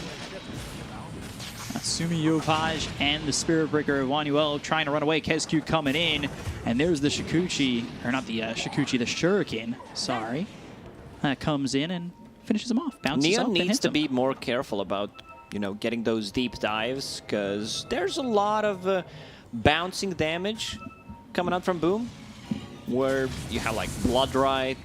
Natsumi, Yopaj, and the Spirit Breaker Wanuel trying to run away. Kescute coming in. And there's the Shikuchi. Or not the Shikuchi, the Shuriken. Sorry. That comes in and finishes him off. Bounces Neon up and needs hits to him. be more careful about, you know, getting those deep dives, because there's a lot of bouncing damage coming out from Boom, where you have like Blood Rite,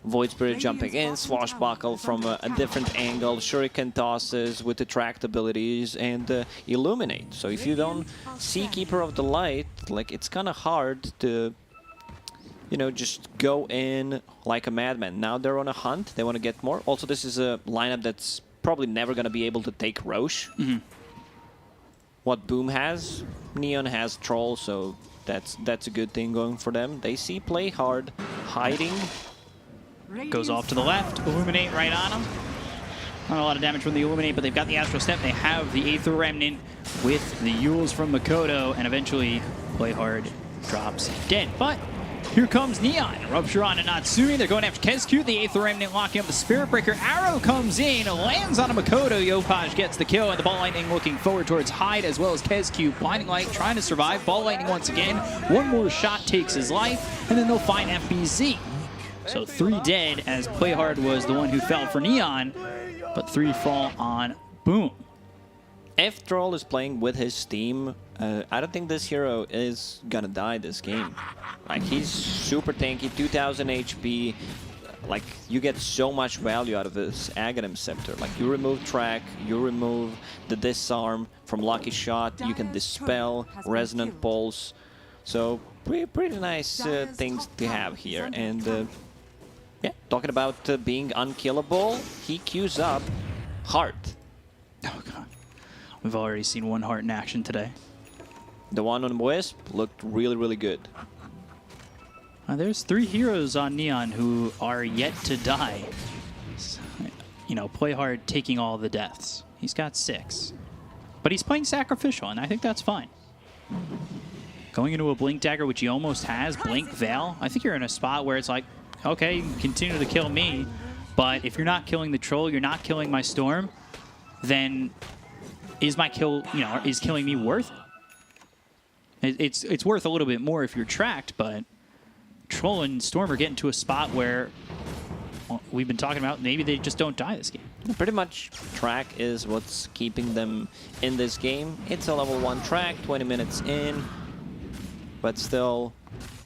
Void Spirit jumping in, Swashbuckle from a different angle, Shuriken tosses with the tracked abilities, and Illuminate. So if you don't see Keeper of the Light, like, it's kind of hard to, you know, just go in like a madman. Now they're on a hunt. They want to get more. Also, this is a lineup that's probably never going to be able to take Roche. What Boom has, Neon has Troll, so that's a good thing going for them. They see Play Hard hiding. Goes off to the left. Illuminate right on him. Not a lot of damage from the Illuminate, but they've got the Astral Step. They have the Aether Remnant with the Yules from Makoto, and eventually Play Hard drops dead. But here comes Neon. Rupture on to Natsumi. They're going after Kescute. The Aether Remnant locking up the Spirit Breaker. Arrow comes in, lands on a Makoto. Yopaj gets the kill, and the Ball Lightning looking forward towards Hyde as well as Kescute. Blinding Light trying to survive. Ball Lightning once again. One more shot takes his life, and then they'll find FBZ. So 3 dead, as Play Hard was the one who fell for Neon, but 3 fall on Boom. If Troll is playing with his team, I don't think this hero is gonna die this game. Like, he's super tanky, 2000 HP. Like, you get so much value out of this Aghanim Scepter. Like, you remove track, you remove the disarm from Lucky Shot, you can dispel, Resonant Pulse. So, pretty nice things to have here. And yeah, talking about being unkillable, he queues up Heart. Oh, God. We've already seen one Heart in action today. The one on Wisp looked really, really good. There's 3 heroes on Neon who are yet to die. You know, Play Hard taking all the deaths. He's got 6. But he's playing Sacrificial, and I think that's fine. Going into a Blink Dagger, which he almost has, Blink Veil, I think you're in a spot where it's like, okay, you can continue to kill me, but if you're not killing the Troll, you're not killing my Storm, then is my kill, you know, is killing me worth it? It's worth a little bit more if you're tracked, but Troll and Storm are getting to a spot where we've been talking about maybe they just don't die this game. Pretty much track is what's keeping them in this game. It's a level 1 track, 20 minutes in, but still,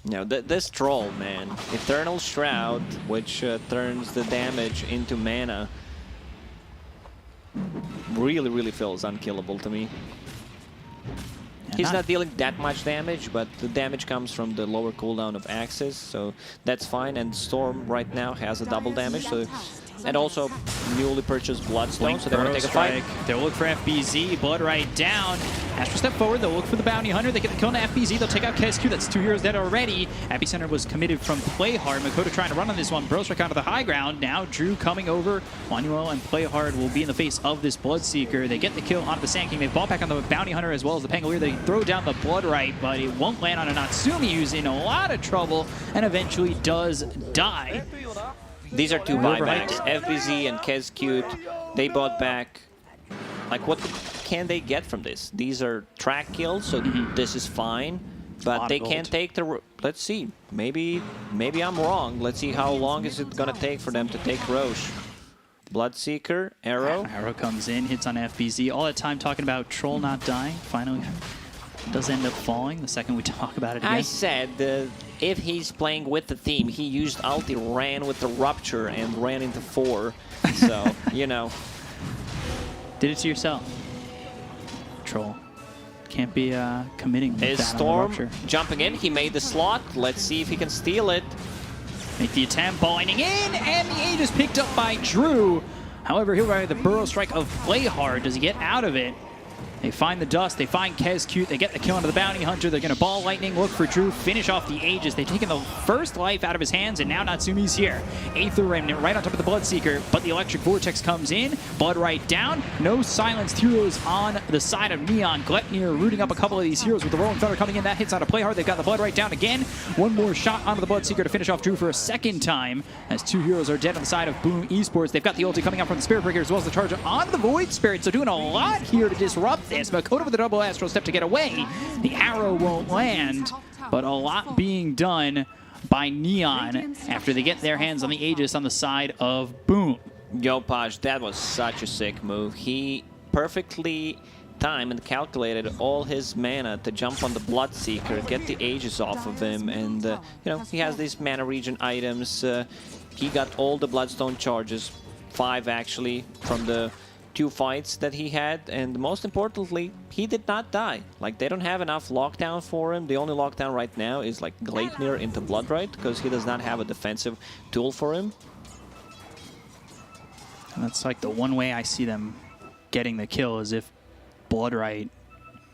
You know, this troll, man. Eternal Shroud, which turns the damage into mana. Really, really feels unkillable to me. He's not dealing that much damage, but the damage comes from the lower cooldown of Axis, so that's fine. And Storm right now has a double damage, so and also newly purchased Bloodstone, so they want to take a fight. They'll look for FBZ, Blood right down. Astro step forward, they'll look for the Bounty Hunter. They get the kill on FBZ, they'll take out KSQ. That's 2 heroes dead already. Epicenter was committed from Playhard. Makoto trying to run on this one. Brostrike onto the high ground. Now Drew coming over. Manuel and Playhard will be in the face of this Bloodseeker. They get the kill onto the Sand King. They ball back on the Bounty Hunter as well as the Pangolier. They throw down the Blood right, but it won't land on a Natsumi, who's in a lot of trouble and eventually does die. These are two buybacks. FBZ and KSQ, they bought back. Like, what can they get from this? These are track kills, so this is fine. But they can't take the... Let's see. Maybe I'm wrong. Let's see how long is it going to take for them to take Roche. Bloodseeker, Arrow. Arrow comes in, hits on FBZ. All that time talking about Troll not dying. Finally does end up falling the second we talk about it again. I said if he's playing with the theme, he used ulti, ran with the Rupture, and ran into 4. So, you know. Did it to yourself. Troll. Can't be committing with Is that Storm on the Rupture. jumping in? He made the slot. Let's see if he can steal it. Make the attempt, ballinging in, and the Aegis picked up by Drew. However, he'll ride the Burrow Strike of Playhard. Does he get out of it? They find the dust, they find KSQ, they get the kill onto the Bounty Hunter, they're going to ball lightning, look for Drew, finish off the Aegis. They've taken the first life out of his hands, and now Natsumi's here. Aether Remnant right on top of the Bloodseeker, but the Electric Vortex comes in, Blood right down, no silenced heroes on the side of Neon. Gletnir rooting up a couple of these heroes with the Rolling Thunder coming in, that hits on a Playhard. They've got the Blood right down again. One more shot onto the Bloodseeker to finish off Drew for a second time, as 2 heroes are dead on the side of Boom Esports. They've got the ulti coming out from the Spirit Breaker as well as the charge on the Void Spirit, so doing a lot here to disrupt this. Makoto with the double Astral Step to get away. The arrow won't land, but a lot being done by Neon after they get their hands on the Aegis on the side of Boom. Yo, Paj, that was such a sick move. He perfectly timed and calculated all his mana to jump on the Bloodseeker, get the Aegis off of him, and you know, he has these mana regen items. He got all the Bloodstone charges, 5 actually, from the 2 fights that he had, and most importantly, he did not die. Like, they don't have enough lockdown for him. The only lockdown right now is like Gleipnir into Bloodright, because he does not have a defensive tool for him. And that's like the one way I see them getting the kill is if Bloodright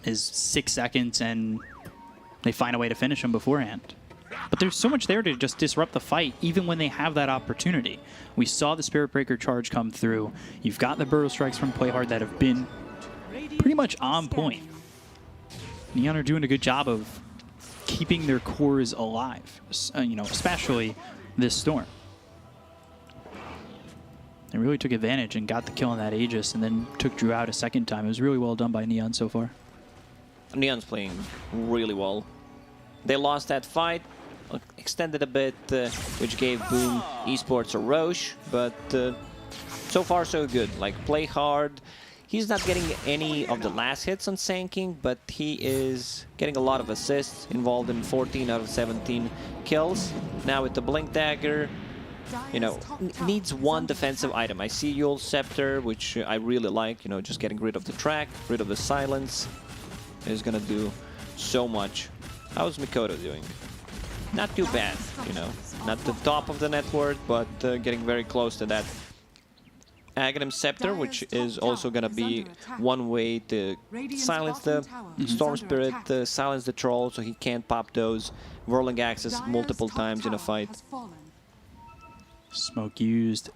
is 6 seconds and they find a way to finish him beforehand. But there's so much there to just disrupt the fight, even when they have that opportunity. We saw the Spirit Breaker charge come through. You've got the Burrow Strikes from Playhard that have been pretty much on point. Neon are doing a good job of keeping their cores alive, you know, especially this Storm. They really took advantage and got the kill on that Aegis and then took Drew out a second time. It was really well done by Neon so far. Neon's playing really well. They lost that fight, extended a bit, which gave Boom Esports a Roche, but so far so good. Like, play hard. He's not getting any of the last hits on Sand King, but he is getting a lot of assists, involved in 14 out of 17 kills. Now with the Blink Dagger, you know, needs 1 defensive item. I see Yule Scepter, which I really like, you know, just getting rid of the track, rid of the silence is gonna do so much. How's Makoto doing? Not too bad, you know. Not the top of the net worth, but getting very close to that. Aghanim Scepter, which is also going to be one way to silence the Storm Spirit, silence the Troll, so he can't pop those Whirling Axes multiple times in a fight. Smoke used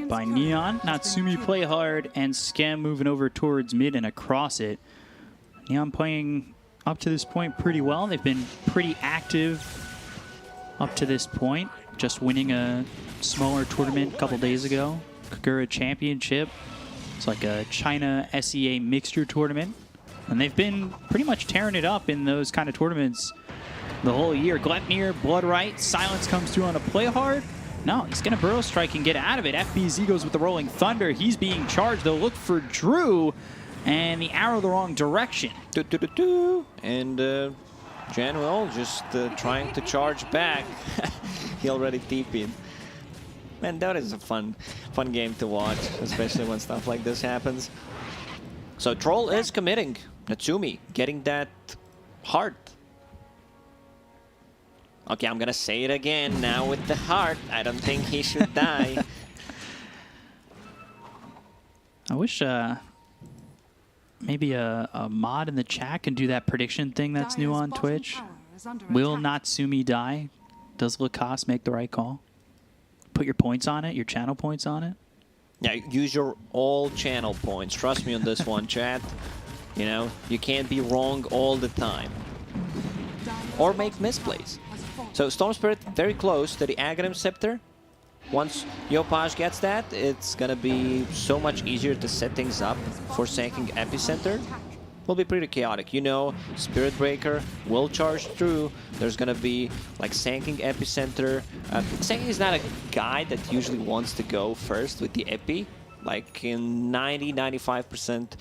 by Neon. Natsumi Playhard and Skem moving over towards mid and across it. Neon playing up to this point pretty well. They've been pretty active up to this point. Just winning a smaller tournament a couple days ago. Kagura Championship. It's like a China SEA mixture tournament. And they've been pretty much tearing it up in those kind of tournaments the whole year. Gleipnir, Bloodright, silence comes through on a Playhard. No, he's going to Burrow Strike and get out of it. FBZ goes with the Rolling Thunder. He's being charged. They'll look for Drew. And the arrow the wrong direction. And Januel just trying to charge back. He already TP'd. Man, that is a fun game to watch, especially when stuff like this happens. So Troll is committing. Natsumi getting that heart. Okay, I'm gonna say it again now with the heart. I don't think he should die. I wish maybe a mod in the chat can do that prediction thing that's new on Twitch. Will Natsumi die? Does Lacoste make the right call? Put your points on it, your channel points on it. Yeah, use your all channel points. Trust me on this one, chat. You know, you can't be wrong all the time. Or make misplays. So Storm Spirit very close to the Aghanim Scepter. Once Yopaj gets that, it's gonna be so much easier to set things up for Sanking Epicenter. Will be pretty chaotic. You know, Spirit Breaker will charge through. There's gonna be like Sanking Epicenter. Sanking is not a guy that usually wants to go first with the Epi. Like in 90-95%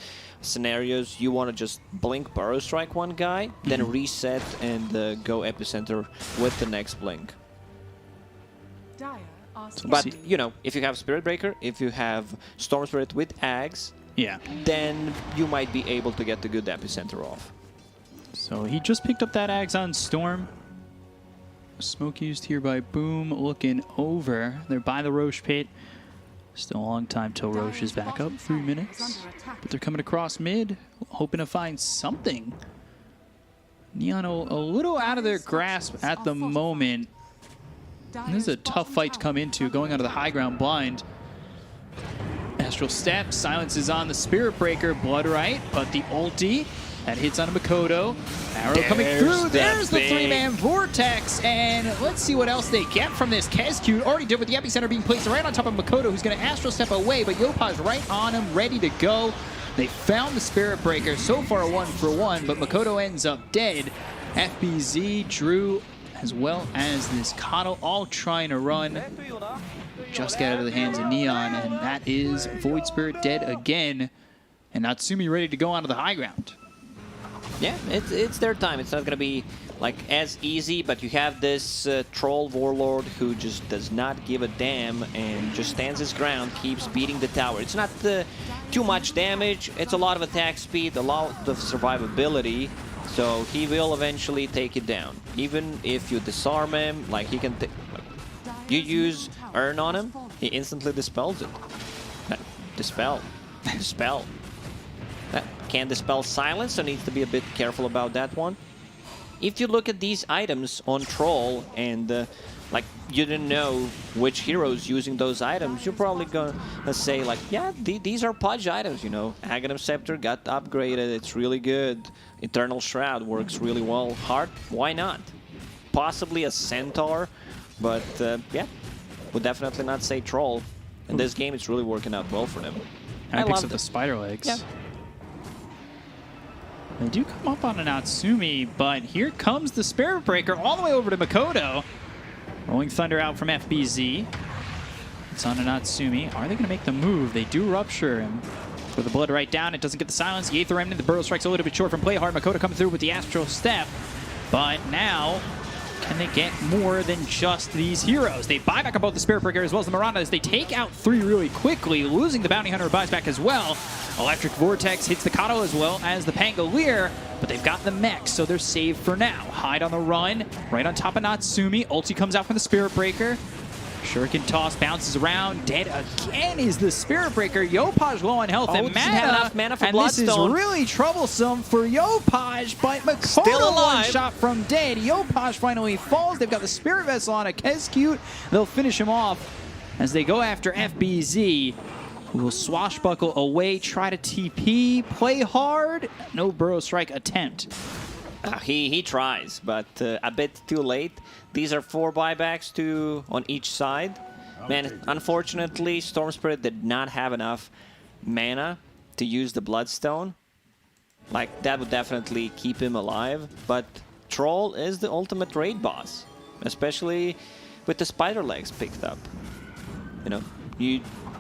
scenarios, you want to just blink Burrow Strike one guy, then reset and go Epicenter with the next blink. But, you know, if you have Spirit Breaker, if you have Storm Spirit with Ags, yeah, then you might be able to get the good Epicenter off. So he just picked up that Ags on Storm. Smoke used here by Boom, looking over. They're by the Roche pit. Still a long time till Roche is back up, 3 minutes. But they're coming across mid, hoping to find something. Neon a little out of their grasp at the moment. And this is a tough fight to come into, going onto the high ground blind. Astral Step, silences on the Spirit Breaker, Blood Right, but the ulti, that hits on a Makoto. Arrow coming through, there's the three-man Vortex, and let's see what else they get from this. Kescute already did with the Epicenter being placed right on top of Makoto, who's going to Astral Step away, but Yopaj right on him, ready to go. They found the Spirit Breaker, so far 1-for-1, but Makoto ends up dead. FBZ, Drew, as well as this Kato, all trying to run. Just get out of the hands of Neon, and that is Void Spirit dead again. And Natsumi ready to go onto the high ground. Yeah, it's their time. It's not going to be like as easy, but you have this Troll Warlord who just does not give a damn and just stands his ground, keeps beating the tower. It's not too much damage. It's a lot of attack speed, a lot of survivability. So he will eventually take it down. Even if you disarm him, like he can... You use Urn on him, he instantly dispels it. Dispel. Dispel. Can dispel silence, so needs to be a bit careful about that one. If you look at these items on Troll and like you didn't know which heroes using those items, you're probably gonna say like, yeah, these are Pudge items, you know. Aghanim Scepter got upgraded, it's really good. Eternal Shroud works really well. Heart, why not? Possibly a Centaur, but yeah, would definitely not say Troll. In this game, it's really working out well for them. And picks up the Spider Legs. Yeah. They do come up on an Natsumi, but here comes the Spirit Breaker all the way over to Makoto. Rolling Thunder out from FBZ. It's on a Natsumi. Are they going to make the move? They do rupture him. With the Blood Right down, it doesn't get the silence. The Aether Remnant, the Burrow Strike's a little bit short from play hard. Makoto coming through with the Astral Step. But now, can they get more than just these heroes? They buy back up both the Spirit Breaker as well as the Miranda as they take out 3 really quickly, losing the Bounty Hunter buys back as well. Electric Vortex hits the Kato as well as the Pangolier, but they've got the mech, so they're saved for now. Hide on the run, right on top of Natsumi. Ulti comes out from the Spirit Breaker. Shuriken toss bounces around. Dead again is the Spirit Breaker. Yopaj low on health and doesn't have enough mana for and this is Bloodstone. really troublesome for Yopaj, but Makoto Still alive. one shot from dead. Yopaj finally falls. They've got the Spirit Vessel on a Kescute. They'll finish him off as they go after FBZ, who will swashbuckle away, try to TP, play hard. No Burrow Strike attempt. He tries, but a bit too late. These are 4 buybacks on each side. Man, unfortunately, Storm Spirit did not have enough mana to use the Bloodstone. Like, that would definitely keep him alive. But Troll is the ultimate raid boss, especially with the Spider Legs picked up. You know,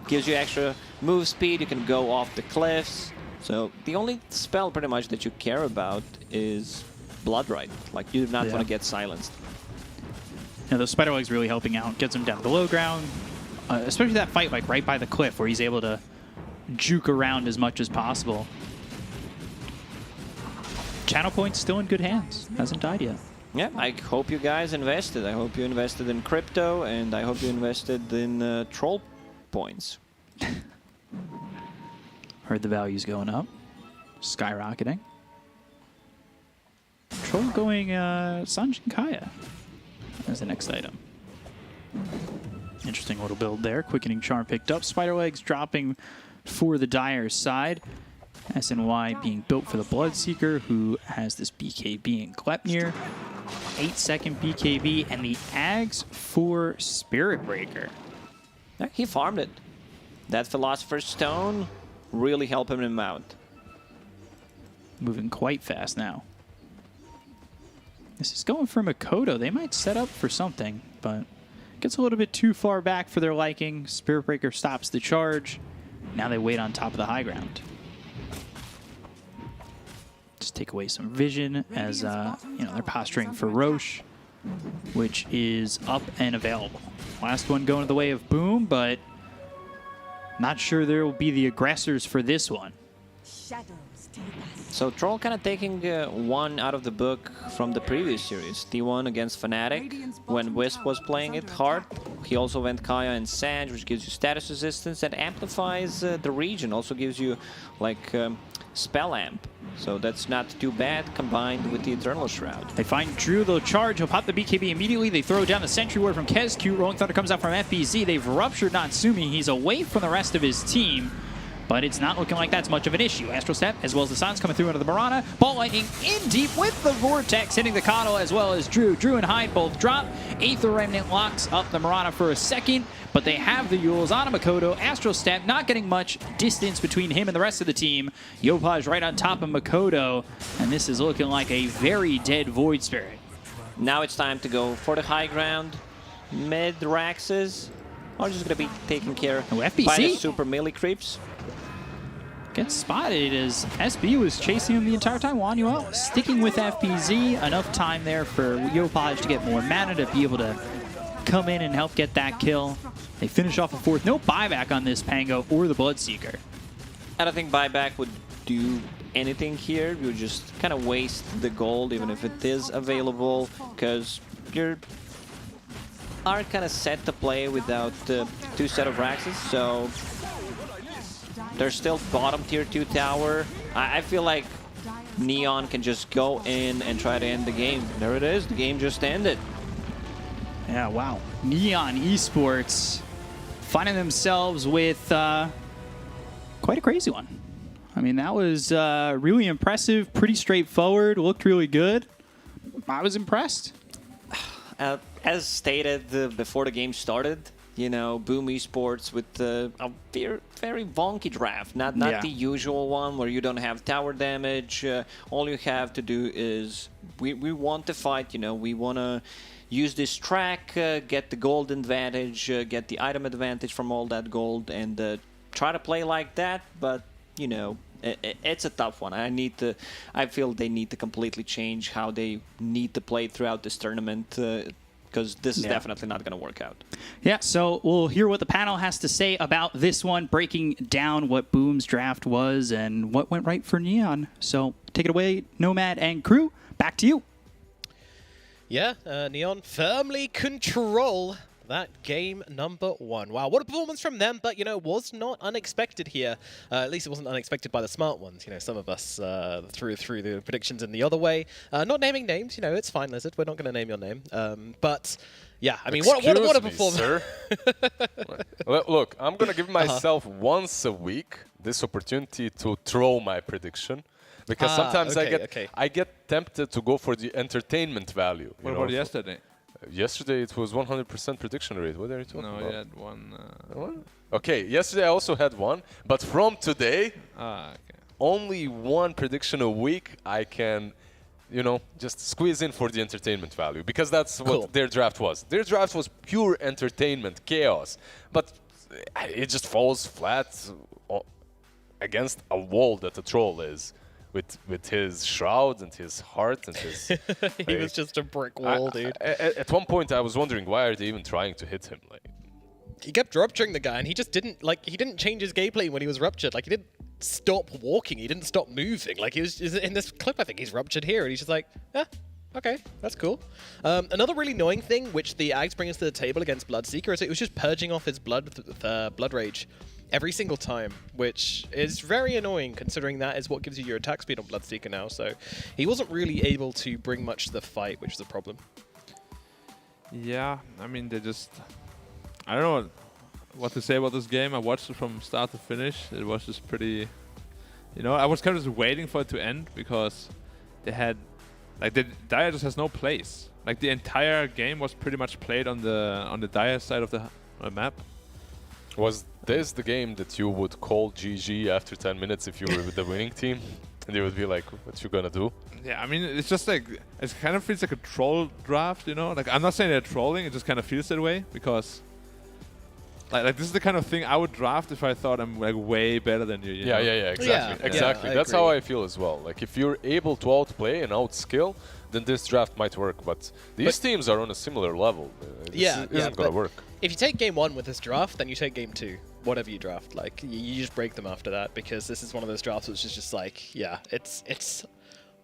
gives you extra move speed, you can go off the cliffs. So the only spell pretty much that you care about is blood right. Like, you do not Yeah. want to get silenced. Yeah, those spider legs really helping out. Gets him down below ground. Especially that fight like right by the cliff where he's able to juke around as much as possible. Channel Point's still in good hands. Hasn't died yet. Yeah, I hope you guys invested. I hope you invested in crypto, and I hope you invested in troll points. Heard the value's going up. Skyrocketing. Troll going Sanjin Kaya as the next item. Interesting little build there. Quickening Charm picked up. Spider Legs dropping for the Dire side. SNY being built for the Bloodseeker, who has this BKB and Glepnir. 8-second BKB, and the Ags for Spirit Breaker. Yeah, he farmed it. That Philosopher's Stone really helping him out. Moving quite fast now. This is going for Makoto. They might set up for something, but gets a little bit too far back for their liking. Spirit Breaker stops the charge. Now they wait on top of the high ground. Just take away some vision as they're posturing for Roche, which is up and available. Last one going the way of Boom, but not sure there will be the aggressors for this one. So Troll kind of taking one out of the book from the previous series. T1 against Fnatic. When Wisp was playing it hard, he also went Kaya and Sanj, which gives you status resistance and amplifies the region. Also gives you like spell amp. So that's not too bad combined with the Eternal Shroud. They find Drew, they'll charge, he'll pop the BKB immediately. They throw down the Sentry Ward from KezQ. Rolling Thunder comes out from FBZ. They've ruptured Natsumi. He's away from the rest of his team, but it's not looking like that's much of an issue. Astral Step, as well as the Suns coming through into the Mirana. Ball Lightning in deep with the Vortex, hitting the Coddle as well as Drew. Drew and Hyde both drop. Aether Remnant locks up the Mirana for a second, but they have the Yules on Makoto. Astral Step not getting much distance between him and the rest of the team. Yopaj right on top of Makoto, and this is looking like a very dead Void Spirit. Now it's time to go for the high ground. Mid Raxes are just going to be taken care Oh, by the FBC super melee creeps. gets spotted as SB was chasing him the entire time. Wanuel sticking with FBZ. Enough time there for Yopaj to get more mana to be able to come in and help get that kill. They finish off a fourth. No buyback on this Pango or the Bloodseeker. I don't think buyback would do anything here. You just kind of waste the gold, even if it is available, because you are kind of set to play without two set of Raxes, so there's still bottom tier 2 tower. I feel like Neon can just go in and try to end the game. There it is. The game just ended. Yeah, wow. Neon Esports finding themselves with quite a crazy one. I mean, that was really impressive, pretty straightforward, looked really good. I was impressed. As stated before the game started, you know, Boom Esports with a very wonky draft, not the usual one where you don't have tower damage. All you have to do is we want to fight. You know, we want to use this track, get the gold advantage, get the item advantage from all that gold, and try to play like that. But you know, it's a tough one. I feel they need to completely change how they need to play throughout this tournament. Because this is definitely not going to work out. Yeah, so we'll hear what the panel has to say about this one, breaking down what Boom's draft was and what went right for Neon. So take it away, Nomad and crew. Back to you. Yeah, Neon firmly control that game number 1. Wow, what a performance from them, but, you know, was not unexpected here. At least it wasn't unexpected by the smart ones. You know, some of us threw the predictions in the other way. Not naming names, you know, it's fine, Lizard. We're not going to name your name. But, yeah, I mean, what a performance. Sir. Look, I'm going to give myself once a week this opportunity to throw my prediction. Because sometimes I get tempted to go for the entertainment value. What about yesterday? Yesterday it was 100% prediction rate. What are you talking about? No, you had one. One? Okay, yesterday I also had one, but from today, only one prediction a week I can, you know, just squeeze in for the entertainment value, because that's what their draft was. Their draft was pure entertainment, chaos, but it just falls flat against a wall that a troll is. with his shroud and his heart and his. He was just a brick wall, dude. At one point, I was wondering why are they even trying to hit him? Like, He kept rupturing the guy, and he just didn't he didn't change his gameplay when he was ruptured. Like, he didn't stop walking, he didn't stop moving. Like, he was in this clip, I think he's ruptured here, and he's just like, okay, that's cool. Another really annoying thing, which the Ags bring us to the table against Bloodseeker, is it was just purging off his blood with Blood Rage every single time, which is very annoying considering that is what gives you your attack speed on Bloodseeker now. So he wasn't really able to bring much to the fight, which is a problem. Yeah, I mean, they just... I don't know what to say about this game. I watched it from start to finish. It was just pretty... You know, I was kind of just waiting for it to end because they had... Like, the Dire just has no place. Like, the entire game was pretty much played on the Dire side of the map. was this the game that you would call GG after 10 minutes if you were with the winning team? And they would be like, what you gonna do? Yeah, I mean, it's just like, it kind of feels like a troll draft, you know? Like, I'm not saying they're trolling, it just kind of feels that way because... Like this is the kind of thing I would draft if I thought I'm like way better than you. Yeah, exactly. Exactly. Yeah, That's how I feel as well. Like if you're able to outplay and outskill, then this draft might work. But these teams are on a similar level. This isn't gonna work. If you take game 1 with this draft, then you take game 2. Whatever you draft, like you just break them after that because this is one of those drafts which is just like, yeah, it's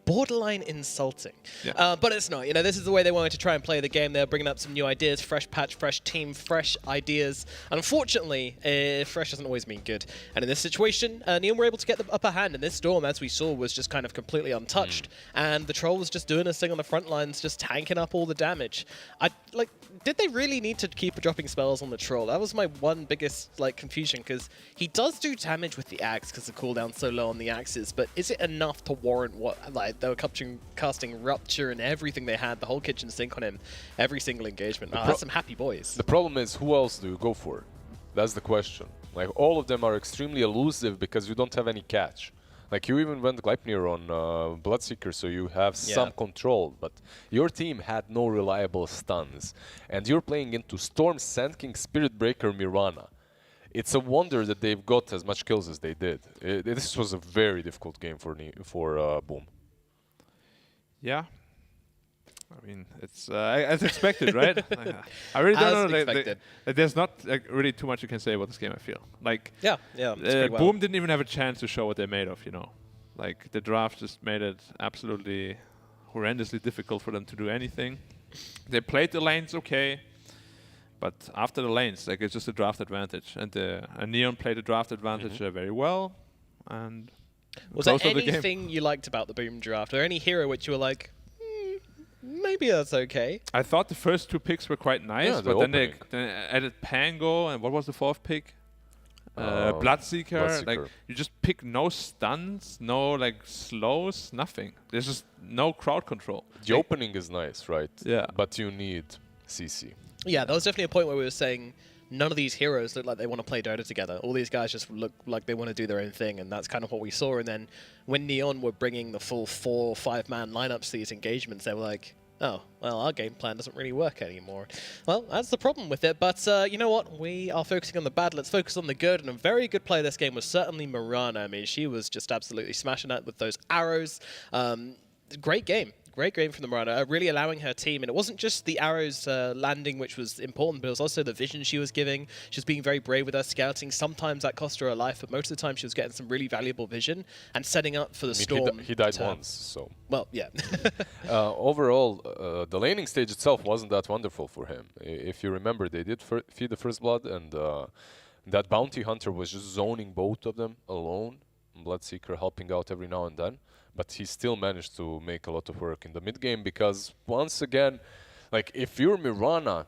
borderline insulting. Yeah. But it's not. You know, this is the way they wanted to try and play the game. They're bringing up some new ideas, fresh patch, fresh team, fresh ideas. Unfortunately, fresh doesn't always mean good. And in this situation, Neon were able to get the upper hand. And this Storm, as we saw, was just kind of completely untouched. And the Troll was just doing his thing on the front lines, just tanking up all the damage. Did they really need to keep dropping spells on the Troll? That was my one biggest confusion, because he does do damage with the axe because the cooldown's so low on the axes, but is it enough to warrant what they were casting Rupture and everything they had, the whole kitchen sink on him, every single engagement. That's some happy boys. The problem is, who else do you go for? That's the question. Like, all of them are extremely elusive because you don't have any catch. Like, you even went Gleipnir on Bloodseeker, so you have some control, but your team had no reliable stuns. And you're playing into Storm, Sand King, Spirit Breaker, Mirana. It's a wonder that they've got as much kills as they did. This was a very difficult game for Boom. Yeah. I mean, it's as expected, right? I really don't know. There's not really too much you can say about this game, I feel. Like, Boom didn't even have a chance to show what they're made of, you know. Like, the draft just made it absolutely horrendously difficult for them to do anything. They played the lanes okay, but after the lanes, like, it's just a draft advantage. And Neon played the draft advantage very well. And was there anything you liked about the Boom draft? Or any hero which you were like, maybe that's okay? I thought the first 2 picks were quite nice, but then they added Pango, and what was the 4th pick? Bloodseeker. Like, you just pick no stuns, no like slows, nothing. There's just no crowd control. The opening is nice, right? Yeah. But you need CC. Yeah, there was definitely a point where we were saying none of these heroes look like they want to play Dota together. All these guys just look like they want to do their own thing, and that's kind of what we saw. And then when Neon were bringing the full 4 or 5-man lineups to these engagements, they were like, oh, well, our game plan doesn't really work anymore. Well, that's the problem with it. But you know what? We are focusing on the bad. Let's focus on the good. And a very good play this game was certainly Mirana. I mean, she was just absolutely smashing it with those arrows. Great game. Great game from the Mirana, really allowing her team. And it wasn't just the arrows landing which was important, but it was also the vision she was giving. She was being very brave with her scouting. Sometimes that cost her her life, but most of the time she was getting some really valuable vision and setting up for the Storm. He died once, so... Well, yeah. Overall, the laning stage itself wasn't that wonderful for him. If you remember, they did feed the First Blood, and that Bounty Hunter was just zoning both of them alone. Bloodseeker helping out every now and then. But he still managed to make a lot of work in the mid game because, once again, like, if you're Mirana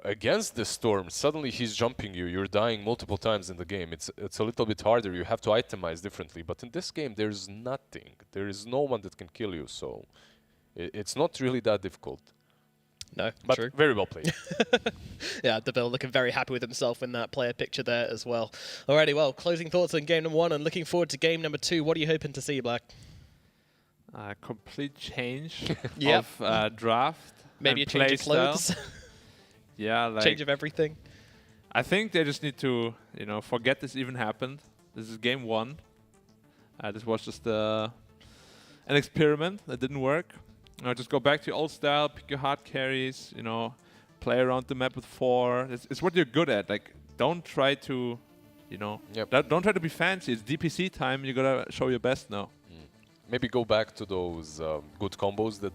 against the Storm, suddenly he's jumping you, you're dying multiple times in the game. It's a little bit harder, you have to itemize differently. But in this game, there's nothing. There is no one that can kill you, so it's not really that difficult. No, but true. Very well played. Yeah, DeVille looking very happy with himself in that player picture there as well. Alrighty, well, closing thoughts on game number 1 and looking forward to game number 2. What are you hoping to see, Black? Complete change of draft. Maybe a change of clothes. Yeah, like change of everything. I think they just need to, forget this even happened. This is game 1. This was just a an experiment that didn't work. You know, just go back to your old style, pick your hard carries, you know, play around the map with 4. It's what you're good at. Like, don't try to, you know, don't try to be fancy. It's DPC time. You gotta show your best now. Maybe go back to those good combos that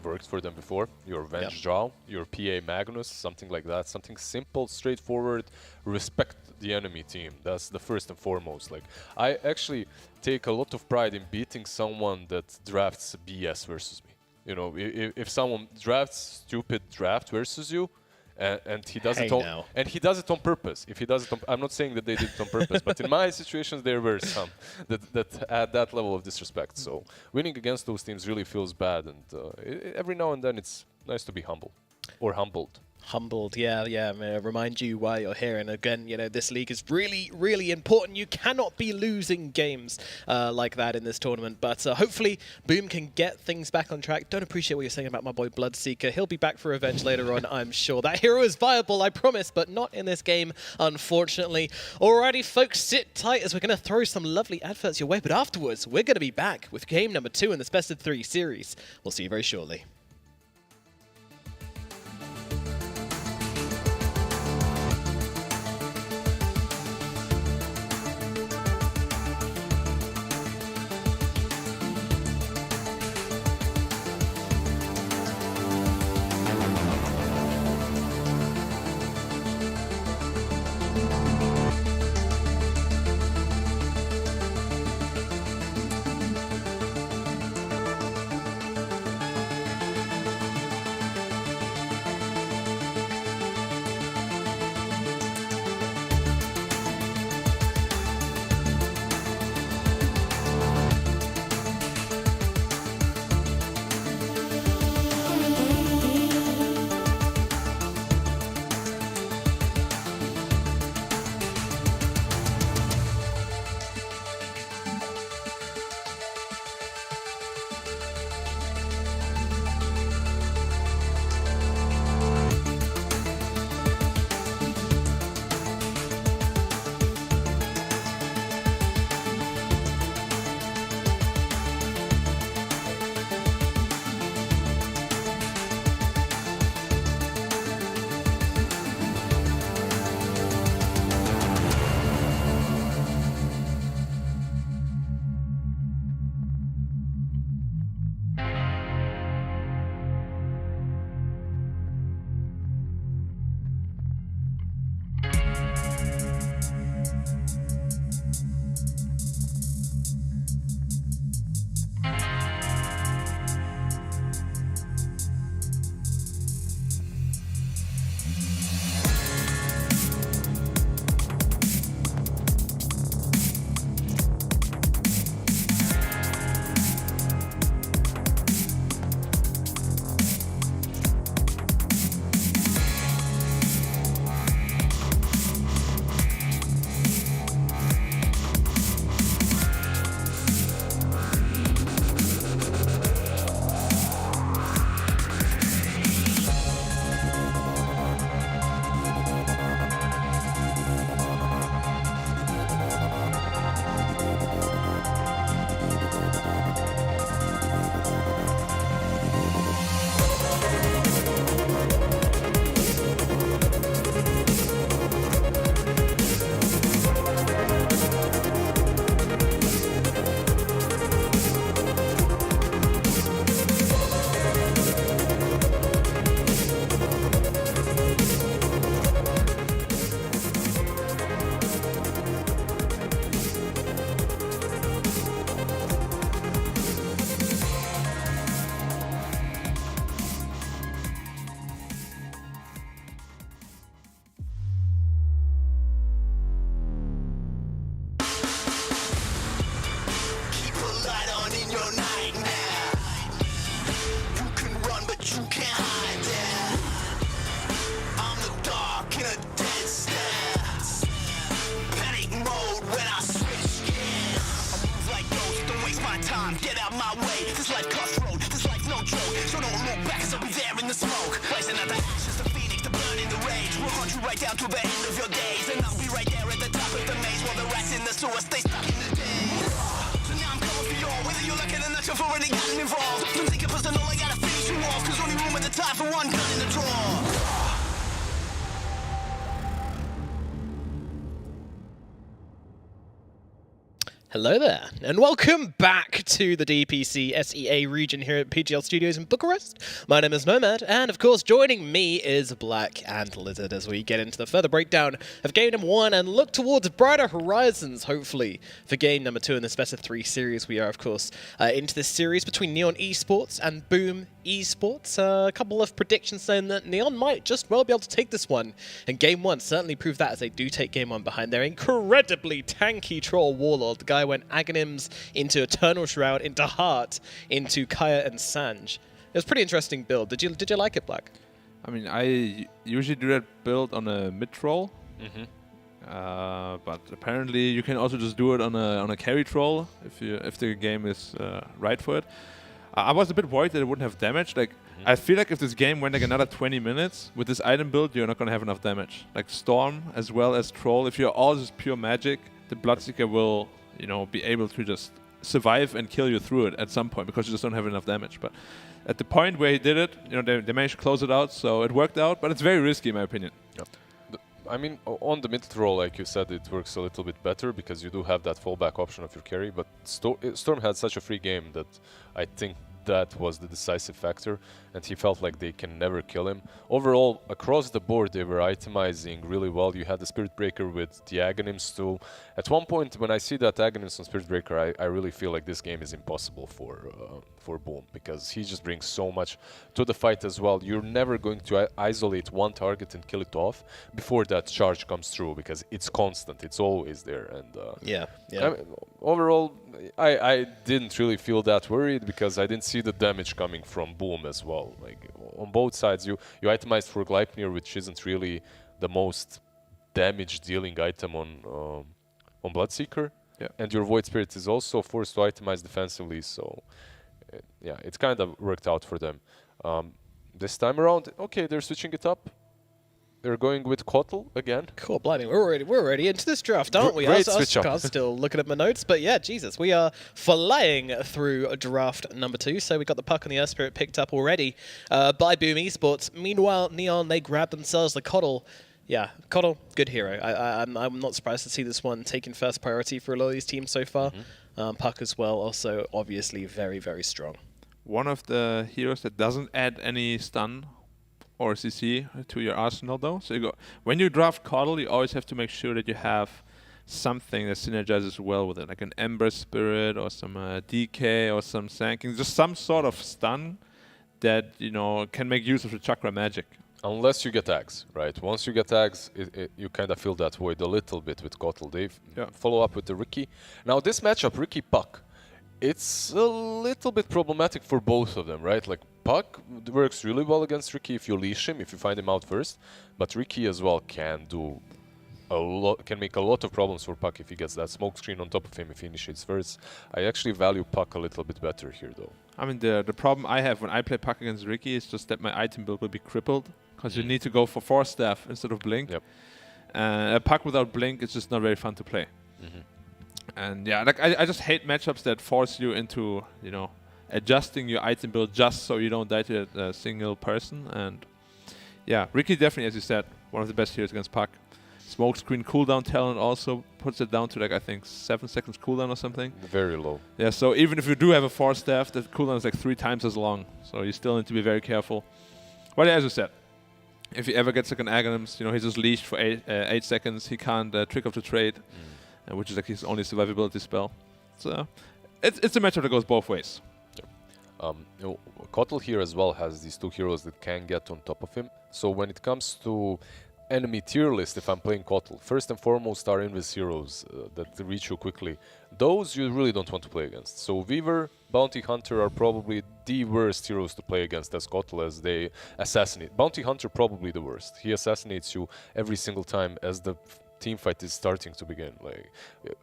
worked for them before. Your Venge Draw, your PA Magnus, something like that. Something simple, straightforward. Respect the enemy team. That's the first and foremost. Like, I actually take a lot of pride in beating someone that drafts BS versus me. You know, if someone drafts stupid draft versus you, and he does it on purpose. If he does it, I'm not saying that they did it on purpose, but in my situations there were some that had that level of disrespect. So winning against those teams really feels bad, and every now and then it's nice to be humble or humbled. Humbled, yeah. I'm going to remind you why you're here. And again, you know, this league is really, really important. You cannot be losing games like that in this tournament. But hopefully, Boom can get things back on track. Don't appreciate what you're saying about my boy Bloodseeker. He'll be back for revenge later on, I'm sure. That hero is viable, I promise, but not in this game, unfortunately. Alrighty, folks, sit tight as we're going to throw some lovely adverts your way. But afterwards, we're going to be back with game number 2 in this best of 3 series. We'll see you very shortly. right down to the end of your days. And I'll be right there at the top of the maze while the rats in the sewer stay stuck in the days. So now I'm coming for you all, whether you like it or not, you're for it evolve. Don't take it personal, I gotta finish you off. Cause only room in the time for one gun in the drawer. Hello there, and welcome back to the DPC SEA region here at PGL Studios in Bucharest. My name is Nomad, and of course joining me is Black and Lizard as we get into the further breakdown of game number 1 and look towards brighter horizons, hopefully, for game number 2 in this best of 3 series. We are, of course, into this series between Neon Esports and Boom Esports. A couple of predictions saying that Neon might just well be able to take this one, and game 1 certainly proved that as they do take game 1 behind their incredibly tanky troll Warlord. The guy went Aghanims into Eternal Shroud, into Heart, into Kaya and Sanj. It was a pretty interesting build. Did you like it, Black? I mean, I usually do that build on a mid troll, but apparently you can also just do it on a carry troll if the game is right for it. I was a bit worried that it wouldn't have damage. Like I feel like if this game went like another 20 minutes with this item build, you're not gonna have enough damage. Like Storm as well as Troll. If you're all just pure magic, the Bloodseeker will, you know, be able to just survive and kill you through it at some point because you just don't have enough damage. But at the point where he did it, you know, they managed to close it out, so it worked out. But it's very risky in my opinion. Yep. I mean, on the mid roll, like you said, it works a little bit better because you do have that fallback option of your carry. But Storm had such a free game that I think that was the decisive factor, and he felt like they can never kill him. Overall, across the board, they were itemizing really well. You had the Spirit Breaker with the Aghanims too. At one point, when I see that Aghanims on Spirit Breaker, I really feel like this game is impossible for Boom, because he just brings so much to the fight as well. You're never going to isolate one target and kill it off before that charge comes through, because it's constant, it's always there. And Yeah. I mean, overall, I didn't really feel that worried because I didn't see the damage coming from Boom as well. Like on both sides, you itemized for Gleipnir, which isn't really the most damage-dealing item on Bloodseeker, and your Void Spirit is also forced to itemize defensively. So yeah, it's kind of worked out for them. This time around, okay, they're switching it up. They're going with Kotal again. Cool, blimey, we're already into this draft, aren't we? Great I switch up. was still looking at my notes, but yeah, Jesus, we are flying through draft number 2. So we got the puck on the Earth Spirit picked up already by Boom Esports. Meanwhile, Neon, they grabbed themselves the Kotal. Yeah, Kotal, good hero. I'm not surprised to see this one taking first priority for a lot of these teams so far. Puck as well, also obviously very, very strong. One of the heroes that doesn't add any stun or CC to your arsenal though. So when you draft Kotal, you always have to make sure that you have something that synergizes well with it, like an Ember Spirit or some DK or some Sanking, just some sort of stun that, you know, can make use of the chakra magic. Unless you get tags, right? Once you get tags, you kind of fill that void a little bit with Kotal. They follow up with the Riki. Now this matchup, Riki Puck, it's a little bit problematic for both of them, right? Like Puck works really well against Riki if you leash him, if you find him out first, but Riki as well can do a lot, can make a lot of problems for Puck if he gets that smoke screen on top of him if he initiates first. I actually value Puck a little bit better here though. I mean, the problem I have when I play Puck against Riki is just that my item build will be crippled, because you need to go for Force Staff instead of Blink. Yep. A Puck without Blink is just not very fun to play. And yeah, like I just hate matchups that force you into, you know, adjusting your item build just so you don't die to a single person. And yeah, Riki definitely, as you said, one of the best heroes against Puck. Smoke screen cooldown talent also puts it down to like, I think 7 seconds cooldown or something. Very low. Yeah, so even if you do have a Force Staff, the cooldown is like 3 times as long. So you still need to be very careful. But yeah, as you said, if he ever gets like an Aghanims, you know, he's just leashed for 8 seconds. He can't trick off the trade, which is like his only survivability spell. So it's a matchup that goes both ways. You know, Kotal here as well has these 2 heroes that can get on top of him. So when it comes to enemy tier list, if I'm playing Kotal, first and foremost are Invis heroes that reach you quickly. Those you really don't want to play against. So Weaver, Bounty Hunter are probably the worst heroes to play against as Kotal, as they assassinate. Bounty Hunter probably the worst. He assassinates you every single time as the team fight is starting to begin. Like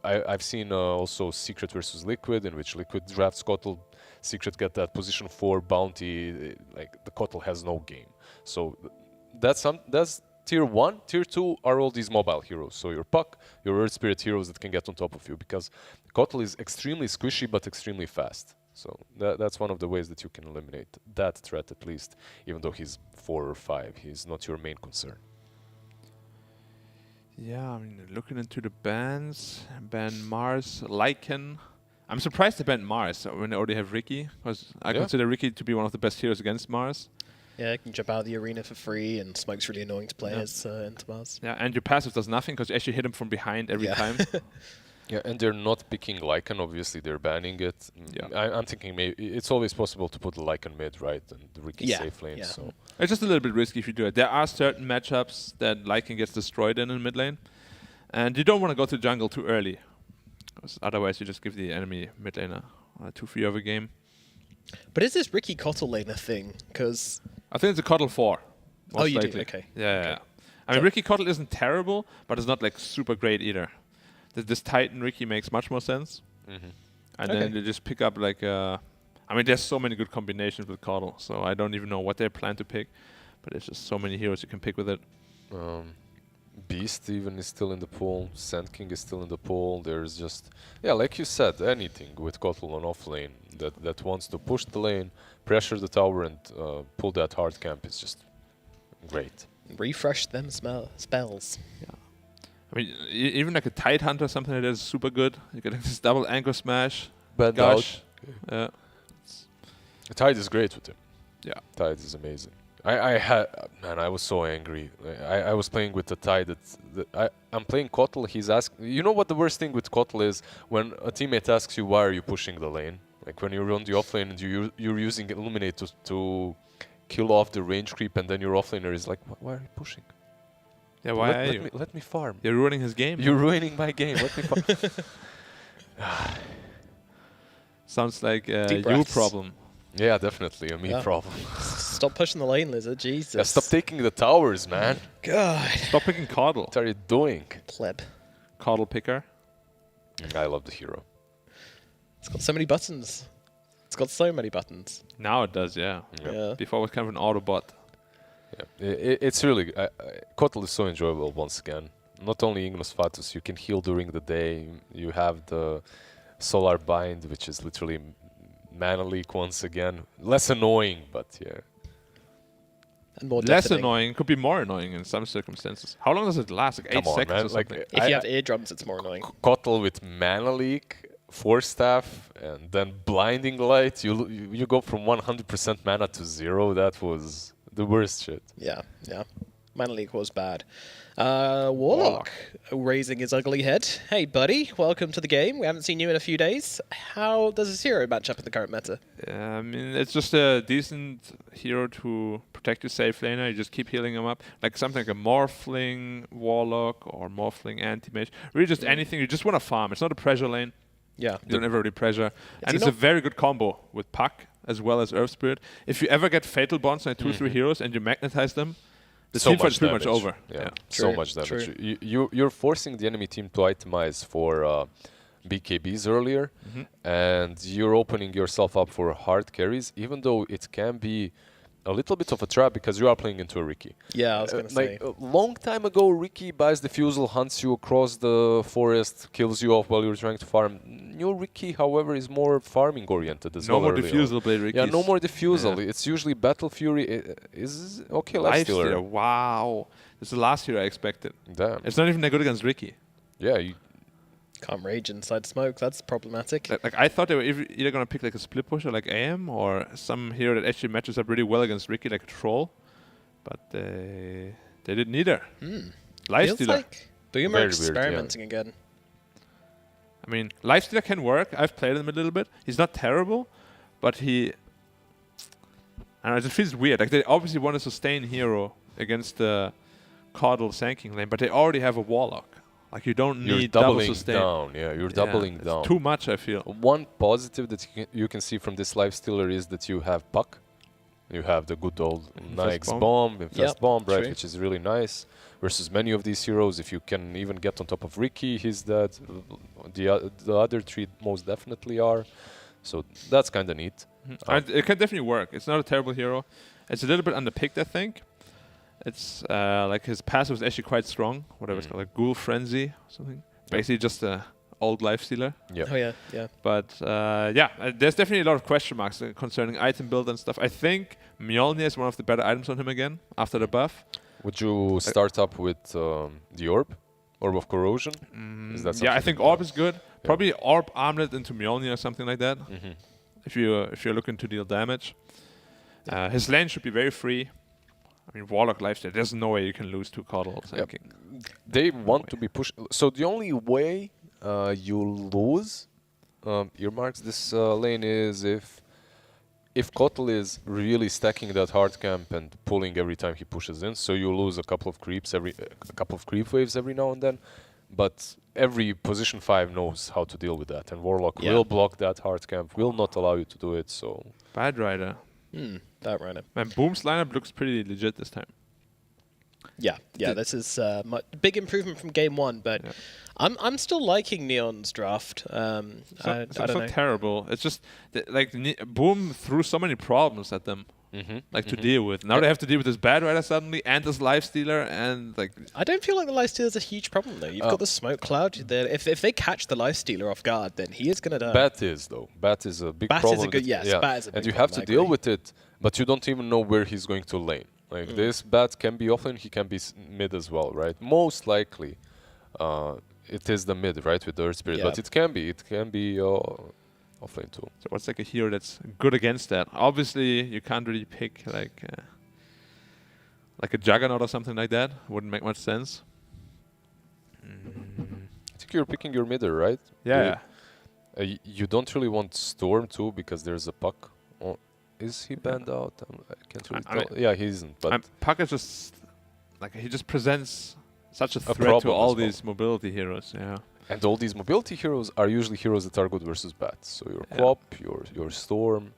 I've seen also Secret versus Liquid, in which Liquid drafts Kotal, Secret get that position 4 Bounty, like the Kotal has no game. So that's Tier 1, Tier 2 are all these mobile heroes. So your Puck, your Earth Spirit heroes that can get on top of you, because Kotal is extremely squishy but extremely fast. So that's one of the ways that you can eliminate that threat at least, even though he's 4 or 5. He's not your main concern. Yeah, I mean, looking into the bans, ban Mars, Lycan. I'm surprised they banned Mars when they already have Ricky, because I consider Ricky to be one of the best heroes against Mars. Yeah, you can jump out of the arena for free, and Smoke's really annoying to play as into Mars. Yeah, and your passive does nothing, because you actually hit him from behind every time. Yeah, and they're not picking Lycan, obviously, they're banning it. Yeah. I'm thinking maybe it's always possible to put the Lycan mid, right, and the Ricky safe lane, so... It's just a little bit risky if you do it. There are certain matchups that Lycan gets destroyed in mid lane, and you don't want to go to jungle too early, because otherwise you just give the enemy mid laner 2-3 of a game. But is this Ricky Cottle lane a thing? Because... I think it's a Cottle 4. Oh, you likely. do? Okay. Yeah. I mean, Ricky Cottle isn't terrible, but it's not like super great either. This Titan Ricky makes much more sense. And then you just pick up like... I mean, there's so many good combinations with Cottle, so I don't even know what they plan to pick. But there's just so many heroes you can pick with it. Beast even is still in the pool. Sand King is still in the pool. There's just... Yeah, like you said, anything with Cottle on off lane that wants to push the lane, pressure the tower, and pull that hard camp is just great. Refresh them spells. Yeah. I mean, even like a Tide Hunter, something like that is super good. You get like this double anchor smash. Bend Gush. out. Tide is great with him. Yeah. Tide is amazing. I was so angry. I was playing with the Tide. I'm playing Cottle. He's asking... You know what the worst thing with Cottle is? When a teammate asks you, why are you pushing the lane? Like when you're on the offlane and you're using Illuminate to kill off the range creep, and then your offlaner is like, why are you pushing? Yeah, why are you? Let me farm. You're ruining his game. You're ruining my game. Let me farm. Sounds like a you breaths. problem. Yeah, definitely a me problem. Stop pushing the lane, Lizard. Jesus. Yeah, stop taking the towers, man. God. Stop picking Coddle. What are you doing? Pleb. Coddle picker. I love the hero. It's got so many buttons. It's got so many buttons. Now it does, yeah. Before it was kind of an Autobot. Yeah, it's really... Cottle is so enjoyable once again. Not only Ignis Fatus, you can heal during the day. You have the Solar Bind, which is literally mana leak once again. Less annoying, but yeah. And more less deafening. annoying. Could be more annoying in some circumstances. How long does it last? Like 8 seconds man. or something? Like, If you have eardrums, it's more annoying. Cottle with mana leak, Force Staff, and then Blinding Light. You go from 100% mana to 0. That was the worst shit. Yeah. Mana leak was bad. Warlock raising his ugly head. Hey, buddy. Welcome to the game. We haven't seen you in a few days. How does this hero match up in the current meta? I mean, it's just a decent hero to protect your safe laner. You just keep healing him up. Like something like a Morphling Warlock or Morphling Anti-Mage. Really just anything. You just want to farm. It's not a pressure lane. Yeah. You don't ever really pressure. And it's a very good combo with Puck as well as Earth Spirit. If you ever get Fatal Bonds on 2-3 heroes and you magnetize them, the team fight is pretty much over. Yeah, True, so much damage. true. You're forcing the enemy team to itemize for BKBs earlier, and you're opening yourself up for hard carries, even though it can be a little bit of a trap because you are playing into a Ricky. Yeah, I was going to say. Like a long time ago, Ricky buys defusal, hunts you across the forest, kills you off while you're trying to farm. New Ricky, however, is more farming oriented as well. No more defusal play Rickies. Yeah, no more defusal. Yeah. It's usually Battle Fury. Is okay, Lifestealer. Wow. This is the last hero I expected. Damn. It's not even that good against Ricky. Yeah, Can't rage inside smoke. That's problematic. Like I thought they were either going to pick like a split pusher like AM or some hero that actually matches up really well against Ricky like a Troll. But they did neither. Lifestealer. Feels like Boomer Very experimenting weird, yeah. again. I mean, Lifestealer can work. I've played him a little bit. He's not terrible, but he... I don't know, it just feels weird. Like they obviously want a sustain hero against the Coddle Sand King lane, but they already have a Warlock. Like you don't need double sustain. Down. Yeah, you're doubling down. It's too much, I feel. One positive that you can see from this Lifestealer is that you have Puck. You have the good old Nike's bomb, Infest bomb, right, which is really nice. Versus many of these heroes, if you can even get on top of Ricky, he's dead. The other three most definitely are. So that's kind of neat. It can definitely work. It's not a terrible hero. It's a little bit underpicked, I think. It's like his passive is actually quite strong. Whatever it's called, like Ghoul Frenzy or something. Basically just old lifestealer. Yeah. Oh yeah, yeah. But there's definitely a lot of question marks concerning item build and stuff. I think Mjolnir is one of the better items on him again after the buff. Would you start up with the Orb of Corrosion? Is that Yeah, I something? think Orb is good. Probably Orb Armlet into Mjolnir or something like that. If you're looking to deal damage. His lane should be very free. I mean, Warlock lifesteal. There's no way you can lose to Coddle. They want to be pushed. So the only way you lose earmarks this lane is if Kotal is really stacking that hard camp and pulling every time he pushes in. So you lose a couple of creep waves every now and then. But every position 5 knows how to deal with that, and Warlock will block that hard camp, will not allow you to do it. So Bad Rider. That ran it. Man, Boom's lineup looks pretty legit this time. Yeah, this is big improvement from game 1, but I'm still liking Neon's draft. It's I don't know. terrible. It's just Boom threw so many problems at them, to deal with. Now they have to deal with this Bad Rider suddenly and this Lifestealer and I don't feel like the Lifestealer is a huge problem though. You've got the smoke cloud. If they catch the Lifestealer off guard, then he is gonna die. Bat is a big Bat problem. is a good Bat is a big and you problem, have to I deal agree. with it, but you don't even know where he's going to lane. Like this Bat can be offlane, he can be mid as well, right? Most likely, it is the mid, right, with the Earth Spirit, but it can be offlane too. So what's like a hero that's good against that? Obviously, you can't really pick like a Juggernaut or something like that. Wouldn't make much sense. I think you're picking your midder, right? Yeah. You don't really want Storm too because there's a Puck. Is he banned out? I can't really tell. Yeah, he isn't. But Puck is just he just presents such a threat to problem all as well. these mobility heroes. Yeah. And all these mobility heroes are usually heroes that are good versus bats. So your Quap, your Storm,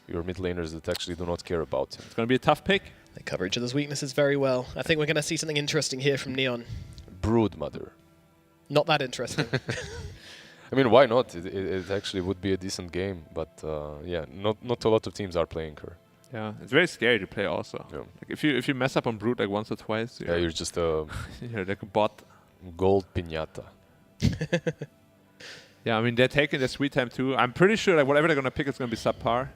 your mid laners that actually do not care about him. It's gonna be a tough pick. They cover each other's weaknesses very well. I think we're gonna see something interesting here from Neon. Brood Mother. Not that interesting. I mean, why not? It actually would be a decent game, but not a lot of teams are playing her. Yeah, it's very scary to play also. Yeah. Like if you mess up on Brood like once or twice, You're just a you're like a bot. gold piñata. Yeah, I mean they're taking their sweet time too. I'm pretty sure like whatever they're gonna pick is gonna be subpar.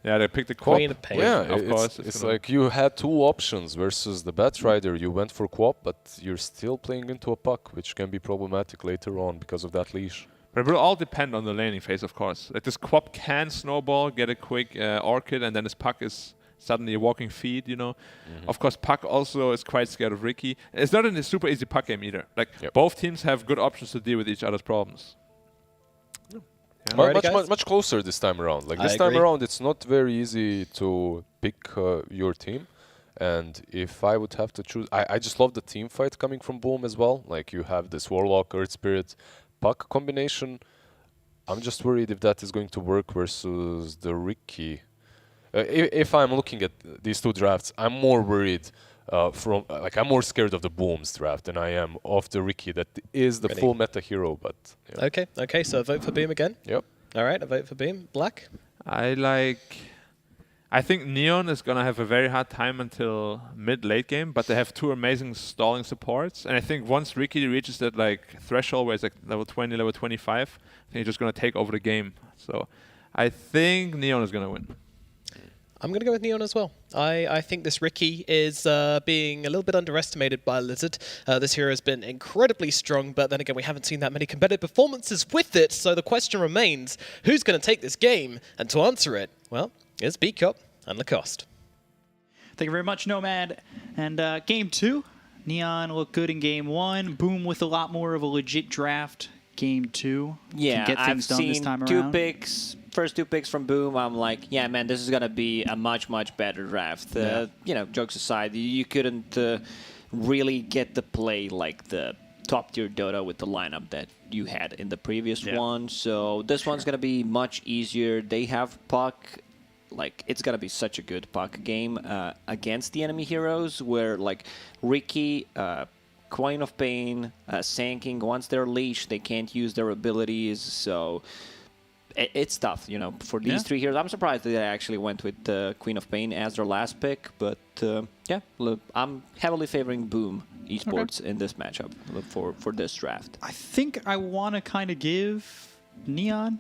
Yeah, they picked the Quap. Queen of Pain. Yeah, of course. It's like you had 2 options versus the Bat Rider. You went for Quap, but you're still playing into a Puck, which can be problematic later on because of that leash. But it will all depend on the laning phase, of course. Like this Quap can snowball, get a quick Orchid, and then this Puck is suddenly a walking feed, you know. Of course, Puck also is quite scared of Ricky. It's not a super easy Puck game either. Like both teams have good options to deal with each other's problems. Much closer this time around. Like this time around, it's not very easy to pick your team. And if I would have to choose, I just love the team fight coming from Boom as well. Like you have this Warlock, Earth Spirit, Puck combination. I'm just worried if that is going to work versus the Ricky. If I'm looking at these 2 drafts, I'm more worried I'm more scared of the Boom's draft than I am of the Ricky that is the full meta hero. But Okay, so a vote for Boom again. Yep. All right, a vote for Boom. Black. I think Neon is gonna have a very hard time until mid-late game, but they have 2 amazing stalling supports, and I think once Ricky reaches that threshold where it's like level 20, level 25, I think he's just gonna take over the game. So I think Neon is gonna win. I'm going to go with Neon as well. I think this Ricky is being a little bit underestimated by Lizard. This hero has been incredibly strong, but then again, we haven't seen that many competitive performances with it, so the question remains, who's going to take this game? And to answer it, well, it's B-Cop and Lacoste. Thank you very much, Nomad. And game 2, Neon looked good in game 1. Boom with a lot more of a legit draft. Game 2, yeah, can get things done this time I've seen around. 2 picks. First 2 picks from Boom, I'm like, yeah, man, this is gonna be a much better draft. You know, jokes aside, you couldn't really get the play like the top tier Dota with the lineup that you had in the previous one. So this one's gonna be much easier. They have Puck. Like, it's gonna be such a good Puck game against the enemy heroes, where like Ricky, Queen of Pain, Sanking, once they're leashed, they can't use their abilities, so it's tough, you know, for these 3 heroes. I'm surprised that they actually went with Queen of Pain as their last pick, but yeah, look, I'm heavily favoring Boom Esports in this matchup for this draft. I think I want to kind of give Neon.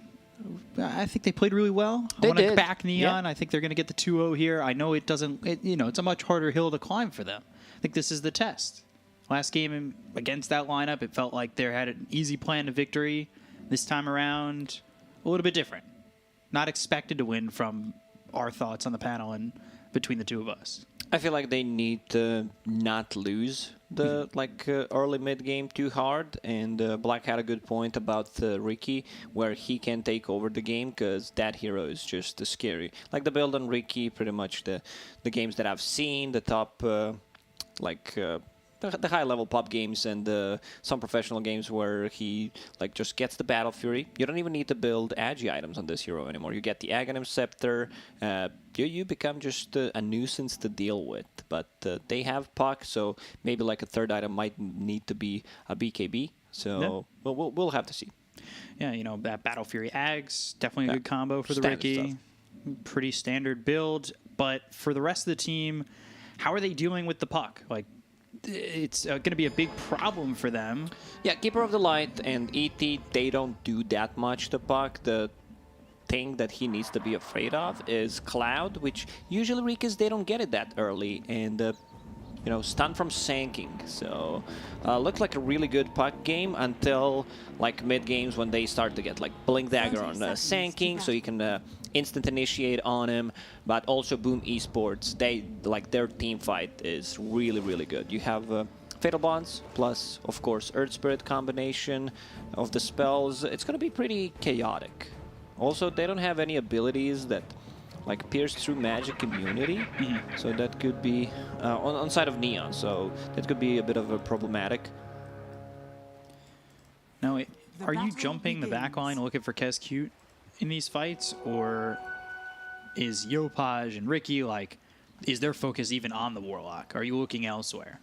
I think they played really well. I want to back Neon. Yeah. I think they're going to get the 2-0 here. I know it doesn't, it's a much harder hill to climb for them. I think this is the test. Last game against that lineup, it felt like they had an easy plan to victory. This time around, a little bit different. Not expected to win from our thoughts on the panel and between the two of us. I feel like they need to not lose the early mid game too hard, and Black had a good point about Ricky, where he can take over the game because that hero is just scary. Like the build on Ricky, pretty much the games that I've seen, the top the high level pub games and some professional games where he just gets the Battle Fury. You don't even need to build agi items on this hero anymore. You get the Aghanim Scepter. You become just a nuisance to deal with. But they have Puck, so maybe a third item might need to be a BKB. So we'll have to see. Yeah, that Battle Fury Ags, definitely a good combo for the Standard Ricky. stuff. Pretty standard build. But for the rest of the team, how are they dealing with the Puck? It's going to be a big problem for them. Yeah, Keeper of the Light and ET, they don't do that much to Puck. The thing that he needs to be afraid of is Cloud, which usually Rikis, they don't get it that early. And, stun from Sanking. So, looks like a really good Puck game until, mid games when they start to get, Blink Dagger on Sanking, so you can instant initiate on him. But also Boom Esports, their team fight is really, really good. You have Fatal Bonds plus, of course, Earth Spirit combination of the spells. It's going to be pretty chaotic. Also, they don't have any abilities that pierce through magic immunity, so that could be on side of Neon, so that could be a bit of a problematic. Now, are you jumping the back line looking for Kescute in these fights, or is Yopaj and Ricky, is their focus even on the Warlock? Are you looking elsewhere?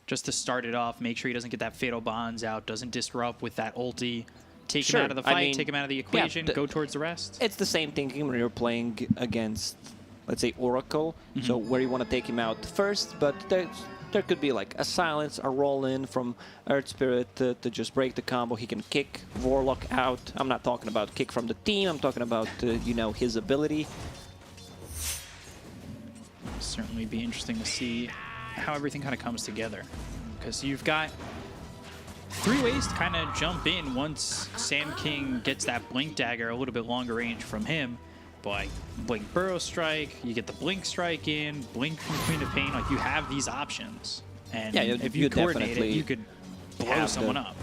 Just to start it off, make sure he doesn't get that Fatal Bonds out, doesn't disrupt with that ulti. Take him out of the fight, take him out of the equation, go towards the rest. It's the same thinking when you're playing against, let's say, Oracle, so where you want to take him out first, but there could be a silence, a roll-in from Earth Spirit to just break the combo. He can kick Warlock out. I'm not talking about kick from the team, I'm talking about, his ability. Certainly be interesting to see how everything kind of comes together, because you've got 3 ways to kind of jump in once Sam King gets that Blink Dagger a little bit longer range from him. But Blink Burrow Strike, you get the Blink Strike in, Blink from Queen of Pain, you have these options. And if you coordinate it, you could blow someone up.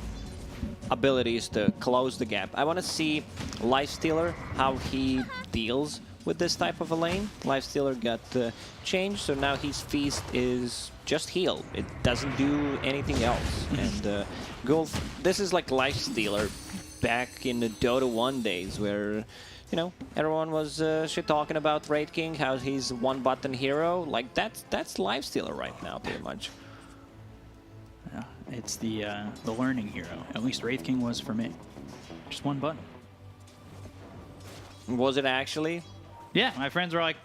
Abilities to close the gap. I want to see Lifestealer, how he deals with this type of a lane. Lifestealer got changed, so now his Feast is just heal. It doesn't do anything else. And this is like Lifestealer back in the Dota 1 days, where everyone was shit talking about Wraith King, how he's one-button hero. That's Lifestealer right now, pretty much. Yeah, it's the learning hero. At least Wraith King was for me. Just one button. Was it actually? Yeah, my friends were like,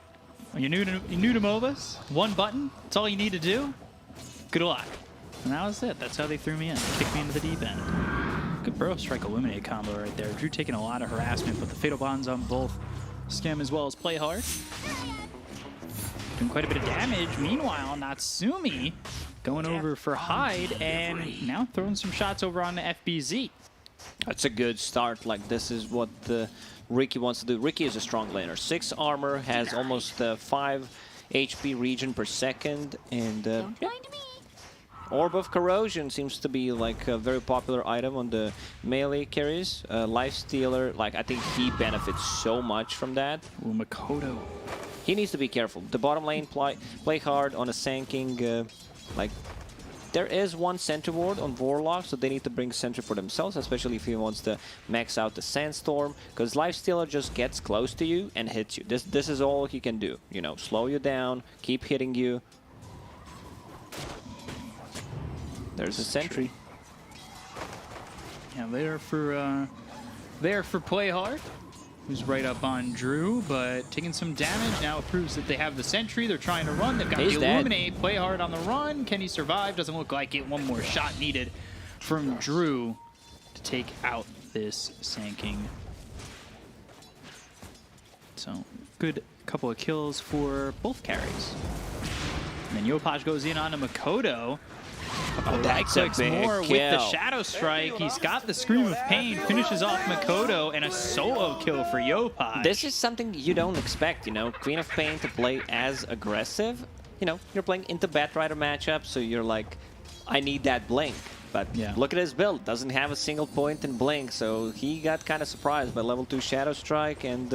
"You new to MOBAs? One button? That's all you need to do? Good luck." And that was it. That's how they threw me in. Kicked me into the deep end. Good Burrow Strike Eliminate combo right there. Drew taking a lot of harassment, but the Fatal Bonds on both Skim as well as Play Hard. Doing quite a bit of damage. Meanwhile, Natsumi going over for Hyde and now throwing some shots over on the FBZ. That's a good start. This is what Ricky wants to do. Ricky is a strong laner. 6 armor, has almost 5 HP regen per second, and Orb of Corrosion seems to be a very popular item on the melee carries. Lifestealer, I think he benefits so much from that. Ooh, Makoto. He needs to be careful. The bottom lane play hard on a Sanking. There is one Sentry Ward on Warlock, so they need to bring Sentry for themselves, especially if he wants to max out the Sandstorm, because Lifestealer just gets close to you and hits you. This is all he can do. Slow you down, keep hitting you. There's a Sentry. Yeah, there for Play Hard. who's right up on Drew, but taking some damage. Now it proves that they have the Sentry. They're trying to run. They've got He's the dead. Illuminate. Play hard on the run. Can he survive? Doesn't look like it. One more shot needed from Drew to take out this Sanking. So good couple of kills for both carries. And then Yopaj goes in onto Makoto. Right clicks more with the Shadow Strike. He's got the Scream of Pain, finishes off Makoto, and a solo kill for Yopaj. This is something you don't expect, you know, Queen of Pain to play as aggressive. You know, you're playing into Batrider matchup, so you're like, I need that blink. But Yeah. look at his build, doesn't have a single point in blink, so he got kind of surprised by level 2 Shadow Strike and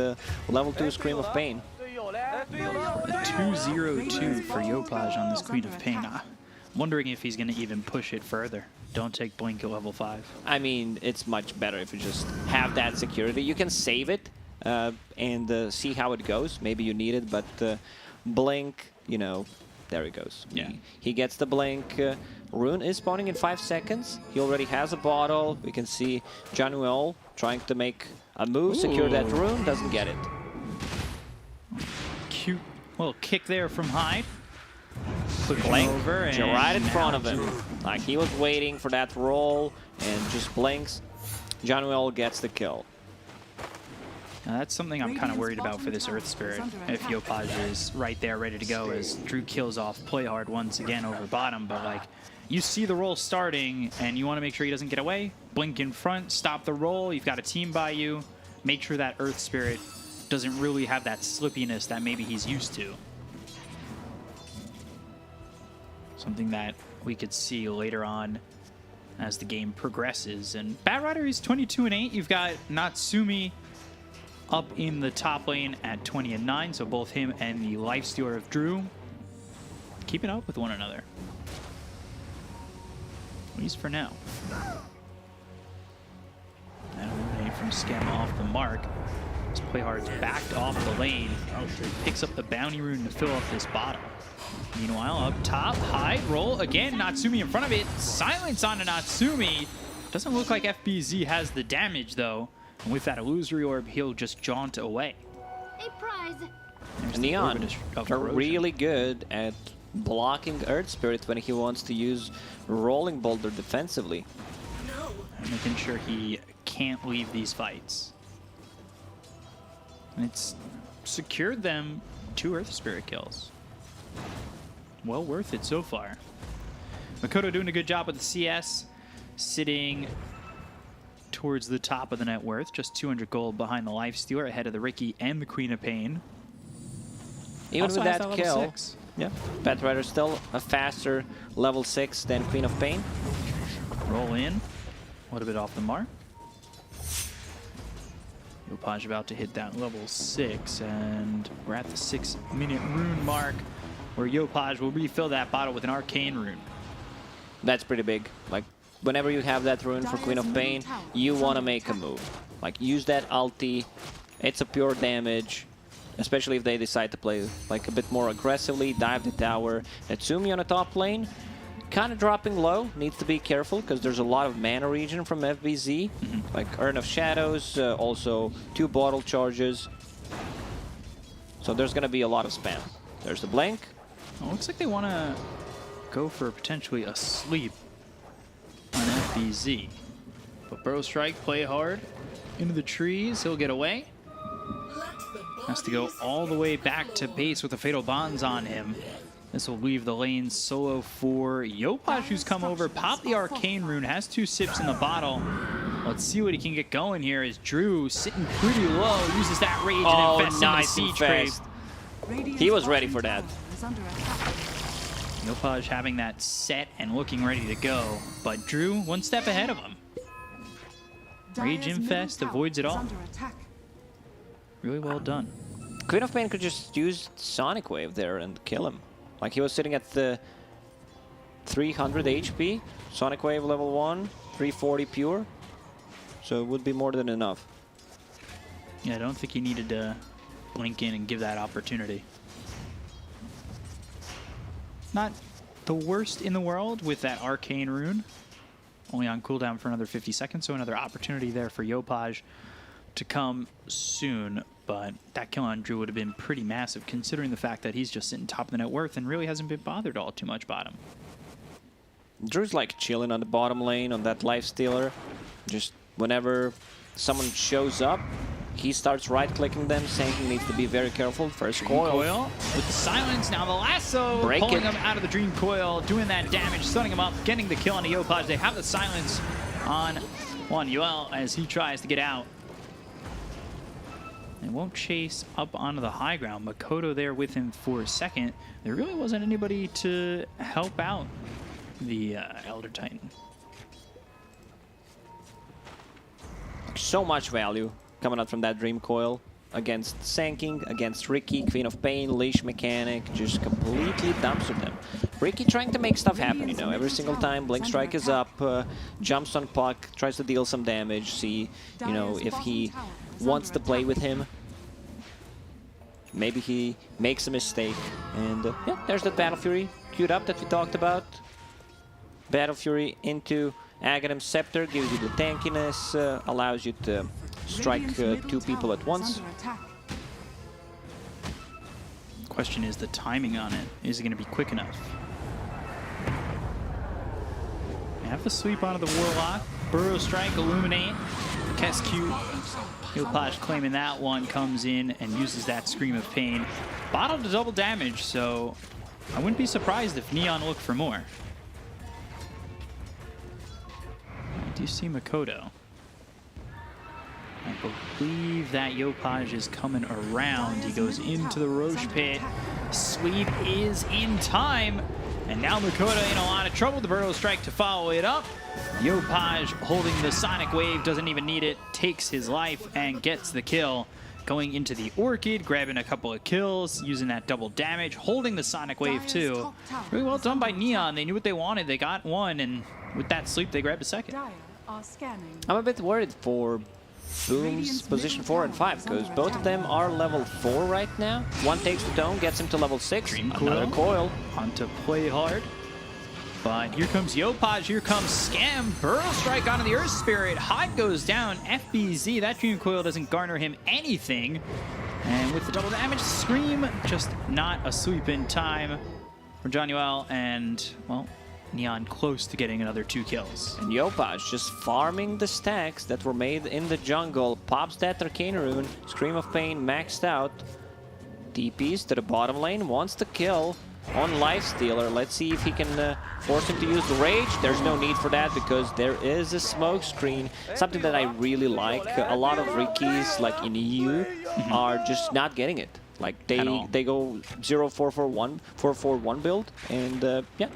level 2 Scream of Pain. A 2-0-2 for Yopaj on this Queen of Pain. I'm wondering if he's going to even push it further. Don't take blink at level 5. I mean, it's much better if you just have that security. You can save it and see how it goes. Maybe you need it, but blink, you know, there he goes. Yeah. He gets the blink. Rune is spawning in 5 seconds. He already has a bottle. We can see Januel trying to make a move, secure that Rune, doesn't get it. Cute little kick there from Hyde. Quick Blink, over and right in front of now him. Like he was waiting for that roll and just blinks. Januel gets the kill. Now that's something I'm kind of worried about for this Earth Spirit. If Yopaj is right there ready to go as Drew kills off Play Hard once again over bottom, but like you see the roll starting and you want to make sure he doesn't get away. Blink in front, stop the roll. You've got a team by you. Make sure that Earth Spirit doesn't really have that slippiness that maybe he's used to. Something that we could see later on as the game progresses. And Batrider is 22-8. You've got Natsumi up in the top lane at 20-9, so both him and the Lifestealer of Drew keeping up with one another. At least for now. That eliminate from Scam off the mark. This Playhard's backed off the lane. Picks up the bounty rune to fill up this bottom. Meanwhile, up top, Hyde, roll again. Natsumi in front of it. Silence on Natsumi. Doesn't look like FBZ has the damage though. And with that illusory orb, he'll just jaunt away. A prize. There's the Neon Orbit of are Erosion. really good at blocking Earth Spirit when he wants to use Rolling Boulder defensively. And making sure he can't leave these fights. And it's secured them 2 Earth Spirit kills. Well worth it so far. Makoto doing a good job with the CS, sitting towards the top of the net worth, just 200 gold behind the Lifestealer, ahead of the Riki and the Queen of Pain. Even Also with has that level kill, 6. yeah, Batrider still a faster level 6 than Queen of Pain. Roll in, a little bit off the mark. Yopaj about to hit that level 6, and we're at the 6-minute rune mark, where Yopaj will refill that bottle with an arcane rune. That's pretty big. Like, whenever you have that rune for Queen of Pain, you want to make a move. Like, use that ulti. It's a pure damage, especially if they decide to play like a bit more aggressively, dive the tower. Natsumi on the top lane, kind of dropping low. Needs to be careful because there's a lot of mana regen from FBZ, like Urn of Shadows, also 2 bottle charges. So there's going to be a lot of spam. There's the blink. Well, looks like they want to go for potentially a sleep on FBZ. But Burrow Strike, play hard into the trees. He'll get away. Has to go all the way back to base with the Fatal Bonds on him. This will leave the lane solo for Yopaj, who's come over, popped the Arcane Rune, has 2 sips in the bottle. Let's see what he can get going here as Drew, sitting pretty low, uses that Rage and Infest nice into the Siege infest. Grave. He was ready for that. Yopaj having that set and looking ready to go, but Drew 1 step ahead of him. Rage Infest avoids it all. Really well done. Queen of Pain could just use Sonic Wave there and kill him. Like, he was sitting at the 300 HP, Sonic Wave level 1, 340 pure. So it would be more than enough. Yeah, I don't think he needed to blink in and give that opportunity. Not the worst in the world with that Arcane Rune. Only on cooldown for another 50 seconds, so another opportunity there for Yopaj to come soon, but that kill on Drew would have been pretty massive considering the fact that he's just sitting top of the net worth and really hasn't been bothered all too much bottom. Drew's like chilling on the bottom lane on that lifestealer. Just whenever someone shows up, he starts right-clicking them, saying he needs to be very careful. First coil. With the silence, now the lasso, pulling him out of the Dream Coil, doing that damage, stunning him up, getting the kill on the Yopaj. They have the silence on Juan Yuel as he tries to get out. They won't chase up onto the high ground. Makoto there with him for a second. There really wasn't anybody to help out the Elder Titan. So much value coming out from that Dream Coil against Sanking, against Riki, Queen of Pain, Leash Mechanic, just completely dumpstered them. Riki trying to make stuff happen, you know, every single time Blink Strike is up, jumps on Puck, tries to deal some damage, see, you know, if he wants to play with him. Maybe he makes a mistake, and yeah, there's that Battle Fury queued up that we talked about. Battle Fury into Aghanim's Scepter, gives you the tankiness, allows you to strike 2 people at once. Question is the timing on it. Is it going to be quick enough? They have the sweep onto the Warlock. Burrow Strike, Illuminate. Kescute. Yopaj claiming that one, comes in and uses that Scream of Pain. Bottled to double damage, so I wouldn't be surprised if Neon looked for more. I do see Makoto. I believe that Yopaj is coming around. He goes into the Roche Pit. Sweep is in time. And now Makoto in a lot of trouble. The Burrow Strike to follow it up. Yopaj holding the Sonic Wave, doesn't even need it, takes his life and gets the kill. Going into the Orchid, grabbing a couple of kills, using that double damage, holding the Sonic Wave too. Really well done by Neon. They knew what they wanted. They got one, and with that sleep, they grabbed a second. I'm a bit worried for Boom's position 4 and 5, because both of them are level 4 right now. One takes the dome, gets him to level 6. Dream Another coil. On to play hard. But here comes Yopaj, here comes Scam. Burrow Strike onto the Earth Spirit. Hyde goes down. FBZ, that Dream Coil doesn't garner him anything. And with the double damage, Scream, just not a sweep in time for John Yuel. And, well, Neon close to getting another 2 kills. And Yopaj just farming the stacks that were made in the jungle. Pops that Arcane Rune. Scream of Pain maxed out. DPs to the bottom lane. Wants to kill on Lifestealer. Let's see if he can force him to use the Rage. There's no need for that because there is a smoke screen. Something that I really like. A lot of Rikis, like in EU, are just not getting it. Like they go 0-4-4-1, 4-4-1 build, and yeah.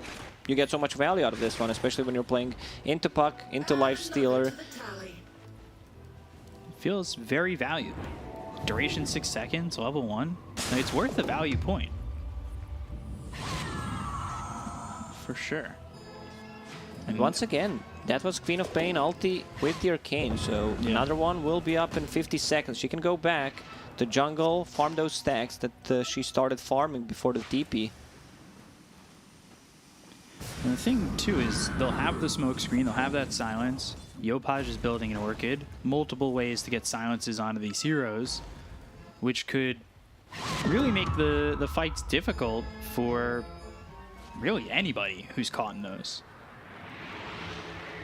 You get so much value out of this one, especially when you're playing into Puck, into Lifestealer. Feels very valued. Duration 6 seconds, level 1. It's worth the value point. For sure. And once again, that was Queen of Pain ulti with the Arcane, so another one will be up in 50 seconds. She can go back to jungle, farm those stacks that she started farming before the TP. And the thing, too, is they'll have the smoke screen, they'll have that silence. Yopaj is building an Orchid. Multiple ways to get silences onto these heroes, which could really make the fights difficult for really anybody who's caught in those.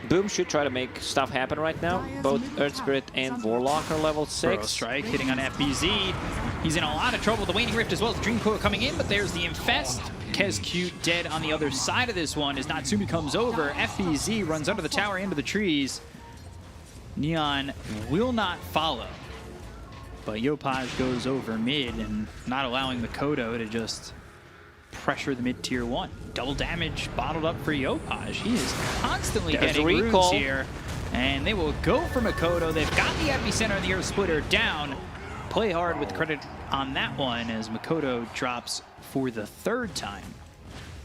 Boom should try to make stuff happen right now. Both Earth Spirit and Warlock are level 6. Burrow Strike hitting on FBZ. He's in a lot of trouble. The Waning Rift as well as Dream Coil coming in, but there's the Infest. Kescute dead on the other side of this one as Natsumi comes over. FBZ runs under the tower into the trees. Neon will not follow. But Yopaj goes over mid and not allowing Makoto to just pressure the mid-tier 1. Double damage bottled up for Yopaj. He is constantly getting runes here. And they will go for Makoto. They've got the epicenter of the Earth Splitter down. Play hard with credit on that one as Makoto drops for the 3rd time.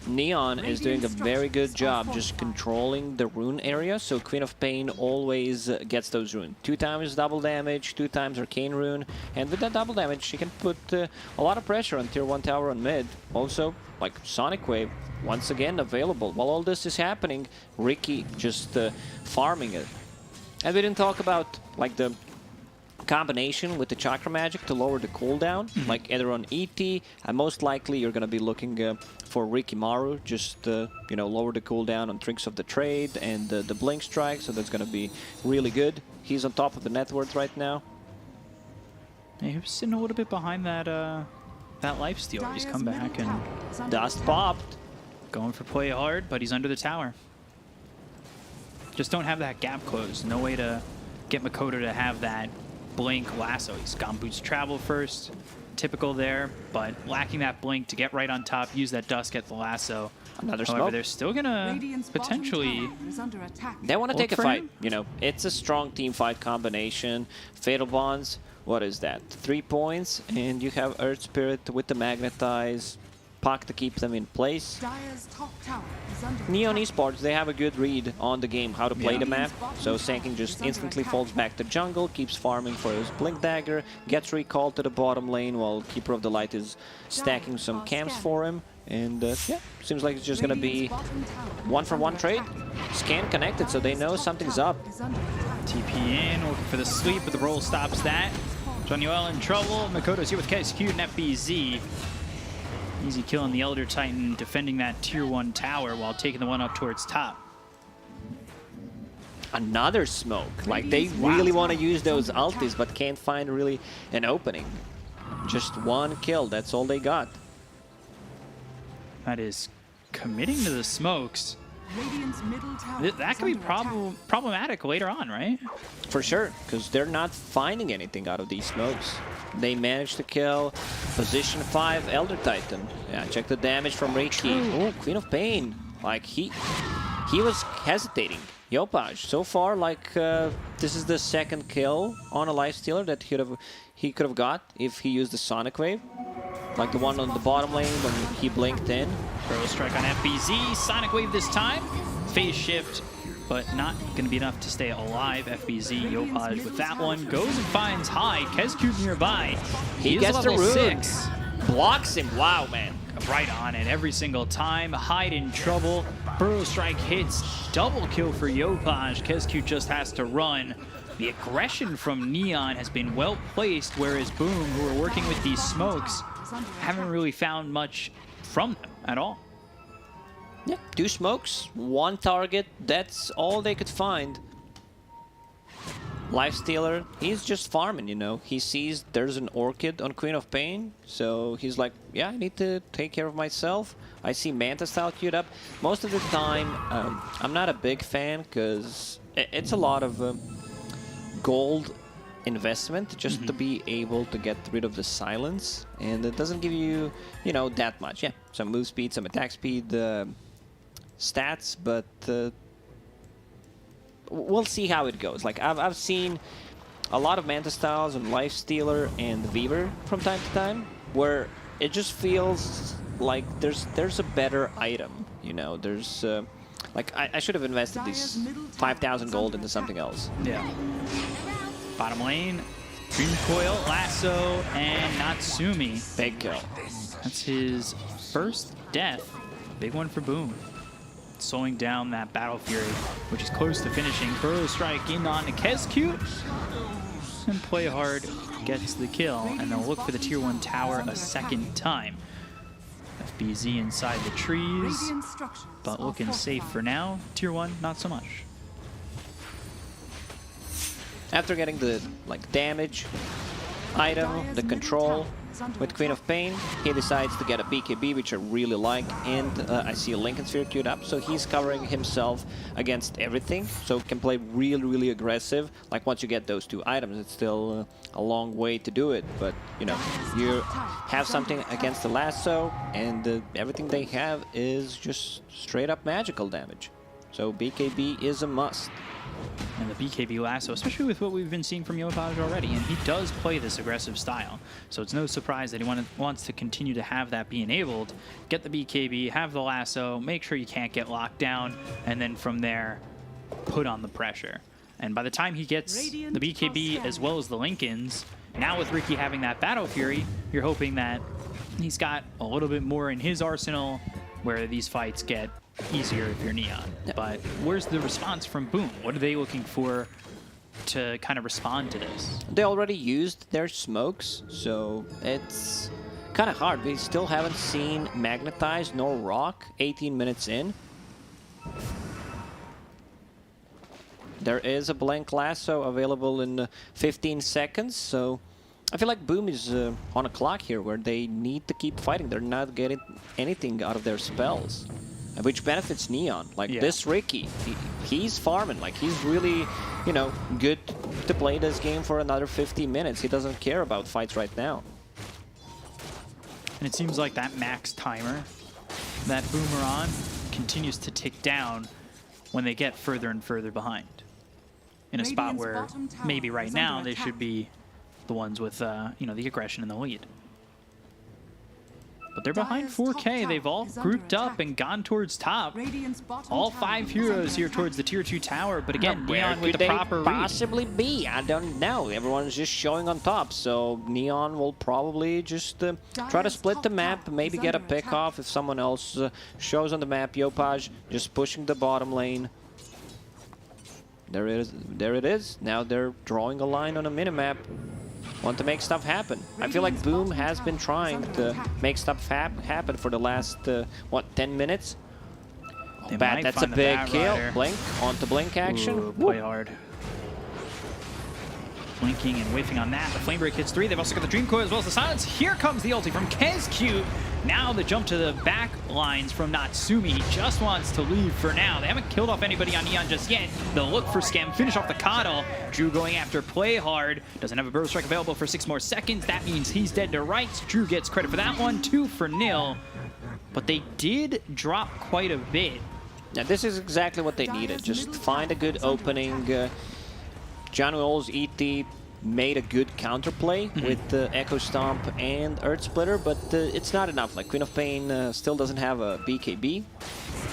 Neon is doing a very good job just controlling the rune area, so Queen of Pain always gets those runes. 2 times double damage, 2 times Arcane Rune, and with that double damage she can put a lot of pressure on tier 1 tower on mid. Also, like Sonic Wave, once again available. While all this is happening, Riki just farming it. And we didn't talk about like the combination with the Chakra Magic to lower the cooldown, like either on ET, and most likely you're going to be looking for Rikimaru, just lower the cooldown on Tricks of the Trade and the Blink Strike, so that's going to be really good. He's on top of the net worth right now. Yeah, he was sitting a little bit behind that that lifesteal. He's come back and Dust popped. going for play hard, but he's under the tower. Just don't have that gap closed. No way to get Makoto to have that blink lasso. He's gone boots travel first, typical there, but lacking that blink to get right on top, use that dust, get the lasso. Another However, smoke. they're still gonna potentially. They want to take a for fight. him? You know, it's a strong team fight combination. Fatal Bonds. What is that? 3 points, and you have Earth Spirit with the Magnetize. Puck to keep them in place. Neon Esports, they have a good read on the game, how to play the map. So Sanking just instantly falls back to jungle, keeps farming for his Blink Dagger, gets recalled to the bottom lane while Keeper of the Light is stacking some camps for him. And yeah, seems like it's just gonna be 1-for-1 trade. Scan connected, so they know something's up. TP in, looking for the sweep, but the roll stops that. Johnny-Well in trouble. Makoto's here with KSQ and FBZ. Easy kill on the Elder Titan, defending that tier 1 tower while taking the one up towards top. Another smoke. Like, they really want to use those ultis, but can't find really an opening. Just one kill, that's all they got. That is committing to the smokes. That could be problematic later on, right? For sure, because they're not finding anything out of these smokes. They managed to kill position 5 Elder Titan. Yeah, check the damage from Reiki. Oh, Queen of Pain. Like, he was hesitating. Yopaj, so far, like, this is the second kill on a lifestealer that he could have got if he used the Sonic Wave. Like the one on the bottom lane when he blinked in. Throw strike on FBZ. Sonic Wave this time. Phase shift, but not going to be enough to stay alive. FBZ, Yopaj with that one. Goes and finds Hyde. KSQ nearby. He gets the rune. 6. Blocks him. Wow, man. Right on it every single time. Hyde in trouble. Burrow strike hits. Double kill for Yopaj. KSQ just has to run. The aggression from Neon has been well placed, whereas Boom, who are working with these smokes, haven't really found much from them at all. Yeah, 2 smokes, 1 target, that's all they could find. Lifestealer, he's just farming, you know. He sees there's an Orchid on Queen of Pain, so he's like, yeah, I need to take care of myself. I see Manta Style queued up. Most of the time, I'm not a big fan, because it's a lot of gold investment just to be able to get rid of the silence, and it doesn't give you, that much. Yeah, some move speed, some attack speed, stats, but we'll see how it goes. Like, I've seen a lot of Manta Styles and Lifestealer and Weaver from time to time, where it just feels like there's a better item, there's like, I should have invested this 5,000 gold into something else. Yeah. Bottom lane, Dream Coil, Lasso, and Natsumi. Big kill. That's his first death. Big one for Boom. Slowing down that Battle Fury, which is close to finishing. Burrow strike in on KSQ. And Play Hard gets the kill, and they'll look for the tier 1 tower a second time. FBZ inside the trees, but looking safe for now. Tier 1, not so much. After getting the damage item, the control with Queen of Pain, he decides to get a BKB, which I really like, and I see a Lincoln Sphere queued up, so he's covering himself against everything, so can play really, really aggressive. Like, once you get those 2 items, it's still a long way to do it, but, you have something against the Lasso, and everything they have is just straight up magical damage. So BKB is a must. And the BKB Lasso, especially with what we've been seeing from Yopaj already, and he does play this aggressive style, so it's no surprise that he wants to continue to have that be enabled. Get the BKB, have the Lasso, make sure you can't get locked down, and then from there, put on the pressure. And by the time he gets the BKB as well as the Lincolns, now with Ricky having that Battle Fury, you're hoping that he's got a little bit more in his arsenal where these fights get easier if you're Neon. But where's the response from Boom? What are they looking for to kind of respond to this? They already used their smokes, so it's kind of hard. We still haven't seen Magnetize nor Rock 18 minutes in. There is a blank lasso available in 15 seconds, so I feel like Boom is on a clock here where they need to keep fighting. They're not getting anything out of their spells, which benefits Neon. Like this Ricky, he's farming. Like he's really, you know, good to play this game for another 50 minutes. He doesn't care about fights right now. And it seems like that max timer that Boom are on continues to tick down when they get further and further behind. In a spot where maybe right now they should be the ones with, you know, the aggression and the lead. But they're behind 4K. They've all grouped up and gone towards top. All 5 heroes here towards the tier 2 tower. But again, Neon with the proper read. Possibly be? I don't know. Everyone's just showing on top, so Neon will probably just try to split the map, maybe get a pick off if someone else shows on the map. Yopaj just pushing the bottom lane. There it is. Now they're drawing a line on a minimap. Want to make stuff happen. I feel like Boom has been trying to make stuff happen for the last, what, 10 minutes? Bad, that's a big kill. Blink, onto Blink action. Ooh, play hard. Blinking and whiffing on that. The Flame Break hits 3. They've also got the Dream Coil as well as the Silence. Here comes the ulti from KezQ. Now the jump to the back lines from Natsumi. He just wants to leave for now. They haven't killed off anybody on Neon just yet. They'll look for Scam, finish off the Coddle. Drew going after Play Hard. Doesn't have a Burrow Strike available for 6 more seconds. That means he's dead to rights. Drew gets credit for that one. 2 for nil. But they did drop quite a bit. Yeah, this is exactly what they needed. Just find a good opening. John Will's ET made a good counterplay with Echo Stomp and Earth Splitter, but it's not enough. Like Queen of Pain still doesn't have a BKB,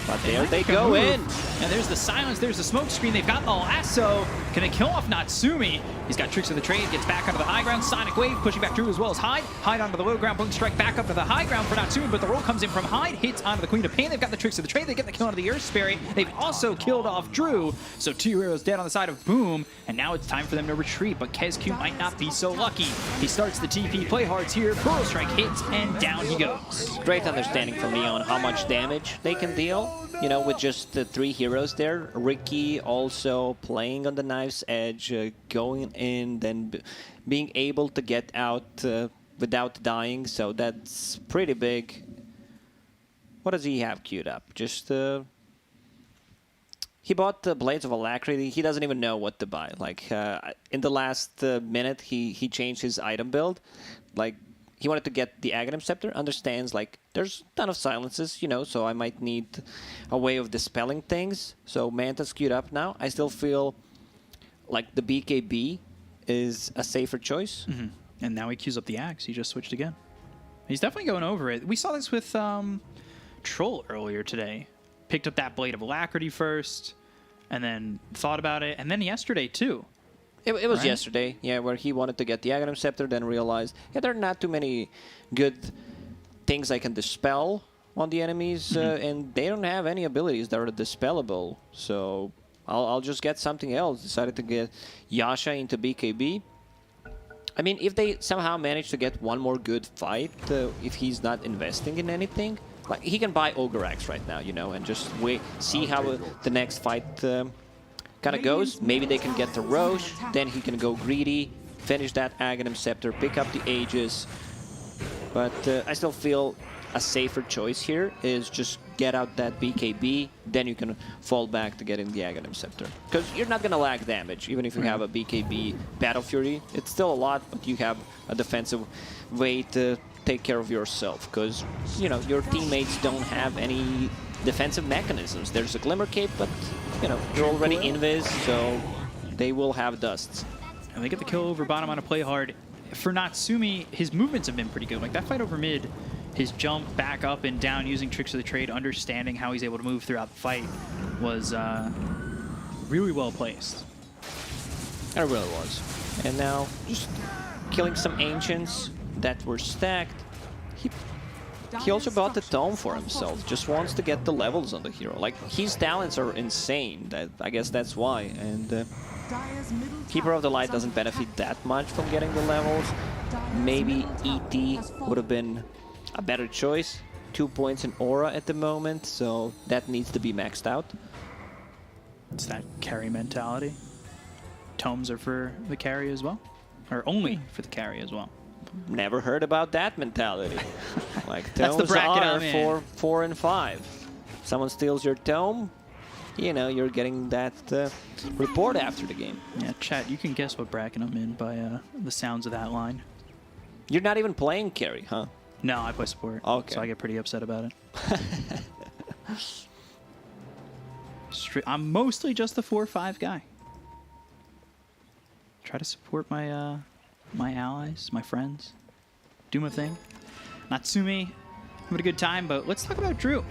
but there they go in. And there's the Silence, there's the smoke screen. They've got the lasso. Can they kill off Natsumi? He's got Tricks of the Trade, gets back onto the high ground. Sonic Wave pushing back Drew as well as Hyde. Hyde onto the low ground, Blink Strike back up to the high ground for Natsumi, but the roll comes in from Hyde, hits onto the Queen of Pain. They've got the Tricks of the Trade, they get the kill onto the Earth Spirit. They've also killed off Drew, so 2 heroes dead on the side of Boom, and now it's time for them to retreat, but KezQ might not be so lucky. He starts the TP, Play Hard's here, Burrow Strike hits, and down he goes. Great understanding from Neon how much damage they can deal, you know, with just 3 heroes there. Ricky also playing on the knife's edge, going in, then being able to get out without dying, so that's pretty big. What does he have queued up? Just he bought the Blades of Alacrity. He doesn't even know what to buy. Like in the last minute, he changed his item build. Like he wanted to get the Aghanim Scepter. Understands like there's a ton of silences, you know, so I might need a way of dispelling things. So Manta's queued up now. I still feel like the BKB is a safer choice. And now he queues up the Axe. He just switched again. He's definitely going over it. We saw this with Troll earlier today. Picked up that Blade of Alacrity first, and then thought about it, and then yesterday too. It was yesterday, yeah, where he wanted to get the Aghanim Scepter, then realized, yeah, there are not too many good things I can dispel on the enemies, and they don't have any abilities that are dispellable, so I'll just get something else. Decided to get Yasha into BKB. I mean, if they somehow manage to get one more good fight, if he's not investing in anything, like he can buy Ogre Axe right now, you know, and just wait, see how the next fight kind of goes. Maybe they can get to Roche, then he can go greedy, finish that Aghanim Scepter, pick up the Aegis. But I still feel a safer choice here is just get out that BKB, then you can fall back to getting the Aghanim Scepter. Because you're not going to lack damage, even if you have a BKB Battle Fury. It's still a lot, but you have a defensive way to take care of yourself. Because, you know, your teammates don't have any defensive mechanisms. There's a Glimmer Cape, but, you know, you're already invis, so they will have dusts. And they get the kill over bottom on a Play Hard. For Natsumi, his movements have been pretty good. Like that fight over mid, his jump back up and down using Tricks of the Trade, understanding how he's able to move throughout the fight was really well placed. It really was. And now just killing some Ancients that were stacked. he also bought the tome for himself. Just wants to get the levels on the hero. Like, his talents are insane. I guess that's why. And Keeper of the Light doesn't benefit that much from getting the levels. Maybe ET would have been a better choice. 2 points in aura at the moment, so that needs to be maxed out. It's that carry mentality. Tomes are for the carry as well? Or only for the carry as well? Never heard about that mentality. Like, That's the tomes bracket are I'm in. for 4 and 5. Someone steals your tome, you know, you're getting that report after the game. Yeah, chat, you can guess what bracket I'm in by the sounds of that line. You're not even playing carry, huh? No, I play support, Okay. so I get pretty upset about it. I'm mostly just the 4-5 guy. Try to support my my allies, my friends. Do my thing. Natsumi, having a good time, but let's talk about Drew.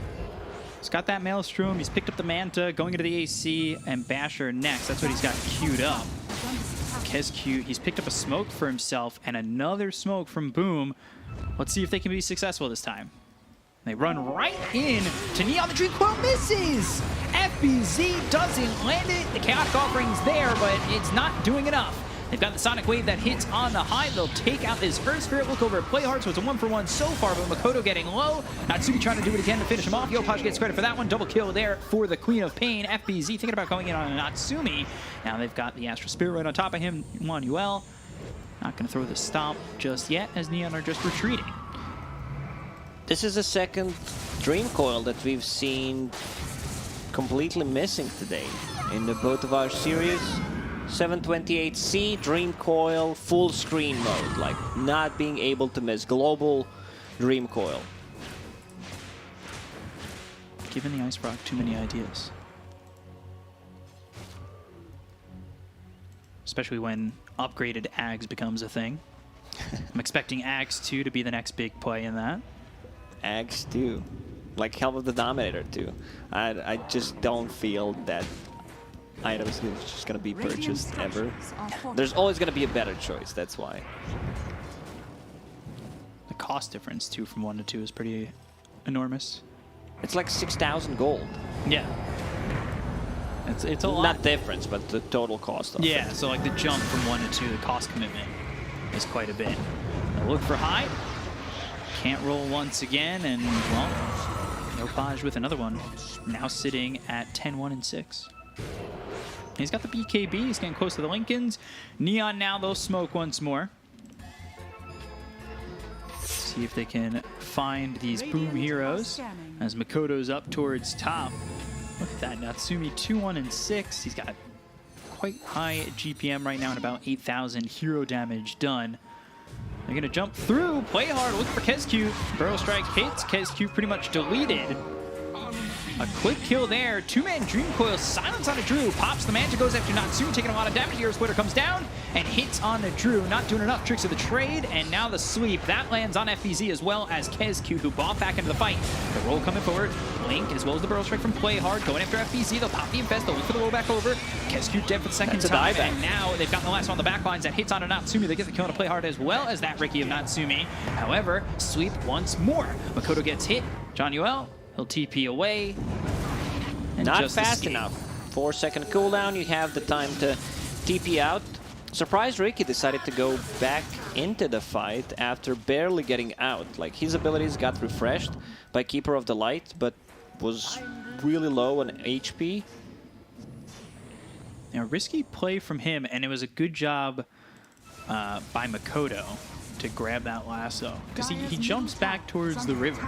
He's got that Maelstrom, he's picked up the Manta, going into the AC, and Basher next. That's what he's got queued up. Kescute, he's picked up a smoke for himself and another smoke from Boom. Let's see if they can be successful this time. They run right in to Neon. The Dream Coil misses! FBZ doesn't land it. The Chaotic Offering's there, but it's not doing enough. They've got the Sonic Wave that hits on the high. They'll take out this Earth Spirit. Look over at Playhard, so it's a 1-for-1 so far, but Makoto getting low. Natsuki trying to do it again to finish him off. Yopaj gets credit for that one. Double kill there for the Queen of Pain. FBZ thinking about going in on Natsumi. Now they've got the Astral Spirit right on top of him. Manuel not going to throw the stomp just yet, as Neon are just retreating. This is the second Dream Coil that we've seen completely missing today in both of our series. 728C, Dream Coil, full screen mode, like not being able to miss. Global Dream Coil. Giving the Ice Rock too many ideas. Especially when upgraded Ags becomes a thing. I'm expecting Ags 2 to be the next big play in that. Ags 2. Like Helm of the Dominator 2. I just don't feel that item is just going to be purchased ever. There's always going to be a better choice, that's why. The cost difference, too, from 1 to 2 is pretty enormous. It's like 6,000 gold. Yeah. It's a lot. Not difference, but the total cost of Yeah, it. so like the jump from 1 to 2, the cost commitment is quite a bit. Now look for Hyde. Can't roll once again, and, well, Yopaj with another one. Now sitting at 10-1 and 6. He's got the BKB, he's getting close to the Lincolns. Neon now, they'll smoke once more. See if they can find these Boom heroes as Makoto's up towards top. Look at that, Natsumi 2-1 and 6. He's got quite high GPM right now and about 8,000 hero damage done. They're gonna jump through, play hard, look for Kescute. Burrow Strike hits, Kescute pretty much deleted. A quick kill there. Two-man Dream Coil, silence on a Drew. Pops the Manta, goes after Natsumi, taking a lot of damage. Hero Splitter comes down and hits on the Drew. Not doing enough. Tricks of the trade, and now the sweep. That lands on FBZ as well as Kescute, who bought back into the fight. The roll coming forward. Link, as well as the Burrow Strike from Playhard, going after FBZ. They'll pop the Infest, they'll look for the roll back over. Kescute dead for the second time, and now they've got the last one on the back lines that hits on a Natsumi. They get the kill on a Playhard as well as that Ricky of Natsumi. However, sweep once more. Makoto gets hit. John Yuel, he'll TP away. And not fast enough. 4-second cooldown, you have the time to TP out. Surprised Ricky decided to go back into the fight after barely getting out. Like, his abilities got refreshed by Keeper of the Light, but was really low on HP. Now, risky play from him, and it was a good job by Makoto to grab that lasso, because he jumps back towards the river.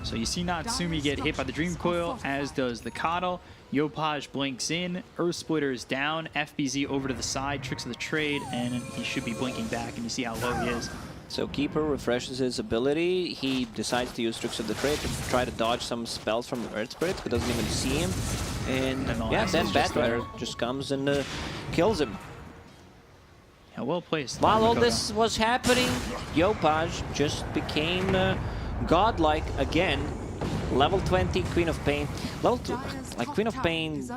So you see Natsumi get hit by the Dream Coil, as does the Coddle. Yopaj blinks in, Earth Splitter is down, FBZ over to the side, Tricks of the Trade, and he should be blinking back, and you see how low he is. So Keeper refreshes his ability. He decides to use Tricks of the Trade to try to dodge some spells from Earth Spirit, who doesn't even see him. And yeah, then Batrider just comes and kills him. Yeah, well placed. While all Makoto. this was happening, Yopaj just became godlike again. Level 20 Queen of Pain. Level 2, like Queen of Pain,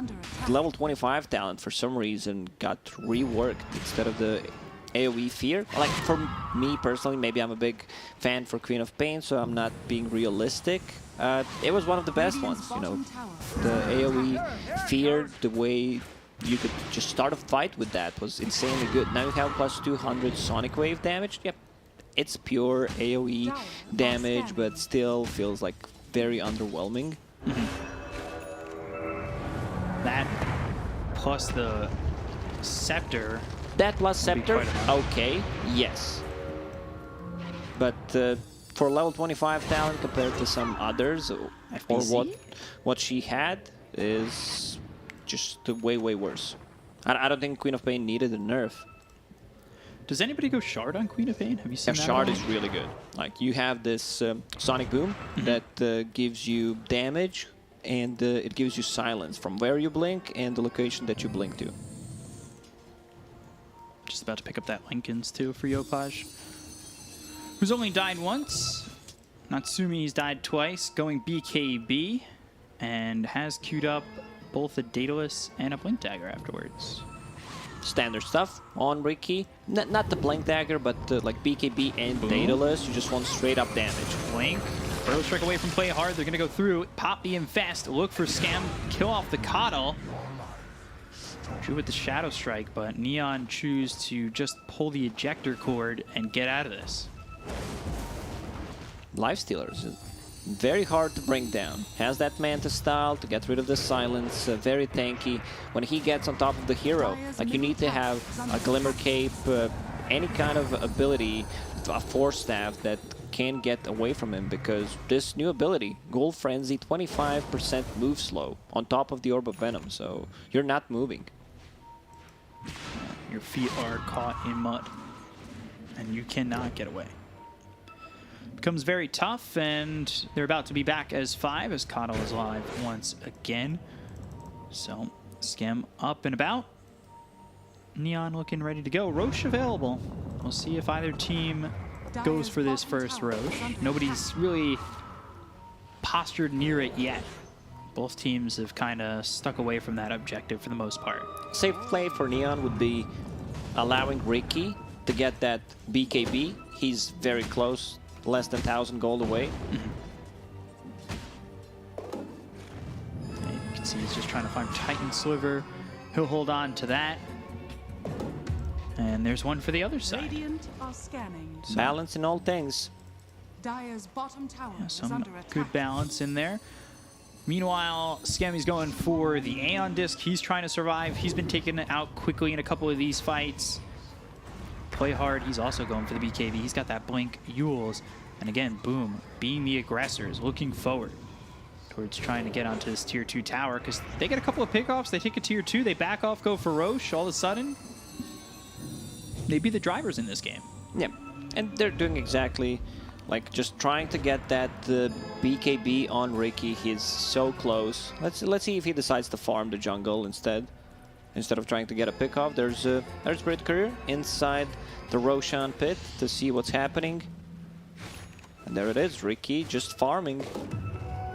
level 25 talent for some reason got reworked. Instead of the AoE fear. Like for me personally, maybe I'm a big fan for Queen of Pain, so I'm not being realistic. It was one of the best ones, you know. The AoE fear, the way you could just start a fight with that was insanely good. Now you have plus 200 Sonic Wave damage. Yep, it's pure AoE damage, but still feels like very underwhelming. That plus the Scepter. That plus Scepter, okay, yes. But for level 25 talent compared to some others, or what she had, is just way worse. I don't think Queen of Pain needed a nerf. Does anybody go Shard on Queen of Pain? Have you seen that? Shard is really good. Like you have this Sonic Boom that gives you damage, and it gives you silence from where you blink and the location that you blink to. Just about to pick up that Lincoln's too for Yopaj, who's only died once. Natsumi's died twice, going BKB, and has queued up both a Daedalus and a Blink Dagger afterwards. Standard stuff on Ricky. Not the Blink Dagger, but like BKB and Daedalus. You just want straight up damage. Blink. Burrow Strike away from Play Hard. They're going to go through, pop the Infest, look for Scam, kill off the Coddle. Drew with the Shadow Strike, but Neon choose to just pull the ejector cord and get out of this. Lifestealers, very hard to bring down. Has that Manta style to get rid of the silence, very tanky. When he gets on top of the hero, like you need to have a Glimmer Cape, any kind of ability, a Force Staff that can get away from him, because this new ability, Gold Frenzy, 25% move slow on top of the Orb of Venom, so you're not moving. Your feet are caught in mud, and you cannot get away. Becomes very tough, and they're about to be back as 5 as Coddle is alive once again. So, Scam up and about. Neon looking ready to go. Roche available. We'll see if either team goes for this first Roche. Nobody's really postured near it yet. Both teams have kind of stuck away from that objective for the most part. Safe play for Neon would be allowing Ricky to get that BKB. He's very close, less than 1,000 gold away. You can see he's just trying to find Titan Sliver. He'll hold on to that. And there's one for the other side. Radiant are scanning. So balance in all things. Dire's bottom tower is Some under attack. good balance in there. Meanwhile, Scammy's going for the Aeon Disc. He's trying to survive. He's been taken out quickly in a couple of these fights. Play Hard, he's also going for the BKB. He's got that Blink Yules. And again, boom, being the aggressors, looking forward towards trying to get onto this tier 2 tower, because they get a couple of pickoffs, they take a tier 2, they back off, go for Roche. All of a sudden, they be the drivers in this game. Yeah, and they're doing exactly like just trying to get that BKB on Ricky. He's so close. Let's see if he decides to farm the jungle instead of trying to get a pickoff. There's Spirit Courier inside the Roshan pit to see what's happening. And there it is, Ricky just farming.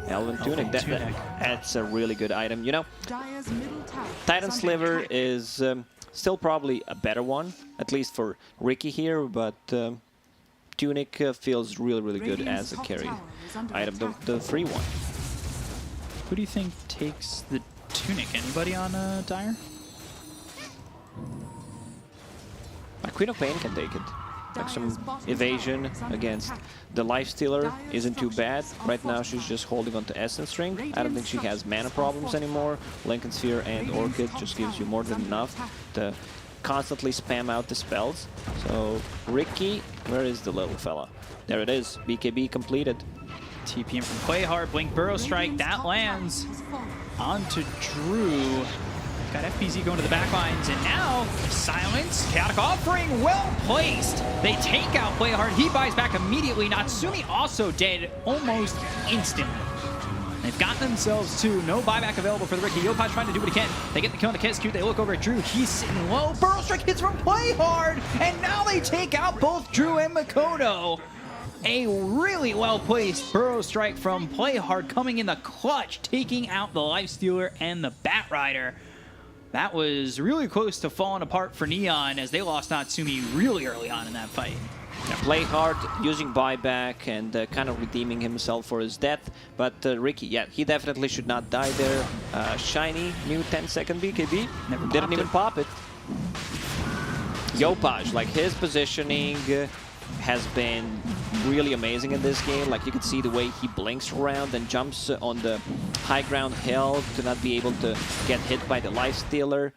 Elven Tunic, that's a really good item. You know, Dire's middle tower Titan is under Sliver attack. is still probably a better one, at least for Ricky here, but Tunic feels really good Radiant's as a top carry tower is under item, attack. the free one. Who do you think takes the Tunic? Anybody on Dire? Queen of Pain can take it. Like some evasion against the Lifestealer isn't too bad. Right now she's just holding on to Essence Ring. I don't think she has mana problems anymore. Lincoln Sphere and Orchid just gives you more than enough to constantly spam out the spells. So Ricky, where is the little fella? There it is, BKB completed. TPM from Play Hard, Blink Burrow Strike, that lands onto Drew. Got FPZ going to the back lines, and now Silence, Chaotic Offering, well placed. They take out Play Hard, he buys back immediately. Natsumi also dead almost instantly. They've got themselves to no buyback available for the Ricky. Yopaj trying to do what he can. They get the kill on the Kescute. They look over at Drew. He's sitting low. Burrow Strike hits from Play Hard, and now they take out both Drew and Makoto. A really well-placed Burrow Strike from Play Hard coming in the clutch, taking out the Lifestealer and the Batrider. That was really close to falling apart for Neon as they lost Natsumi really early on in that fight. Yeah, play hard, using buyback, and kind of redeeming himself for his death. But Ricky, yeah, he definitely should not die there. Shiny, new 10-second BKB. Didn't even pop it. Yopaj, like his positioning has been really amazing in this game. Like you can see the way he blinks around and jumps on the high ground hill to not be able to get hit by the lifestealer.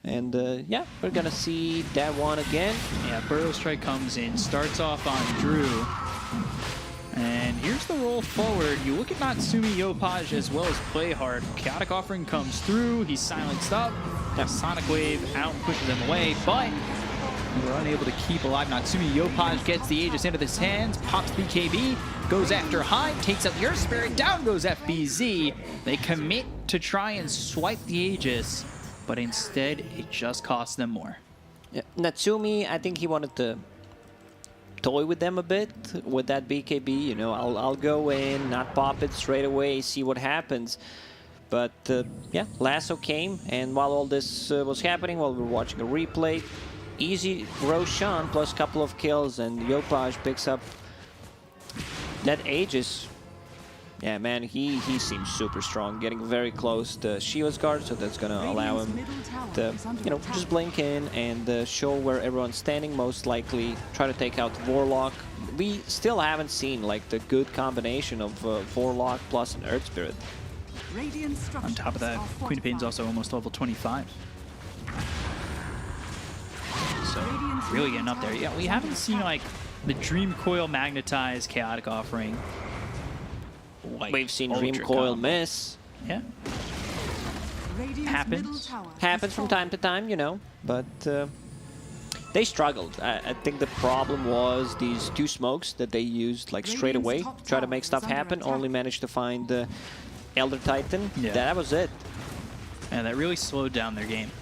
And yeah, we're gonna see that one again. Yeah, Burrow Strike comes in, starts off on Drew. And here's the roll forward. You look at Natsumi, Yopaj, as well as Play Hard. Chaotic Offering comes through, he's silenced up. Sonic Wave out and pushes them away, but we're unable to keep alive Natsumi. Yopaj gets the Aegis into his hands, pops BKB, goes after Hyde, takes out the Earth Spirit, down goes FBZ. They commit to try and swipe the Aegis, but instead it just costs them more. Yeah. Natsumi, I think he wanted to toy with them a bit with that BKB. You know, I'll go in, not pop it straight away, see what happens. But yeah, Lasso came, and while all this was happening, while we were watching a replay, easy Roshan plus a couple of kills, and Yopaj picks up that Aegis. Yeah, man, he seems super strong, getting very close to Shiva's guard, so that's gonna allow him to, you know, just blink in and show where everyone's standing, most likely try to take out Warlock. We still haven't seen, like, the good combination of Warlock plus an Earth Spirit. On top of that, Queen of Pain's also almost level 25. So, really getting up there. Yeah, we haven't seen, like, the Dream Coil magnetize Chaotic Offering. Like we've seen Dream Coil miss. Yeah. Happens. Happens from time to time, you know, but they struggled. I think the problem was these two smokes that they used like straight away, try to make stuff happen, only managed to find the Elder Titan. Yeah. That was it. And that really slowed down their game.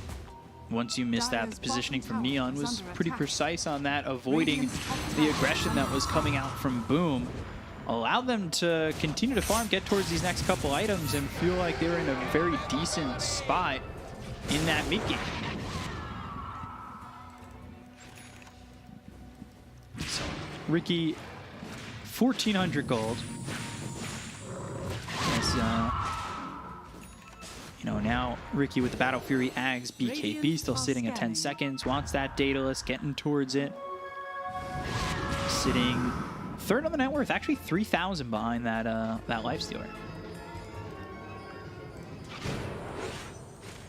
Once you missed that, the positioning from Neon was pretty precise on that, avoiding the aggression that was coming out from Boom. Allowed them to continue to farm, get towards these next couple items, and feel like they were in a very decent spot in that mid game. So, Ricky, 1,400 gold. As, you know, now Ricky with the Battle Fury Ags BKB still sitting at 10 seconds, wants that Daedalus, getting towards it. Sitting third on the net worth, actually 3,000 behind that that Lifestealer.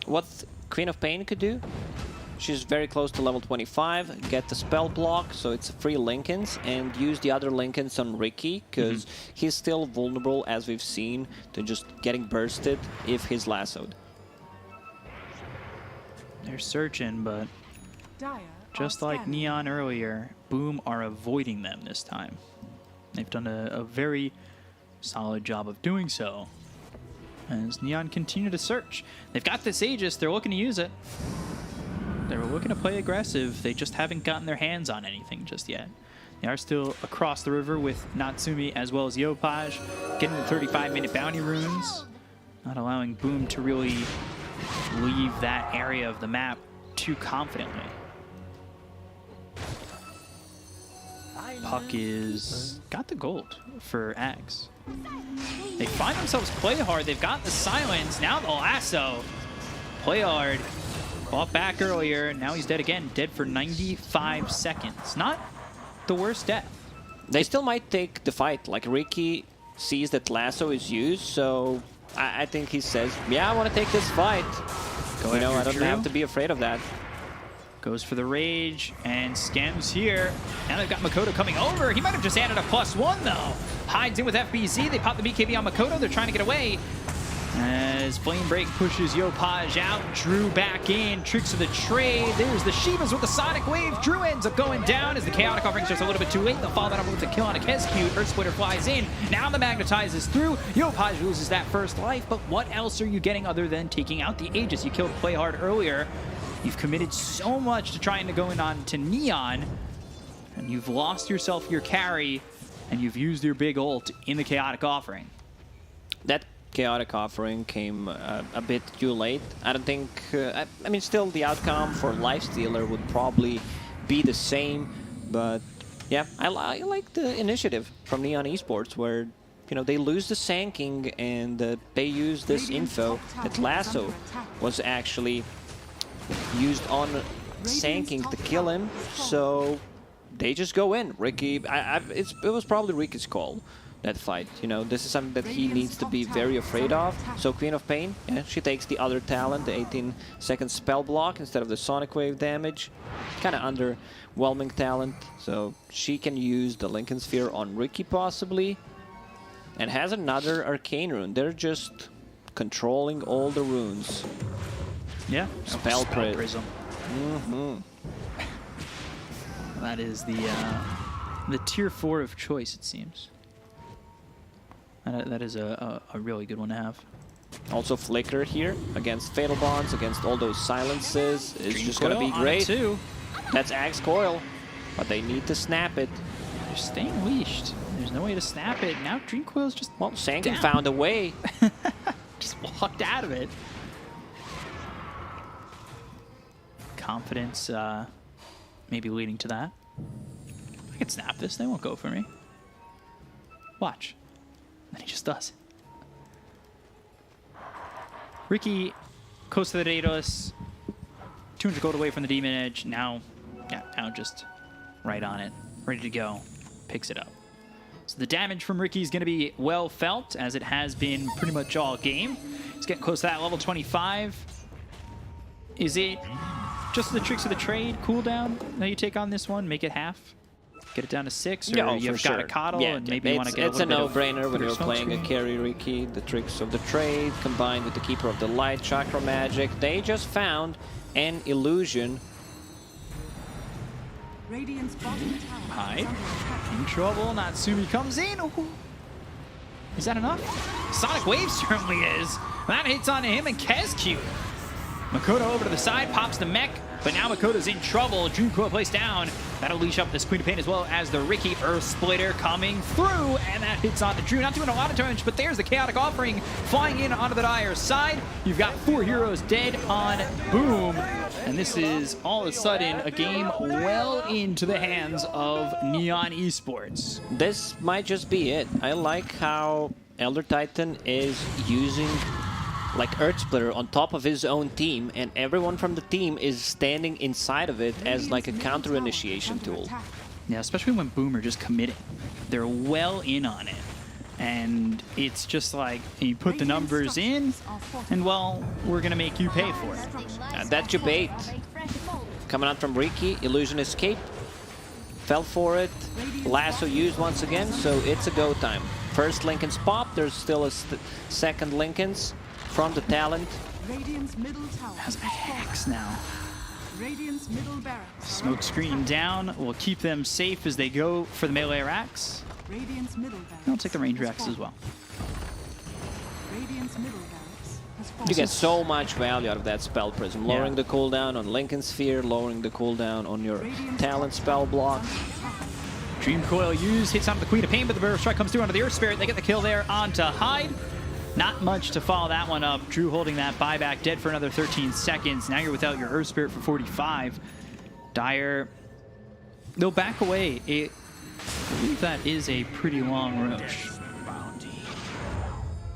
What Queen of Pain could do, she's very close to level 25, get the spell block, so it's free Lincolns, and use the other Lincolns on Ricky, because he's still vulnerable, as we've seen, to just getting bursted if he's lassoed. They're searching, but just like Neon earlier, Boom are avoiding them this time. They've done a very solid job of doing so. As Neon continue to search. They've got this Aegis, they're looking to use it. They were looking to play aggressive, they just haven't gotten their hands on anything just yet. They are still across the river with Natsumi as well as Yopaj, getting the 35-minute bounty runes, not allowing Boom to really leave that area of the map too confidently. Puck is got the gold for Axe. They find themselves Play Hard. They've got the silence. Now the lasso. Play Hard. Fought back earlier. Now he's dead again. Dead for 95 seconds. Not the worst death. They still might take the fight. Like Ricky sees that lasso is used, so I think he says, yeah, I want to take this fight. You know, I don't have to be afraid of that. Goes for the Rage, and Skems here. Now they've got Makoto coming over. He might have just added a +1, though. Hides in with FBZ. They pop the BKB on Makoto. They're trying to get away. As Flame Break pushes Yopaj out. Drew back in. Tricks of the trade. There's the Shivas with the Sonic Wave. Drew ends up going down as the Chaotic Offering starts a little bit too late. They'll follow that up with a kill on a Kescute. Earth Splitter flies in. Now the magnetizes through. Yopaj loses that first life, but what else are you getting other than taking out the Aegis? You killed Play Hard earlier. You've committed so much to trying to go in on to Neon, and you've lost yourself your carry, and you've used your big ult in the Chaotic Offering. That chaotic offering came a bit too late. I don't think... I mean, still the outcome for Lifestealer would probably be the same, but yeah, I like the initiative from Neon Esports where, you know, they lose the Sanking and they use this info that Lasso was actually used on Sanking to kill him, so they just go in. Ricky, it was probably Ricky's call, that fight. You know, this is something that he needs to be very afraid of. So Queen of Pain, yeah, she takes the other talent, the 18-second spell block instead of the Sonic Wave damage. Kind of underwhelming talent, so she can use the Lincoln Sphere on Ricky possibly. And has another Arcane Rune. They're just controlling all the runes. Yeah. Spell Prism. Mm-hmm. That is the tier 4 of choice, it seems. That is a really good one to have. Also Flicker here against Fatal Bonds, against all those silences. It's just going to be great. Too. That's Axe Coil, but they need to snap it. They're staying leashed. There's no way to snap it. Now Dream Coil's just... Well, Sankin found a way. Just walked out of it. Confidence maybe leading to that. I can snap this. They won't go for me. Watch. And he just does. Ricky, Coast of the Daedalus, 200 gold away from the Demon Edge. Now just right on it. Ready to go. Picks it up. So the damage from Ricky is going to be well felt, as it has been pretty much all game. He's getting close to that level 25. Is it just the tricks of the trade cooldown that you take on this one? Make it half? Get it down to 6? Or No, you've got a coddle and maybe you want to get it's a little a no-brainer when you're playing a screen? carry Ricky. The tricks of the trade combined with the Keeper of the Light, Chakra Magic. They just found an illusion. Radiant's bottom tower Hide. In trouble. Natsumi comes in. Ooh. Is that enough? Sonic Wave certainly is. That hits onto him and Kezcute. Makoto over to the side, pops the mech, but now Makoto's in trouble. Dream Coil placed down. That'll leash up this Queen of Pain as well as the Ricky Earth Splitter coming through, and that hits onto Drew. Not doing a lot of damage, but there's the Chaotic Offering flying in onto the Dire side. You've got 4 heroes dead on Boom, and this is all of a sudden a game well into the hands of Neon Esports. This might just be it. I like how Elder Titan is using like Earth Splitter on top of his own team, and everyone from the team is standing inside of it as like a counter initiation tool. Yeah, especially when Boomer just committed. They're well in on it. And it's just like, you put the numbers in, and well, we're gonna make you pay for it. That debate coming out from Ricky, Illusion Escape, fell for it, Lasso used once again, so it's a go time. First Lincoln's pop, there's still a second Lincoln's from the talent. Radiant's middle tower Has a Hex now. Radiant's middle barracks. Smoke screen down will keep them safe as they go for the melee racks. Radiant's middle barracks. I'll take the range racks as well. Radiant's middle barracks has fallen. You get so much value out of that Spell Prism. Lowering the cooldown on Lincoln Sphere, lowering the cooldown on your talent spell block. Dream Coil used, hits onto the Queen of Pain, but the Barrel Strike comes through onto the Earth Spirit. They get the kill there onto Hyde. Not much to follow that one up. Drew holding that buyback, dead for another 13 seconds. Now you're without your Earth Spirit for 45. Dire, they'll back away. I believe that is a pretty long rush.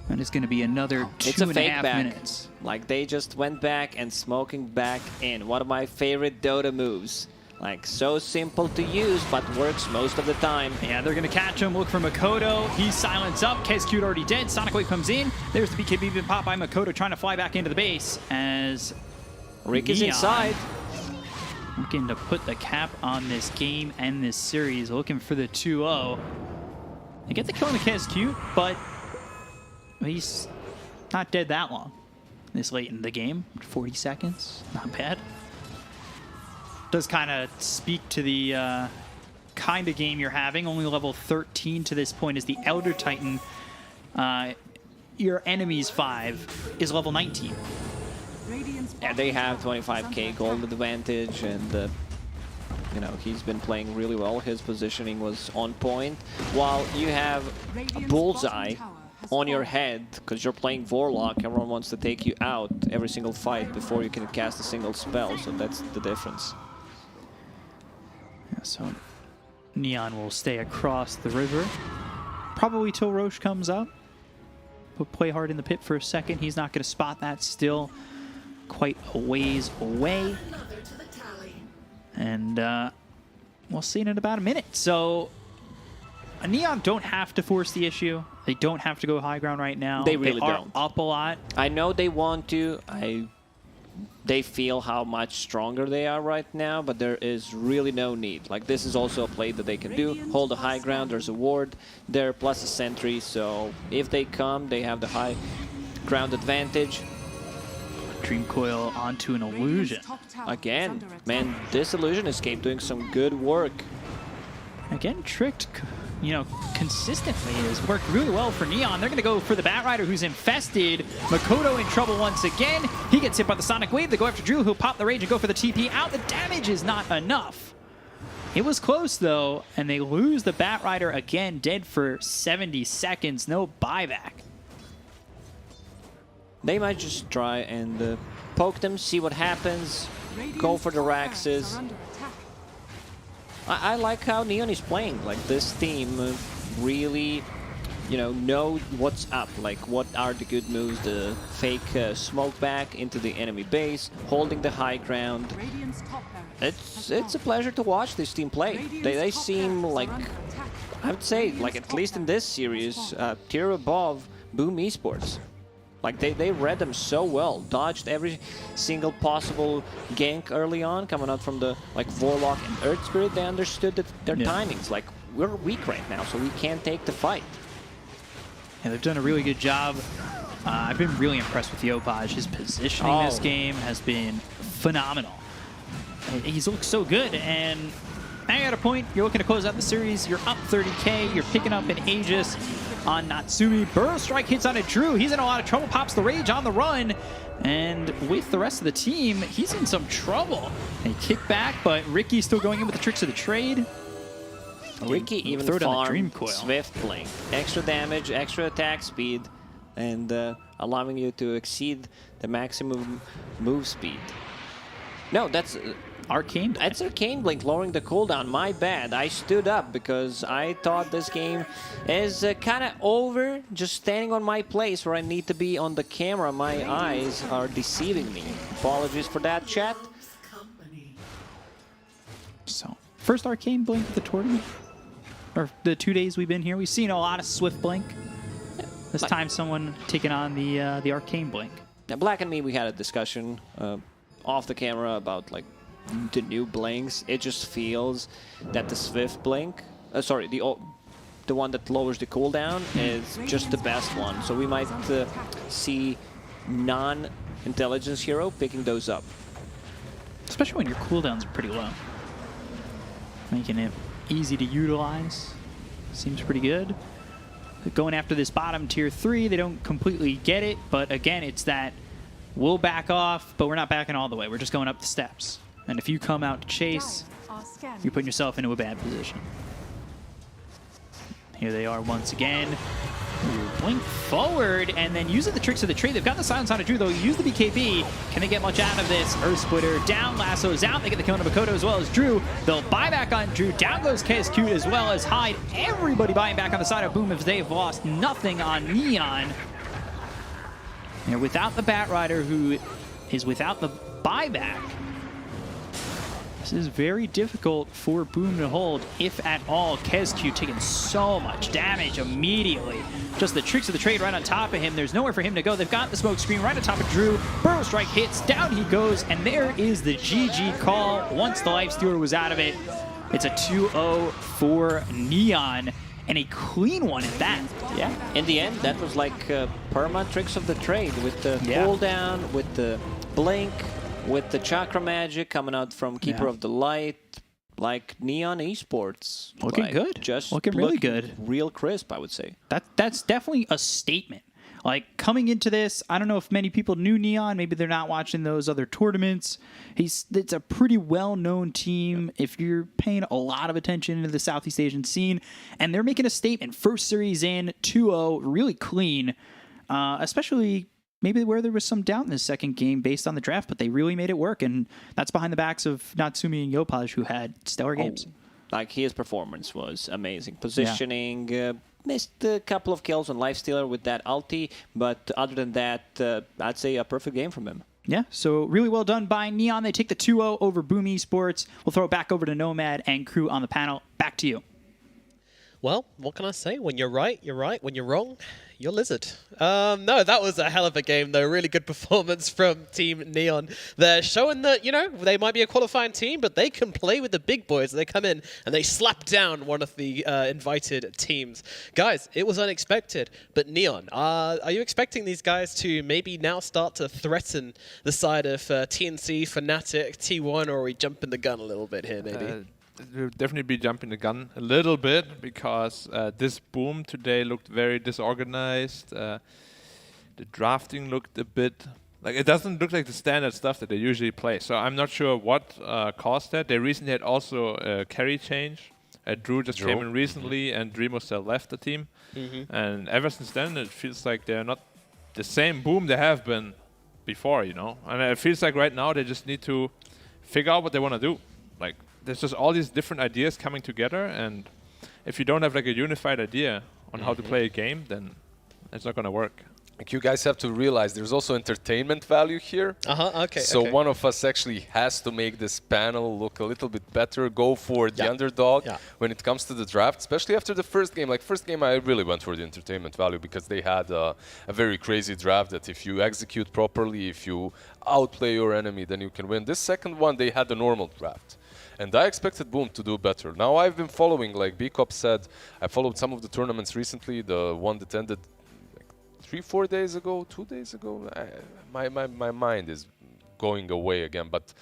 And it's going to be another 2.5 minutes. Like, they just went back and smoking back in. One of my favorite Dota moves. Like, so simple to use, but works most of the time. Yeah, they're going to catch him. Look for Makoto. He's silenced up. Kezcute already dead. Sonic Wave comes in. There's the BKB being popped by Makoto, trying to fly back into the base as Rick is Neon inside. looking to put the cap on this game and this series. Looking for the 2-0. They get the kill on the Kezcute, but he's not dead that long. This late in the game. 40 seconds. Not bad. Does kind of speak to the kind of game you're having. Only level 13 to this point is the Elder Titan. Your enemy's 5 is level 19. Yeah, they have 25k gold advantage, and you know, he's been playing really well. His positioning was on point, while you have a Bullseye on your head because you're playing Warlock. Everyone wants to take you out every single fight before you can cast a single spell, so that's the difference. Yeah, so Neon will stay across the river, probably till Roche comes up. But play hard in the pit for a second. He's not going to spot that, still quite a ways away. And we'll see in about a minute. So Neon don't have to force the issue. They don't have to go high ground right now. They really are don't. Up a lot. I know they want to. They feel how much stronger they are right now, but there is really no need. Like, this is also a play that they can do. Hold the high ground, there's a ward there, plus a sentry, so if they come, they have the high ground advantage. Dream Coil onto an illusion. Again, man, this illusion escape doing some good work. Again, tricked, you know, consistently has worked really well for Neon. They're going to go for the Batrider, who's infested. Makoto in trouble once again. He gets hit by the Sonic Wave. They go after Drew, who'll pop the Rage and go for the TP out. The damage is not enough. It was close, though, and they lose the Batrider again, dead for 70 seconds. No buyback. They might just try and poke them, see what happens, go for the Raxes. I like how Neon is playing. Like, this team really, you know what's up. Like, what are the good moves? The fake smoke back into the enemy base, holding the high ground. It's a pleasure to watch this team play. They seem like, I would say, like, at least in this series, tier above Boom Esports. Like, they read them so well, dodged every single possible gank early on, coming out from the, like, Warlock and Earth Spirit. They understood that their timings. Like, we're weak right now, so we can't take the fight. Yeah, they've done a really good job. I've been really impressed with Yopaj. His positioning this game has been phenomenal. He's looked so good, and now you're at a point, you're looking to close out the series, you're up 30k, you're picking up an Aegis on Natsumi. Burrow Strike hits on a Drew. He's in a lot of trouble, pops the Rage on the run. And with the rest of the team, he's in some trouble. They kick back, but Ricky's still going in with the tricks of the trade. Ricky even farmed Swift Blink. Extra damage, extra attack speed, and allowing you to exceed the maximum move speed. No, that's... Arcane Blink. That's Arcane Blink, lowering the cooldown. My bad. I stood up because I thought this game is kind of over. Just standing on my place where I need to be on the camera. My eyes are deceiving me. Apologies for that, chat. So, first Arcane Blink of the tournament. Or the 2 days we've been here. We've seen a lot of Swift Blink. This time someone taking on the Arcane Blink. Now, Black and me, we had a discussion off the camera about, like, the new blinks. It just feels that the Swift Blink, sorry, the one that lowers the cooldown is just the best one. So we might see non-intelligence hero picking those up. Especially when your cooldowns are pretty low. Making it easy to utilize. Seems pretty good. Going after this bottom tier 3, they don't completely get it, but again, it's that we'll back off, but we're not backing all the way. We're just going up the steps. And if you come out to chase, you're putting yourself into a bad position. Here they are once again. Blink forward, and then using the tricks of the trade. They've got the silence on a Drew, though. Use the BKB. Can they get much out of this? Earth Splitter down, lassos out. They get the kill on Makoto as well as Drew. They'll buy back on Drew. Down goes KSQ as well as Hyde. Everybody buying back on the side of Boom if they've lost nothing on Neon. And without the Batrider, who is without the buyback, this is very difficult for Boom to hold, if at all. KSQ taking so much damage immediately. Just the tricks of the trade right on top of him. There's nowhere for him to go. They've got the smoke screen right on top of Drew. Burrow Strike hits, down he goes, and there is the GG call once the Lifestealer was out of it. It's a 2-0 for Neon, and a clean one at that. Yeah, in the end, that was like perma tricks of the trade with the cooldown, with the blink, with the chakra magic coming out from Keeper of the Light, like Neon Esports. Looking like, good. Just looking really good. Real crisp, I would say. That's definitely a statement. Like, coming into this, I don't know if many people knew Neon. Maybe they're not watching those other tournaments. It's a pretty well-known team if you're paying a lot of attention to the Southeast Asian scene. And they're making a statement. First series in, 2-0, really clean. Especially maybe where there was some doubt in the second game based on the draft, but they really made it work. And that's behind the backs of Natsumi and Yopaj, who had stellar games. Like, his performance was amazing. Positioning, missed a couple of kills on Lifestealer with that ulti, but other than that, I'd say a perfect game from him. Yeah, so really well done by Neon. They take the 2-0 over Boom Esports. We'll throw it back over to Nomad and crew on the panel. Back to you. Well, what can I say? When you're right, you're right. When you're wrong, you're Lizard. No, that was a hell of a game, though. Really good performance from Team Neon. They're showing that, you know, they might be a qualifying team, but they can play with the big boys. They come in and they slap down one of the invited teams. Guys, it was unexpected, but Neon, are you expecting these guys to maybe now start to threaten the side of TNC, Fnatic, T1, or are we jumping the gun a little bit here, maybe? We'll definitely be jumping the gun a little bit because this Boom today looked very disorganized. The drafting looked a bit like it doesn't look like the standard stuff that they usually play. So I'm not sure what caused that. They recently had also a carry change. Drew just came in recently, and Dreamostel left the team. And ever since then, it feels like they're not the same Boom they have been before, you know. And it feels like right now they just need to figure out what they want to do. Like, there's just all these different ideas coming together, and if you don't have like a unified idea on how to play a game, then it's not going to work. Like, you guys have to realize there's also entertainment value here. Okay. So one of us actually has to make this panel look a little bit better, go for the underdog when it comes to the draft, especially after the first game. Like, first game I really went for the entertainment value because they had a very crazy draft that if you execute properly, if you outplay your enemy, then you can win. This second one, they had the normal draft. And I expected Boom to do better. Now I've been following, like B-Cop said, I followed some of the tournaments recently, the one that ended like 3-4 days ago, 2 days ago. My mind is going away again, but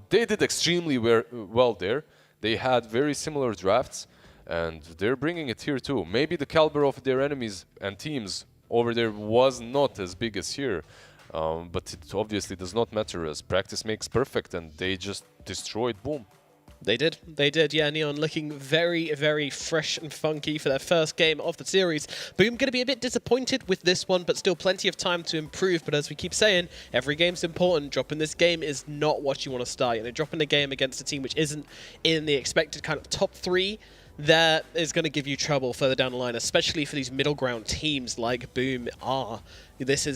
they did extremely well there. They had very similar drafts, and they're bringing it here too. Maybe the caliber of their enemies and teams over there was not as big as here, but it obviously does not matter as practice makes perfect, and they just destroyed Boom. They did, yeah. Neon looking very, very fresh and funky for their first game of the series. Boom going to be a bit disappointed with this one, but still plenty of time to improve. But as we keep saying, every game's important. Dropping this game is not what you want to start. You know, dropping a game against a team which isn't in the expected kind of top 3, that is going to give you trouble further down the line, especially for these middle ground teams like Boom are. This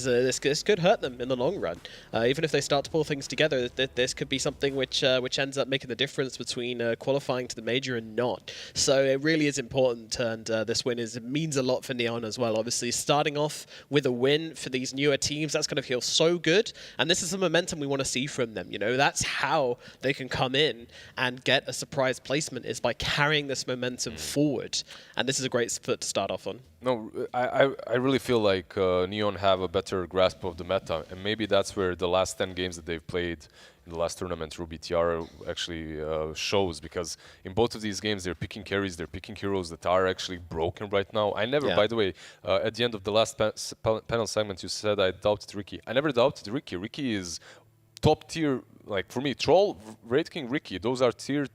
could hurt them in the long run. Even if they start to pull things together, this could be something which ends up making the difference between qualifying to the major and not. So it really is important, and this win means a lot for Neon as well. Obviously, starting off with a win for these newer teams, that's going to feel so good, and this is the momentum we want to see from them. You know, that's how they can come in and get a surprise placement, is by carrying this momentum forward, and this is a great foot to start off on. No, I really feel like Neon have a better grasp of the meta, and maybe that's where the last 10 games that they've played in the last tournament, Ruby Tiara, actually shows, because in both of these games they're picking carries, they're picking heroes that are actually broken right now. I never, by the way, at the end of the last panel segment, you said I doubted Ricky. I never doubted Ricky. Ricky is top tier, like for me, Troll, Raid King, Ricky, those are tier...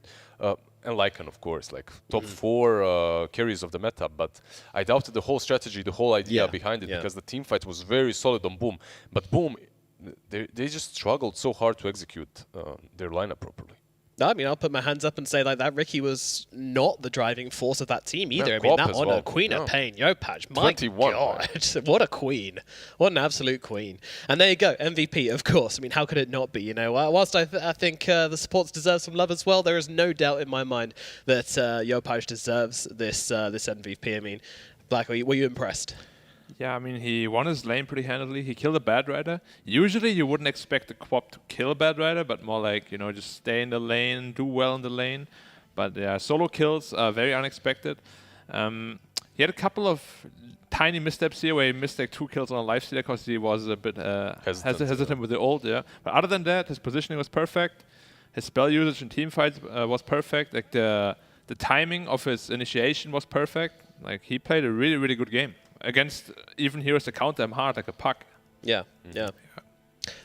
and Lycan, of course, like top 4 carries of the meta. But I doubted the whole strategy, the whole idea behind it, because the team fight was very solid on Boom. But Boom, they just struggled so hard to execute their lineup properly. No, I mean, I'll put my hands up and say like that Ricky was not the driving force of that team either. I mean, that Honor, Queen of Pain, Yopaj, my 21, God, right? What a queen. What an absolute queen. And there you go, MVP, of course. I mean, how could it not be, you know? Whilst I think the supports deserve some love as well, there is no doubt in my mind that Yopaj deserves this MVP. I mean, Black, were you impressed? Yeah, I mean, he won his lane pretty handily. He killed a Bad Rider. Usually, you wouldn't expect the Quap to kill a Bad Rider, but more like, you know, just stay in the lane, do well in the lane. But yeah, solo kills are very unexpected. He had a couple of tiny missteps here where he missed like 2 kills on a Lifestealer because he was a bit hesitant with the ult, yeah. But other than that, his positioning was perfect. His spell usage in teamfights was perfect. Like the timing of his initiation was perfect. Like, he played a really, really good game. against even heroes that counter them hard like a puck. Yeah, yeah.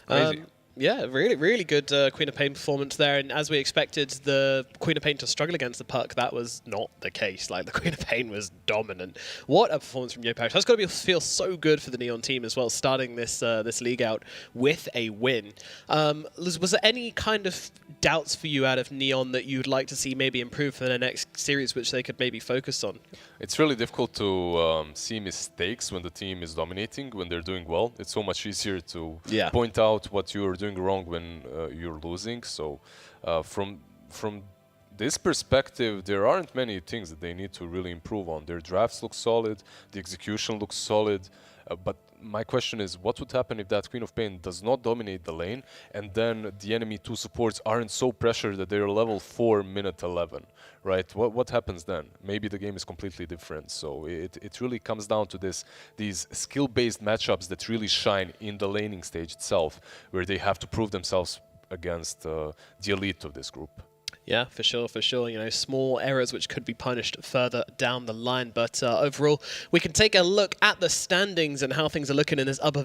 Crazy. Yeah, really, really good Queen of Pain performance there. And as we expected, the Queen of Pain to struggle against the puck, that was not the case. Like, the Queen of Pain was dominant. What a performance from Yoparish. That's got to feel so good for the Neon team as well, starting this this league out with a win. Was there any kind of doubts for you out of Neon that you'd like to see maybe improve for the next series, which they could maybe focus on? It's really difficult to see mistakes when the team is dominating, when they're doing well. It's so much easier to point out what you're doing wrong when you're losing. So from this perspective, there aren't many things that they need to really improve on. Their drafts look solid, the execution looks solid, but my question is, what would happen if that Queen of Pain does not dominate the lane, and then the enemy 2 supports aren't so pressured that they're level 4 minute 11, right? What happens then? Maybe the game is completely different. So it really comes down to these skill-based matchups that really shine in the laning stage itself, where they have to prove themselves against the elite of this group. Yeah, for sure, for sure. You know, small errors which could be punished further down the line. But overall, we can take a look at the standings and how things are looking in this upper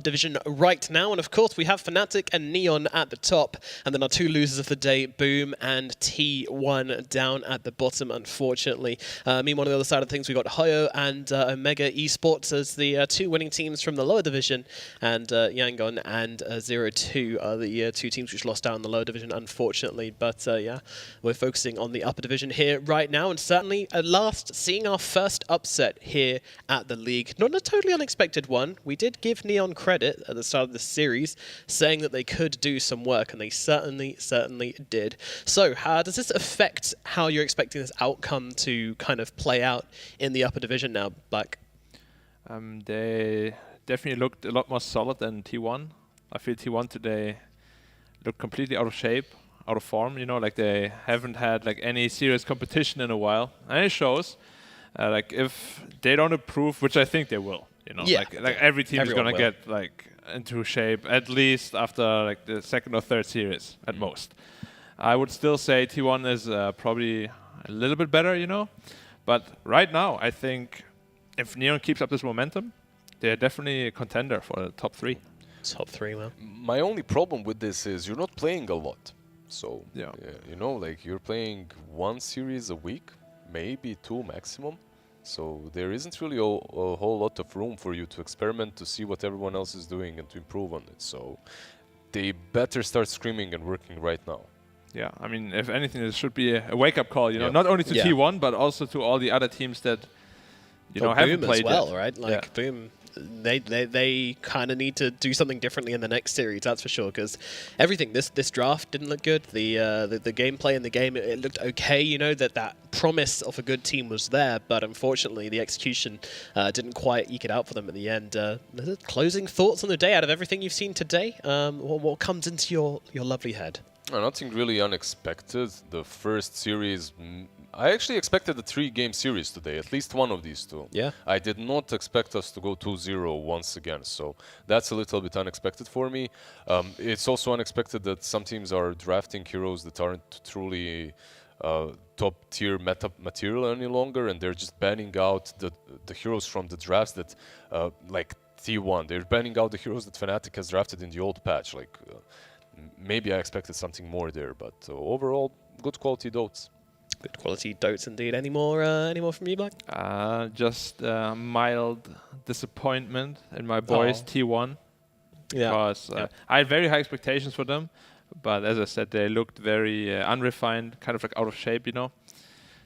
division right now. And of course, we have Fnatic and Neon at the top. And then our 2 losers of the day, Boom and T1 down at the bottom, unfortunately. Meanwhile, on the other side of things, we got Hoyo and Omega Esports as the 2 winning teams from the lower division. And Yangon and 0-2 are the 2 teams which lost out in the lower division, unfortunately. But yeah, we're focusing on the upper division here right now, and certainly at last seeing our first upset here at the league. Not a totally unexpected one. We did give Neon credit at the start of the series, saying that they could do some work, and they certainly did. So does this affect how you're expecting this outcome to kind of play out in the upper division now, Black? They definitely looked a lot more solid than T1. I feel T1 today looked completely out of shape, out of form, you know, like they haven't had like any serious competition in a while, and it shows. Like if they don't improve, which I think they will, you know, like every team is gonna get like into shape at least after like the 2nd or 3rd series at most. I would still say T1 is probably a little bit better, you know, but right now I think if Neon keeps up this momentum, they're definitely a contender for the top 3. Top 3, well. My only problem with this is you're not playing a lot. So, yeah, you know, like you're playing 1 series a week, maybe 2 maximum. So there isn't really a whole lot of room for you to experiment, to see what everyone else is doing and to improve on it. So they better start screaming and working right now. Yeah, I mean, if anything, it should be a wake-up call, you know, not only to T1, but also to all the other teams that, you know, haven't played as well, yet. right? Like, Boom. They kind of need to do something differently in the next series, that's for sure, because everything, this draft didn't look good. The gameplay in the game, it looked okay, you know, that promise of a good team was there, but unfortunately the execution didn't quite eke it out for them at the end. Closing thoughts on the day out of everything you've seen today? What comes into your lovely head? Nothing really unexpected. The first series, I actually expected a 3-game series today, at least one of these 2. Yeah. I did not expect us to go 2-0 once again, so that's a little bit unexpected for me. It's also unexpected that some teams are drafting heroes that aren't truly top-tier meta material any longer, and they're just banning out the heroes from the drafts that, like T1, they're banning out the heroes that Fnatic has drafted in the old patch. Like, maybe I expected something more there, but overall, good quality dotes. Good quality dotes indeed. Any more from you, Black? Just mild disappointment in my boys T1. Yeah. Because I had very high expectations for them, but as I said, they looked very unrefined, kind of like out of shape, you know.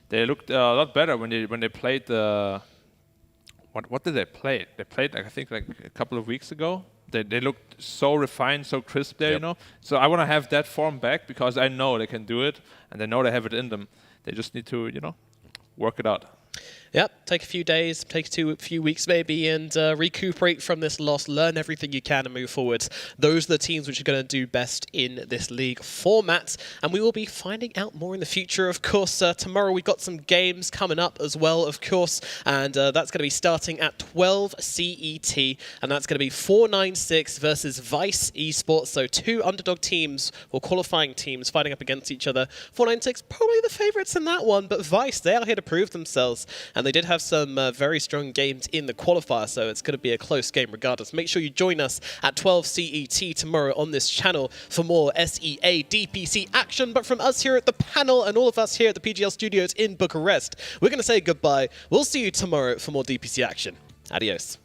They looked a lot better when they played the... What did they play? They played, I think, like a couple of weeks ago. They looked so refined, so crisp there, you know. So I want to have that form back because I know they can do it, and I know they have it in them. They just need to, you know, work it out. Yep, take a few days, take a few weeks maybe, and recuperate from this loss, learn everything you can and move forwards. Those are the teams which are going to do best in this league format, and we will be finding out more in the future. Of course, tomorrow we've got some games coming up as well, of course, and that's going to be starting at 12 CET, and that's going to be 496 versus Vice Esports, so 2 underdog teams, or qualifying teams, fighting up against each other. 496, probably the favourites in that one, but Vice, they are here to prove themselves, and and they did have some very strong games in the qualifier, so it's going to be a close game regardless. Make sure you join us at 12 CET tomorrow on this channel for more SEA DPC action. But from us here at the panel and all of us here at the PGL studios in Bucharest, we're going to say goodbye. We'll see you tomorrow for more DPC action. Adios.